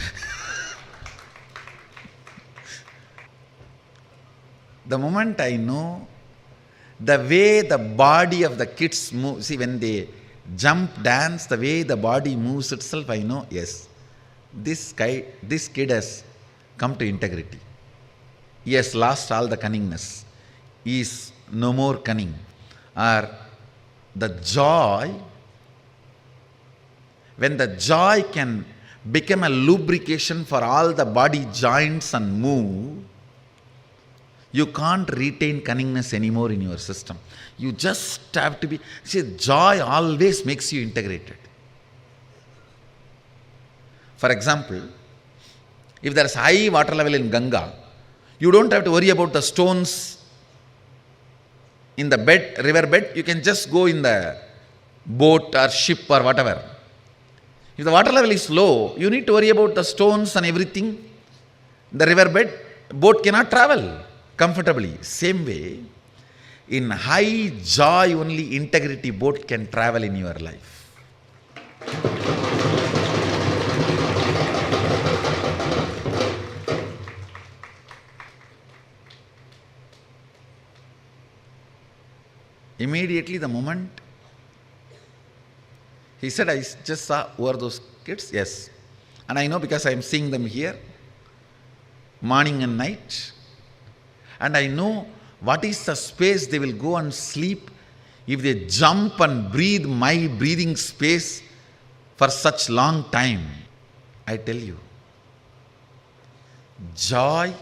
The moment I know the way the body of the kids move, see when they jump, dance, the way the body moves itself, I know, yes, this kid has come to integrity. He has lost all the cunningness. He is no more cunning. Or the joy, when the joy can become a lubrication for all the body joints and move, you can't retain cunningness anymore in your system. You just have to be, see, joy always makes you integrated. For example, if there is high water level in Ganga, you don't have to worry about the stones in the bed, river bed. You can just go in the boat or ship or whatever. If the water level is low, you need to worry about the stones and everything. The river bed, boat cannot travel comfortably. Same way, in high joy only integrity boat can travel in your life. Immediately the moment he said, I just saw who are those kids? Yes. And I know because I am seeing them here, morning and night. And I know what is the space they will go and sleep if they jump and breathe my breathing space for such long time. I tell you, joy,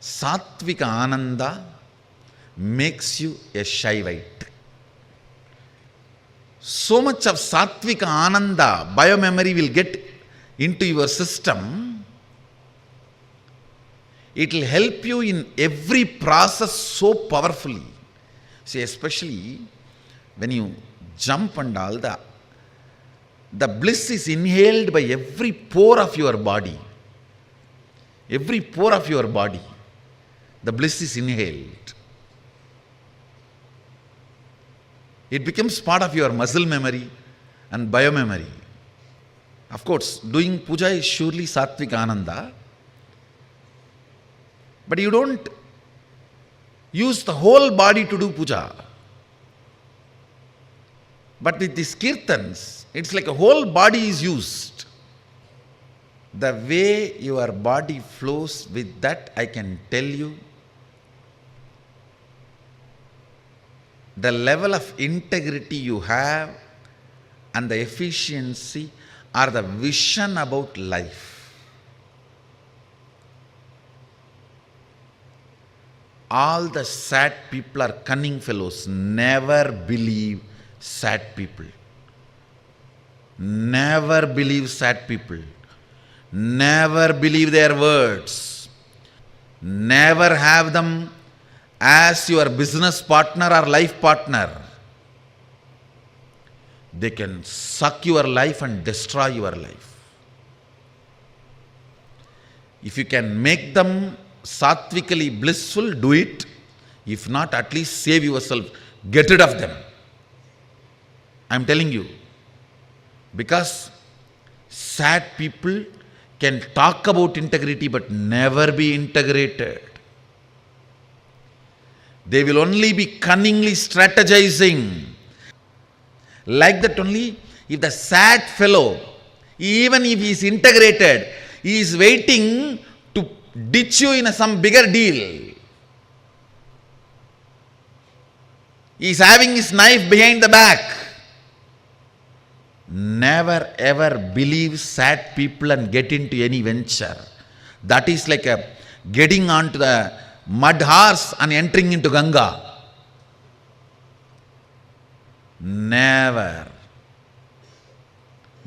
sattvika ananda makes you a Shaivite. So much of sattvika ananda, biomemory will get into your system. It will help you in every process so powerfully. See, especially when you jump and all, the bliss is inhaled by every pore of your body. Every pore of your body, the bliss is inhaled. It becomes part of your muscle memory and biomemory. Of course, doing puja is surely sattvika ananda, but you don't use the whole body to do puja. But with these kirtans, it's like a whole body is used. The way your body flows with that, I can tell you, the level of integrity you have and the efficiency or the vision about life. All the sad people are cunning fellows. Never believe sad people. Never believe sad people. Never believe their words. Never have them as your business partner or life partner. They can suck your life and destroy your life. If you can make them sattvically blissful, do it. If not, at least save yourself. Get rid of them. I am telling you. Because sad people can talk about integrity but never be integrated. They will only be cunningly strategizing. Like that only, if the sad fellow, even if he is integrated, he is waiting to ditch you in some bigger deal. He is having his knife behind the back. Never ever believe sad people and get into any venture. That is like a getting onto the mud horse and entering into Ganga. Never.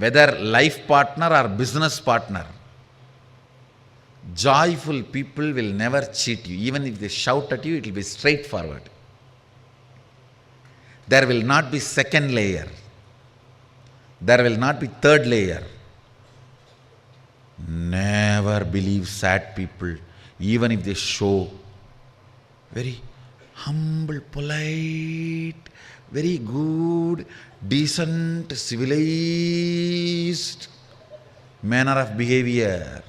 whether life partner or business partner. Joyful people will never cheat you. Even if they shout at you, it will be straightforward. There will not be second layer. There will not be third layer. Never believe sad people, even if they show very humble, polite, very good, decent, civilized manner of behavior.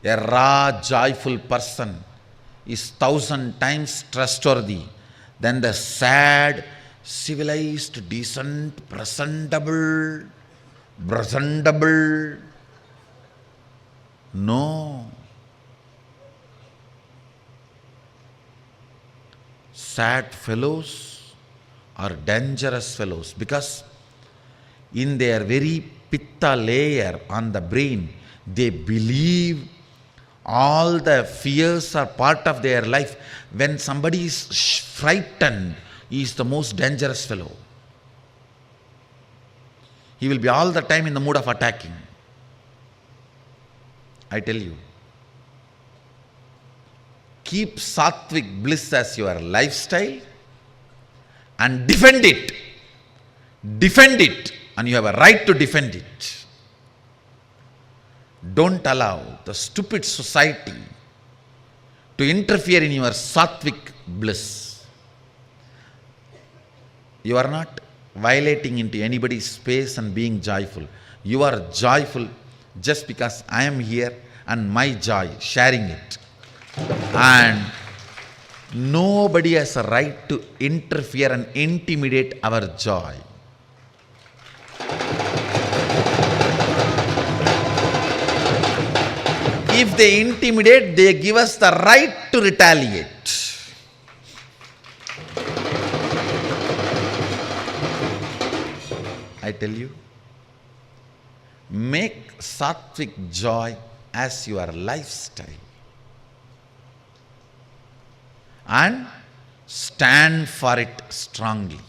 A raw, joyful person is 1,000 times trustworthy than the sad, civilized, decent, presentable. No. Sad fellows are dangerous fellows because in their very pitta layer on the brain, they believe all the fears are part of their life. When somebody is frightened, he is the most dangerous fellow. He will be all the time in the mood of attacking. I tell you. Keep sattvic bliss as your lifestyle and defend it. Defend it, and you have a right to defend it. Don't allow the stupid society to interfere in your sattvic bliss. You are not violating into anybody's space and being joyful. You are joyful just because I am here and my joy, sharing it. And nobody has a right to interfere and intimidate our joy. If they intimidate, they give us the right to retaliate. I tell you, make sattvic joy as your lifestyle and stand for it strongly.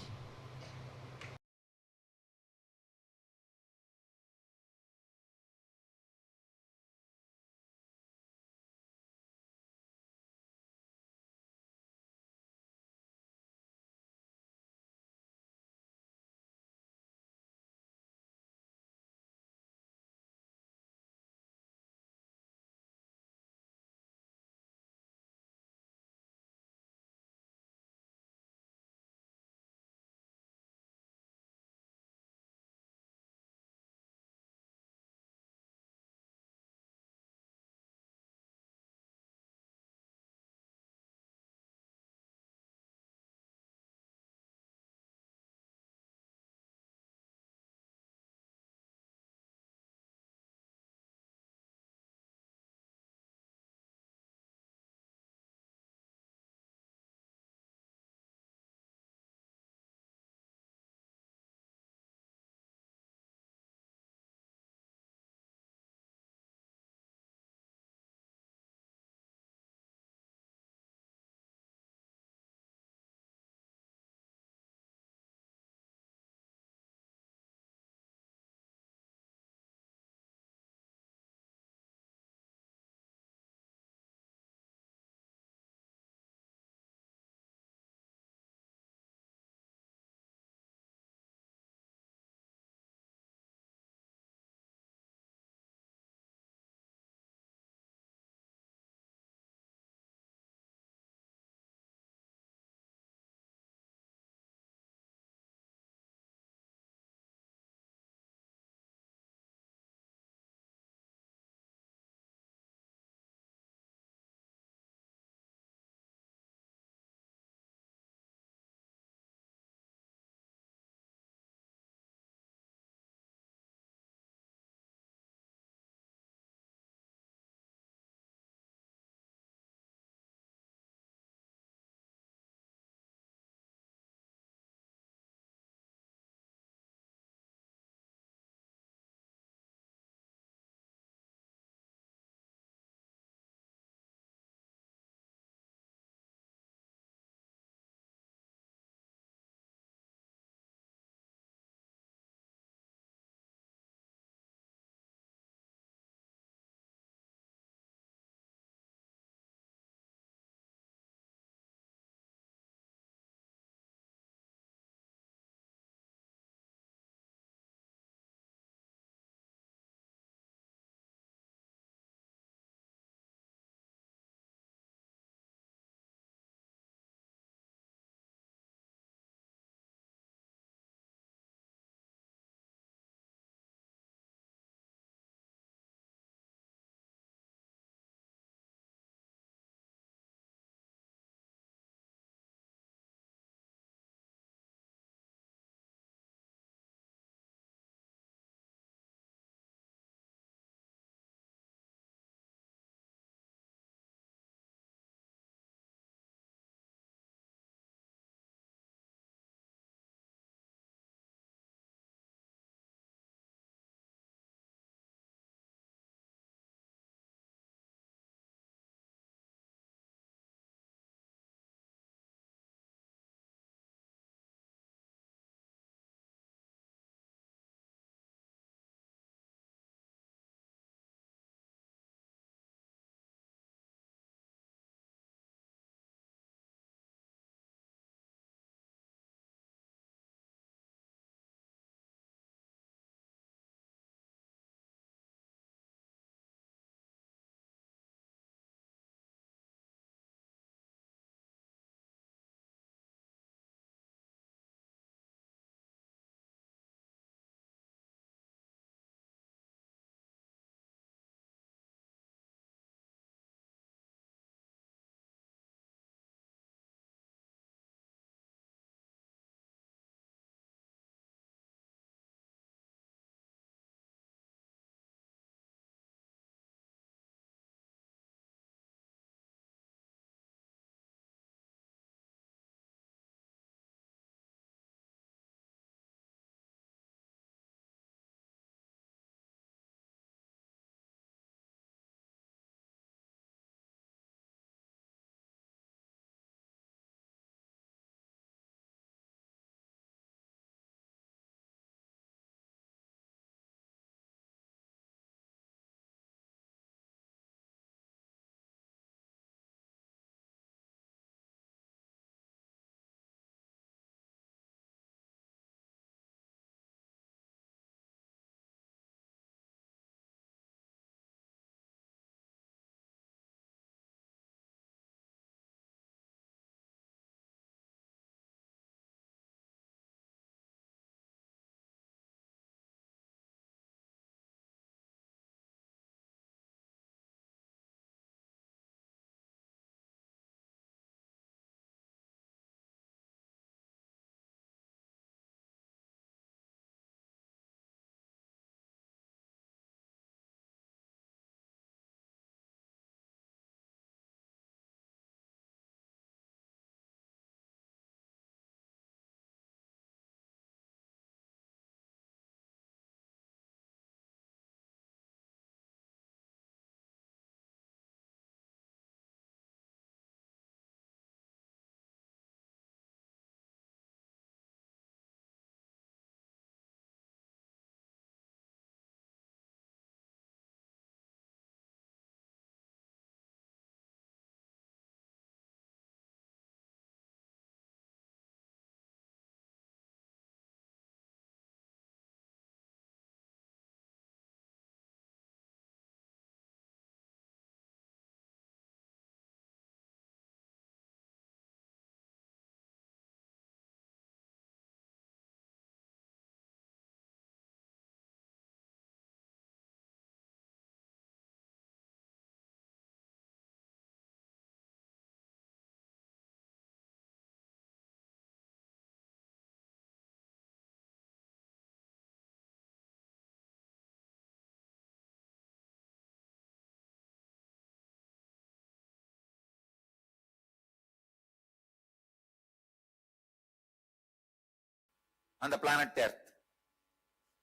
on the planet Earth.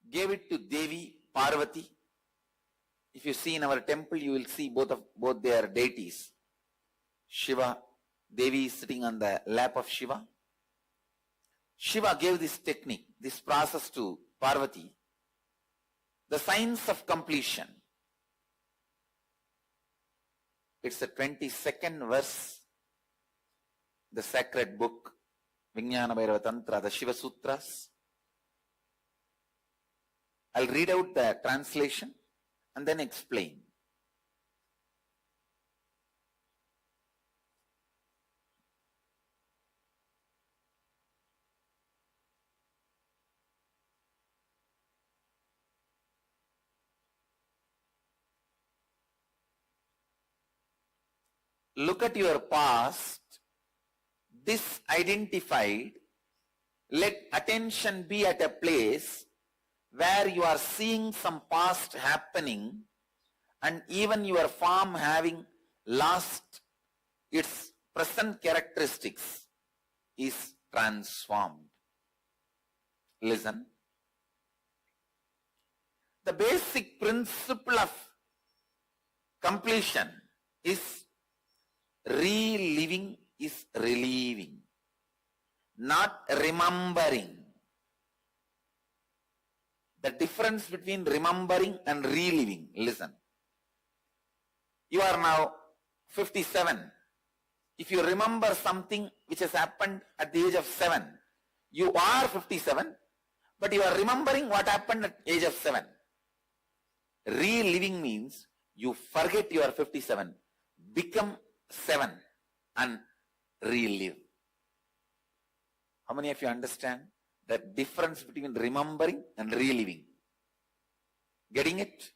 Gave it to Devi Parvati. If you see in our temple, you will see both their deities. Shiva, Devi is sitting on the lap of Shiva. Shiva gave this technique, this process to Parvati, the science of completion. It's the 22nd verse, the sacred book, Vijnana Bhairava Tantra, the Shiva Sutras. I'll read out the translation and then explain. Look at your past, disidentified. Let attention be at a place where you are seeing some past happening and even your form having lost its present characteristics is transformed. Listen. The basic principle of completion is reliving is relieving, not remembering. The difference between remembering and reliving, listen. You are now 57. If you remember something which has happened at the age of 7, you are 57, but you are remembering what happened at age of 7. Reliving means you forget you are 57, become 7 and relive. How many of you understand the difference between remembering and reliving? Getting it?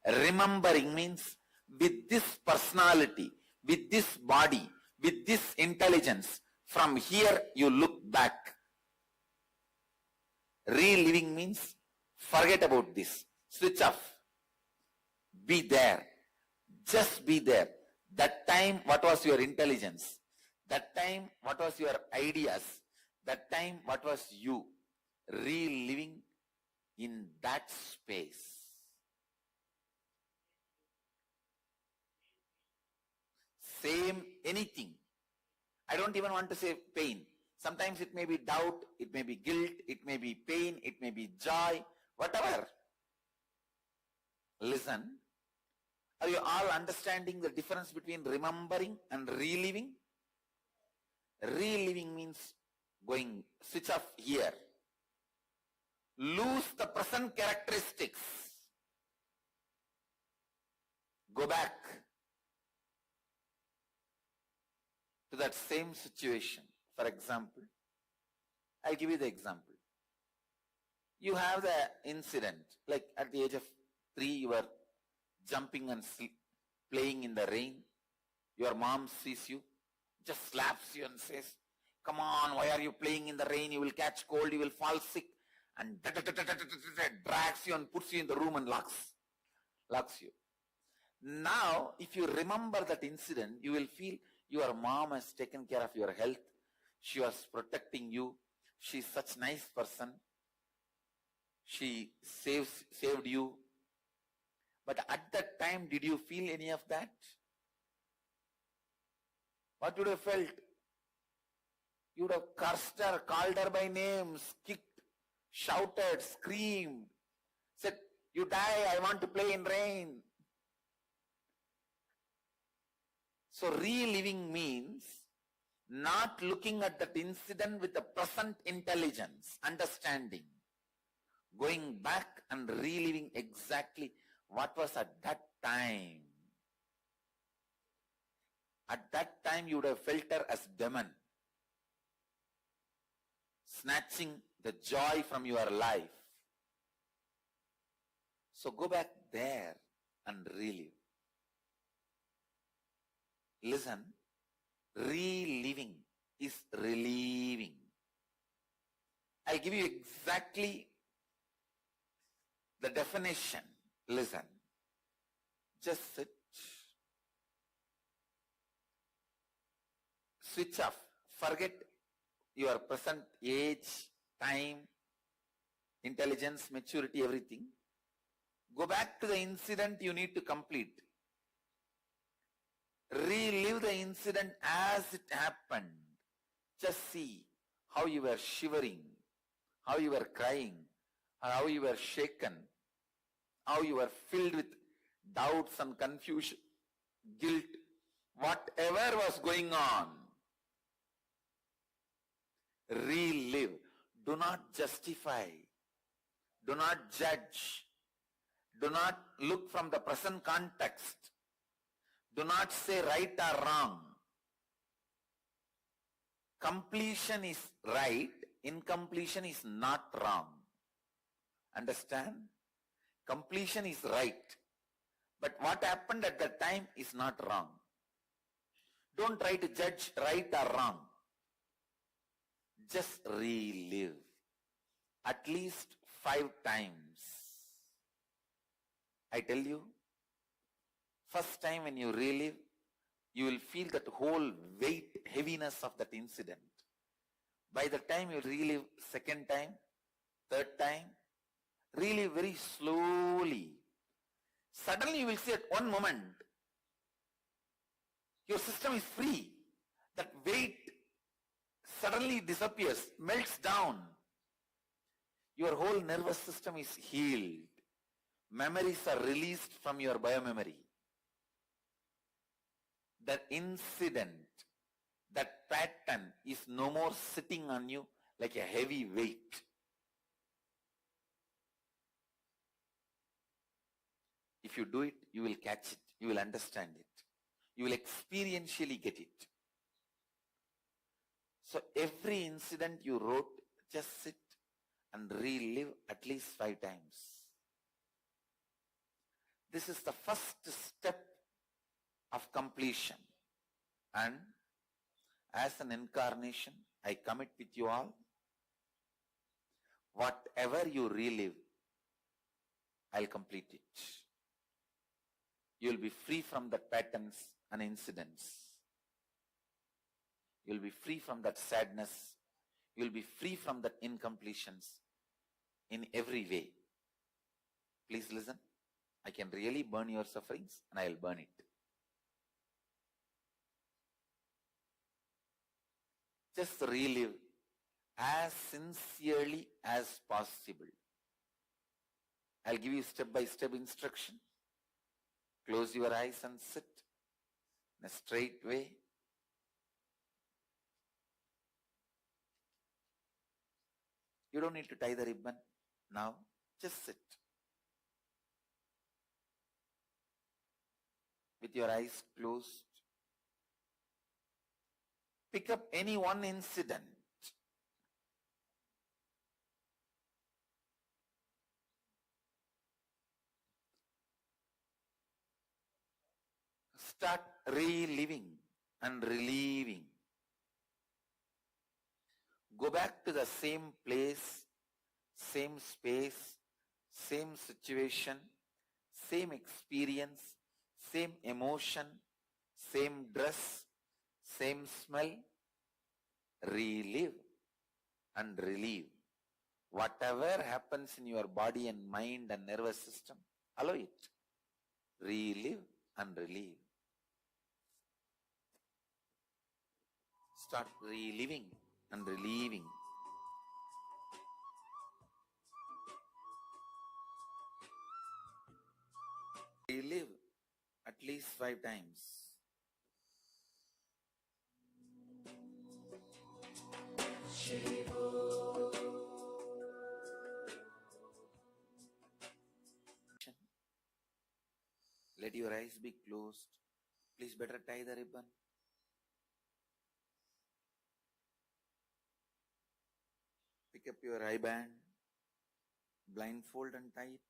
Remembering means with this personality, with this body, with this intelligence, from here you look back. Reliving means forget about this, switch off, be there, just be there. That time, what was your intelligence? That time, what was your ideas? That time, what was you? Reliving in that space. Same anything. I don't even want to say pain. Sometimes it may be doubt, it may be guilt, it may be pain, it may be joy, whatever. Listen. Are you all understanding the difference between remembering and reliving? Reliving means going, switch off here. Lose the present characteristics. Go back to that same situation. For example, I'll give you the example. You have the incident, like at the age of 3, you were jumping and playing in the rain. Your mom sees you, just slaps you and says, come on, why are you playing in the rain? You will catch cold, you will fall sick. And drags you and puts you in the room and locks you. Now, if you remember that incident, you will feel your mom has taken care of your health. She was protecting you. She's such a nice person. She saved you. But at that time, did you feel any of that? What would you have felt? You would have cursed her, called her by names, kicked, shouted, screamed, said, you die, I want to play in rain. So reliving means not looking at that incident with the present intelligence, understanding. Going back and reliving exactly what was at that time. At that time you would have felt her as demon, snatching the joy from your life. So go back there and relive. Listen, reliving is relieving. I'll give you exactly the definition. Listen, just sit, switch off, forget your present age, time, intelligence, maturity, everything. Go back to the incident you need to complete. Relive the incident as it happened. Just see how you were shivering, how you were crying, how you were shaken, how you were filled with doubts and confusion, guilt, whatever was going on. Relive. Do not justify. Do not judge. Do not look from the present context. Do not say right or wrong. Completion is right, incompletion is not wrong. Understand? Completion is right. But what happened at that time is not wrong. Don't try to judge right or wrong. Just relive. At least 5 times. I tell you, first time when you relive, you will feel that whole weight, heaviness of that incident. By the time you relive second time, third time, relive very slowly. Suddenly you will see at one moment, your system is free. That weight suddenly disappears, melts down. Your whole nervous system is healed. Memories are released from your biomemory. That incident, that pattern is no more sitting on you like a heavy weight. If you do it, you will catch it. You will understand it. You will experientially get it. So every incident you wrote, just sit and relive at least 5 times. This is the first step of completion. And as an incarnation, I commit with you all, whatever you relive, I'll complete it. You'll be free from the patterns and incidents. You'll be free from that sadness. You'll be free from that incompletions in every way. Please listen. I can really burn your sufferings and I'll burn it. Just relive as sincerely as possible. I'll give you step-by-step instruction. Close your eyes and sit in a straight way. You don't need to tie the ribbon now. Just sit. With your eyes closed. Pick up any one incident. Start reliving and relieving. Go back to the same place, same space, same situation, same experience, same emotion, same dress, same smell. Relive and relieve. Whatever happens in your body and mind and nervous system, allow it. Relive and relieve. Start reliving and relieving. Relive at least 5 times. Let your eyes be closed. Please better tie the ribbon. Pick up your eye band, blindfold and tie it.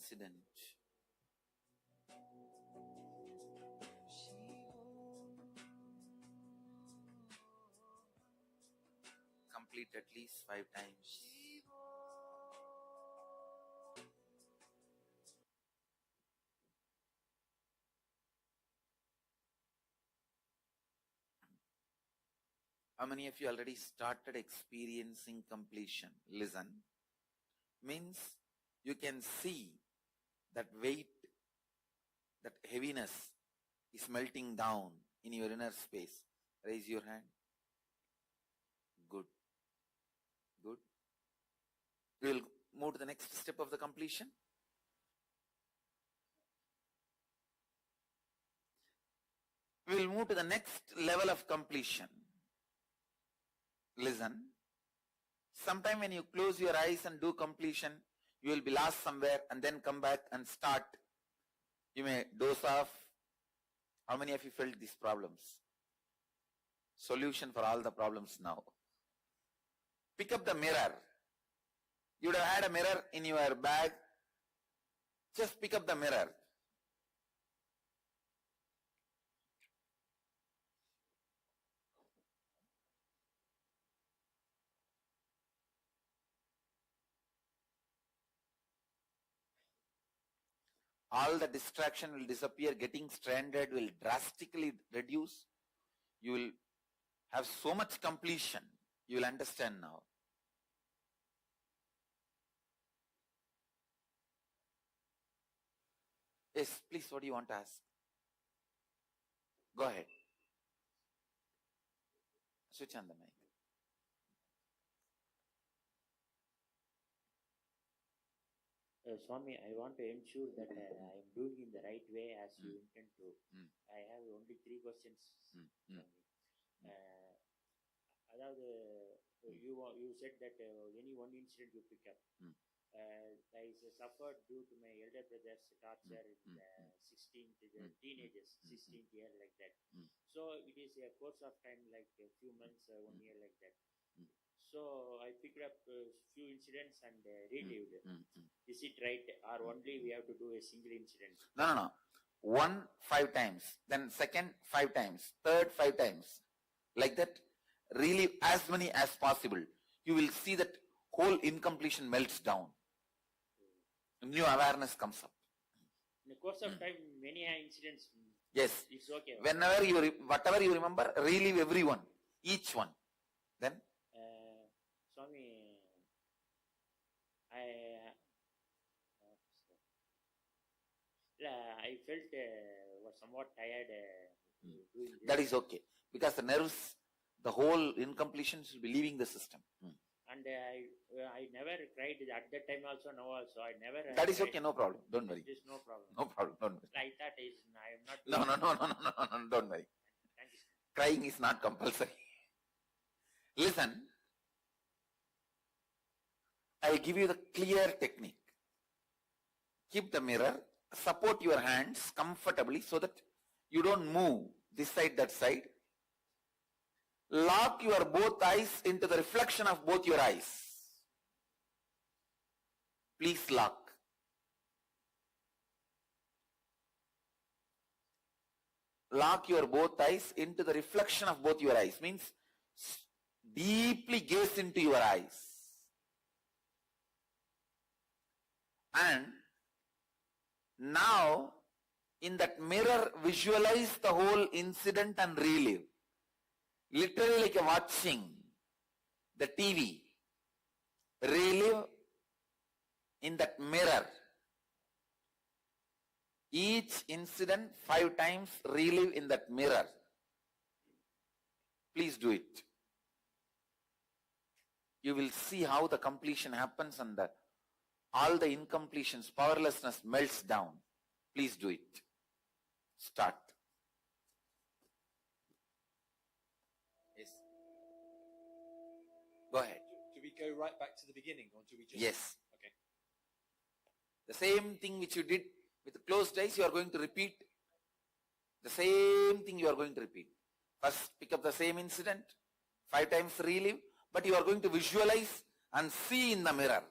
incident. Complete at least 5 times. How many of you already started experiencing completion? Listen. Means you can see that weight, that heaviness is melting down in your inner space. Raise your hand. Good. Good. We will move to the next step of the completion. We will move to the next level of completion. Listen. Sometime when you close your eyes and do completion, you will be lost somewhere and then come back and start. You may doze off. How many of you felt these problems? Solution for all the problems now. Pick up the mirror. You would have had a mirror in your bag. Just pick up the mirror. All the distraction will disappear. Getting stranded will drastically reduce. You will have so much completion. You will understand now. Yes, please, what do you want to ask? Go ahead. Switch on the mic. Swami, I want to ensure that I am doing in the right way as you intend to. I have only 3 questions. Swami. You said that any one incident you pick up. I suffered due to my elder brother's torture in the 16th, teenagers, 16th year like that. So it is a course of time like a few months, 1 year like that. So I picked up a few incidents and relived. Is it right, or only we have to do a single incident? No. 1 5 times, then second 5 times, third 5 times. Like that, relive as many as possible. You will see that whole incompletion melts down. New awareness comes up. In the course of time, many incidents. Yes. It's okay. Whenever whatever you remember, relive everyone, each one. Then? Swami, I felt was somewhat tired doing this. That is okay. Because the nerves, the whole incompletion will be leaving the system. And I never cried at that time also, now also. I never. That is okay, no problem. Don't worry. It is no problem. No problem, don't worry. I thought I am not. No, don't worry. Thank you. Crying is not compulsory. Listen. I will give you the clear technique. Keep the mirror, support your hands comfortably so that you don't move this side, that side. Lock your both eyes into the reflection of both your eyes. Please lock. Lock your both eyes into the reflection of both your eyes. Means deeply gaze into your eyes. And now, in that mirror, visualize the whole incident and relive. Literally like watching the TV. Relive in that mirror. Each incident 5 times, relive in that mirror. Please do it. You will see how the completion happens and all the incompletions, powerlessness melts down. Please do it. Start. Yes. Go ahead. Do we go right back to the beginning, or do we just... Yes. Okay. The same thing which you did with closed eyes, you are going to repeat. The same thing you are going to repeat. First, pick up the same incident, 5 times relive, but you are going to visualize and see in the mirror.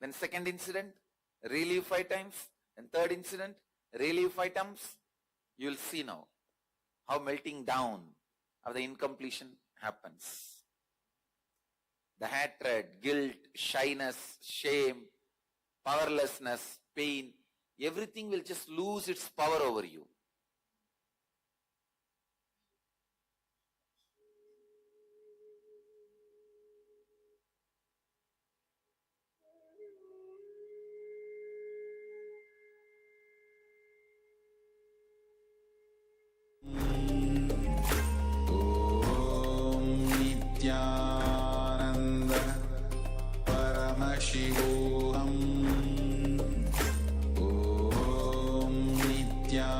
Then second incident, relive 5 times, and third incident, relive 5 times. You will see now how melting down of the incompletion happens. The hatred, guilt, shyness, shame, powerlessness, pain, everything will just lose its power over you. Nityananda Paramashivoham Om Nityananda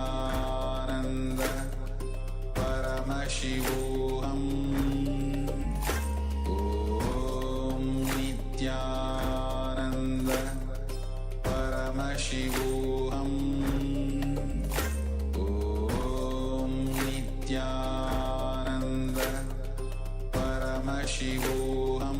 Paramashivoham Om Nityananda Paramashivoham Om Nityananda Paramashivoham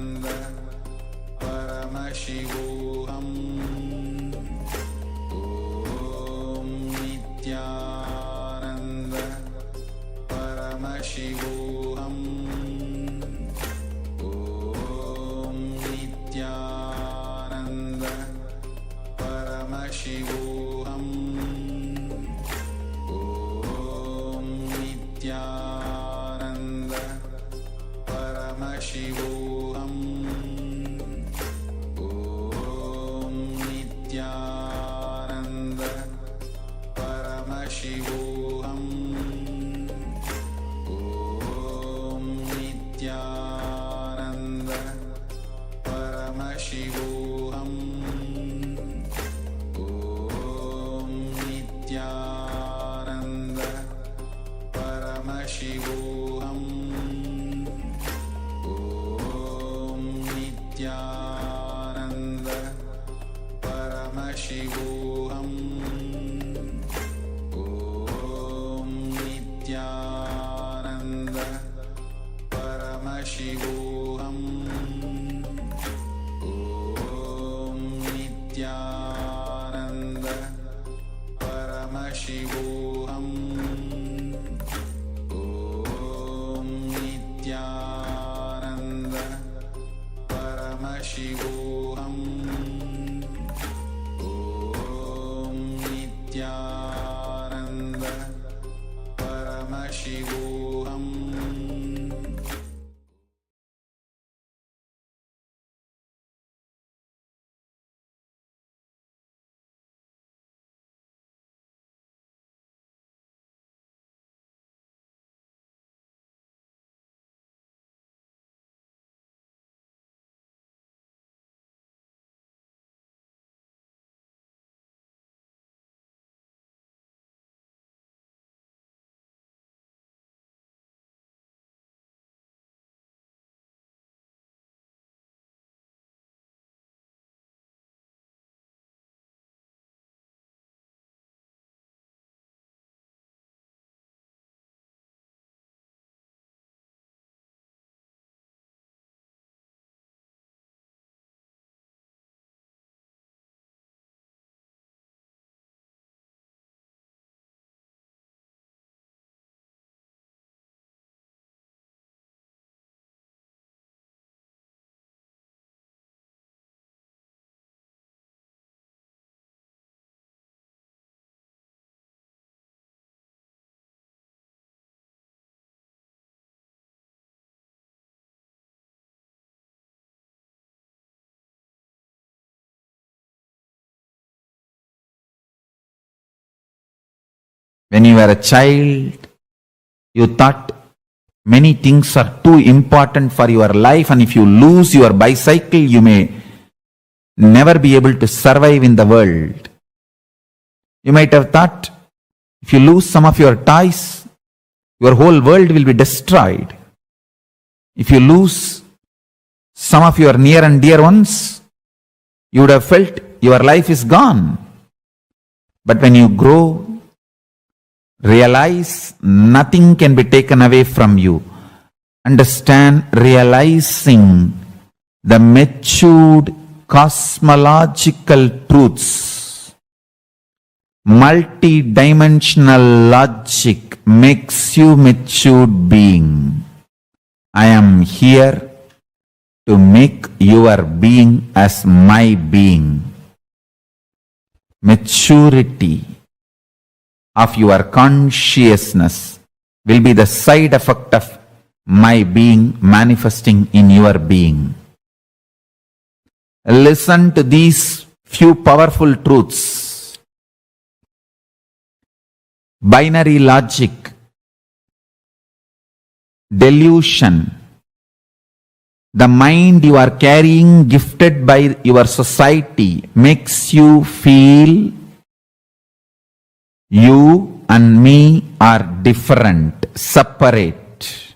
Paramashivoham Om Nityananda Paramashivoham Om Nityananda Paramashivoham Om Nityananda Paramashivoham Om Nityananda Paramashivoham Om Nityananda Paramashivoham Om Nityananda Paramashivoham Om Nityananda Paramashivoham Om Nityananda Paramashivoham Om Nityananda Paramashivoham Om Nityananda Paramashivoham. When you were a child, you thought many things are too important for your life, and if you lose your bicycle, you may never be able to survive in the world. You might have thought, if you lose some of your toys, your whole world will be destroyed. If you lose some of your near and dear ones, you would have felt your life is gone. But when you grow, realize nothing can be taken away from you. Understand, realizing the matured cosmological truths, multi-dimensional logic makes you matured being. I am here to make your being as my being. Maturity of your consciousness will be the side effect of my being manifesting in your being. Listen to these few powerful truths. Binary logic, delusion, the mind you are carrying, gifted by your society, makes you feel you and me are different, separate.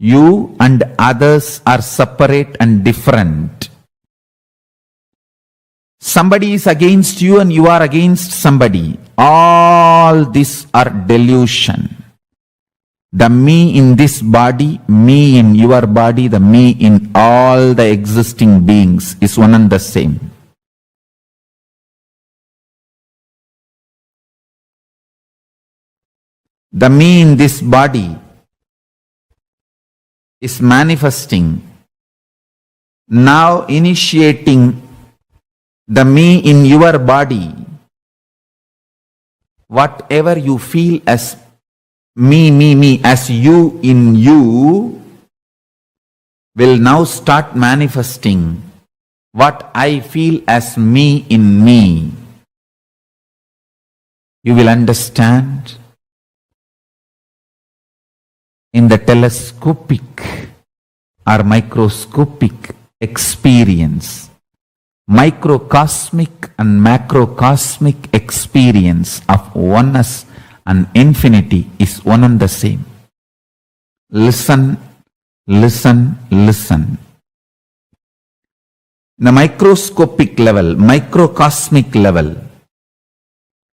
You and others are separate and different. Somebody is against you and you are against somebody. All these are delusion. The me in this body, me in your body, the me in all the existing beings is one and the same. The me in this body is manifesting, now initiating the me in your body. Whatever you feel as me, as you in you, will now start manifesting what I feel as me in me. You will understand in the telescopic or microscopic experience, microcosmic and macrocosmic experience of oneness and infinity is one and the same. Listen, listen, listen. The microscopic level, microcosmic level,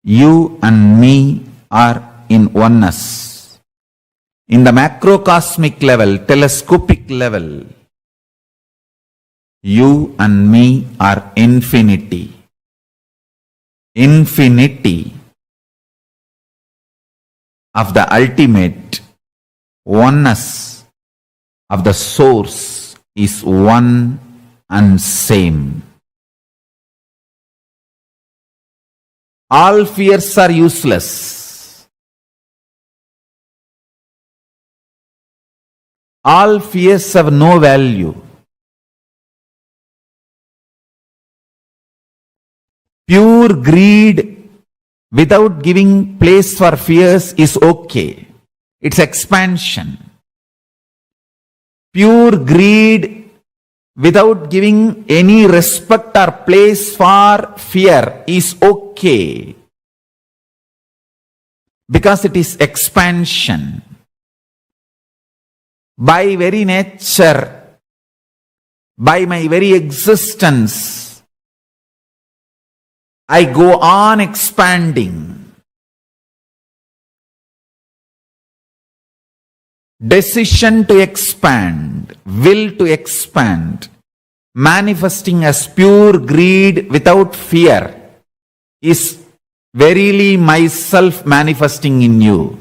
you and me are in oneness. In the macrocosmic level, telescopic level, you and me are infinity. Infinity of the ultimate oneness of the source is one and same. All fears are useless. All fears have no value. Pure greed without giving place for fears is okay. It's expansion. Pure greed without giving any respect or place for fear is okay. Because it is expansion. By very nature, by my very existence, I go on expanding. Decision to expand, will to expand, manifesting as pure greed without fear is verily myself manifesting in you.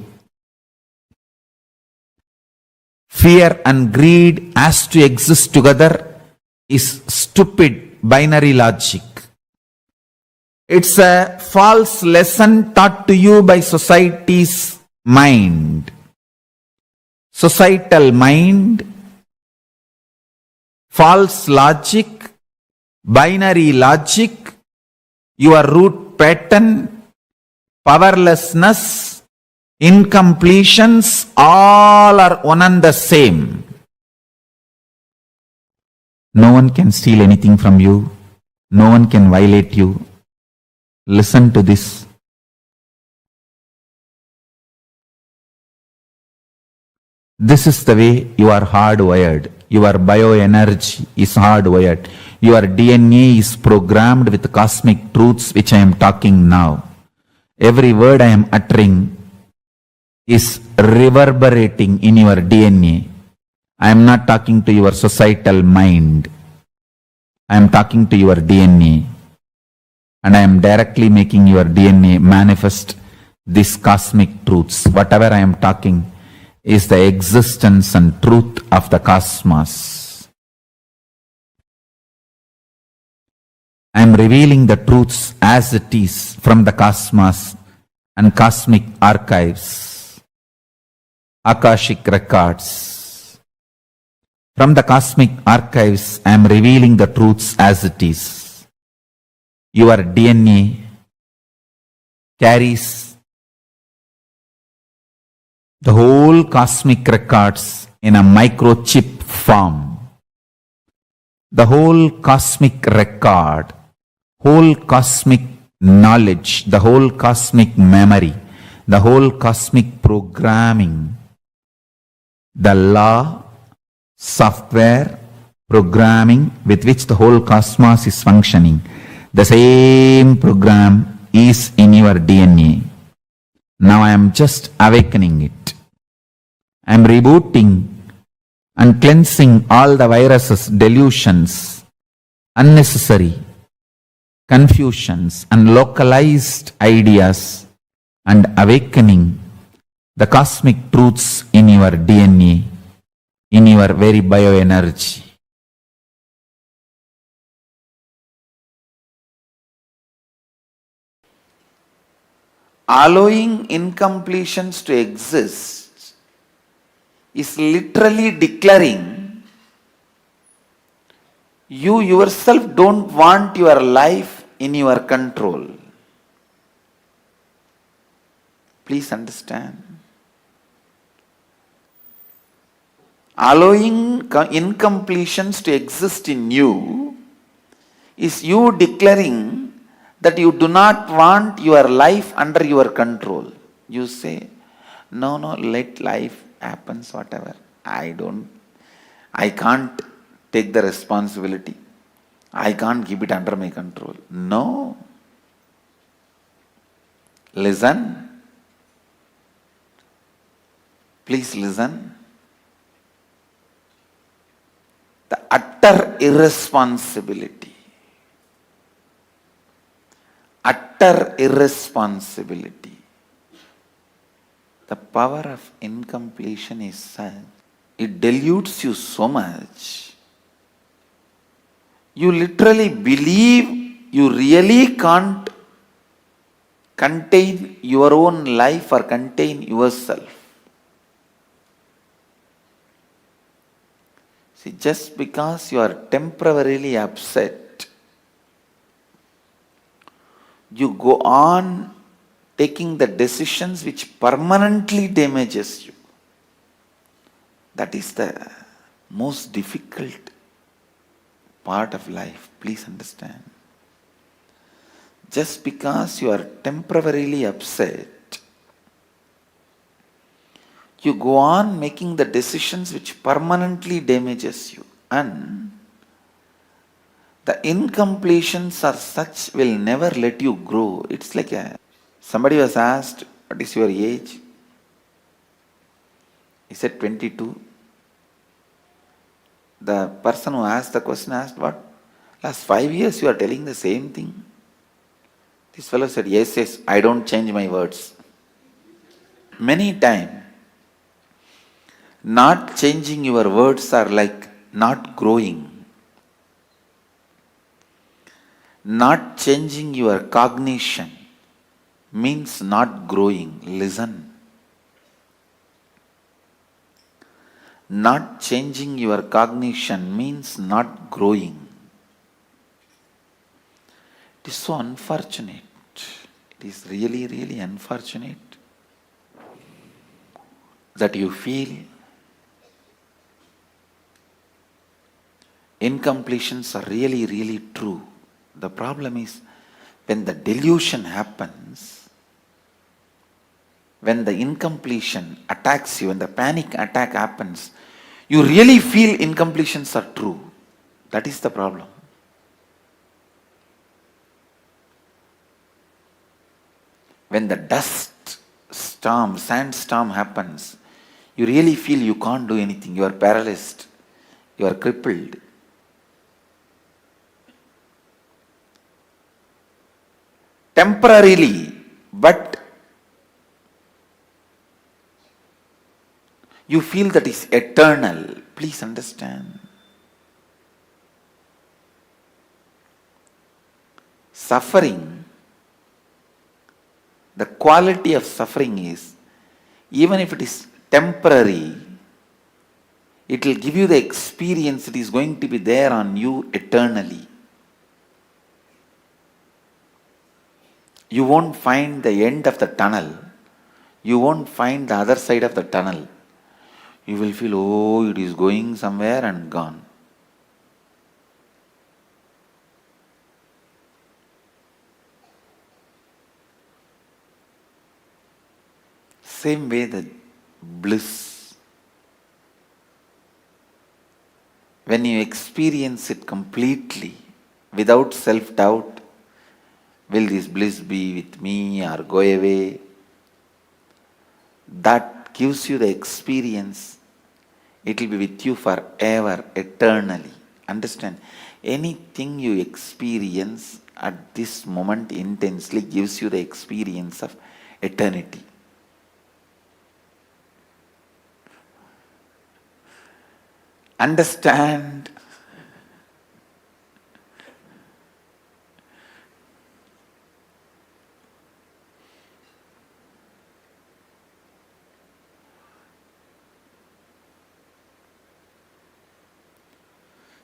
Fear and greed as to exist together is stupid binary logic. It's a false lesson taught to you by society's mind. Societal mind, false logic, binary logic, your root pattern, powerlessness, incompletions, all are one and the same. No one can steal anything from you. No one can violate you. Listen to this. This is the way you are hardwired. Your bioenergy is hardwired. Your DNA is programmed with cosmic truths which I am talking now. Every word I am uttering is reverberating in your DNA. I am not talking to your societal mind. I am talking to your DNA. And I am directly making your DNA manifest these cosmic truths. Whatever I am talking is the existence and truth of the cosmos. I am revealing the truths as it is from the cosmos and cosmic archives, Akashic records. From the cosmic archives, I am revealing the truths as it is. Your DNA carries the whole cosmic records in a microchip form. The whole cosmic record, whole cosmic knowledge, the whole cosmic memory, the whole cosmic programming, the law, software, programming with which the whole cosmos is functioning, the same program is in your DNA. Now I am just awakening it. I am rebooting and cleansing all the viruses, delusions, unnecessary confusions and localized ideas and awakening the cosmic truths in your DNA. in your very bioenergy. Allowing incompletions to exist is literally declaring you yourself don't want your life in your control. Please understand. Allowing incompletions to exist in you is you declaring that you do not want your life under your control. You say, no, let life happen, whatever. I can't take the responsibility. I can't keep it under my control. No. Listen. Please listen. The utter irresponsibility. Utter irresponsibility. The power of incompletion is such, it dilutes you so much. You literally believe you really can't contain your own life or contain yourself. See, just because you are temporarily upset, you go on taking the decisions which permanently damages you. That is the most difficult part of life. Please understand. Just because you are temporarily upset, you go on making the decisions which permanently damages you, and the incompletions are such will never let you grow. It's like somebody was asked, what is your age? He said 22. The person who asked the question asked, what? Last 5 years you are telling the same thing? This fellow said, yes, I don't change my words. Many times, not changing your words are like not growing. Not changing your cognition means not growing. Listen. Not changing your cognition means not growing. It is so unfortunate. It is really, really unfortunate that you feel incompletions are really, really true. The problem is when the delusion happens, when the incompletion attacks you, when the panic attack happens, you really feel incompletions are true. That is the problem. When the dust storm, sandstorm happens, you really feel you can't do anything. You are paralyzed. You are crippled. Temporarily, but you feel that is eternal. Please understand. Suffering, the quality of suffering is, even if it is temporary, it will give you the experience that is going to be there on you eternally. You won't find the end of the tunnel. You won't find the other side of the tunnel. You will feel, oh, it is going somewhere and gone. Same way the bliss. When you experience it completely, without self-doubt, will this bliss be with me or go away? That gives you the experience. It will be with you forever, eternally. Understand? Anything you experience at this moment intensely gives you the experience of eternity. understand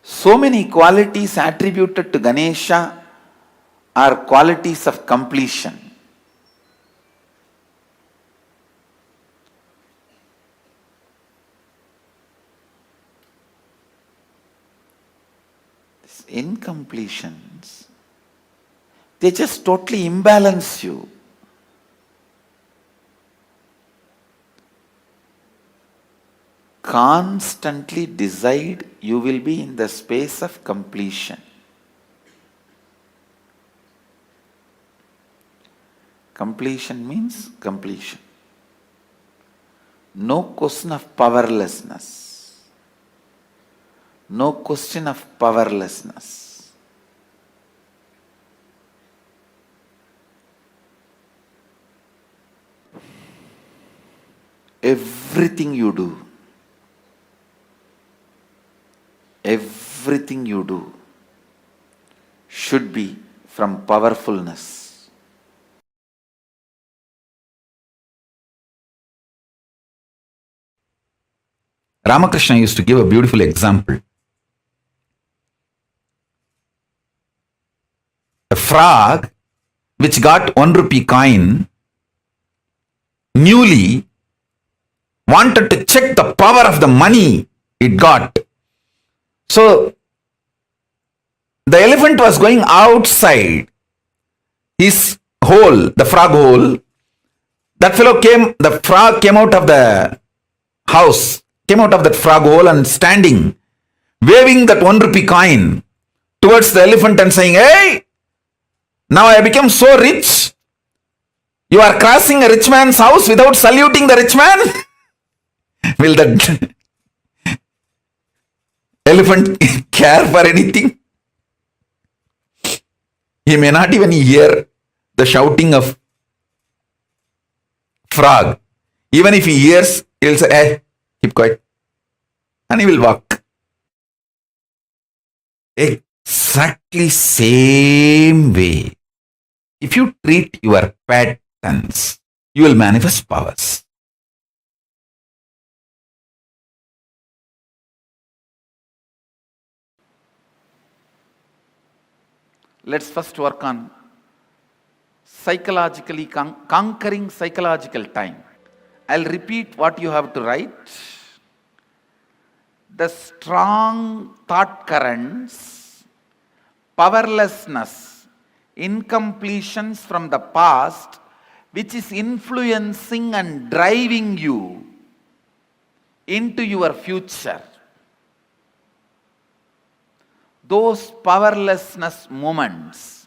so many qualities attributed to Ganesha are qualities of completion. These incompletions, they just totally imbalance you. Constantly decide you will be in the space of completion. Completion means completion. No question of powerlessness. No question of powerlessness. Everything you do, everything you do should be from powerfulness. Ramakrishna used to give a beautiful example. A frog which got 1 rupee coin newly wanted to check the power of the money it got. So the elephant was going outside his hole, the frog hole. That fellow came, the frog came out of the house, came out of that frog hole and standing, waving that 1 rupee coin towards the elephant and saying, "Hey, now I become so rich. You are crossing a rich man's house without saluting the rich man." Will that elephant care for anything? He may not even hear the shouting of frog. Even if he hears, he will say, "Hey, keep quiet." And he will walk. Exactly same way. If you treat your patterns, you will manifest powers. Let's first work on psychologically conquering psychological time. I'll repeat what you have to write. The strong thought currents, powerlessness, incompletions from the past, which is influencing and driving you into your future. Those powerlessness moments,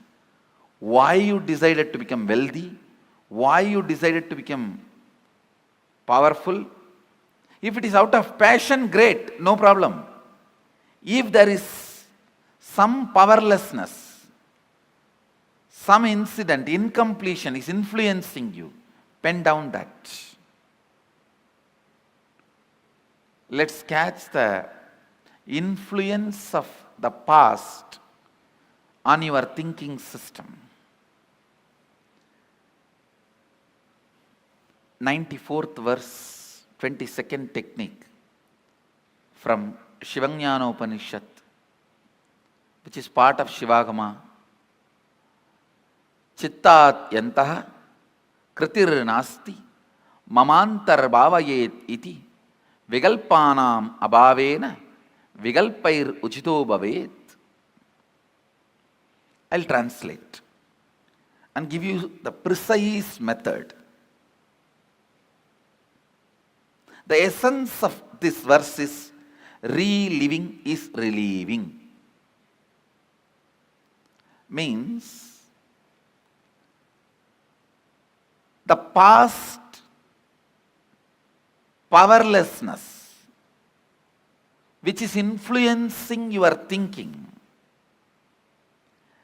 why you decided to become wealthy, why you decided to become powerful. If it is out of passion, great, no problem. If there is some powerlessness, some incident, incompletion is influencing you, pen down that. Let's catch the influence of the past on your thinking system. 94th verse, 22nd technique from Shivajnana Upanishad, which is part of Shivagama. Chittat yantaha kritir nasti mamantar bhavayet iti vigalpanam abhavena vigalpair uchito bhavet. I'll translate and give you the precise method. The essence of this verse is reliving is relieving. Means the past powerlessness which is influencing your thinking,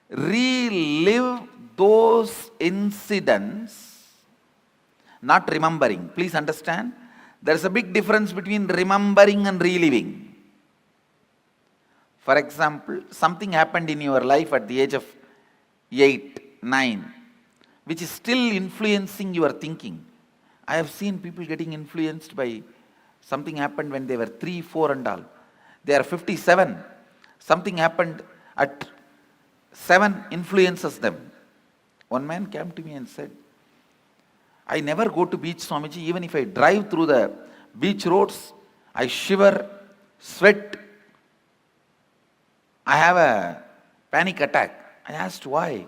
relive those incidents, not remembering. Please understand, there is a big difference between remembering and reliving. For example, something happened in your life at the age of 8, 9, which is still influencing your thinking. I have seen people getting influenced by something happened when they were 3, 4 and all. They are 57. Something happened at 7 influences them. One man came to me and said, I never go to beach, Swamiji. Even if I drive through the beach roads, I shiver, sweat. I have a panic attack. I asked why.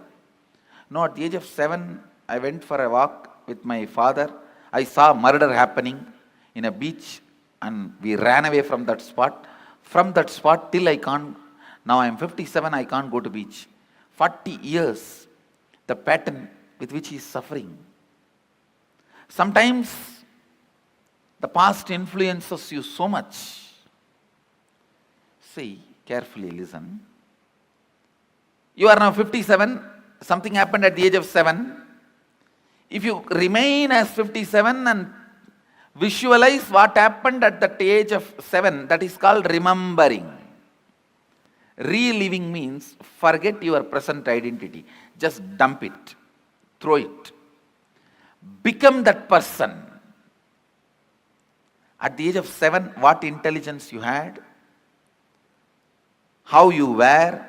No, at the age of 7, I went for a walk with my father. I saw murder happening in a beach and we ran away from that spot. From that spot till I can't, now I am 57, I can't go to beach. 40 years, the pattern with which he is suffering. Sometimes the past influences you so much. See, carefully listen. You are now 57, something happened at the age of 7. If you remain as 57 and visualize what happened at that age of 7, that is called remembering. Reliving means forget your present identity. Just dump it, throw it. Become that person. At the age of 7, what intelligence you had, how you were,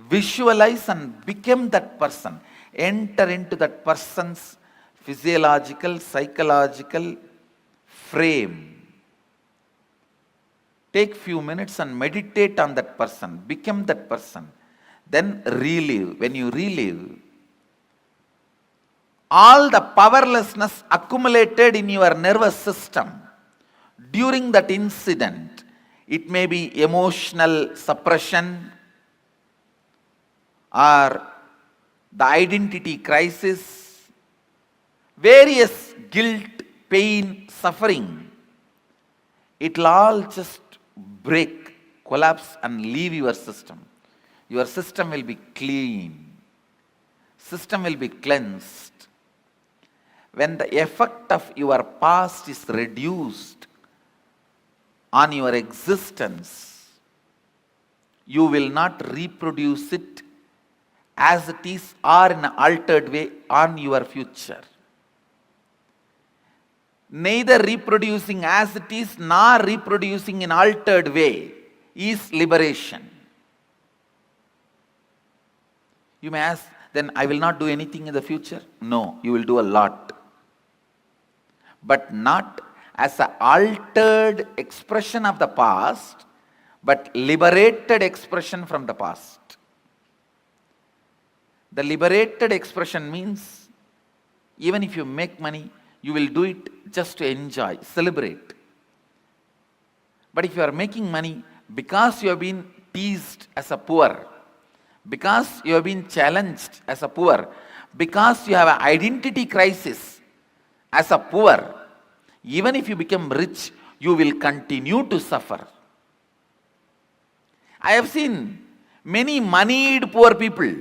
visualize and become that person. Enter into that person's physiological, psychological frame. Take few minutes and meditate on that person. Become that person. Then relive. When you relive, all the powerlessness accumulated in your nervous system during that incident, it may be emotional suppression or the identity crisis, various guilt, pain, suffering, it will all just break, collapse and leave your system. Your system will be clean. System will be cleansed. When the effect of your past is reduced on your existence, you will not reproduce it as it is or in an altered way on your future. Neither reproducing as it is nor reproducing in altered way is liberation. You may ask, then I will not do anything in the future? No, you will do a lot. But not as an altered expression of the past, but liberated expression from the past. The liberated expression means even if you make money, you will do it just to enjoy, celebrate. But if you are making money because you have been teased as a poor, because you have been challenged as a poor, because you have an identity crisis as a poor, even if you become rich, you will continue to suffer. I have seen many moneyed poor people.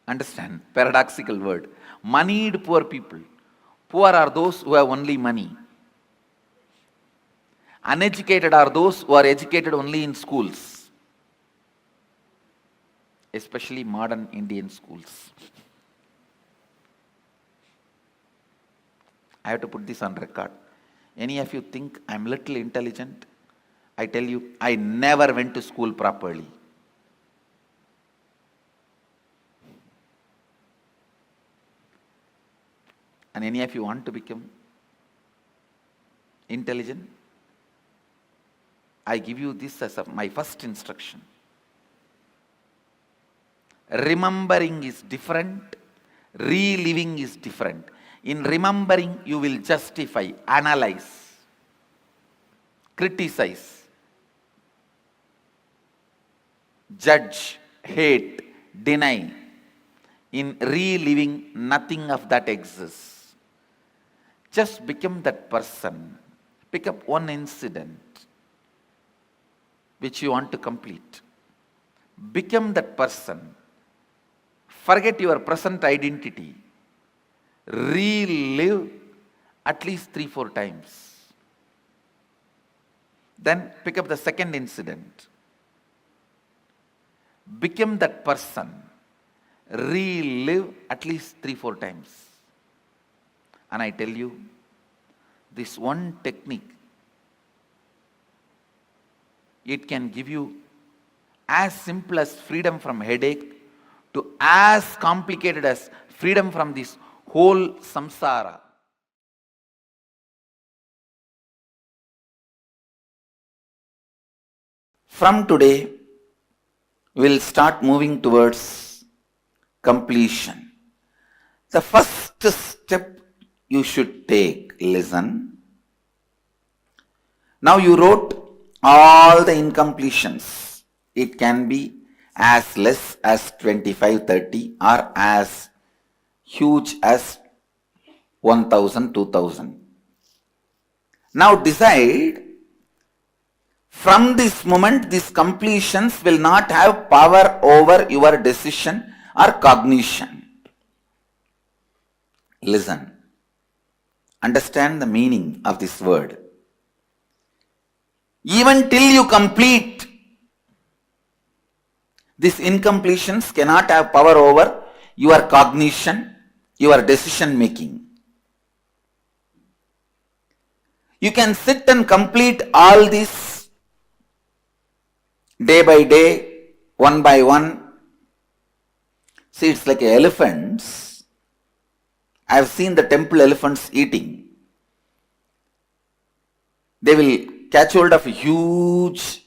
Understand, paradoxical word. Moneyed poor people. Poor are those who have only money. Uneducated are those who are educated only in schools, especially modern Indian schools. I have to put this on record. Any of you think I'm little intelligent? I tell you, I never went to school properly. And any of you want to become intelligent? I give you this as my first instruction. Remembering is different, reliving is different. In remembering, you will justify, analyze, criticize, judge, hate, deny. In reliving, nothing of that exists. Just become that person. Pick up one incident which you want to complete. Become that person. Forget your present identity. Relive at least 3-4 times. Then pick up the second incident. become that person, relive at least 3-4 times. And I tell you, this one technique, it can give you as simple as freedom from headache to as complicated as freedom from this whole samsara. From today, we'll start moving towards completion. The first step you should take, listen. Now you wrote all the incompletions. It can be as less as 25, 30 or as huge as 1000, 2000. Now decide, from this moment, these completions will not have power over your decision or cognition. Listen. Understand the meaning of this word. Even till you complete, these incompletions cannot have power over your cognition, your decision making. You can sit and complete all this day by day, one by one. See, it's like elephants. I have seen the temple elephants eating. They will catch hold of a huge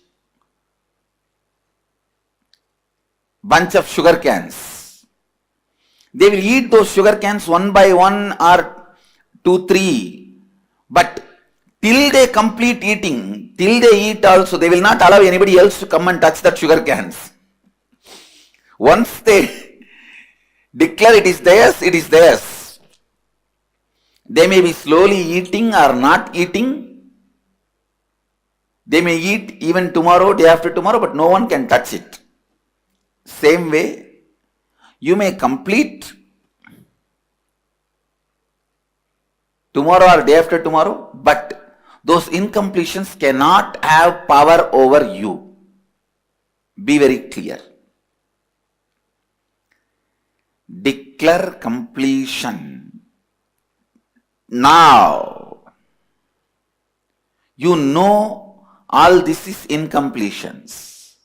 bunch of sugar cans. They will eat those sugar cans one by one or 2, 3. But till they complete eating, till they eat also, they will not allow anybody else to come and touch that sugar cans. Once they declare it is theirs, it is theirs. They may be slowly eating or not eating. They may eat even tomorrow, day after tomorrow, but no one can touch it. Same way, you may complete tomorrow or day after tomorrow, but those incompletions cannot have power over you. Be very clear. Declare completion. Now, you know all this is incompletions.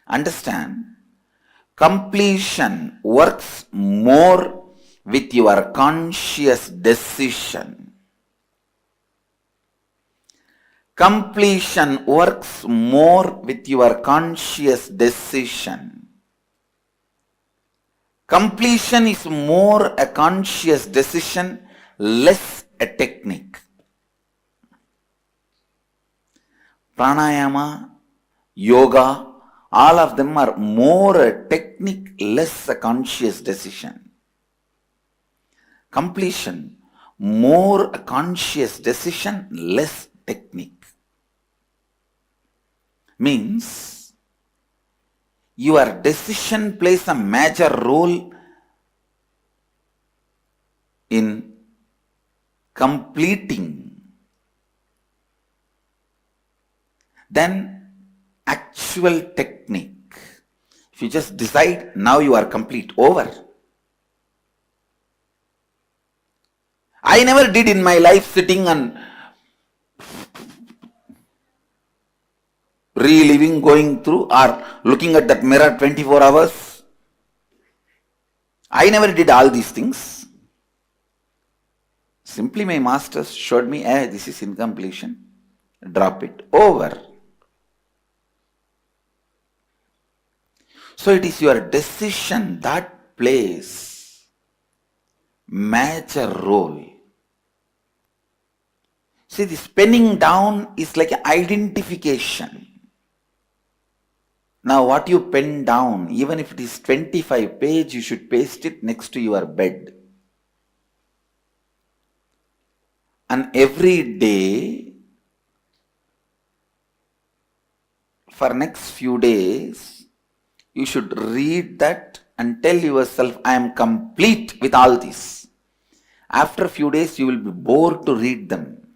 Understand, completion works more with your conscious decision. Completion works more with your conscious decision. Completion is more a conscious decision, less a technique. Pranayama, yoga, all of them are more a technique, less a conscious decision. Completion, more a conscious decision, less technique. Means your decision plays a major role in completing. Then actual technique. If you just decide, now you are complete, over. I never did in my life sitting and reliving, going through or looking at that mirror 24 hours. I never did all these things. Simply my masters showed me, this is incompletion. Drop it, over. So it is your decision that plays major role. See, this penning down is like an identification. Now what you pen down, even if it is 25 pages, you should paste it next to your bed. And every day, for next few days, you should read that and tell yourself, I am complete with all this. After a few days, you will be bored to read them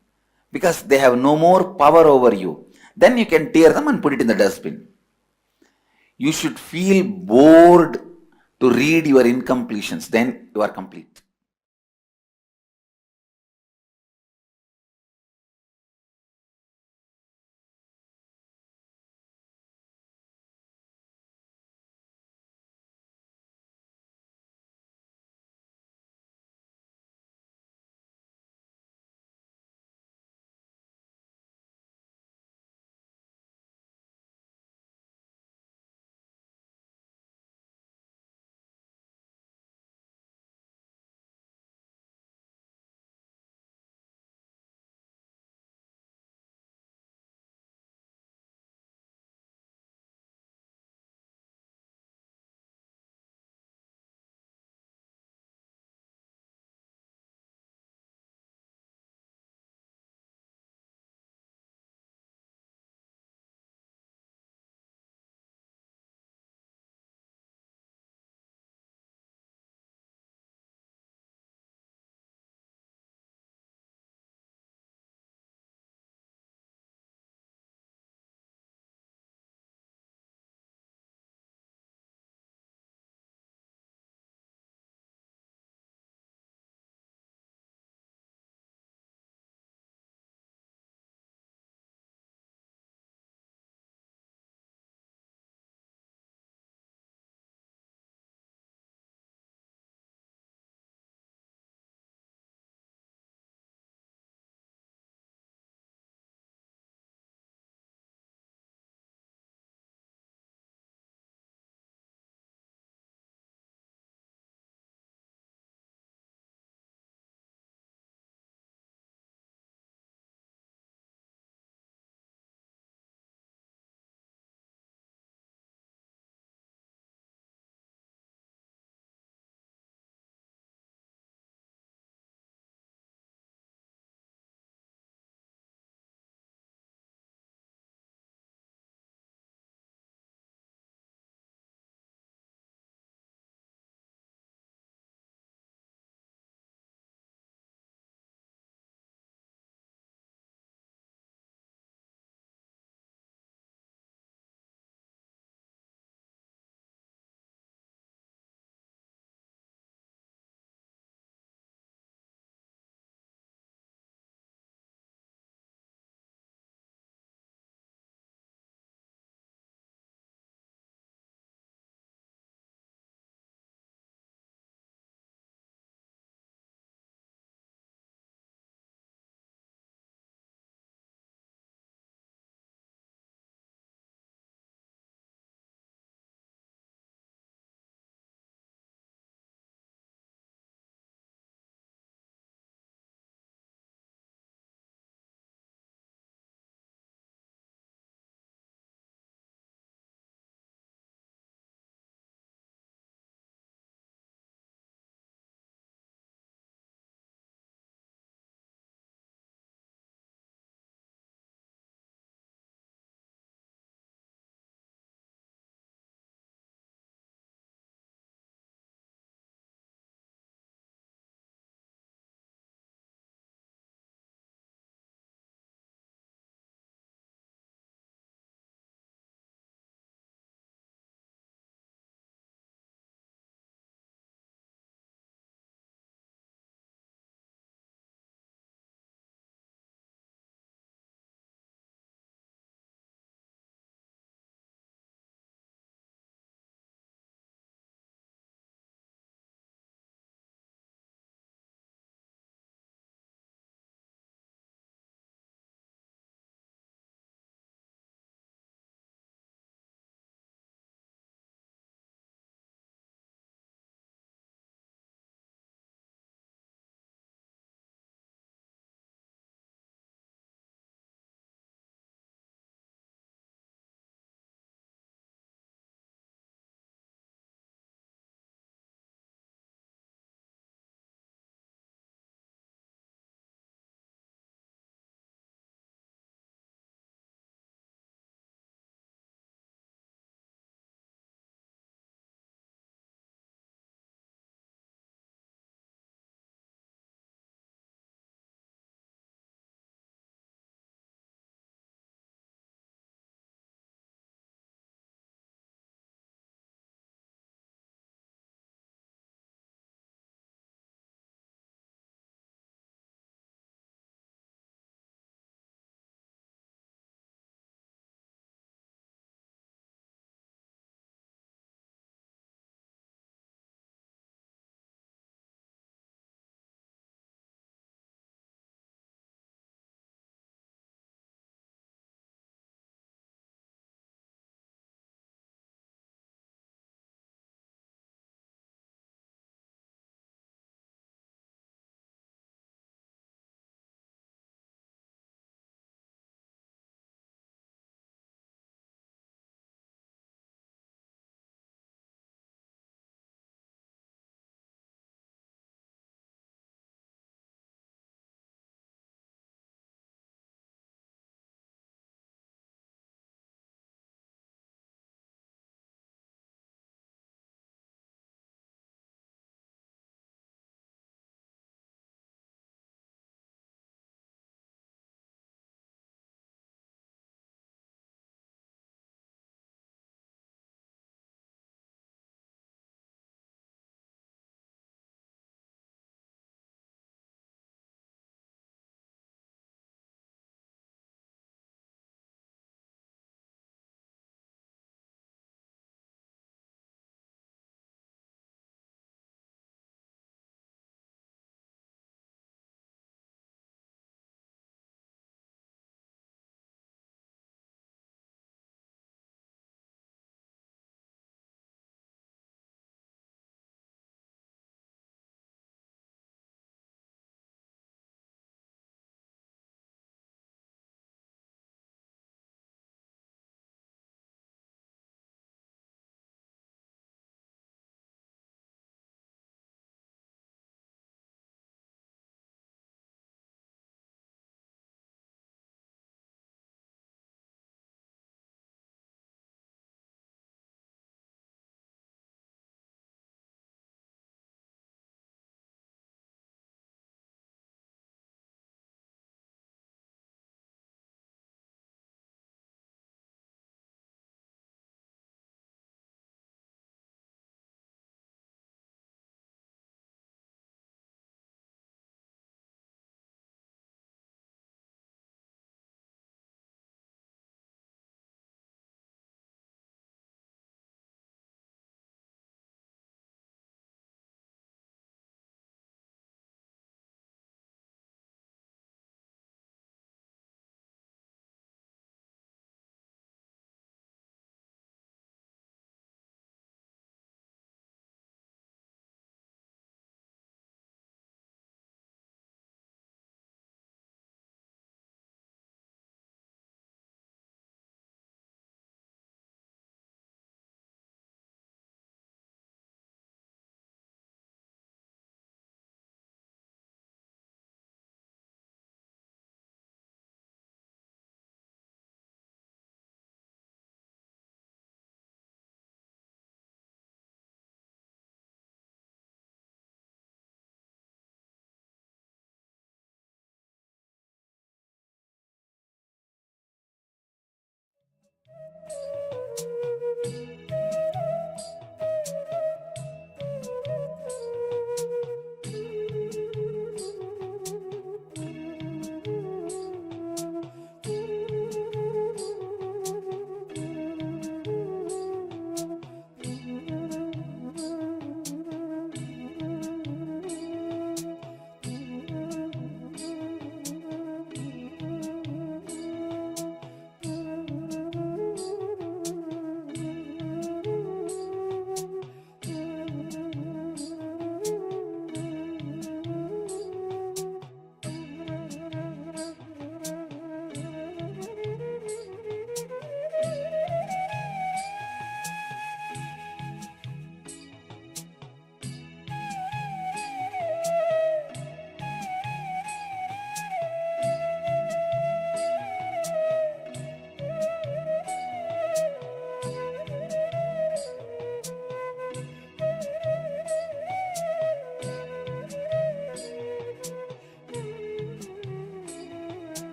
because they have no more power over you. Then you can tear them and put it in the dustbin. You should feel bored to read your incompletions. Then you are complete.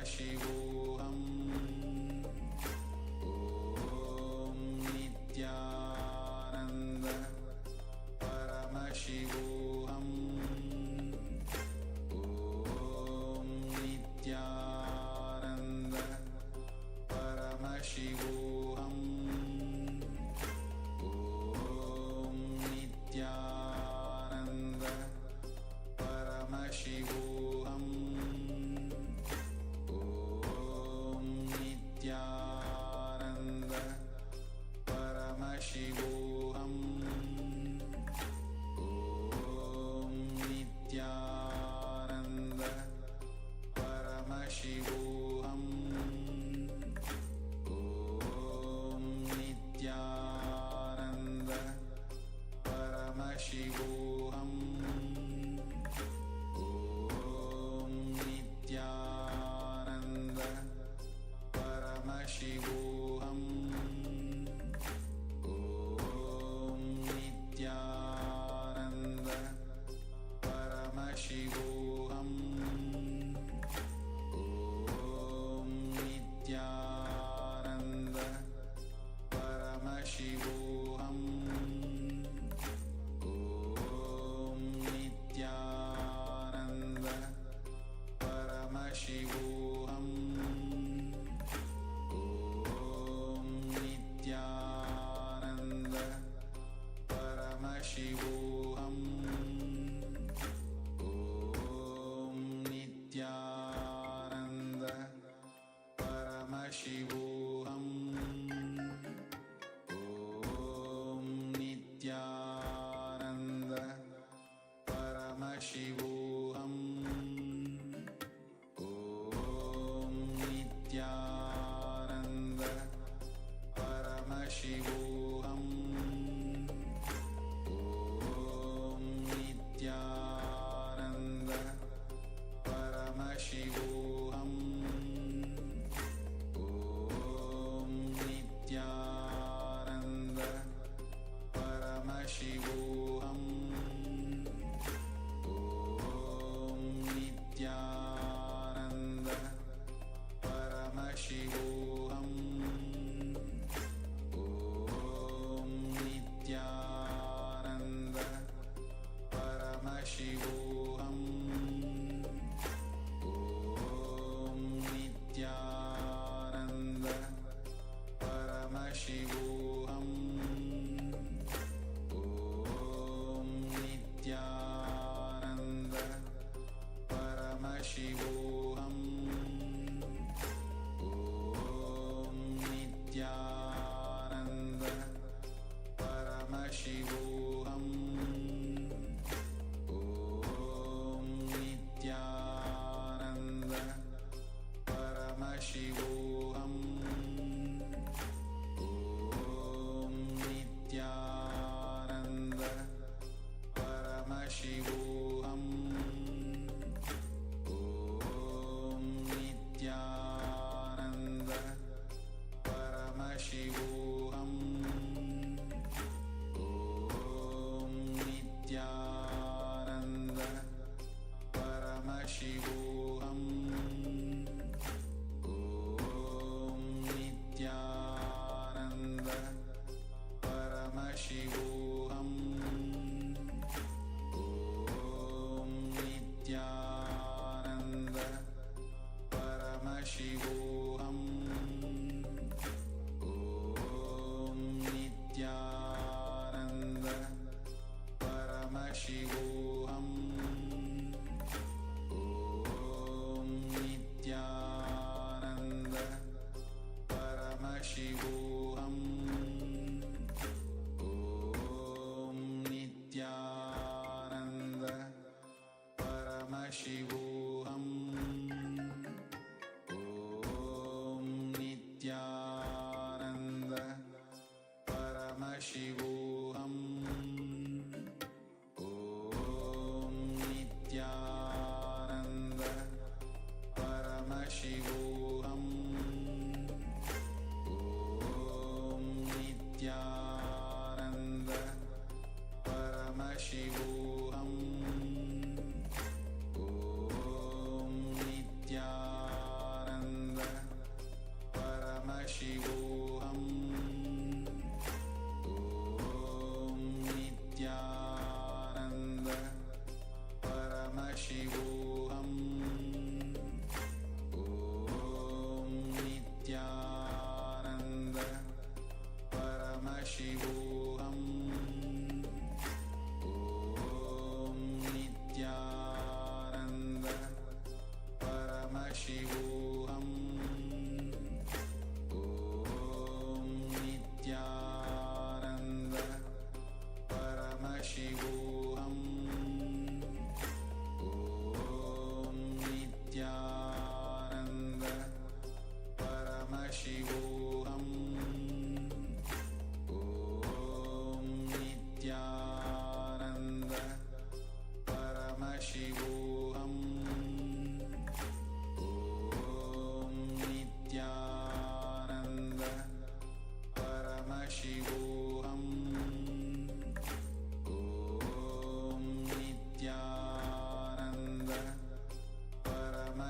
Paramashivoham Om Nityananda Paramashivoham Om Nityananda Paramashivoham Om Nityananda Paramashivoham Om Nityananda Paramashivoham Om Nityananda Paramashivoham Om Nityananda Paramashivoham Om Nityananda Paramashivoham Om Nityananda Paramashivoham Om Nityananda Paramashivoham Om Nityananda Paramashivoham Om Nityananda Paramashivoham Om Nityananda Paramashivoham Om Nityananda Paramashivoham Om Nityananda Paramashivoham Om Nityananda Paramashivoham Om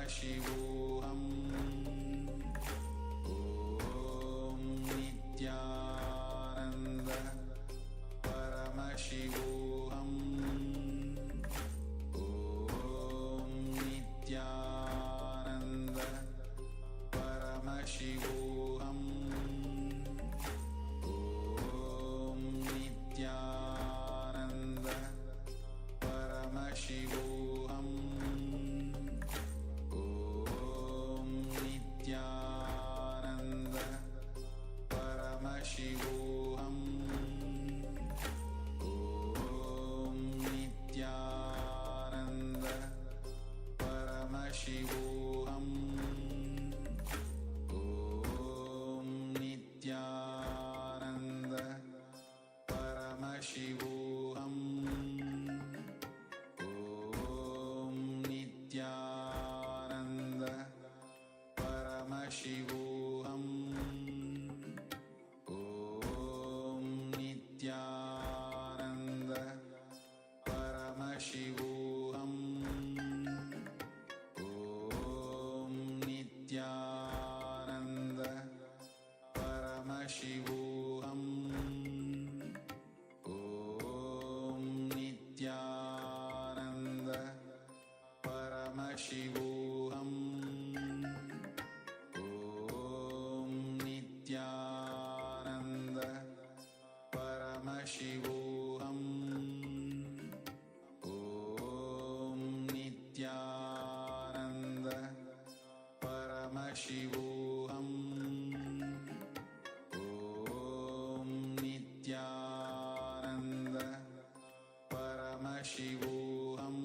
Paramashivoham Om Nityananda Paramashivoham Om Nityananda Paramashivoham Om Nityananda Paramashivoham Om Nityananda Paramashivoham Om Nityananda Paramashivoham Om Nityananda Paramashivoham Om Nityananda Paramashivoham Om Nityananda Paramashivoham Om Nityananda Paramashivoham Om Nityananda Paramashivoham Om Nityananda Paramashivoham Om Nityananda Paramashivoham Om Nityananda Paramashivoham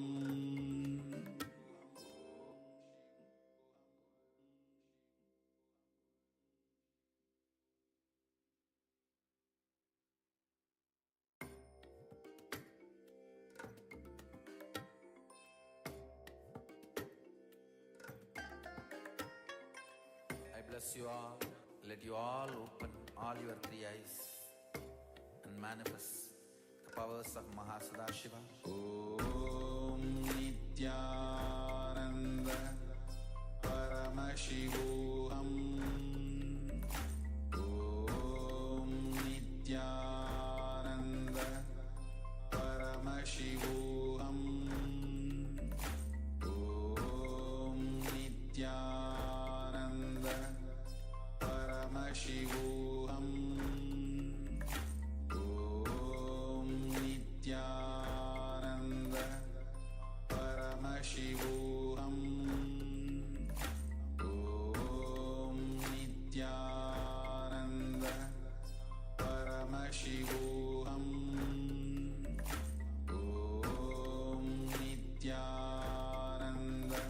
I bless you all. Let you all open all your three eyes and manifest the powers of Mahasadashiva. Om Nityananda Paramashivoham Om Nityananda Paramashivoham Om Nityananda Paramashivoham Om Nityananda Paramashivoham Om Nityananda Paramashivoham Om Nityananda Paramashivoham Om Nityananda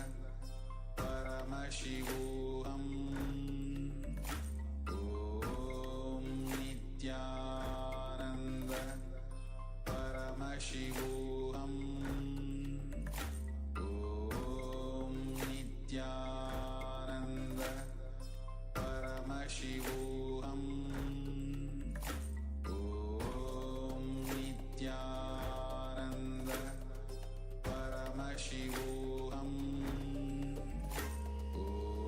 Paramashivoham Om Nityananda Paramashivoham Om Nityananda Paramashivoham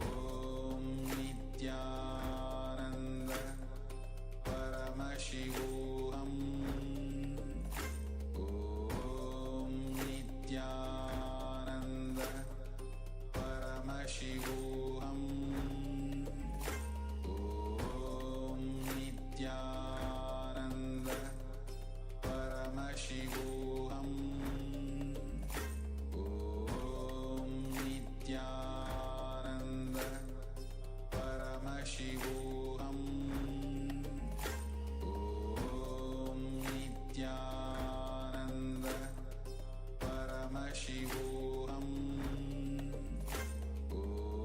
Om Nityananda Paramashivoham Om Nityananda Paramashivoham Om Nityananda Paramashivoham Om Nityananda Paramashivoham Om Nityananda Paramashivoham Om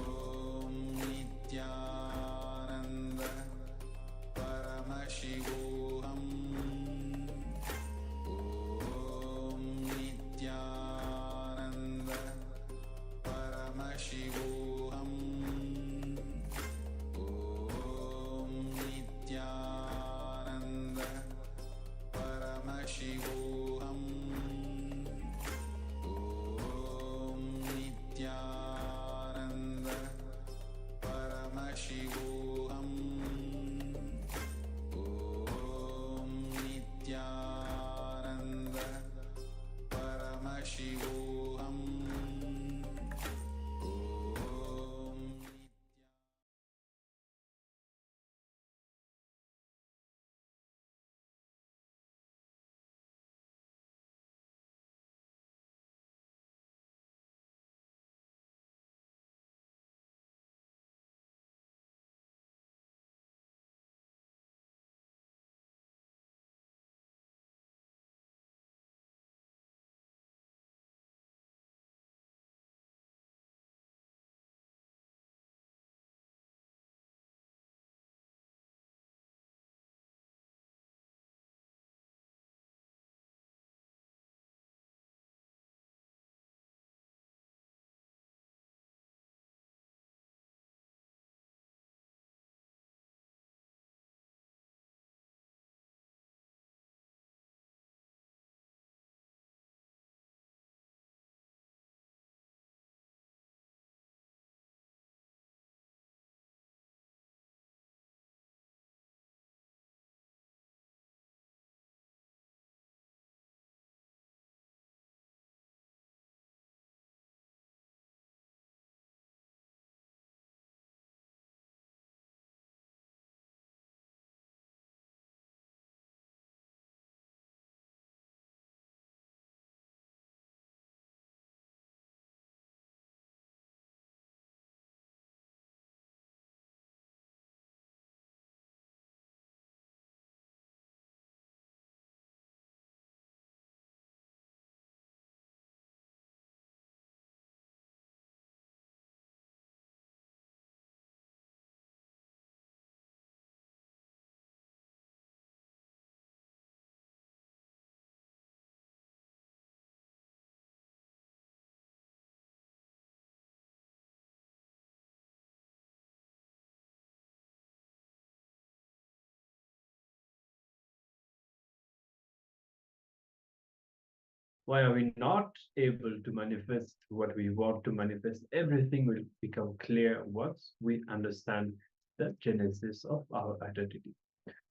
Why are we not able to manifest what we want to manifest? Everything will become clear once we understand the genesis of our identity.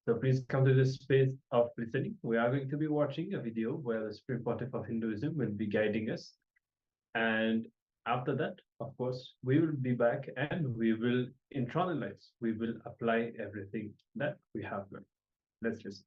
So please come to this space of listening. We are going to be watching a video where the Supreme Pontiff of Hinduism will be guiding us. And after that, of course, we will be back and we will internalize, we will apply everything that we have learned. Let's listen.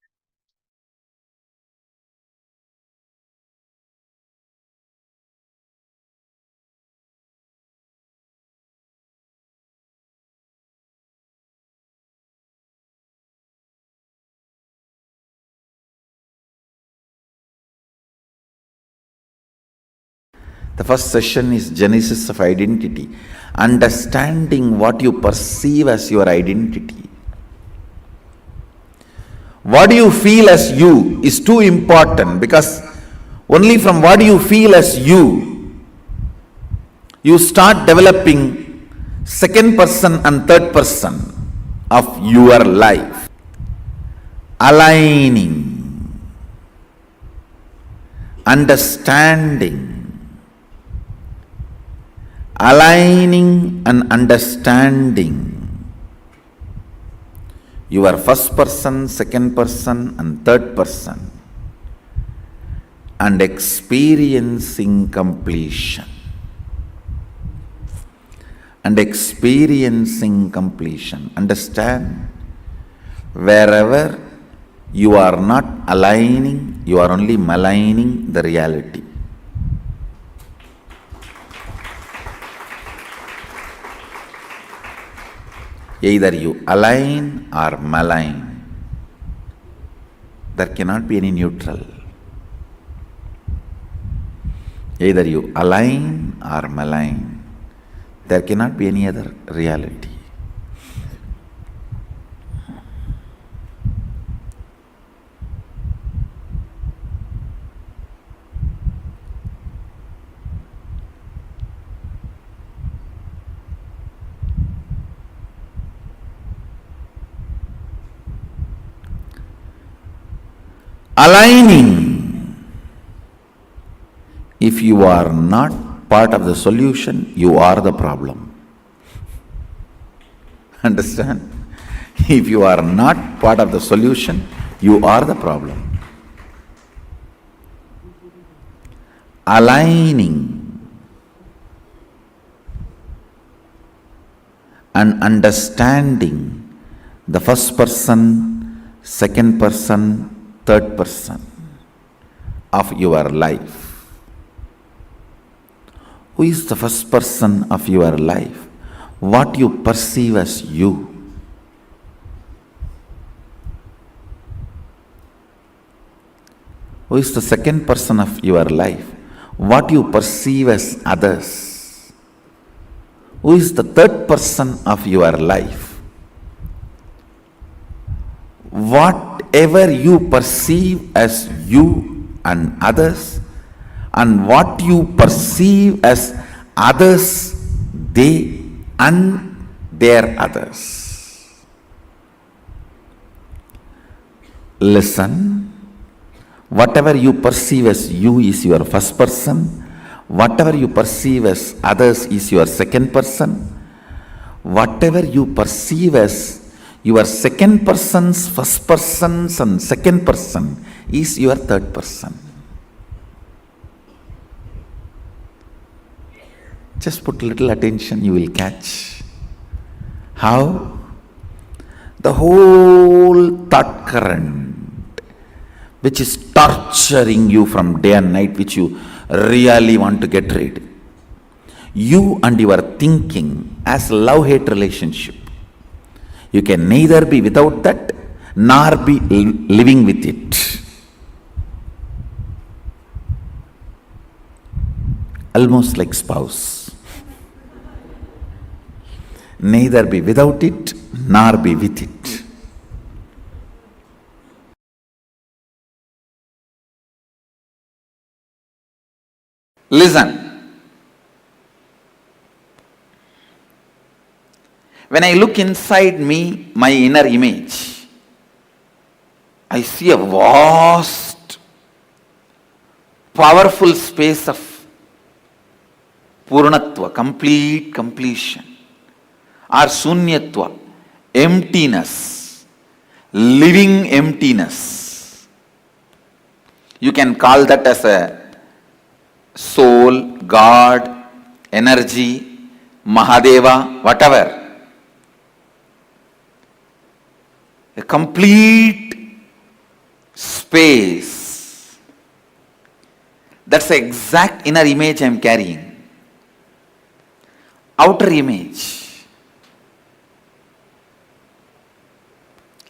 The first session is Genesis of Identity, understanding what you perceive as your identity. What you feel as you is too important, because only from what you feel as you start developing second person and third person of your life. Aligning, understanding, aligning and understanding your first person, second person and third person, and experiencing completion. And experiencing completion. Understand, wherever you are not aligning, you are only maligning the reality. Either you align or malign. There cannot be any neutral. Either you align or malign. There cannot be any other reality. Aligning. If you are not part of the solution, you are the problem. Understand? If you are not part of the solution, you are the problem. Aligning and understanding the first person, second person, third person of your life. Who is the first person of your life? What you perceive as you. Who is the second person of your life? What you perceive as others. Who is the third person of your life? Whatever you perceive as you and others, and what you perceive as others, they and their others. Listen. Whatever you perceive as you is your first person. Whatever you perceive as others is your second person. Whatever you perceive as your second person's first person's and second person is your third person. Just put little attention, you will catch how the whole thought current, which is torturing you from day and night, which you really want to get rid. You and your thinking as love-hate relationship. You can neither be without that, nor be living with it. Almost like spouse. Neither be without it, nor be with it. Listen. When I look inside me, my inner image, I see a vast powerful space of Purnatva, complete completion, or Sunyatva, emptiness, living emptiness. You can call that as a soul, God, energy, Mahadeva, whatever. A complete space. That's the exact inner image I am carrying. Outer image.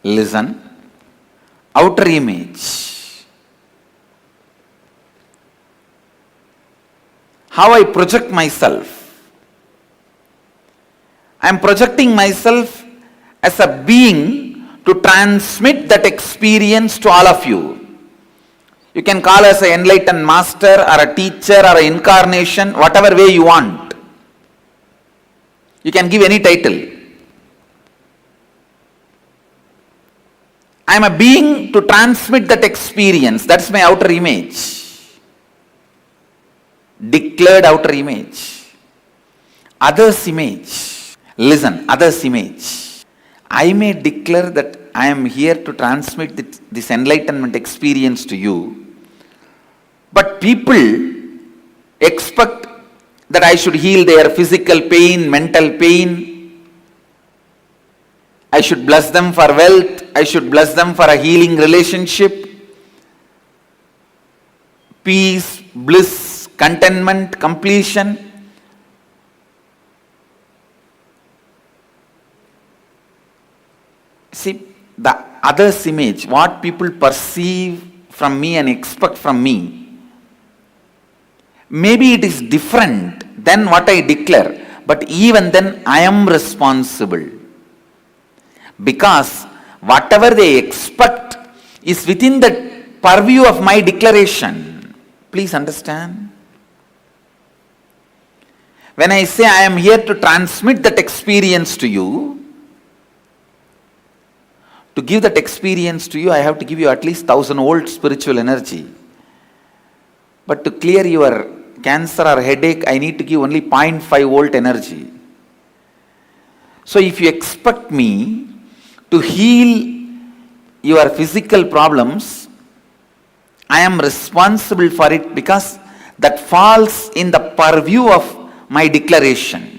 Listen. Outer image. How I project myself. I am projecting myself as a being to transmit that experience to all of you. You can call us an enlightened master or a teacher or an incarnation, whatever way you want. You can give any title. I am a being to transmit that experience. That's my outer image. Declared outer image. Others' image. Listen, others' image. I may declare that I am here to transmit this enlightenment experience to you, but people expect that I should heal their physical pain, mental pain. I should bless them for wealth. I should bless them for a healing relationship, peace, bliss, contentment, completion. See, the other's image, what people perceive from me and expect from me, maybe it is different than what I declare, but even then I am responsible. Because whatever they expect is within the purview of my declaration. Please understand. When I say I am here to transmit that experience to you, to give that experience to you, I have to give you at least 1000-volt spiritual energy. But to clear your cancer or headache, I need to give only 0.5-volt energy. So if you expect me to heal your physical problems, I am responsible for it because that falls in the purview of my declaration.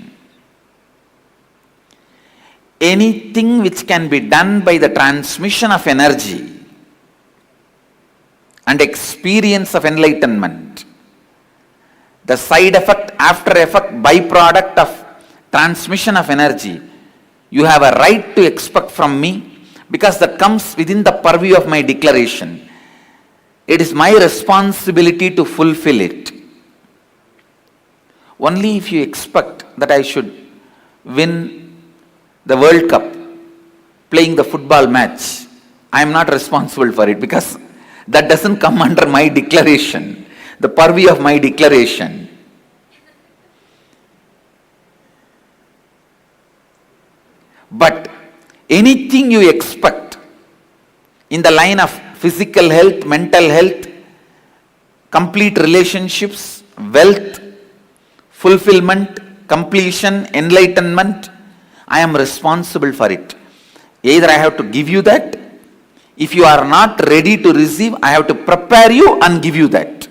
Anything which can be done by the transmission of energy and experience of enlightenment, the side effect, after effect, byproduct of transmission of energy, you have a right to expect from me because that comes within the purview of my declaration. It is my responsibility to fulfill it. Only if you expect that I should win the World Cup, playing the football match, I am not responsible for it because that doesn't come under my declaration, the purview of my declaration. But anything you expect in the line of physical health, mental health, complete relationships, wealth, fulfillment, completion, enlightenment, I am responsible for it. Either I have to give you that. If you are not ready to receive, I have to prepare you and give you that.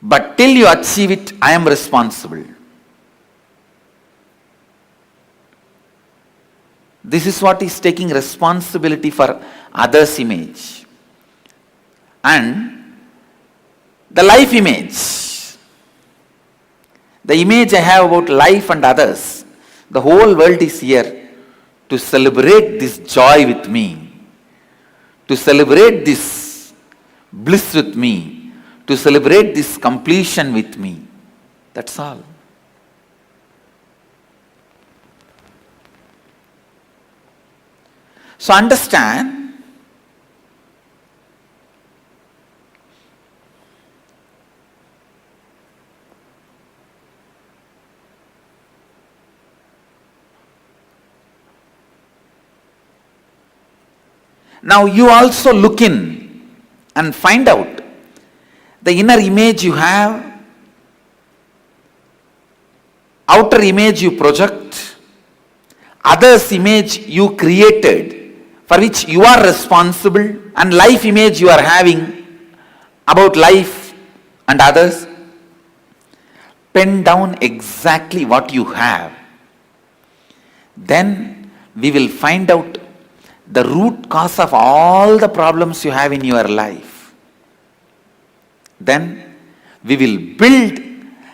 But till you achieve it, I am responsible. This is what is taking responsibility for others' image. And the life image. The image I have about life and others. The whole world is here to celebrate this joy with me, to celebrate this bliss with me, to celebrate this completion with me. That's all. So understand, now you also look in and find out The inner image you have, outer image you project, others image you created, for which you are responsible, and life image you are having about life and others. Pen down exactly what you have. Then we will find out the root cause of all the problems you have in your life. Then we will build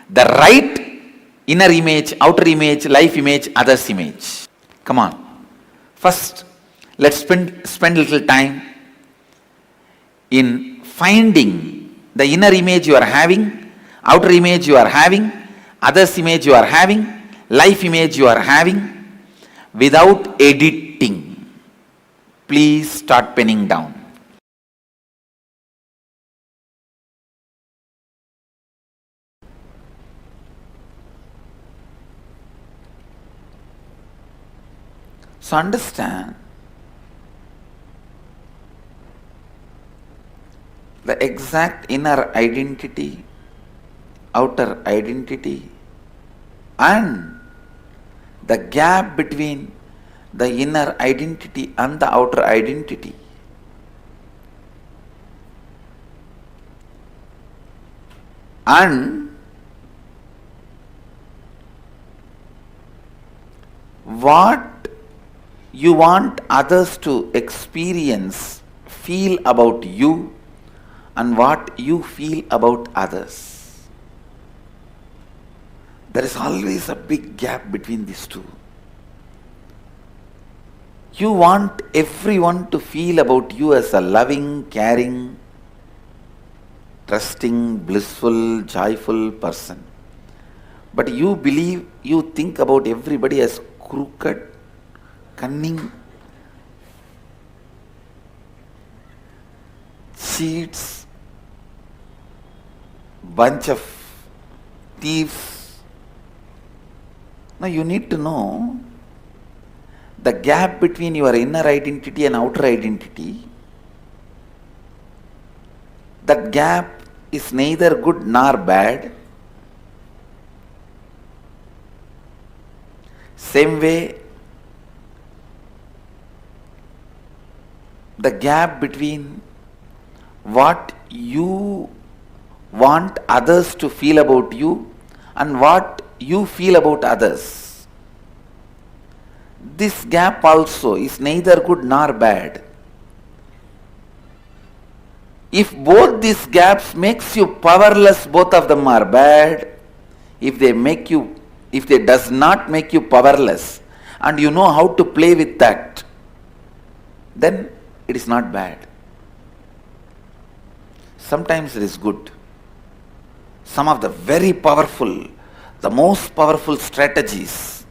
the right inner image, outer image, life image, others image. Come on. First, let's spend a little time in finding the inner image you are having, outer image you are having, others image you are having, life image you are having, without editing. Please start penning down. So understand the exact inner identity, outer identity, and the gap between the inner identity and the outer identity. And what you want others to experience, feel about you, and what you feel about others. There is always a big gap between these two. You want everyone to feel about you as a loving, caring, trusting, blissful, joyful person. But you think about everybody as crooked, cunning, cheats, bunch of thieves. Now you need to know the gap between your inner identity and outer identity. That gap is neither good nor bad. Same way, the gap between what you want others to feel about you and what you feel about others. This gap also is neither good nor bad. If both these gaps makes you powerless, both of them are bad. If they does not make you powerless and you know how to play with that, then it is not bad. Sometimes it is good. Some of the very powerful, the most powerful strategies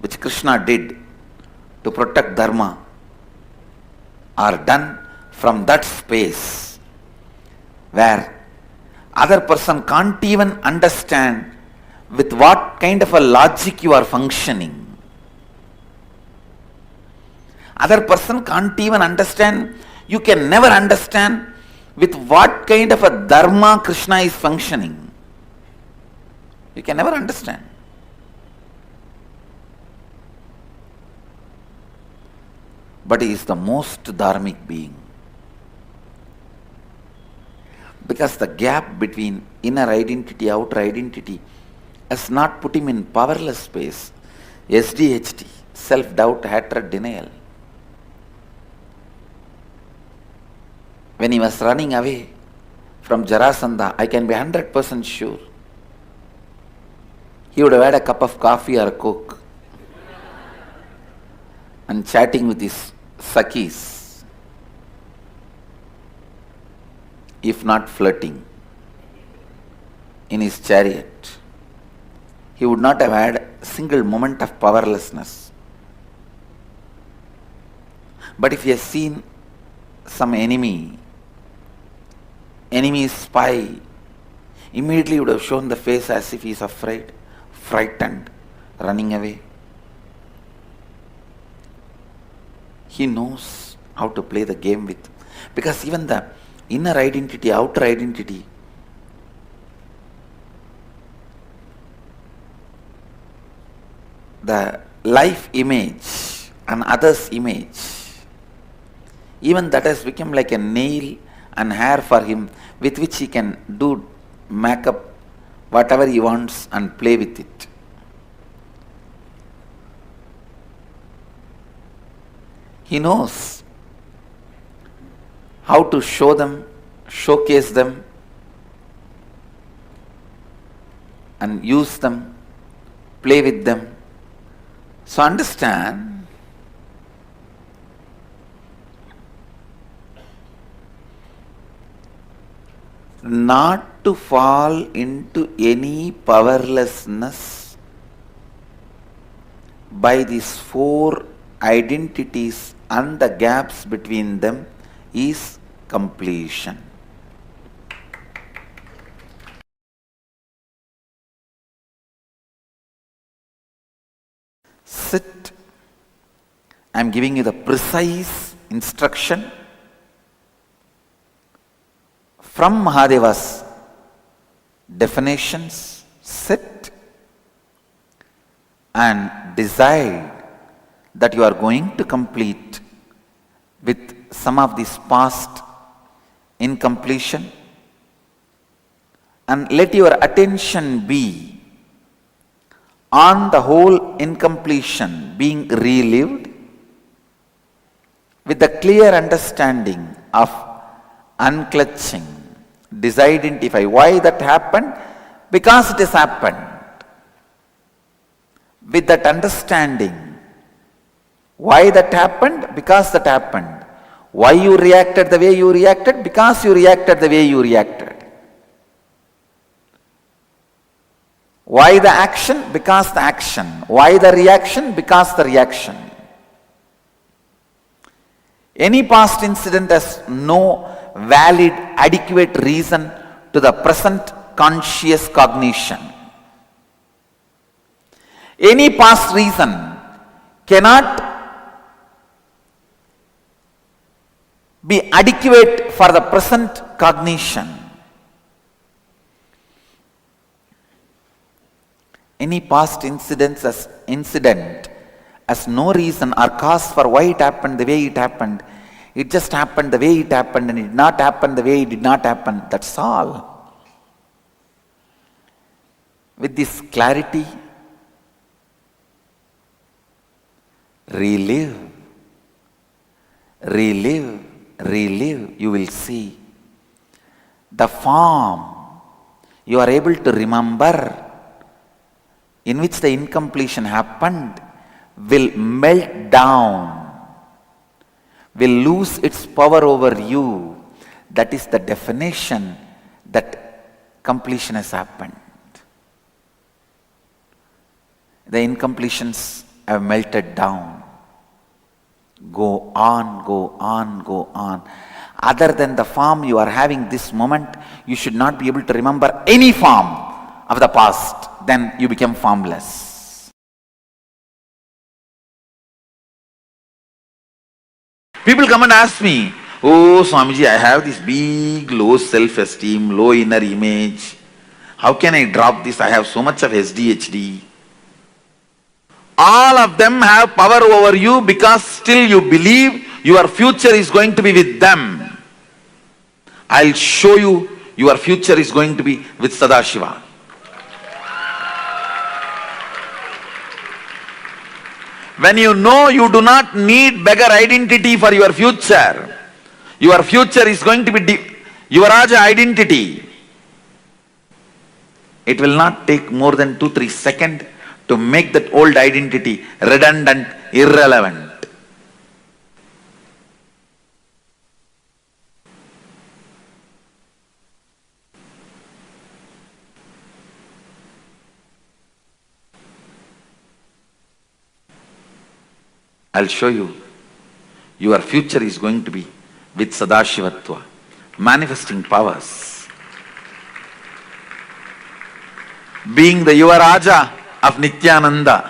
which Krishna did to protect Dharma are done from that space where other person can't even understand with what kind of a logic you are functioning. Other person can't even understand, you can never understand with what kind of a dharma Krishna is functioning. You can never understand. But he is the most dharmic being. Because the gap between inner identity, outer identity has not put him in powerless space. SDHT, self-doubt, hatred, denial. When he was running away from Jarasandha, I can be 100% sure he would have had a cup of coffee or a coke and chatting with his Sakhis, if not flirting, in his chariot. He would not have had a single moment of powerlessness. But if he has seen some enemy spy, immediately would have shown the face as if he is afraid, frightened, running away. He knows how to play the game with. Because even the inner identity, outer identity the life image and others' image, even that has become like a nail and hair for him, with which he can do makeup, whatever he wants, and play with it. He knows how to show them, showcase them, and use them, play with them. So understand, not to fall into any powerlessness by these four identities and the gaps between them is completion. Sit. I am giving you the precise instruction from Mahadeva's definitions. Sit and decide that you are going to complete with some of this past incompletion, and let your attention be on the whole incompletion being relived with the clear understanding of unclutching. Disidentify why that happened, because it has happened. With that understanding, why that happened, because that happened. Why you reacted the way you reacted, because you reacted the way you reacted. Why the action, because the action. Why the reaction, because the reaction. Any past incident has no valid, adequate reason to the present conscious cognition. Any past reason cannot be adequate for the present cognition. Any past incident has no reason or cause for why it happened the way it happened. It just happened the way it happened, and it did not happen the way it did not happen. That's all. With this clarity, relive, you will see the form you are able to remember in which the incompletion happened will melt down, will lose its power over you. That is the definition that completion has happened. The incompletions have melted down. Go on, go on, go on. Other than the form you are having this moment, you should not be able to remember any form of the past. Then you become formless. People come and ask me, "Oh Swamiji, I have this big low self-esteem, low inner image. How can I drop this? I have so much of SDHD." All of them have power over you because still you believe your future is going to be with them. I'll show you your future is going to be with Sadashiva. When you know you do not need beggar identity for your future is going to be Yuvaraja identity. It will not take more than 2-3 seconds to make that old identity redundant, irrelevant. I'll show you. Your future is going to be with Sadashivatva, manifesting powers. Being the Yuvaraja of Nityananda.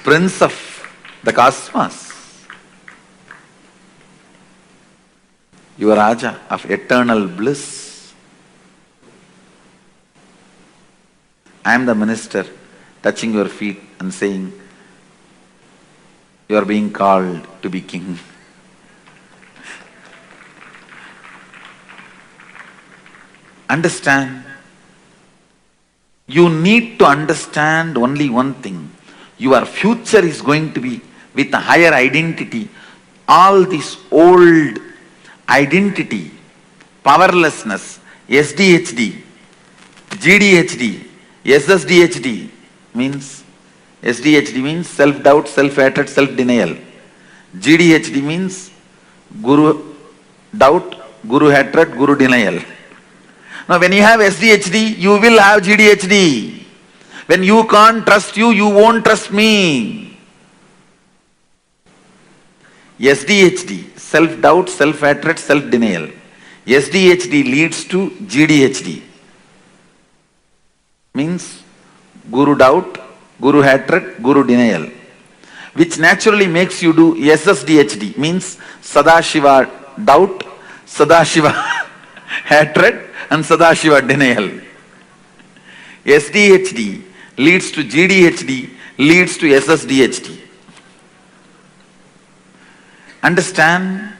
Prince of the cosmos. Yuvaraja of eternal bliss. I am the minister touching your feet and saying, you are being called to be king. Understand. You need to understand only one thing. Your future is going to be with a higher identity. All this old identity, powerlessness, SDHD, GDHD, SSDHD means, SDHD means self-doubt, self-hatred, self-denial. GDHD means guru doubt, guru hatred, guru denial. Now when you have SDHD, you will have GDHD. When you can't trust you, you won't trust me. SDHD, self-doubt, self-hatred, self-denial. SDHD leads to GDHD. Means guru doubt, guru hatred, guru denial. Which naturally makes you do SSDHD. Means Sadashiva doubt, Sadashiva hatred and Sadashiva denial. SDHD leads to GDHD, leads to SSDHD. Understand?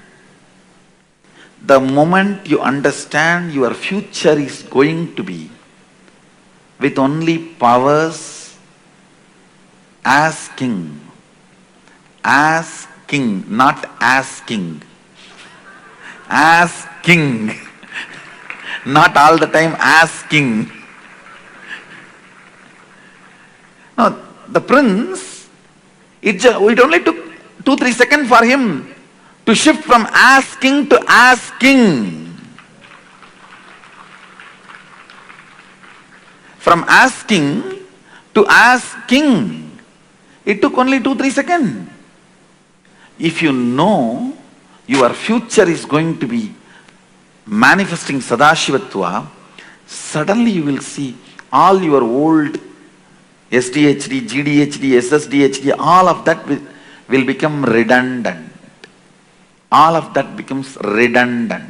The moment you understand your future is going to be with only powers as king. As king, not as king. As king. Not all the time as king. Now, the prince, it only took 2-3 seconds for him to shift from as king to as king. From as king to as king. It took only 2-3 seconds. If you know your future is going to be manifesting Sadashivatva, suddenly you will see all your old SDHD, GDHD, SSDHD, all of that will become redundant. All of that becomes redundant.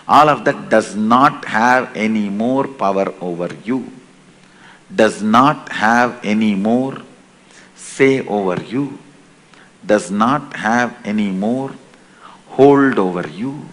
All of that does not have any more power over you. Does not have any more say over you. Does not have any more hold over you.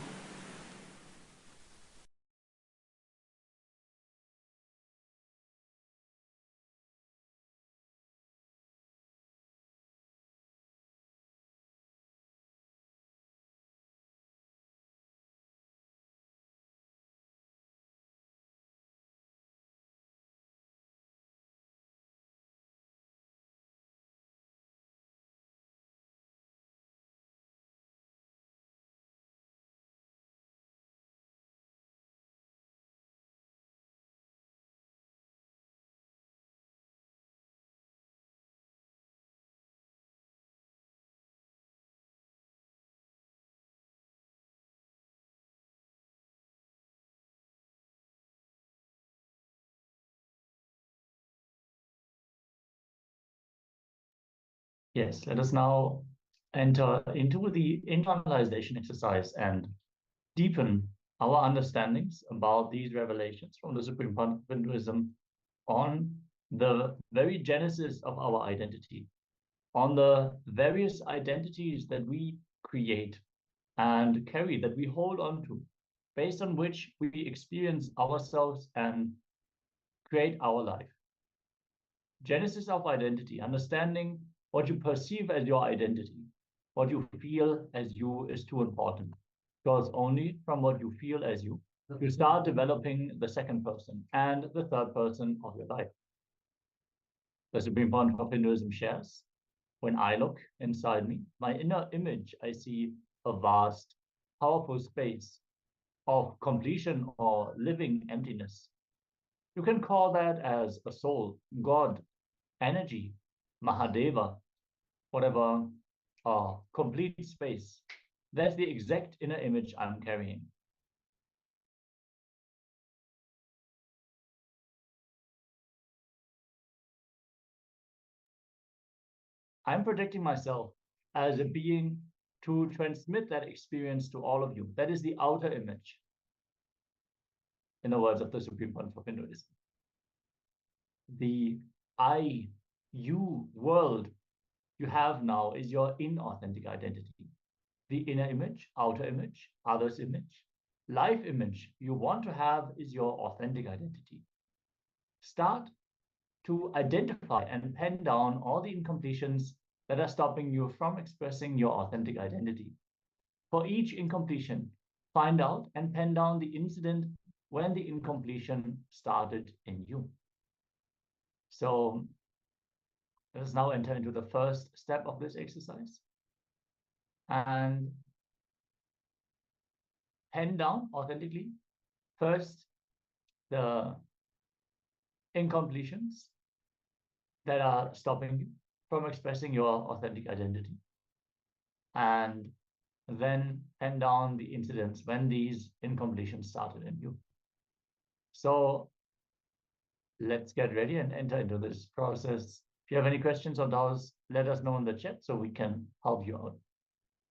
Yes, let us now enter into the internalization exercise and deepen our understandings about these revelations from the Supreme Pontiff of Hinduism on the very genesis of our identity, on the various identities that we create and carry, that we hold on to, based on which we experience ourselves and create our life. Genesis of identity, understanding what you perceive as your identity, what you feel as you is too important. Because only from what you feel as you start developing the second person and the third person of your life. The Supreme Pontiff of Hinduism shares, when I look inside me, my inner image, I see a vast, powerful space of completion or living emptiness. You can call that as a soul, God, energy, Mahadeva, whatever, complete space. That's the exact inner image I'm carrying. I'm projecting myself as a being to transmit that experience to all of you. That is the outer image, in the words of the Supreme Pontiff of Hinduism. the I, you world you have now is your inauthentic identity. The inner image, outer image, others image, life image you want to have is your authentic identity. Start to identify and pen down all the incompletions that are stopping you from expressing your authentic identity. For each incompletion, find out and pen down the incident when the incompletion started in you. So let us now enter into the first step of this exercise and pen down authentically first the incompletions that are stopping you from expressing your authentic identity, and then pen down the incidents when these incompletions started in you. So let's get ready and enter into this process. If you have any questions or doubts, let us know in the chat so we can help you out.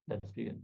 Let's begin.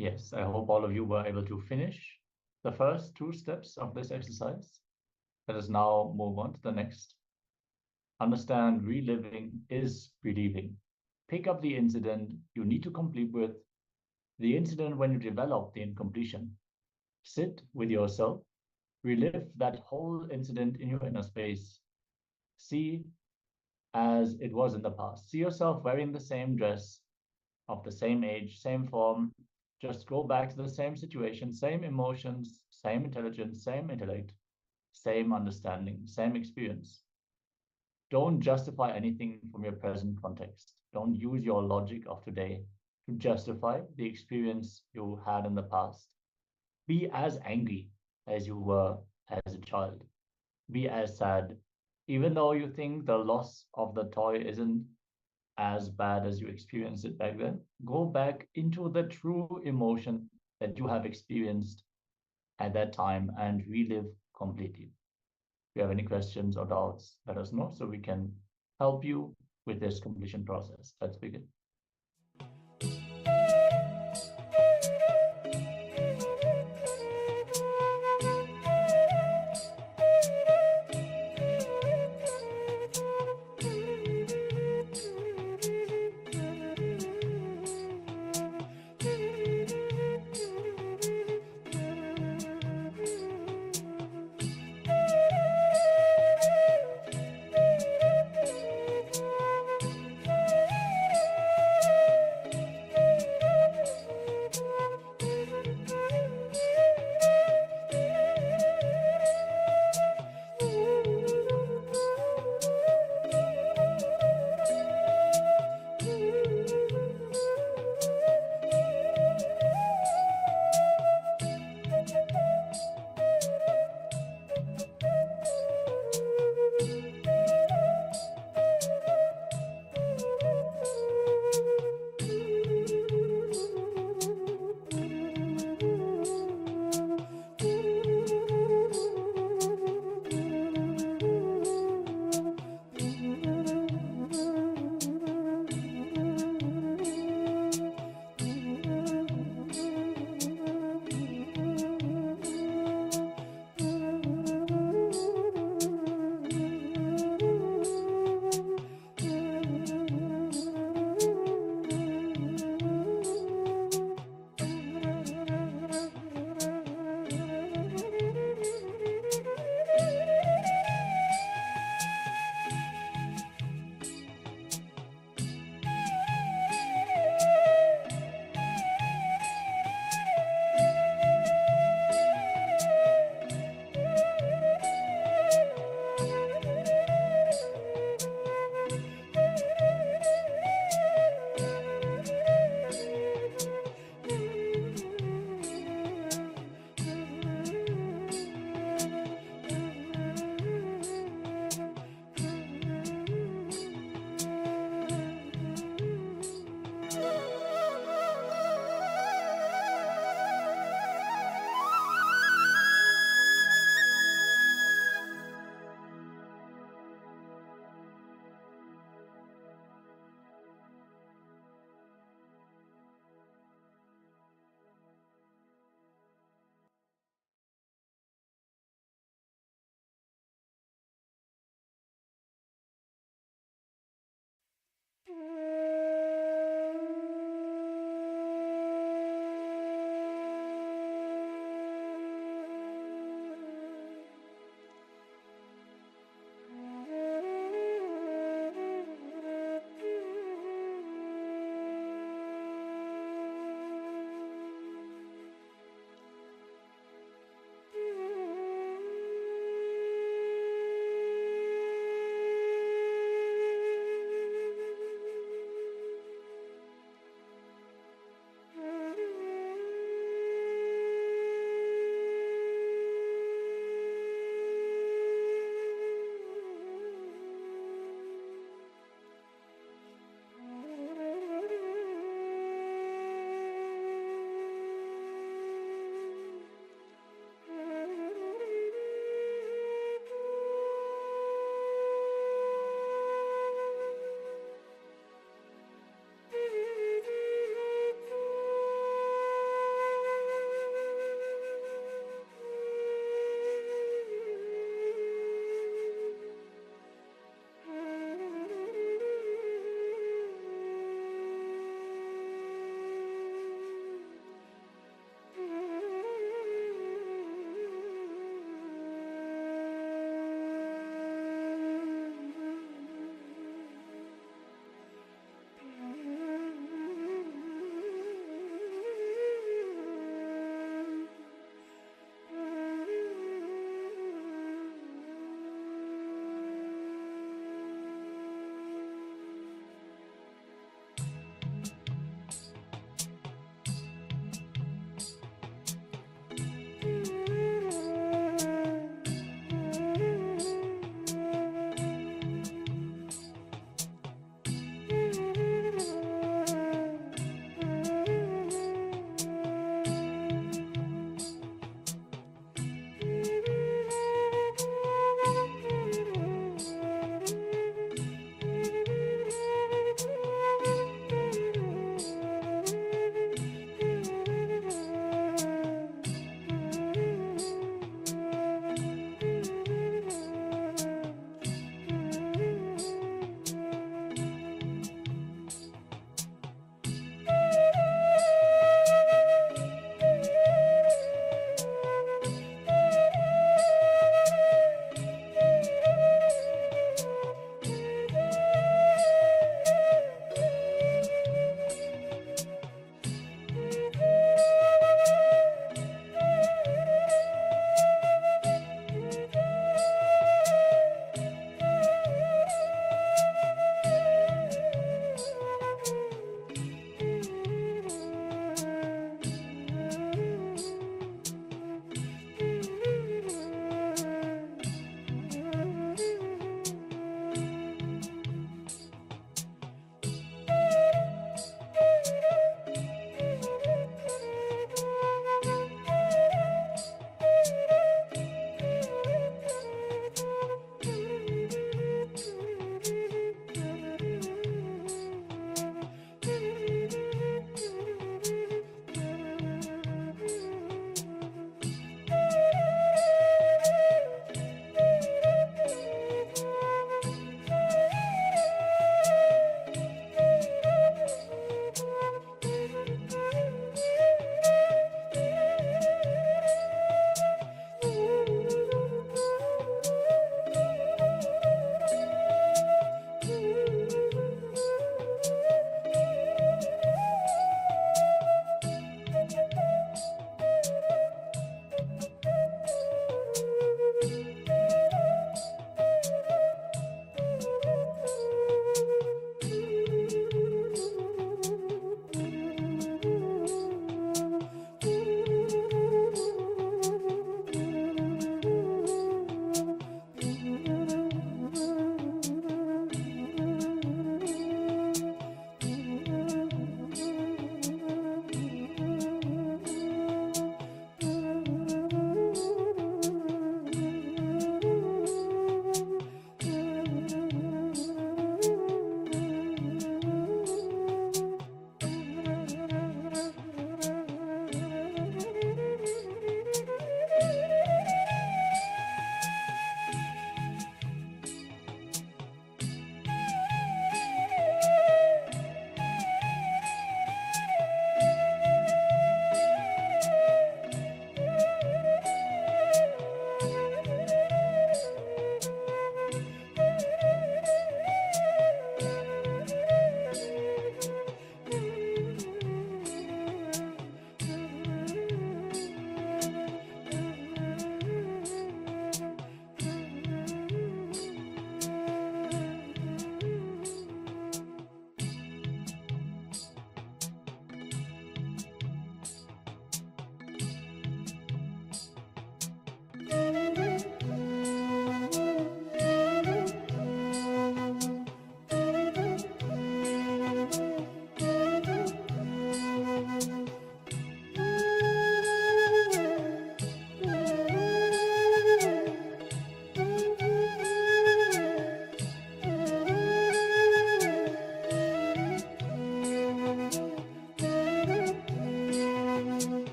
Yes, I hope all of you were able to finish the first two steps of this exercise. Let us now move on to the next. Understand reliving is relieving. Pick up the incident you need to complete with, the incident when you develop the incompletion. Sit with yourself, relive that whole incident in your inner space. See as it was in the past. See yourself wearing the same dress, of the same age, same form. Just go back to the same situation, same emotions, same intelligence, same intellect, same understanding, same experience. Don't justify anything from your present context. Don't use your logic of today to justify the experience you had in the past. Be as angry as you were as a child. Be as sad, even though you think the loss of the toy isn't as bad as you experienced it back then. Go back into the true emotion that you have experienced at that time and relive completely. If you have any questions or doubts, let us know so we can help you with this completion process. Let's begin.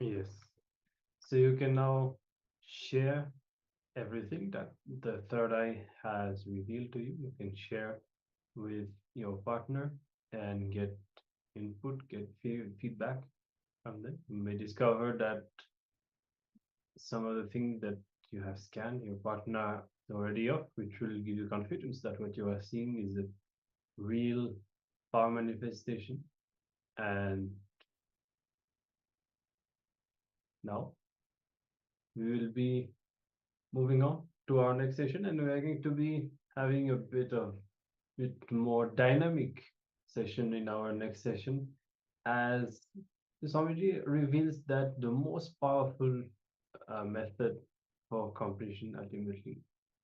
Yes. So you can now share everything that the third eye has revealed to you. You can share with your partner and get input, get feedback from them. You may discover that some of the things that you have scanned, your partner is already off, which will give you confidence that what you are seeing is a real power manifestation. And now we will be moving on to our next session, and we are going to be having a bit more dynamic session in our next session, as the Swamiji reveals that the most powerful method for completion ultimately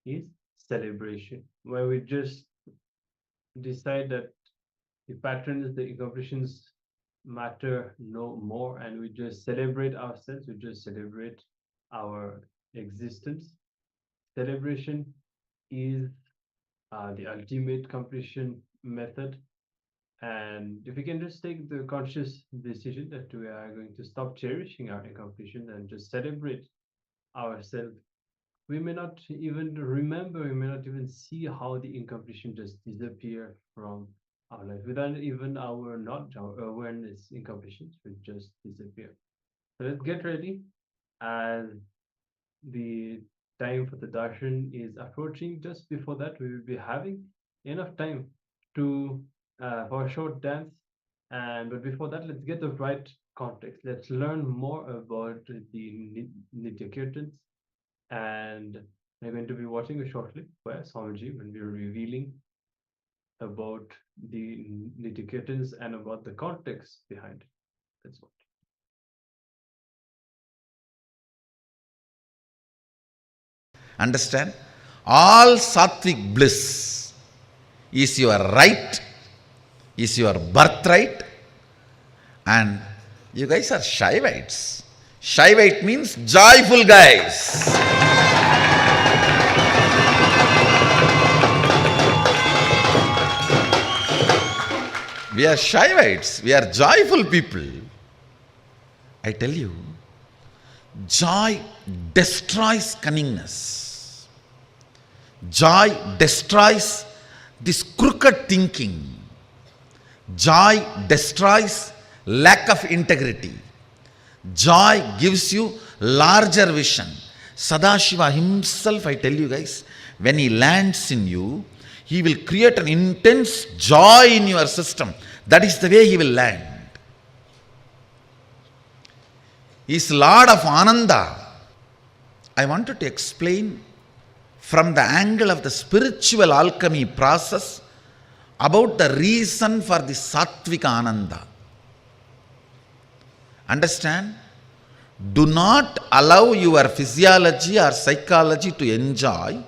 is celebration, where we just decide that the patterns, the accomplishments matter no more, and we just celebrate ourselves, we just celebrate our existence. Celebration is the ultimate completion method. And if we can just take the conscious decision that we are going to stop cherishing our accomplishment and just celebrate ourselves, we may not even remember, we may not even see how the accomplishment just disappear from our life. Without even our knowledge, our awareness, accomplishments will just disappear. So let's get ready, as the time for the darshan is approaching. Just before that, we will be having enough time to for a short dance. But before that, let's get the right context. Let's learn more about the Nitya Kirtans, and we're going to be watching a short clip where Swamiji will be revealing about the Nitya Kirtans and about the context behind it. Let's watch. Understand? All sattvic bliss is your right, is your birthright, and you guys are Shaivites. Shaivite means joyful guys. We are Shaivites, we are joyful people. I tell you, joy destroys cunningness. Joy destroys this crooked thinking. Joy destroys lack of integrity. Joy gives you larger vision. Sadashiva himself, I tell you guys, when he lands in you, he will create an intense joy in your system. That is the way he will land. He is Lord of Ananda. I wanted to explain from the angle of the spiritual alchemy process about the reason for the Sattvika Ananda. Understand? Do not allow your physiology or psychology to enjoy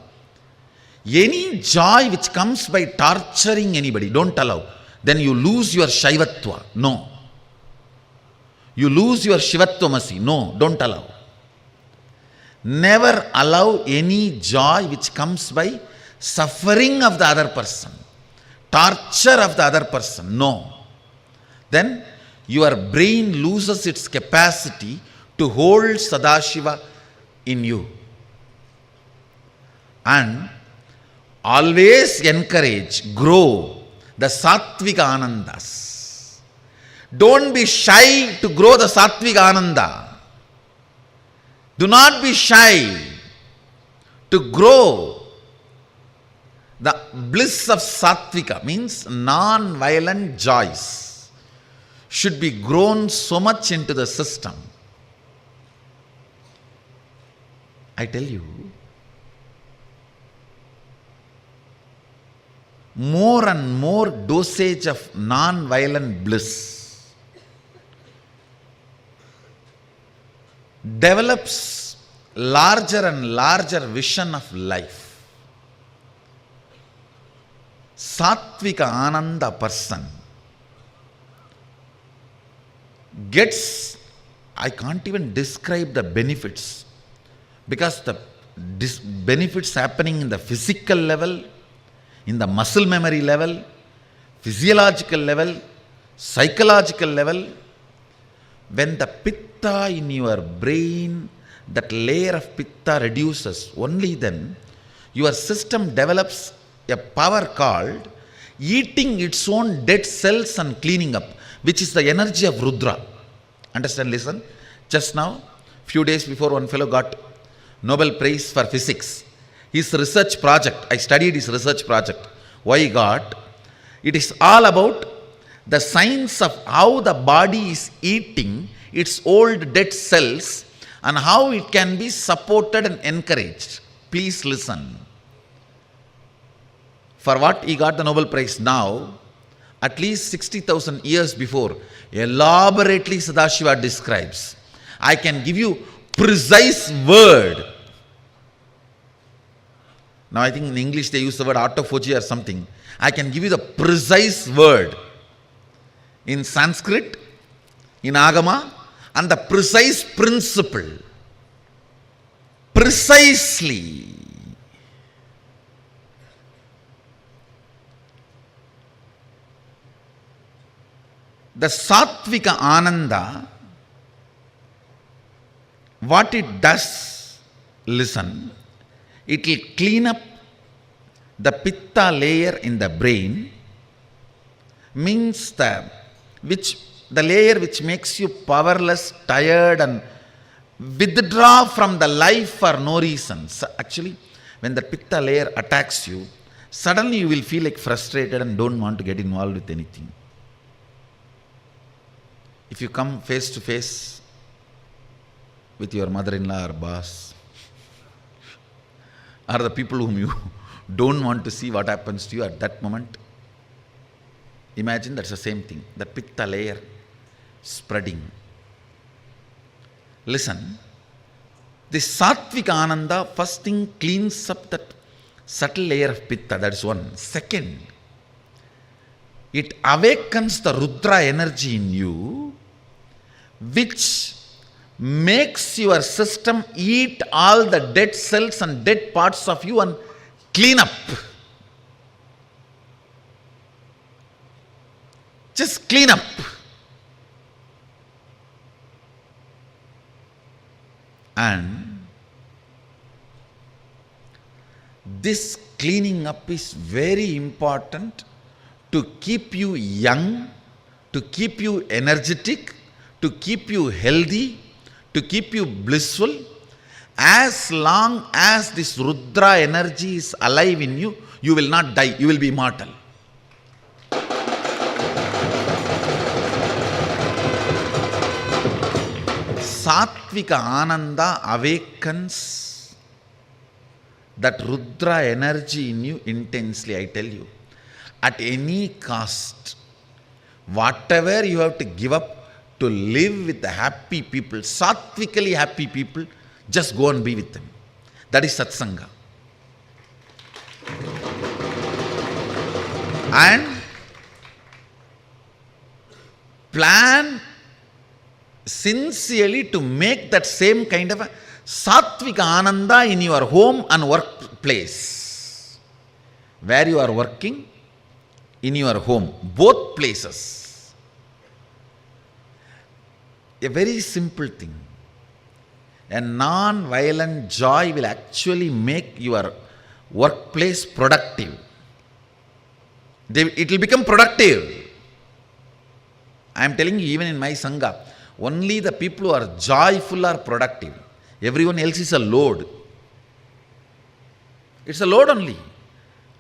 any joy which comes by torturing anybody. Don't allow. Then you lose your Shaivatva. No. You lose your Shivatvamasi. No, don't allow. Never allow any joy which comes by suffering of the other person, torture of the other person. No. Then your brain loses its capacity to hold Sadashiva in you. And always encourage, grow the Sattvika Anandas. Don't be shy to grow the Sattvika Ananda. Do not be shy to grow the bliss of Sattvika, means non-violent joys, should be grown so much into the system. I tell you, more and more dosage of non-violent bliss develops larger and larger vision of life. Sattvika Ananda person gets, I can't even describe the benefits, because the benefits happening in the physical level, in the muscle memory level, physiological level, psychological level, when the pitta in your brain, that layer of pitta reduces, only then your system develops a power called eating its own dead cells and cleaning up, which is the energy of Rudra. Understand? Listen. Just now, few days before, one fellow got Nobel Prize for Physics. His research project, I studied his research project. Why he got? It is all about the science of how the body is eating its old dead cells and how it can be supported and encouraged. Please listen. For what he got the Nobel Prize now, at least 60,000 years before, elaborately Sadashiva describes. I can give you precise word. Now I think in English they use the word autophagy or something. I can give you the precise word in Sanskrit, in Agama, and the precise principle. Precisely. The Sattvika Ananda, what it does, listen, it will clean up the pitta layer in the brain, means the layer which makes you powerless, tired, and withdraw from the life for no reason. So actually, when the pitta layer attacks you, suddenly you will feel like frustrated and don't want to get involved with anything. If you come face to face with your mother-in-law or boss, or the people whom you don't want to see what happens to you at that moment, imagine that's the same thing, the pitta layer spreading. Listen, this Sattvika Ananda first thing cleans up that subtle layer of pitta, that is one. Second, it awakens the Rudra energy in you, which makes your system eat all the dead cells and dead parts of you and clean up. Just clean up. And this cleaning up is very important to keep you young, to keep you energetic, to keep you healthy, to keep you blissful. As long as this Rudra energy is alive in you, you will not die, you will be immortal. Sattvika Ananda awakens that Rudra energy in you intensely, I tell you. At any cost, whatever you have to give up to live with the happy people, sattvically happy people, just go and be with them. That is satsanga. And plan sincerely to make that same kind of a Sattvika Ananda in your home and workplace. Where you are working, in your home, both places. A very simple thing. A non-violent joy will actually make your workplace productive. It will become productive. I am telling you, even in my Sangha, only the people who are joyful are productive. Everyone else is a load. It's a load only.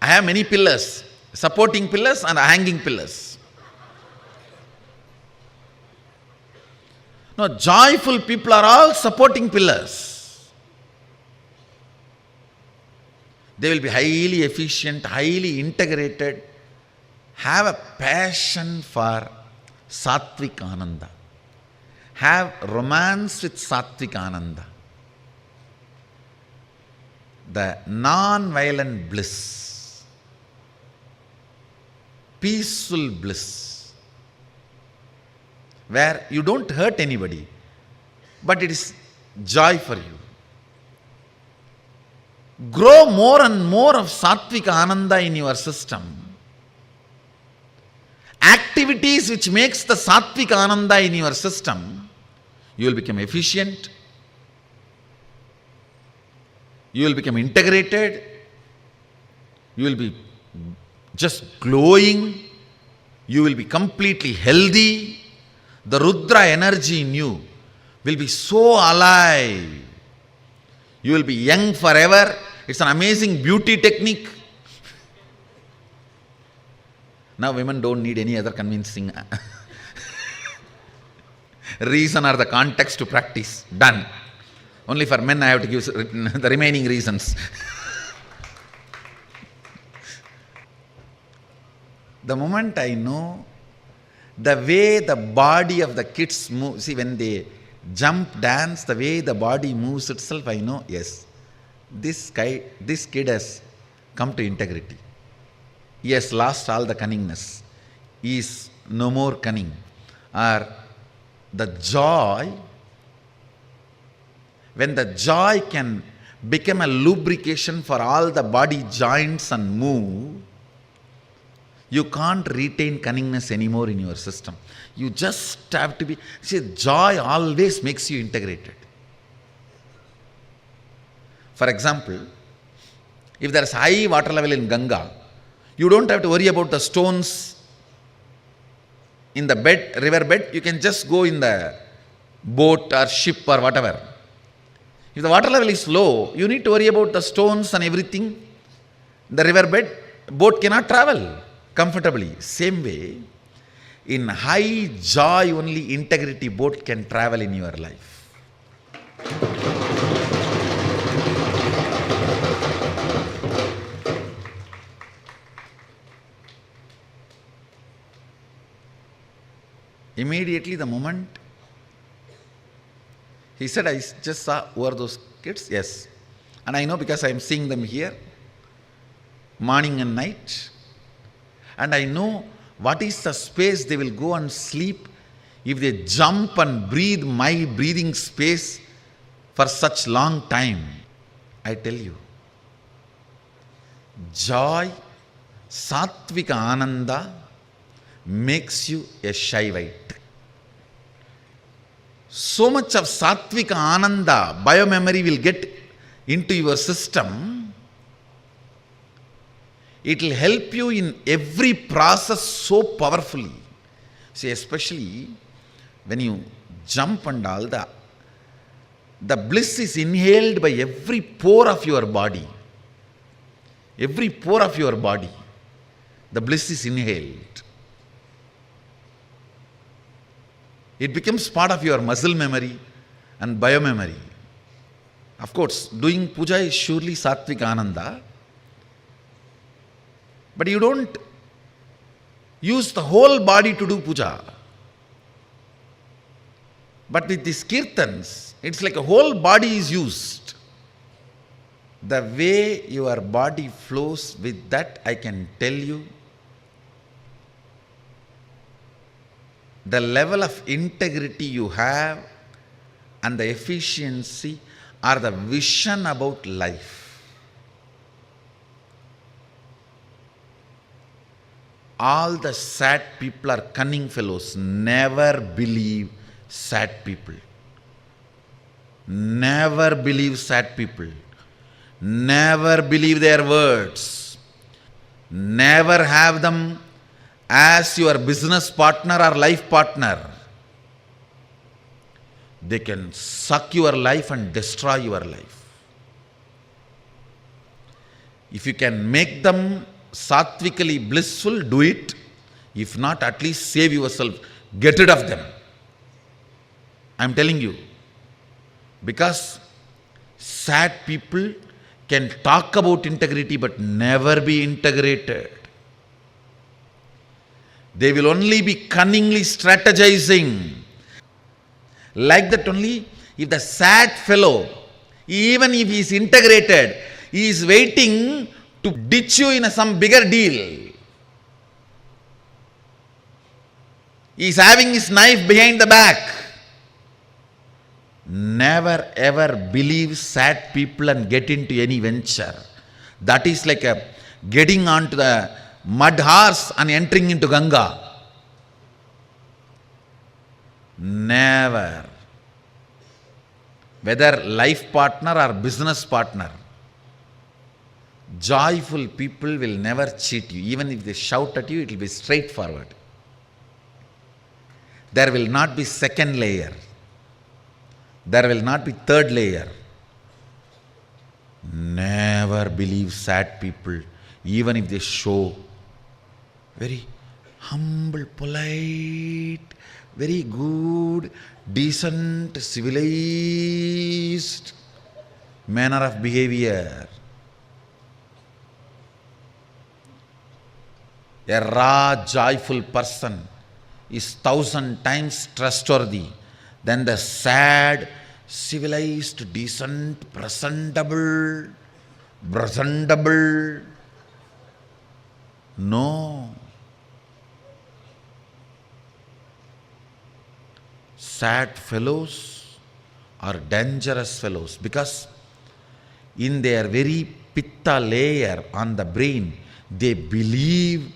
I have many pillars, supporting pillars and hanging pillars. No, joyful people are all supporting pillars. They will be highly efficient, highly integrated, have a passion for Sattvika Ananda, have romance with Sattvika Ananda, the non-violent bliss, peaceful bliss, where you don't hurt anybody, but it is joy for you. Grow more and more of Sattvika Ananda in your system. Activities which makes the Sattvika Ananda in your system You will become efficient. You will become integrated. You will be just glowing. You will be completely healthy. The Rudra energy in you will be so alive. You will be young forever. It's an amazing beauty technique. Now women don't need any other convincing reason or the context to practice. Done. Only for men I have to give the remaining reasons. The moment I know the way the body of the kids move, see when they jump, dance, the way the body moves itself, I know, yes, this kid has come to integrity. He has lost all the cunningness. He is no more cunning. Or the joy, when the joy can become a lubrication for all the body joints and move, you can't retain cunningness anymore in your system. You just have to be, see, joy always makes you integrated. For example, if there is high water level in Ganga, you don't have to worry about the stones in the bed, river bed. You can just go in the boat or ship or whatever. If the water level is low, you need to worry about the stones and everything. The river bed, boat cannot travel comfortably. Same way, in high joy only integrity boat can travel in your life. Immediately the moment he said, I just saw who are those kids? Yes. And I know because I am seeing them here, morning and night. And I know what is the space they will go and sleep if they jump and breathe my breathing space for such long time. I tell you, joy, sattvika ananda makes you a Shaivite. So much of sattvika ananda, biomemory will get into your system. It will help you in every process so powerfully. See, especially when you jump and all, the bliss is inhaled by every pore of your body. Every pore of your body, the bliss is inhaled. It becomes part of your muscle memory and biomemory. Of course, doing puja is surely sattvika ananda, but you don't use the whole body to do puja. But with these kirtans, it's like a whole body is used. The way your body flows with that, I can tell you, the level of integrity you have and the efficiency or the vision about life. All the sad people are cunning fellows. Never believe sad people. Never believe sad people. Never believe their words. Never have them as your business partner or life partner. They can suck your life and destroy your life. If you can make them sattvically blissful, do it. If not, at least save yourself. Get rid of them. I am telling you. Because sad people can talk about integrity but never be integrated. They will only be cunningly strategizing. Like that only, if the sad fellow, even if he is integrated, he is waiting to ditch you in some bigger deal. He is having his knife behind the back. Never ever believe sad people and get into any venture. That is like a getting onto the mud horse and entering into Ganga. Never. whether life partner or business partner. Joyful people will never cheat you. Even if they shout at you, it will be straightforward. There will not be second layer. There will not be third layer. Never believe sad people, even if they show very humble, polite, very good, decent, civilized manner of behavior. A raw, joyful person is 1,000 times trustworthy than the sad, civilized, decent, presentable. No. Sad fellows are dangerous fellows because in their very pitta layer on the brain, they believe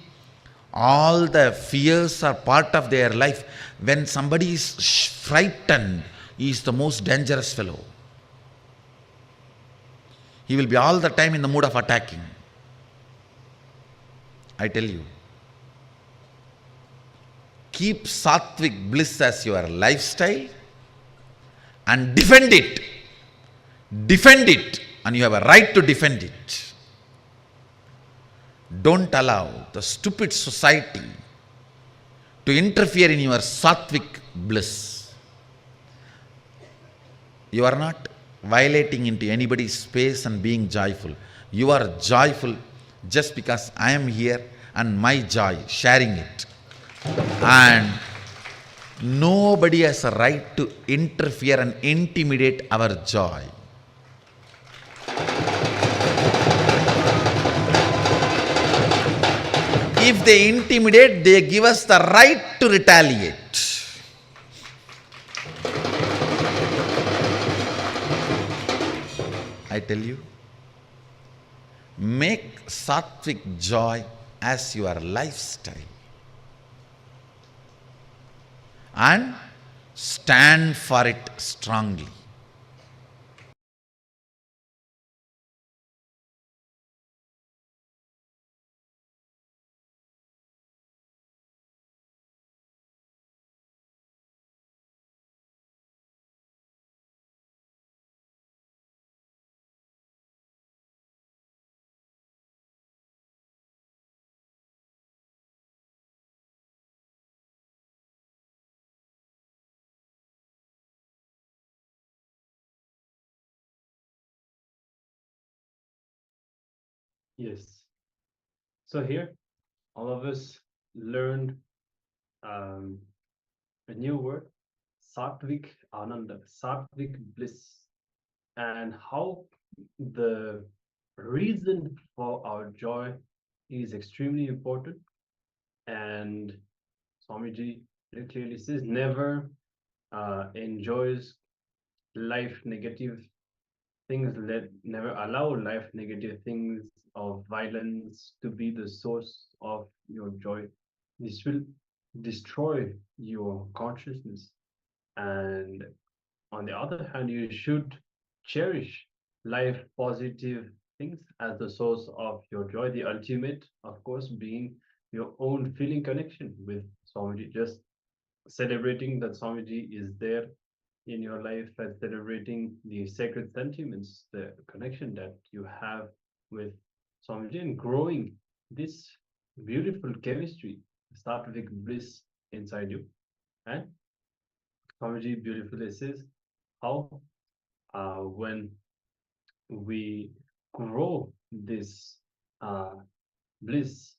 all the fears are part of their life. When somebody is frightened, he is the most dangerous fellow. He will be all the time in the mood of attacking. I tell you. Keep sattvic bliss as your lifestyle and defend it. Defend it, and you have a right to defend it. Don't allow the stupid society to interfere in your sattvic bliss. You are not violating into anybody's space and being joyful. You are joyful just because I am here and my joy, sharing it. And nobody has a right to interfere and intimidate our joy. If they intimidate, they give us the right to retaliate. I tell you, make sattvic joy as your lifestyle and stand for it strongly. Yes. So here, all of us learned a new word, sattvic ananda, sattvic bliss, and how the reason for our joy is extremely important. And Swamiji very clearly says, never enjoys life negative things, never allow life negative things of violence to be the source of your joy. This will destroy your consciousness. And on the other hand, you should cherish life positive things as the source of your joy. The ultimate, of course, being your own feeling connection with Swamiji. Just celebrating that Swamiji is there in your life and celebrating the sacred sentiments, the connection that you have with Swamiji, and growing this beautiful chemistry, sattvic bliss inside you. And Swamiji beautifully says how when we grow this bliss,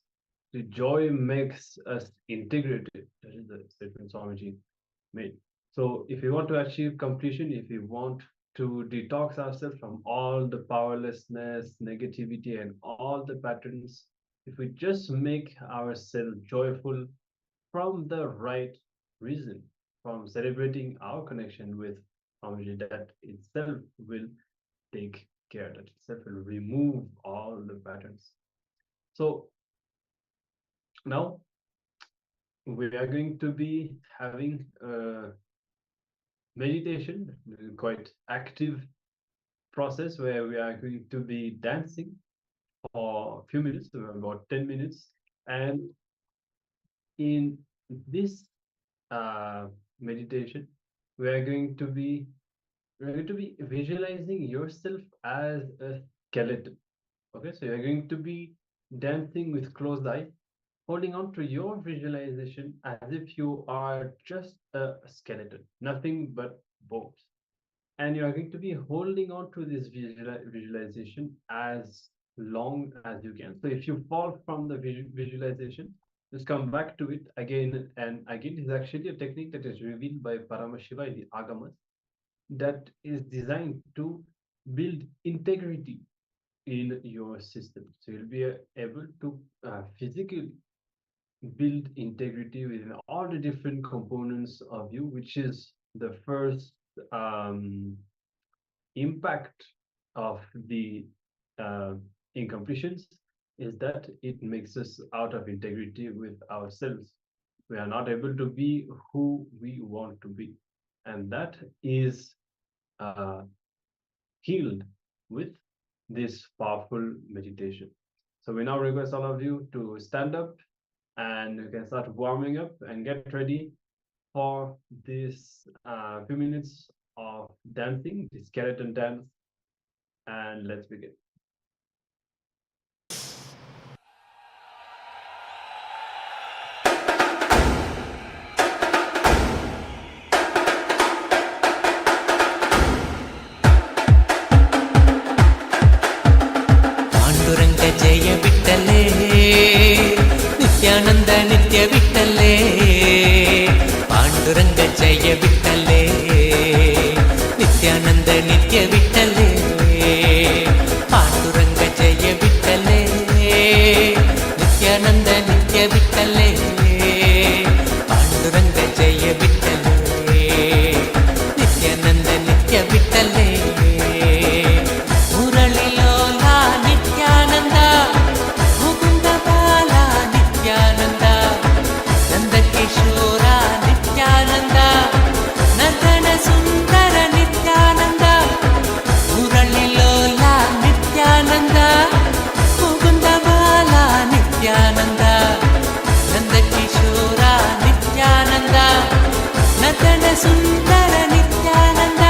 the joy makes us integrated. That is the statement Swamiji made. So if we want to achieve completion, if we want to detox ourselves from all the powerlessness, negativity, and all the patterns, if we just make ourselves joyful from the right reason, from celebrating our connection with Swamiji, that itself will take care, that itself will remove all the patterns. So now we are going to be having meditation, quite active process where we are going to be dancing for a few minutes, about 10 minutes. And in this meditation, we are going to be visualizing yourself as a skeleton. Okay, so you're going to be dancing with closed eyes, holding on to your visualization as if you are just a skeleton, nothing but bones. And you are going to be holding on to this visualization as long as you can. So if you fall from the visualization, just come back to it again and again. It's actually a technique that is revealed by Paramashiva in the Agamas that is designed to build integrity in your system. So you'll be able to physically build integrity within all the different components of you, which is the first impact of the incompletions, is that it makes us out of integrity with ourselves. We are not able to be who we want to be, and that is healed with this powerful meditation. So we now request all of you to stand up, and you can start warming up and get ready for this few minutes of dancing, the skeleton dance, and let's begin. जय विठ्ठले नित्यानंद नित्य विठ्ठले पांडुरंग जय विठ्ठले नित्यानंद नित्य विठ्ठले पांडुरंग जय विठ्ठले नित्यानंद नित्य विठ्ठले पांडुरंग जय विठ्ठले नित्यानंद नित्य विठ्ठले सुंदर नित्यानंद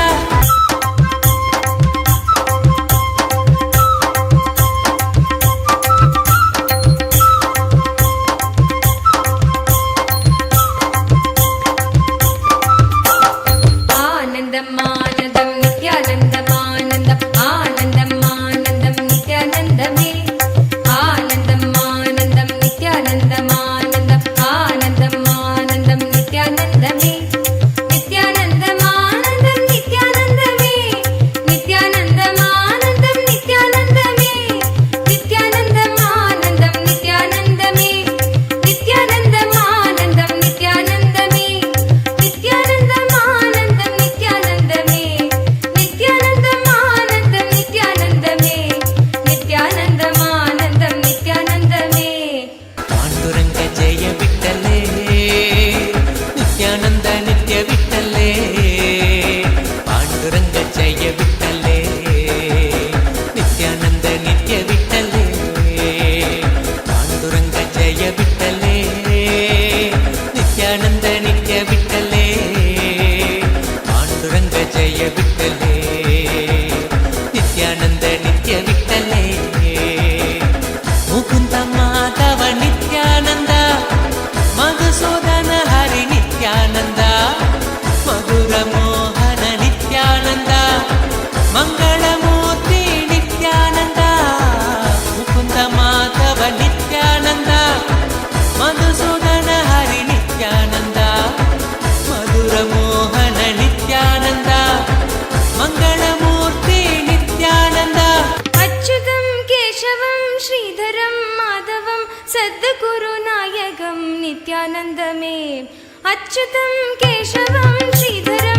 आनंदम आनंदम नित्यानंदम आनंदम आनंदम आनंदम नित्यानंदमे आनंदम आनंदम नित्यानंदम आनंदम आनंदम आनंदम नित्यानंदमे नित्यानंदमे अच्युतं केशवं श्रीधरं